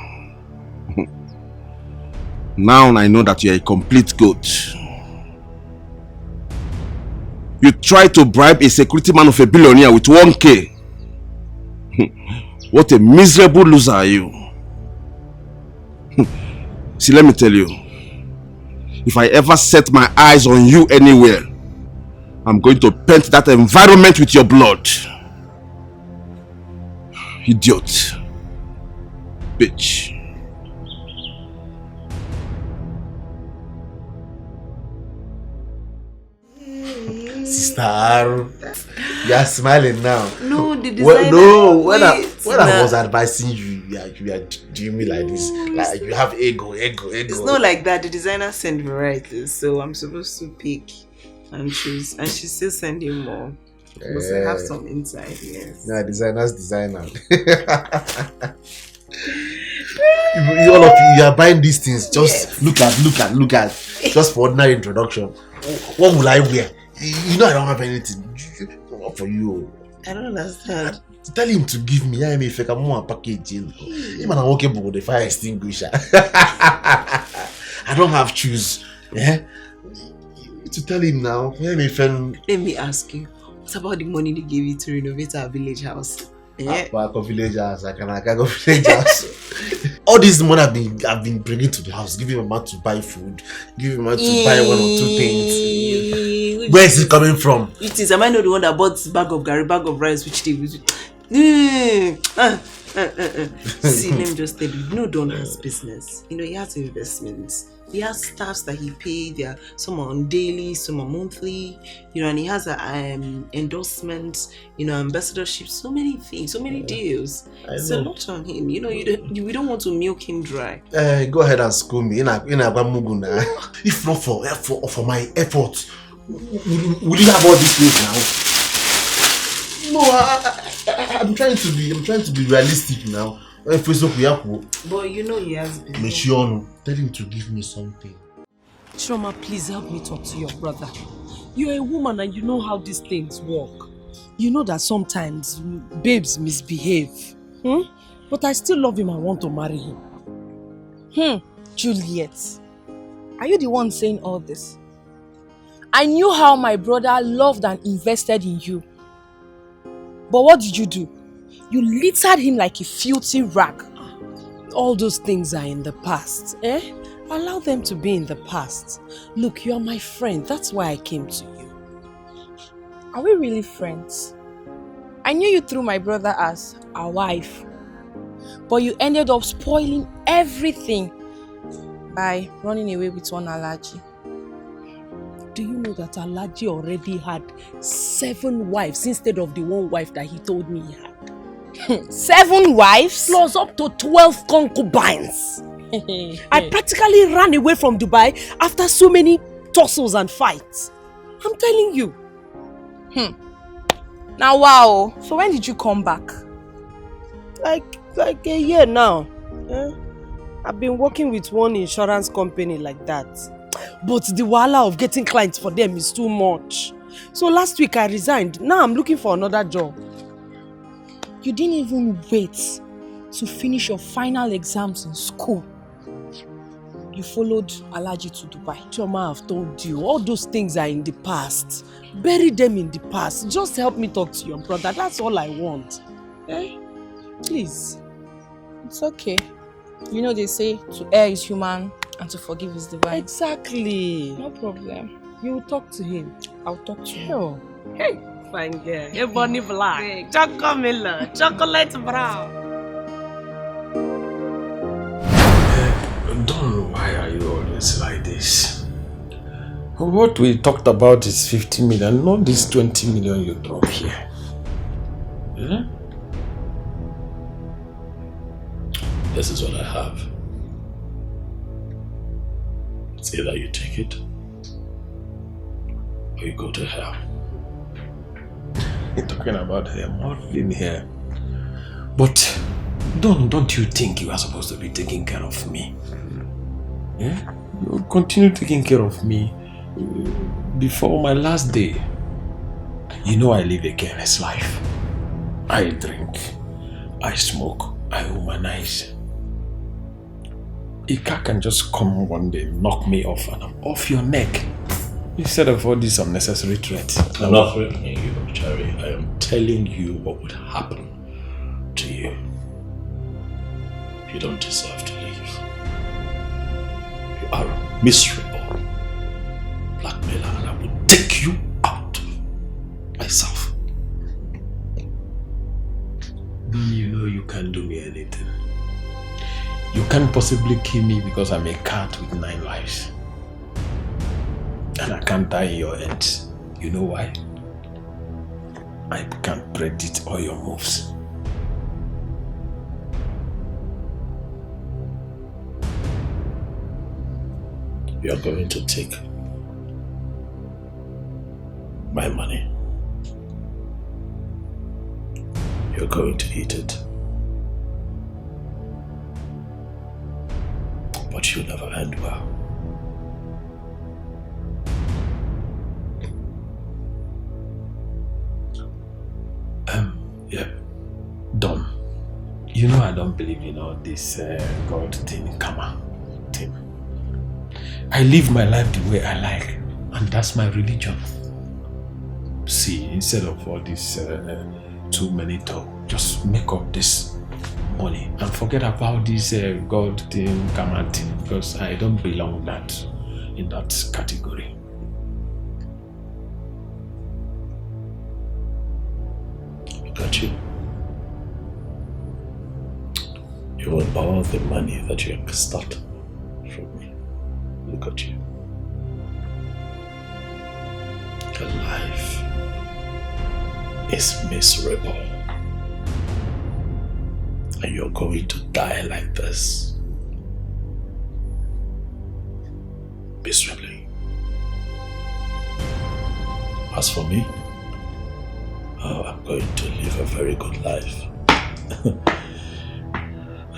Now I know that you are a complete goat. You tried to bribe a security man of a billionaire with 1K. What a miserable loser are you. See, let me tell you, if I ever set my eyes on you anywhere, I'm going to paint that environment with your blood. Idiot. Bitch. Sister, you are smiling now. No, the designer. When I was advising you, you are doing me like this. Like you have ego. It's not like that. The designer sent me right, so I'm supposed to pick and choose, and she's still sending more. Because I have some inside, yes. Yeah, designer's designer. All of you are buying these things. Just look at. Just for ordinary introduction. What will I wear? You know I don't have anything. What for you? I don't understand. Tell him to give me. I mean, if I can more package. Even I'm working with the fire extinguisher. I don't have shoes. Yeah. To tell him now. Let me ask you. What about the money they gave you to renovate our village house? Yeah. Village house. I can go village house. All this money I've been bringing to the house, giving my man to buy food, giving my man to buy one or two things. Where is it coming from? It is. Am I not the one that bought this bag of rice which they See, let me just tell you, Don has business. He has investments. He has staffs that he pays. There, some are on daily, some are monthly. And he has endorsements. Ambassadorship. So many things, so many deals. It's a lot on him. We don't want to milk him dry. Go ahead and school me. If not for my effort, will you have all these things now? No, I'm trying to be realistic now. But he has business. Tell him to give me something. Choma, please help me talk to your brother. You're a woman and you know how these things work. You know that sometimes babes misbehave. But I still love him and want to marry him. Juliet, are you the one saying all this? I knew how my brother loved and invested in you. But what did you do? You littered him like a filthy rag. All those things are in the past, Allow them to be in the past. Look, you are my friend. That's why I came to you. Are we really friends? I knew you through my brother as a wife. But you ended up spoiling everything by running away with one Alaji. Do you know that Alaji already had 7 wives instead of the 1 wife that he told me he had? 7 wives? Plus up to 12 concubines. I practically ran away from Dubai after so many tussles and fights. I'm telling you. Now wow. So when did you come back? Like a year now. I've been working with one insurance company like that. But the wahala of getting clients for them is too much. So last week I resigned. Now I'm looking for another job. You didn't even wait to finish your final exams in school. You followed Alaji to Dubai. Choma, I've told you, all those things are in the past. Bury them in the past. Just help me talk to your brother. That's all I want. Please. It's okay. You know they say to err is human and to forgive is divine. Exactly. No problem. You will talk to him. I'll talk to him. Sure. Hey, fine girl. Hey, bunny black. Chocolate, chocolate brown. Don, why are you always like this? What we talked about is 50 million, not this 20 million you drop here. This is what I have. It's either you take it or you go to hell. You're talking about him, not in here. But don't you think you are supposed to be taking care of me? You continue taking care of me before my last day. You know I live a careless life. I drink, I smoke, I womanize. Ika can just come one day, knock me off, and I'm off your neck. Instead of all these unnecessary threats. I'm not threatening you, Cherry. I am telling you what would happen to you. You don't deserve to live. You are a miserable blackmailer, and I will take you out myself. Then you know you can't do me anything. You can't possibly kill me because I'm a cat with 9 lives. And I can't die in your hands. You know why? I can't predict all your moves. You are going to take my money. You're going to eat it. But you'll never end well. Yeah. Don, you know I don't believe in all this God thing, karma thing. I live my life the way I like, and that's my religion. See, instead of all this too many talk, just make up this money and forget about this God thing, karma thing, because I don't belong in that category. Got you. You want all the money that you extort from me. Look at you. Your life is miserable. And you're going to die like this. Miserably. As for me, I'm going to live a very good life.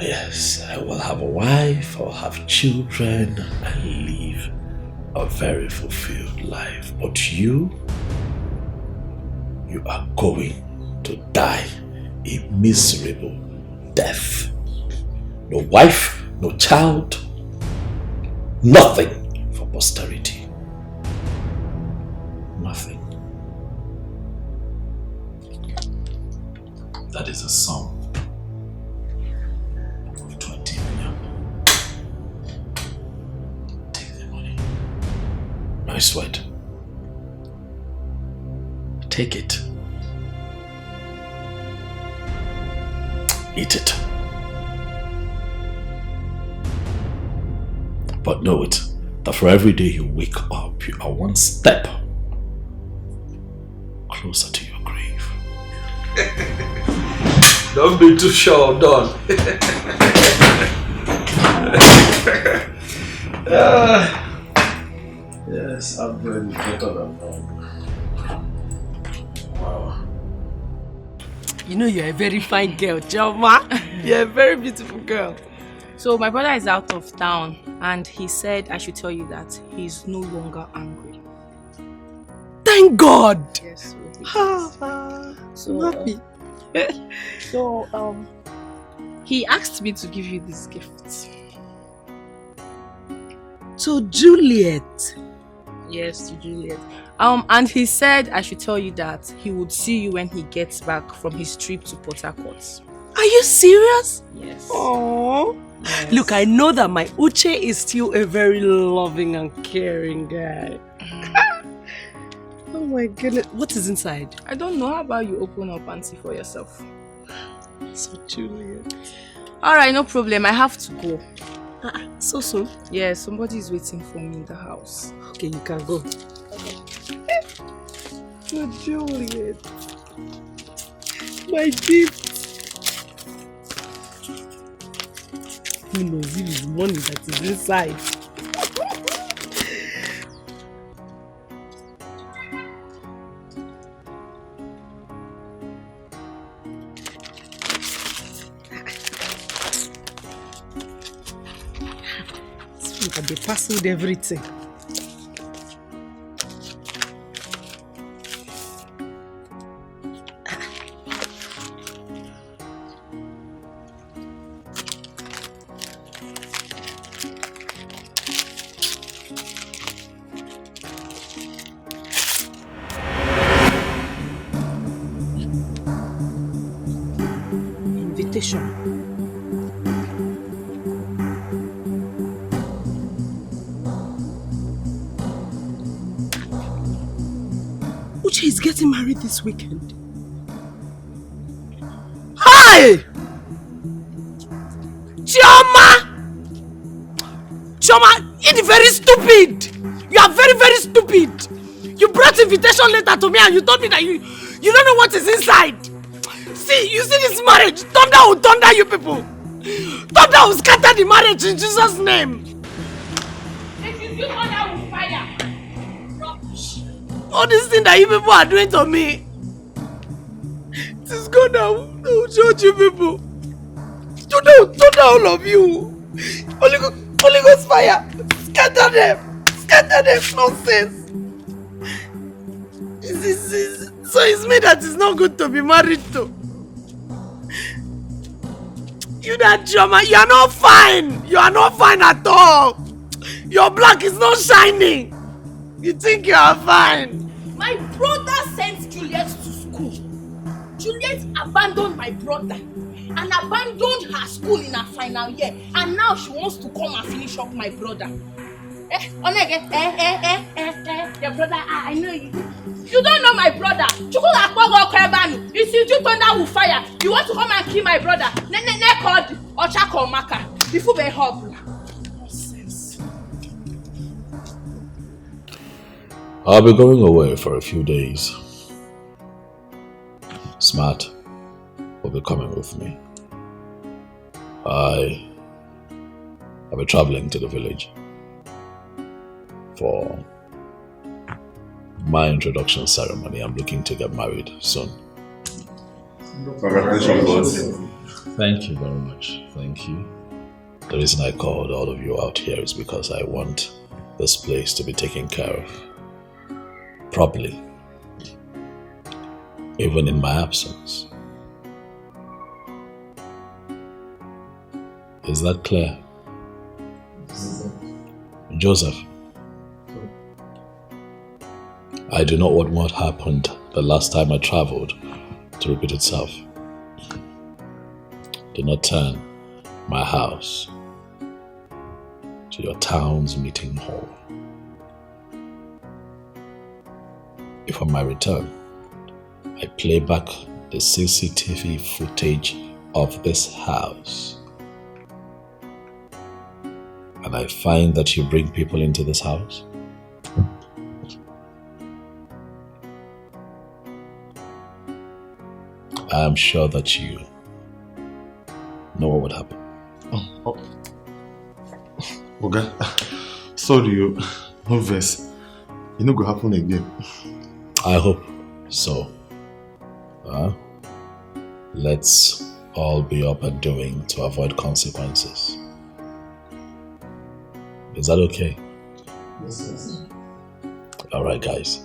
Yes, I will have a wife, I'll have children, and live a very fulfilled life. But you are going to die a miserable death. No wife, no child, nothing for posterity. Nothing. That is a sum of 20 million. Take the money. I sweat. Take it. Eat it. But know it, that for every day you wake up, you are one step closer to your grave. Don't be too sure, Don. Yes, I'm really better than Don. Wow. You know you're a very fine girl, Joma. You're a very beautiful girl. So my brother is out of town and he said I should tell you that he's no longer angry. Thank God! Yes. So happy. He asked me to give you this gift. To Juliet. Yes, to Juliet. And he said I should tell you that he would see you when he gets back from his trip to Port Harcourt. Are you serious? Yes. Oh. Yes. Look, I know that my Uche is still a very loving and caring guy. Oh my goodness. What is inside? I don't know. How about you open up and see for yourself? So Juliet. Alright, no problem. I have to go. So soon? Yeah, somebody is waiting for me in the house. Okay, you can go. So Juliet. My gift. Who knows if it's money that is inside? They parceled everything. Invitation. Uche is getting married this weekend. Hi! Chioma! Chioma, you're very stupid! You are very, very stupid! You brought invitation letter to me and you told me that you don't know what is inside! See, you see this marriage? Thunder will thunder you people! Thunder will scatter the marriage in Jesus' name! If you do thunder will fire! All these things that you people are doing to me, it is God that will judge you people. Thunder all of you. Holy Ghost fire. Scatter them. Scatter them. Nonsense. So it's me that is not good to be married to. You that drama, you are not fine. You are not fine at all. Your black is not shining. You think you are fine. My brother sent Juliet to school. Juliet abandoned my brother and abandoned her school in her final year. And now she wants to come and finish up my brother. Your brother, I know you. You don't know my brother. It's you thunder will fire. You want to come and kill my brother. Ochako Maka. Before they help. I'll be going away for a few days. Smart will be coming with me. I'll be traveling to the village for my introduction ceremony. I'm looking to get married soon. Congratulations. Thank you very much. Thank you. The reason I called all of you out here is because I want this place to be taken care of properly, even in my absence. Is that clear? Joseph, I do not want what happened the last time I traveled to repeat itself. Do not turn my house to your town's meeting hall. If on my return, I play back the CCTV footage of this house, and I find that you bring people into this house, I am sure that you know what would happen. Oga, sorry, you no vex. It no go happen again. I hope so. Let's all be up and doing to avoid consequences. Is that okay? Yes. Alright, guys.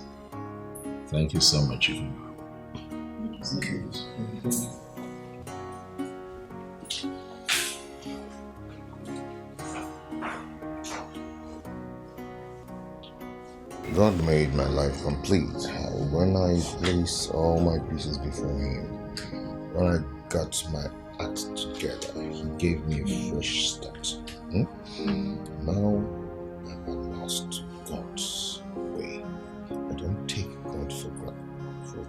Thank you so much. Thank you. God made my life complete when I placed all my pieces before Him. When I got my act together, He gave me a fresh start. Now I'm at last God's way. I don't take God for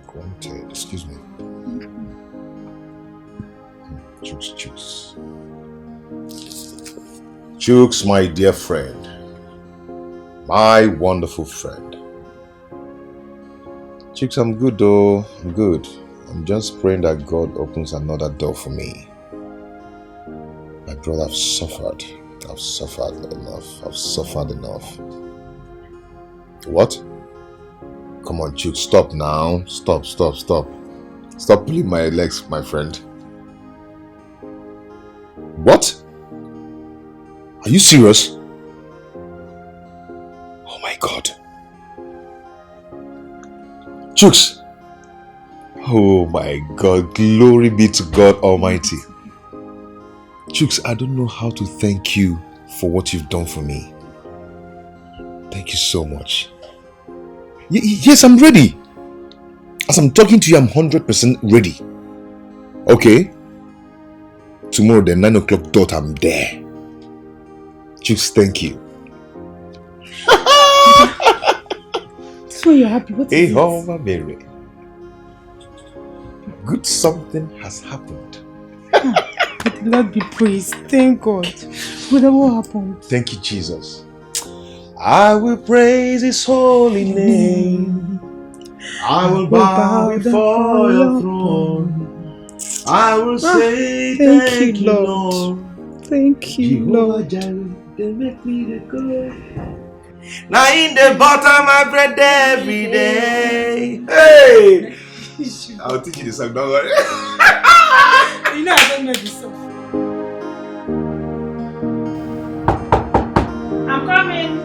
granted. Excuse me. Chooks. Chooks, my dear friend. My wonderful friend. Chicks, I'm good though. I'm good. I'm just praying that God opens another door for me. My brother, I've suffered. I've suffered enough. What? Come on, Chooks, stop now. Stop. Stop pulling my legs, my friend. What? Are you serious? Oh my God. Chooks. Oh my God. Glory be to God Almighty. Chooks, I don't know how to thank you for what you've done for me. Thank you so much. Yes, I'm ready. As I'm talking to you, I'm 100% ready. Okay? Tomorrow, the 9 o'clock dot, I'm there. Chooks, thank you. So you're happy? What is it? Mary. Good something has happened. May the Lord be praised. Thank God. But what happened? Thank you, Jesus. I will praise His holy name. I will bow before your throne. I will say thank you, Lord. Thank you, Lord. They make me the good. Now in the bottom I bread every day. Hey! I'll teach you the song, don't worry. You know I don't know the song. I'm coming.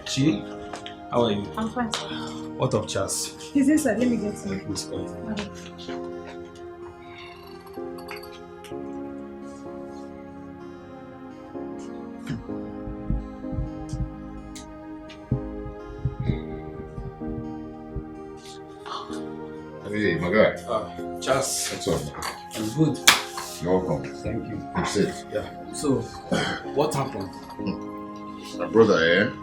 Chi, how are you? I'm fine. What of Chas? He's inside. Let me get him. Please go. Hey, my guy. Chas. What's up? I'm good. You're welcome. Thank you. I'm safe. Yeah. So, what happened? My brother here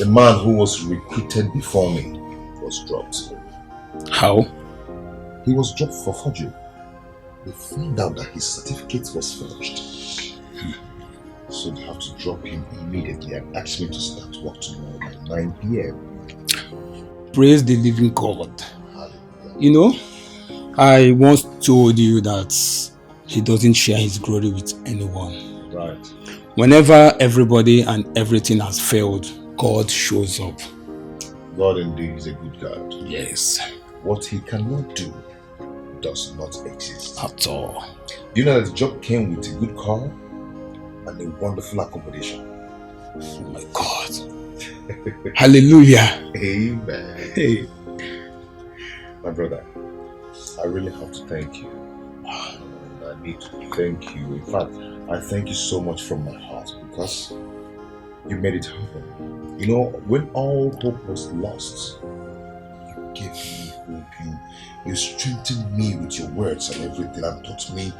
The man who was recruited before me was dropped. How? He was dropped for forgery. We found out that his certificate was forged. So they have to drop him immediately and ask me to start work tomorrow by 9 p.m. Praise the living God. You know, I once told you that he doesn't share his glory with anyone. Right. Whenever everybody and everything has failed, God shows up. God indeed is a good God. Yes. What he cannot do does not exist. At all. You know that the job came with a good car and a wonderful accommodation. Oh my God. Hallelujah. Amen. Hey. My brother, I really have to thank you. I need to thank you. In fact, I thank you so much from my heart because you made it happen. You know, when all hope was lost, you gave me hope. You strengthened me with your words and everything and taught me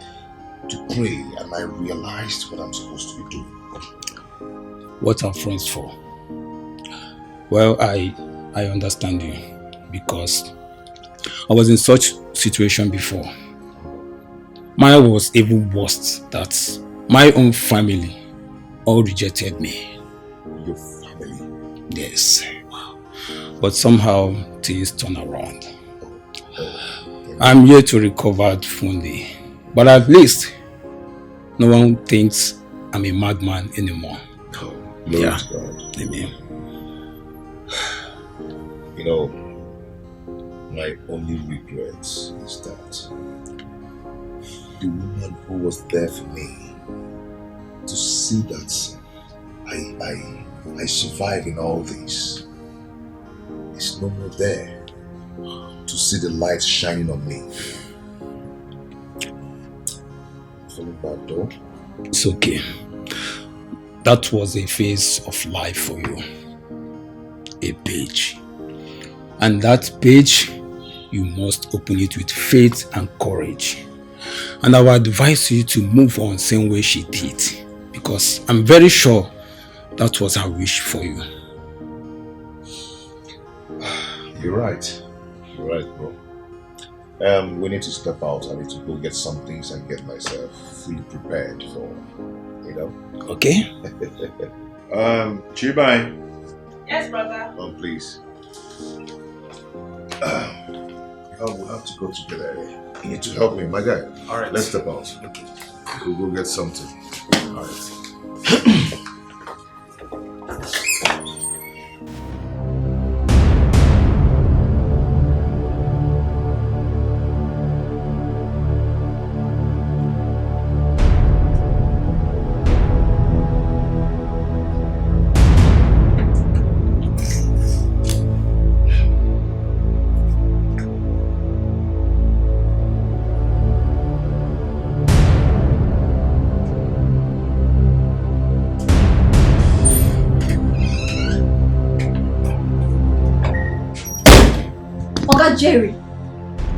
to pray, and I realized what I'm supposed to be doing. What are friends for? Well, I understand you because I was in such situation before. Mine was even worse, that my own family all rejected me. Your family? Yes. But somehow things turn around. I'm here to recover fully. But at least no one thinks I'm a madman anymore. Oh, yeah. God. Amen. You know, my only regret is that the woman who was there for me, to see that I survive in all this, is no more there to see the light shining on me. Feeling bad though? It's okay. That was a phase of life for you. A page. And that page, you must open it with faith and courage. And I would advise you to move on same way she did. Because I'm very sure that was her wish for you. You're right. You're right, bro. We need to step out. I need to go get some things and get myself fully prepared for, you know? Okay. Chibai. Yes, brother. Oh, please. We'll have to go together. You need to help me, my guy. All right. Let's step out. Okay. We'll go get something. All right. Jerry,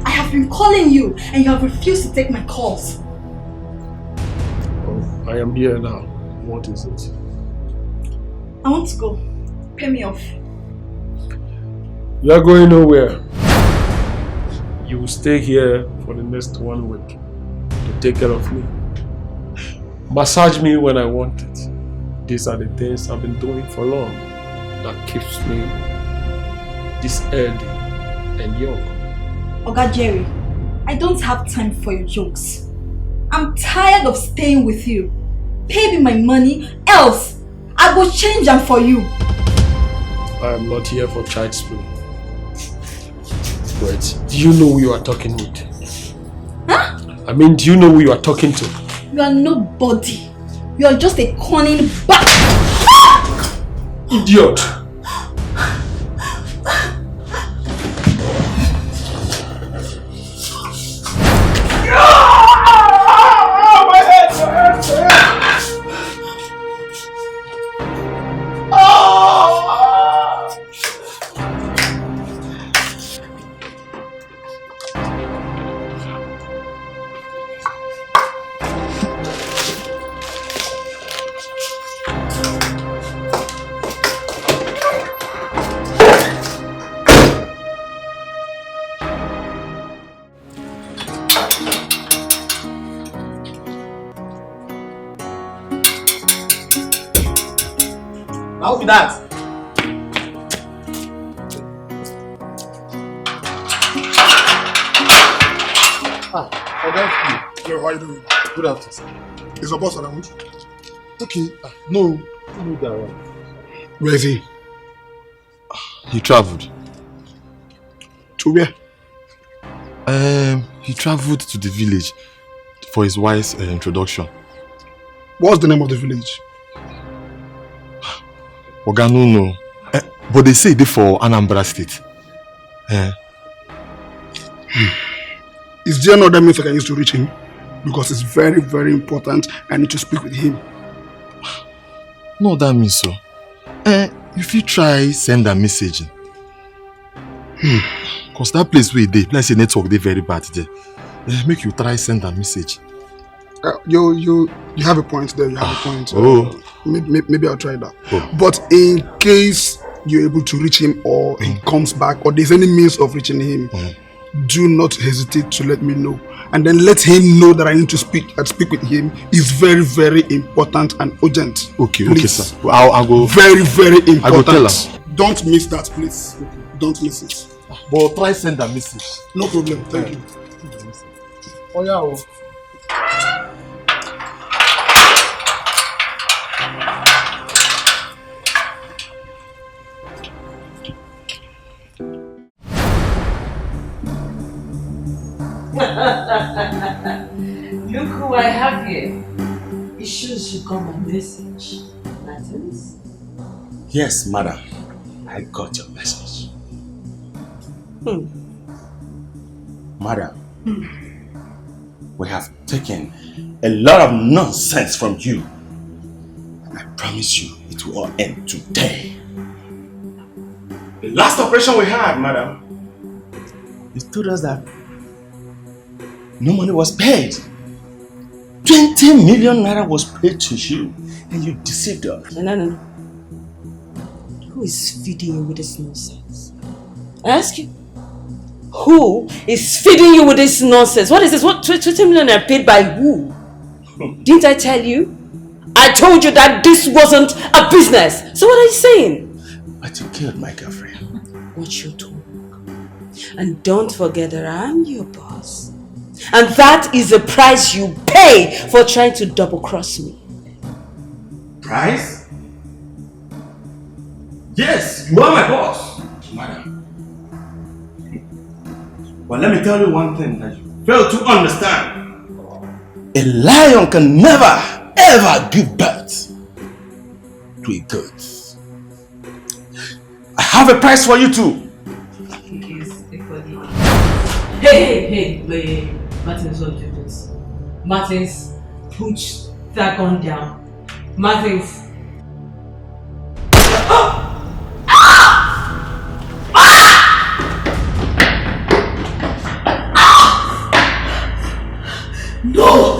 I have been calling you and you have refused to take my calls. Oh, I am here now. What is it? I want to go. Pay me off. You are going nowhere. You will stay here for the next 1 week to take care of me. Massage me when I want it. These are the things I've been doing for long that keeps me this healthy and young. Oga Jerry, I don't have time for your jokes. I'm tired of staying with you. Pay me my money, else I will change them for you. I am not here for child's play. Wait, do you know who you are talking with? Huh? I mean, do you know who you are talking to? You are nobody. You are just a cunning Idiot! How be that? Yo, how you doing? Good afternoon. Is your boss around? Okay. No they're around. Where is he? He traveled. To where? He traveled to the village for his wife's introduction. What's the name of the village? Oga, no. But they say they for Anambra State. Is there no other means I can use to reach him? Because it's very, very important. I need to speak with him. No, that means so. If you try send a message. Because that place where they, let's say network, they very bad there. Make you try send a message. You have a point there. You have a point. Maybe I'll try that. Oh. But in case you're able to reach him, or he comes back, or there's any means of reaching him, do not hesitate to let me know. And then let him know that I need to speak with him. It's very, very important and urgent. Okay, please. okay, sir. I'll go. Very, very important. I go tell him. Don't miss that, please. Don't miss it. But try send a message. No problem. Thank you. Oh yeah. Look who I have here. It shows you got my message. Matters? Yes, madam. I got your message. Madam, we have taken a lot of nonsense from you. And I promise you it will all end today. The last operation we had, madam, you told us that no money was paid. 20 million naira was paid to you, and you deceived us. No. Who is feeding you with this nonsense? I ask you. Who is feeding you with this nonsense? What is this? What 20 million are paid by who? Didn't I tell you? I told you that this wasn't a business. So what are you saying? But you killed my girlfriend. Watch your talk. And don't forget that I'm your boss. And that is the price you pay for trying to double cross me. Price? Yes, you are my boss, madam. But let me tell you one thing that you fail to understand. A lion can never, ever give birth to a goat. I have a price for you too. Hey, Martins, don't do this. Martins, put that gun down. Martins. No!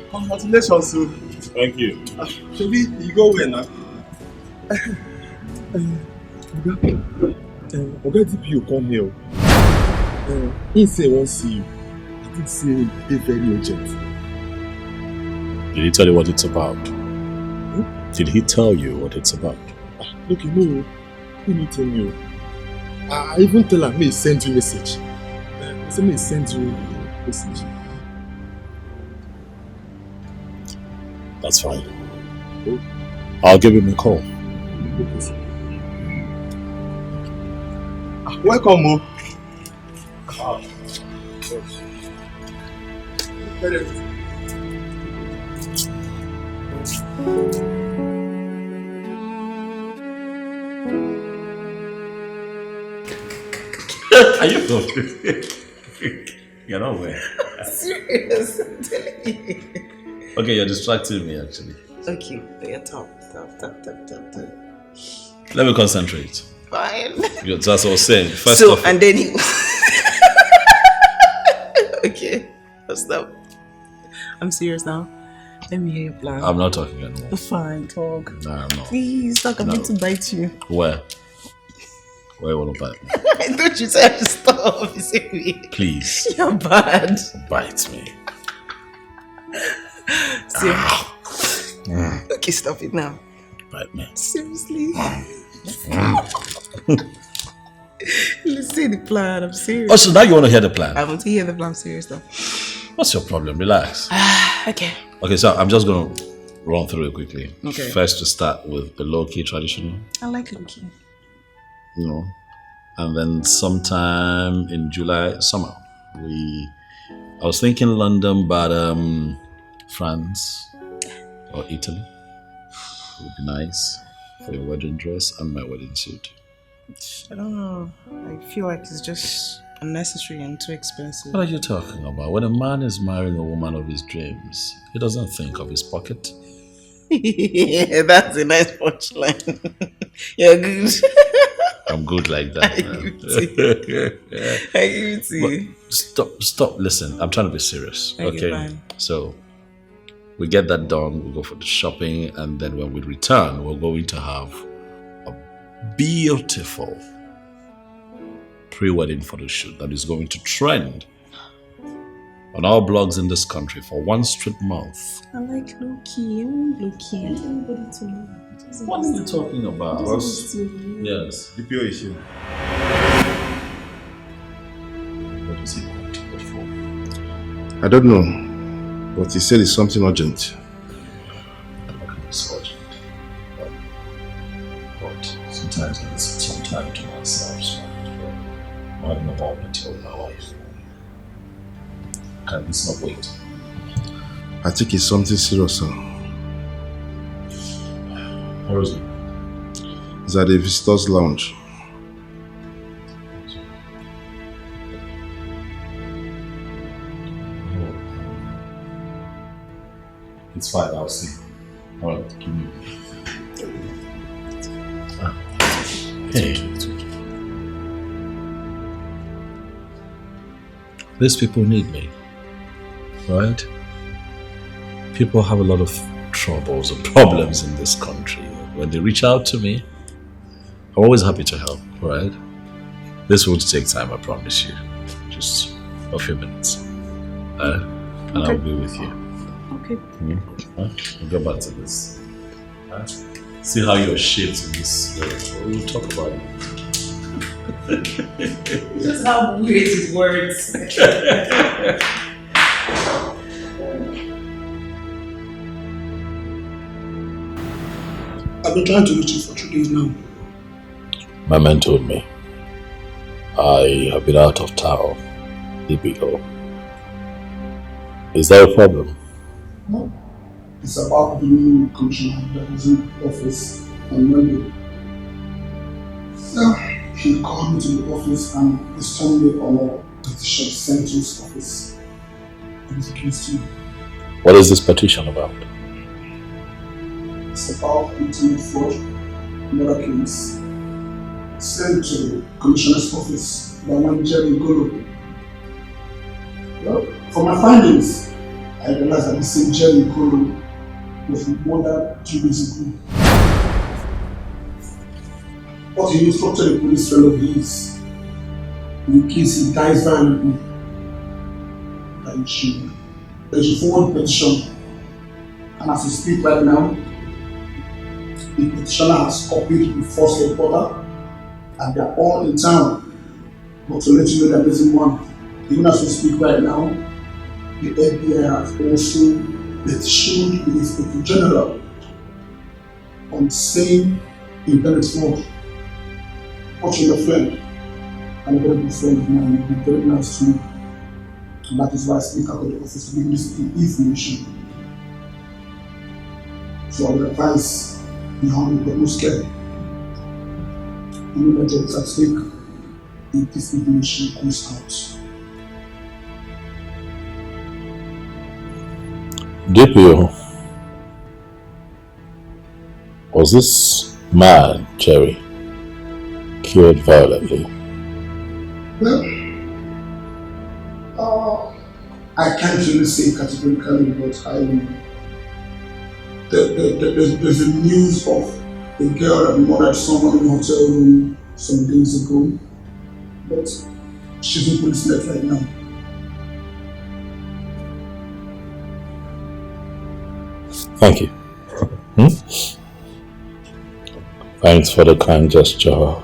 Congratulations, sir. Thank you. Maybe you go where now? Oga DPO come here. He say he won't see you. I think say it's very urgent. Did he tell you what it's about? Did he tell you what it's about? Look, no, he didn't tell you. I even tell her, may send you a message. I said, may send you a message. That's fine. I'll give him a call. Welcome, Mom. Are you You're not aware. Serious? Okay, you're distracting me actually. Okay, yeah, talk. Let me concentrate. Fine. That's what I was saying. First so, off, and then he... Okay, stop. I'm serious now. Let me hear your plan. I'm not talking anymore. Fine, talk. No, I'm not. Please, talk. I'm going to bite you. Where? Where will I bite me? I thought you said to stop. Please. You're bad. Bite me. See? Okay, stop it now. Bite me. Seriously? Let's see the plan. I'm serious. Oh, so now you want to hear the plan? I want to hear the plan. I'm serious though. What's your problem? Relax. Okay. Okay, so I'm just going to run through it quickly. Okay. First, to start with the low-key traditional. I like looking. You know, and then sometime in July, summer, I was thinking London, but France or Italy would be nice for your wedding dress and my wedding suit. I don't know. I feel like it's just unnecessary and too expensive. What are you talking about? When a man is marrying a woman of his dreams, he doesn't think of his pocket. Yeah, that's a nice punchline. You're good. I'm good like that. I give it to you. Stop. Listen, I'm trying to be serious. Okay. Fine. So we get that done. We go for the shopping, and then when we return, we're going to have a beautiful pre-wedding photo shoot that is going to trend on our blogs in this country for one straight month. I like Loki. I want Loki. I want everybody to know. What are you talking about? Yes. The pure issue. What is he going to go for? I don't know, but he said it's something urgent. It's urgent. But sometimes I need some time to myself, so I'm having a moment with my wife. Can this not wait? I think it's something serious, sir. Where is it? It's at the visitors' lounge. It's fine, I'll see. Alright, give me. Hey. These people need me, right? People have a lot of troubles and problems in this country. When they reach out to me, I'm always happy to help, right? This won't take time, I promise you. Just a few minutes. And I'll be with you. Okay. We'll go back to this. See how you're shaped in this. We'll talk about it. Just how weird his words. I've been trying to reach you for 2 days now. My man told me I have been out of town. Typical. Is that a problem? No. It's about the new commissioner that was in office on Monday. So, he called me to the office and he's telling me on a petition sent to his office. And it's against you. What is this petition about? It's about ultimate fraud, another case. Sent to the commissioner's office by one Jerry Golo. Well, from my findings, I realized that the same Jerry Golo was murdered 2 days ago. But he instructed a police friend of his in case he dies violently. That he should forward the petition. And as we speak right now, The petitioner has copied the first reporter and they are all in town. But to let you know that missing one, even as we speak right now, the FBI has also petitioned the Inspector General on the same internet fraud. Watching your friend and a very good friend of mine, and very nice to me. And that is why I speak out of the office to give this information. So I would advise the humble but no scared. You know my job is at stake if this information comes out. DPO, was this man, Jerry, killed violently? Well, I can't really say categorically, but there's a news of a girl that murdered someone in a hotel room some days ago, but she's in police net right now. Thank you. Thanks for the kind gesture.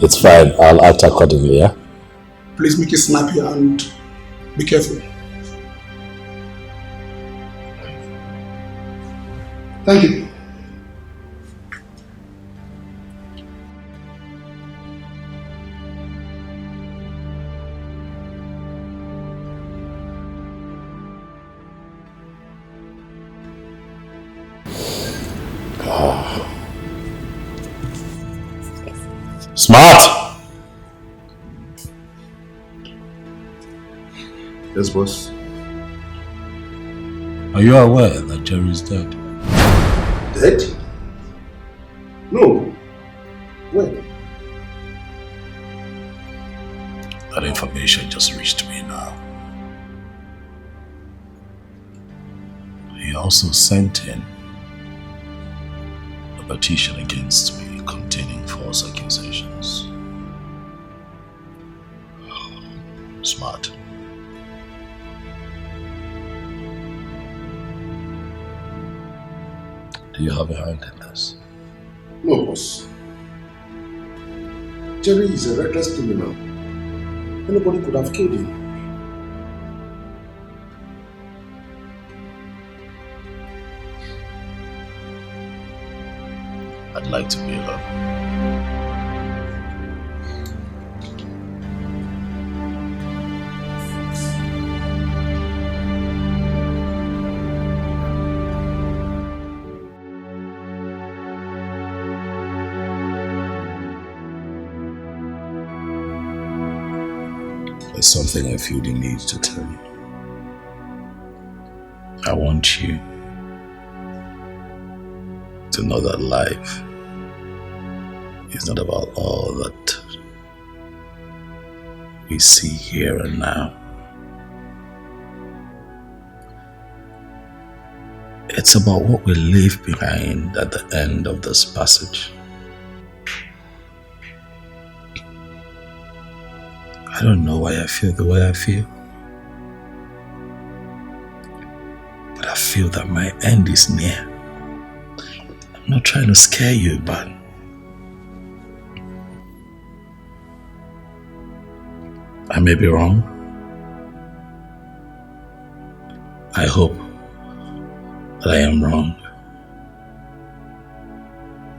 It's fine, I'll act accordingly, yeah? Please make it snappy and be careful. Thank you. Smart! Yes, boss. Are you aware that Jerry is dead? Dead? No. When? That information just reached me now. He also sent in a petition against me containing false accusations. Smart. Do you have a hand in this? No, boss. Jerry is a reckless criminal. Anybody could have killed him. I'd like to be alone. There's something I feel the need to tell you. I want you to know that life is not about all that we see here and now. It's about what we leave behind at the end of this passage. I don't know why I feel the way I feel, but I feel that my end is near. I'm not trying to scare you, but I may be wrong. I hope that I am wrong,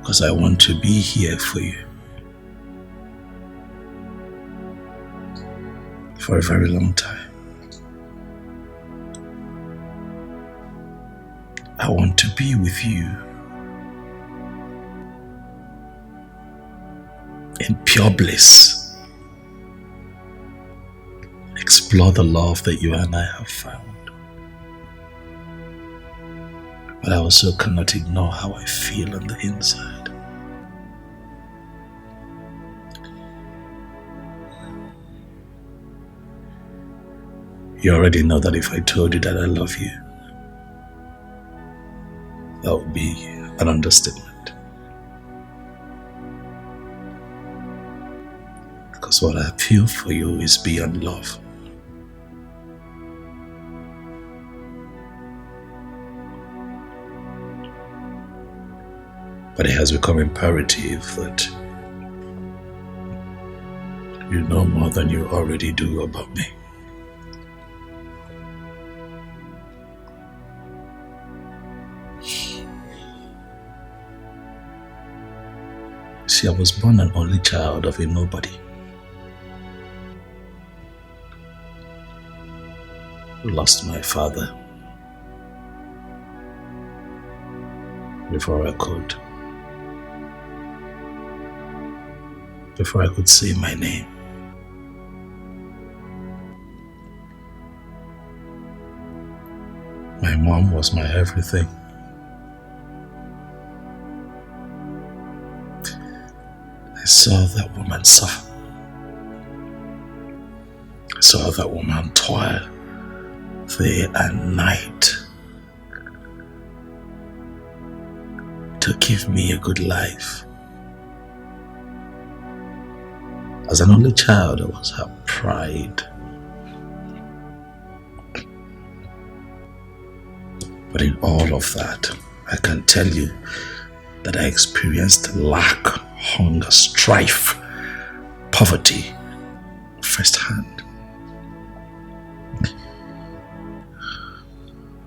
because I want to be here for you for a very long time. I want to be with you in pure bliss. Explore the love that you and I have found. But I also cannot ignore how I feel on the inside. You already know that if I told you that I love you, that would be an understatement. Because what I feel for you is beyond love. But it has become imperative that you know more than you already do about me. See, I was born an only child of a nobody. Lost my father before I could say my name. My mom was my everything. I saw that woman suffer. I saw that woman toil day and night to give me a good life. As an only child, I was her pride. But in all of that, I can tell you that I experienced lack, hunger, strife, poverty firsthand.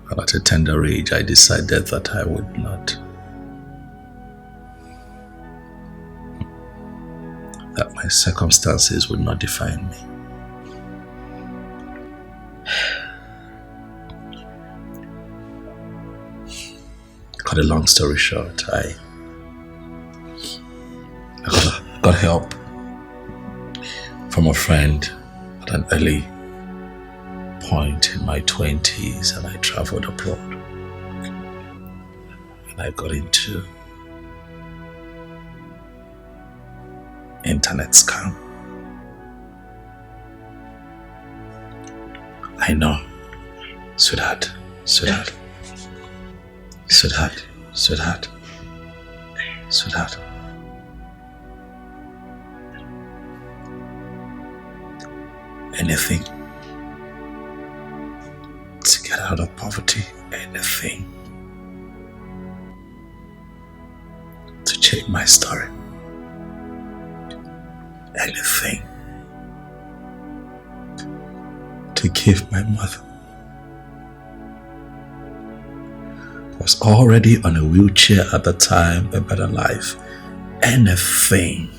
And at a tender age, I decided that I would not. That my circumstances would not define me. Cut a long story short, I got help from a friend at an early point in my 20s, and I traveled abroad. And I got into internet scam. I know, sweetheart. Anything to get out of poverty, anything to change my story, anything to give my mother, who was already on a wheelchair at the time, a better life, anything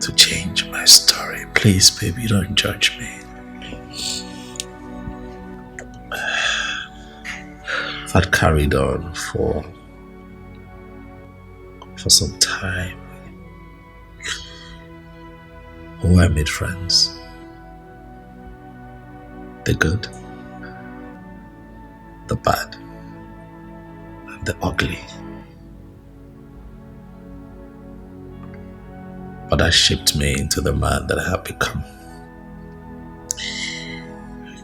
to change my story. Please, baby, don't judge me. That carried on for some time. Oh, I made friends. The good, the bad, and the ugly. But that shaped me into the man that I have become.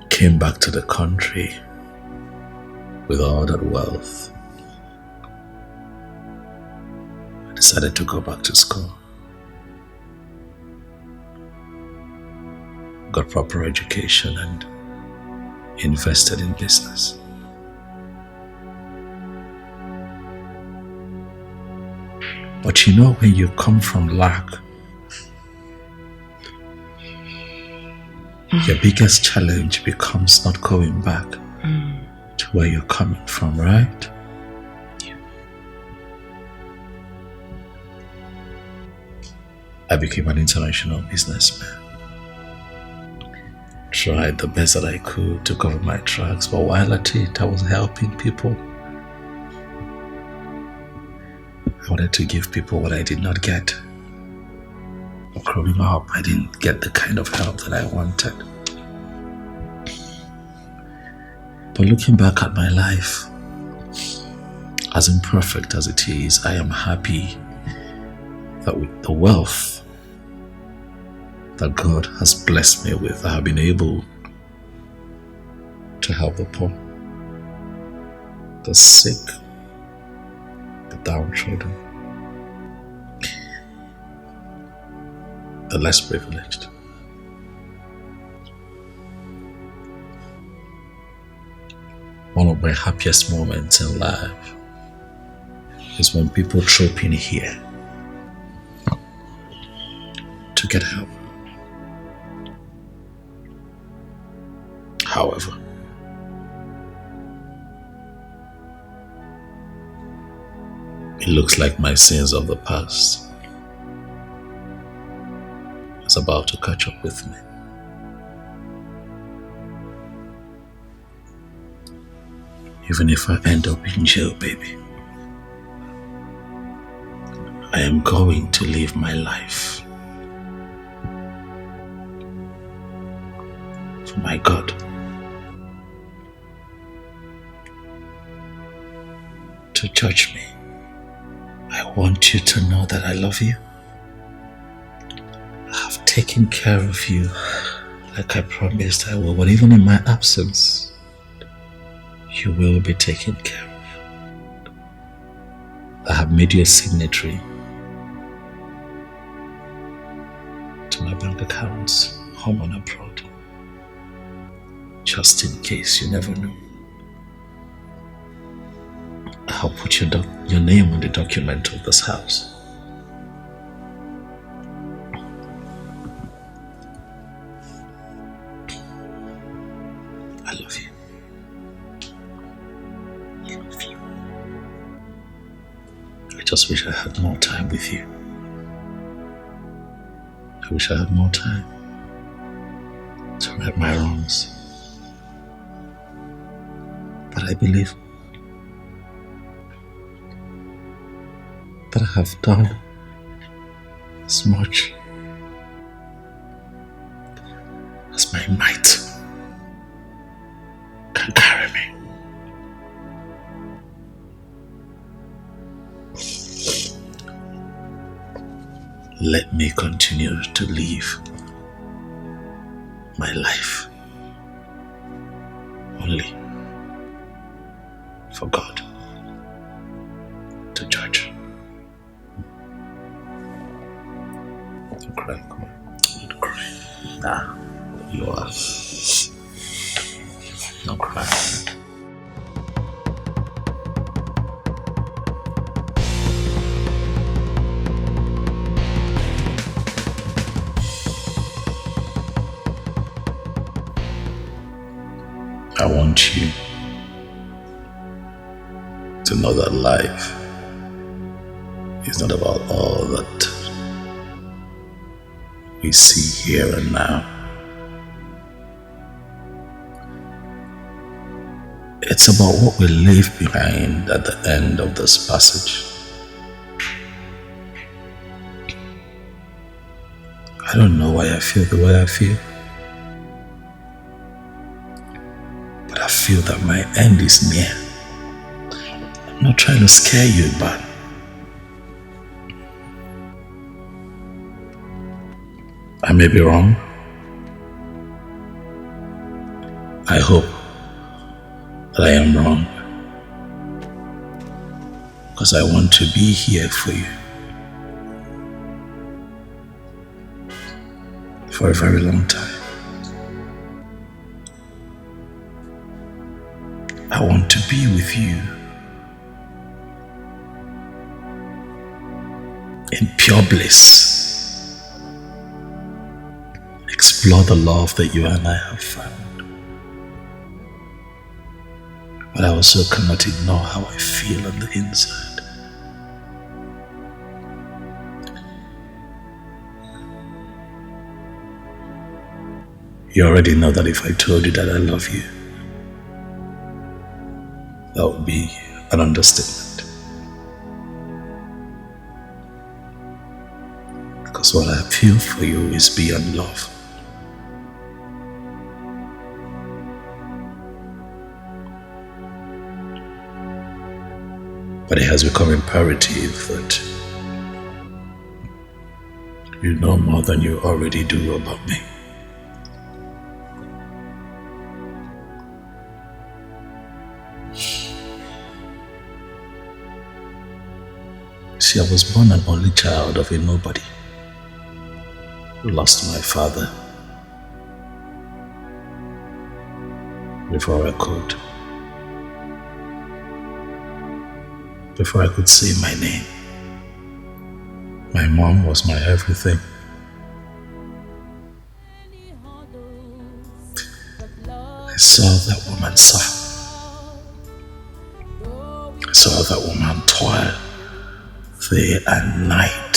Came back to the country with all that wealth. I decided to go back to school. Got proper education and invested in business. But you know, when you come from lack, your biggest challenge becomes not going back to where you're coming from, right? Yeah. I became an international businessman. Tried the best that I could to cover my tracks, but while at it, I was helping people. I wanted to give people what I did not get. Growing up, I didn't get the kind of help that I wanted. But looking back at my life, as imperfect as it is, I am happy that with the wealth that God has blessed me with, I have been able to help the poor, the sick, the downtrodden, the less privileged. One of my happiest moments in life is when people trope in here to get help. However, it looks like my sins of the past is about to catch up with me. Even if I end up in jail, baby, I am going to live my life for my God. To judge me. I want you to know that I love you. I have taken care of you like I promised I will, but even in my absence, you will be taken care of. I have made you a signatory to my bank accounts, home and abroad, just in case you never know. I'll put your name on the document of this house. I love you. I love you. I just wish I had more time with you. I wish I had more time to right my wrongs. But I believe that I have done as much as my might can carry me. Let me continue to live my life only for God to judge. Don't cry, come on. Don't cry. Nah, you are. Don't cry. I want you to know that life is not about all that we see here and now. It's about what we leave behind at the end of this passage. I don't know why I feel the way I feel, but I feel that my end is near. I'm not trying to scare you, but I may be wrong. I hope that I am wrong, because I want to be here for you for a very long time. I want to be with you in pure bliss. Explore the love that you and I have found. But I also cannot ignore how I feel on the inside. You already know that if I told you that I love you, that would be an understatement. Because what I feel for you is beyond love. But it has become imperative that you know more than you already do about me. See, I was born an only child of a nobody. Lost my father before I could before I could say my name. My mom was my everything. I saw that woman suffer. I saw that woman toil day and night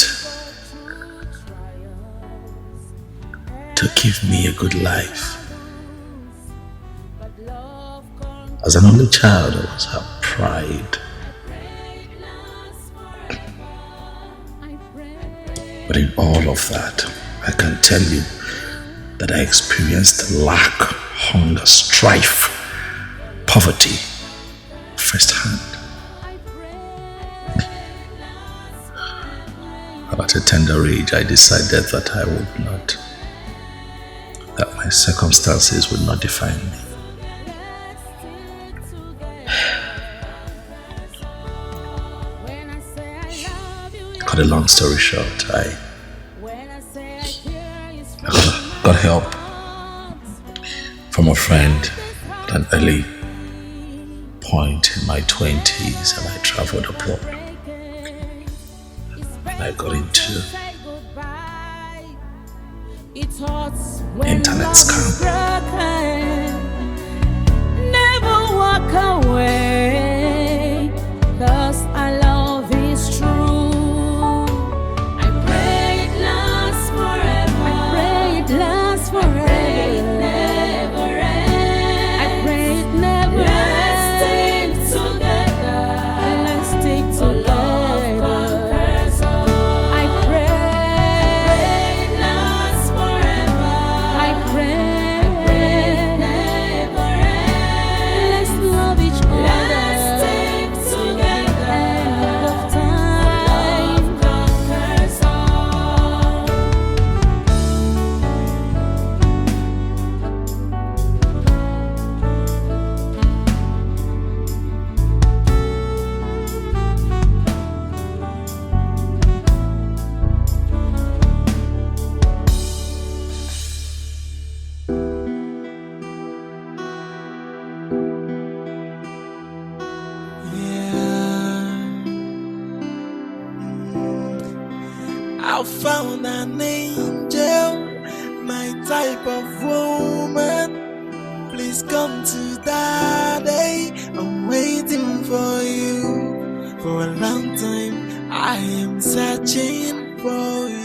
to give me a good life. As an only child, I was her pride. But in all of that, I can tell you that I experienced lack, hunger, strife, poverty firsthand. At a tender age, I decided that I would not, that my circumstances would not define me. Cut a long story short, I got help from a friend at an early point in my 20s, and I traveled abroad. And I got into internet scam. Never walk away, 'cause our love is true. I pray it lasts forever. I pray it lasts forever. I pray it never ends. I pray it never ends. Let's stick together. Let's stick together. I pray it lasts forever. I pray it never ends. Let's love each other. Let's stick together. End of time. Love conquers all. I found an angel, my type of woman. Please come to daddy. I'm waiting for you. For a long time, I am searching for you.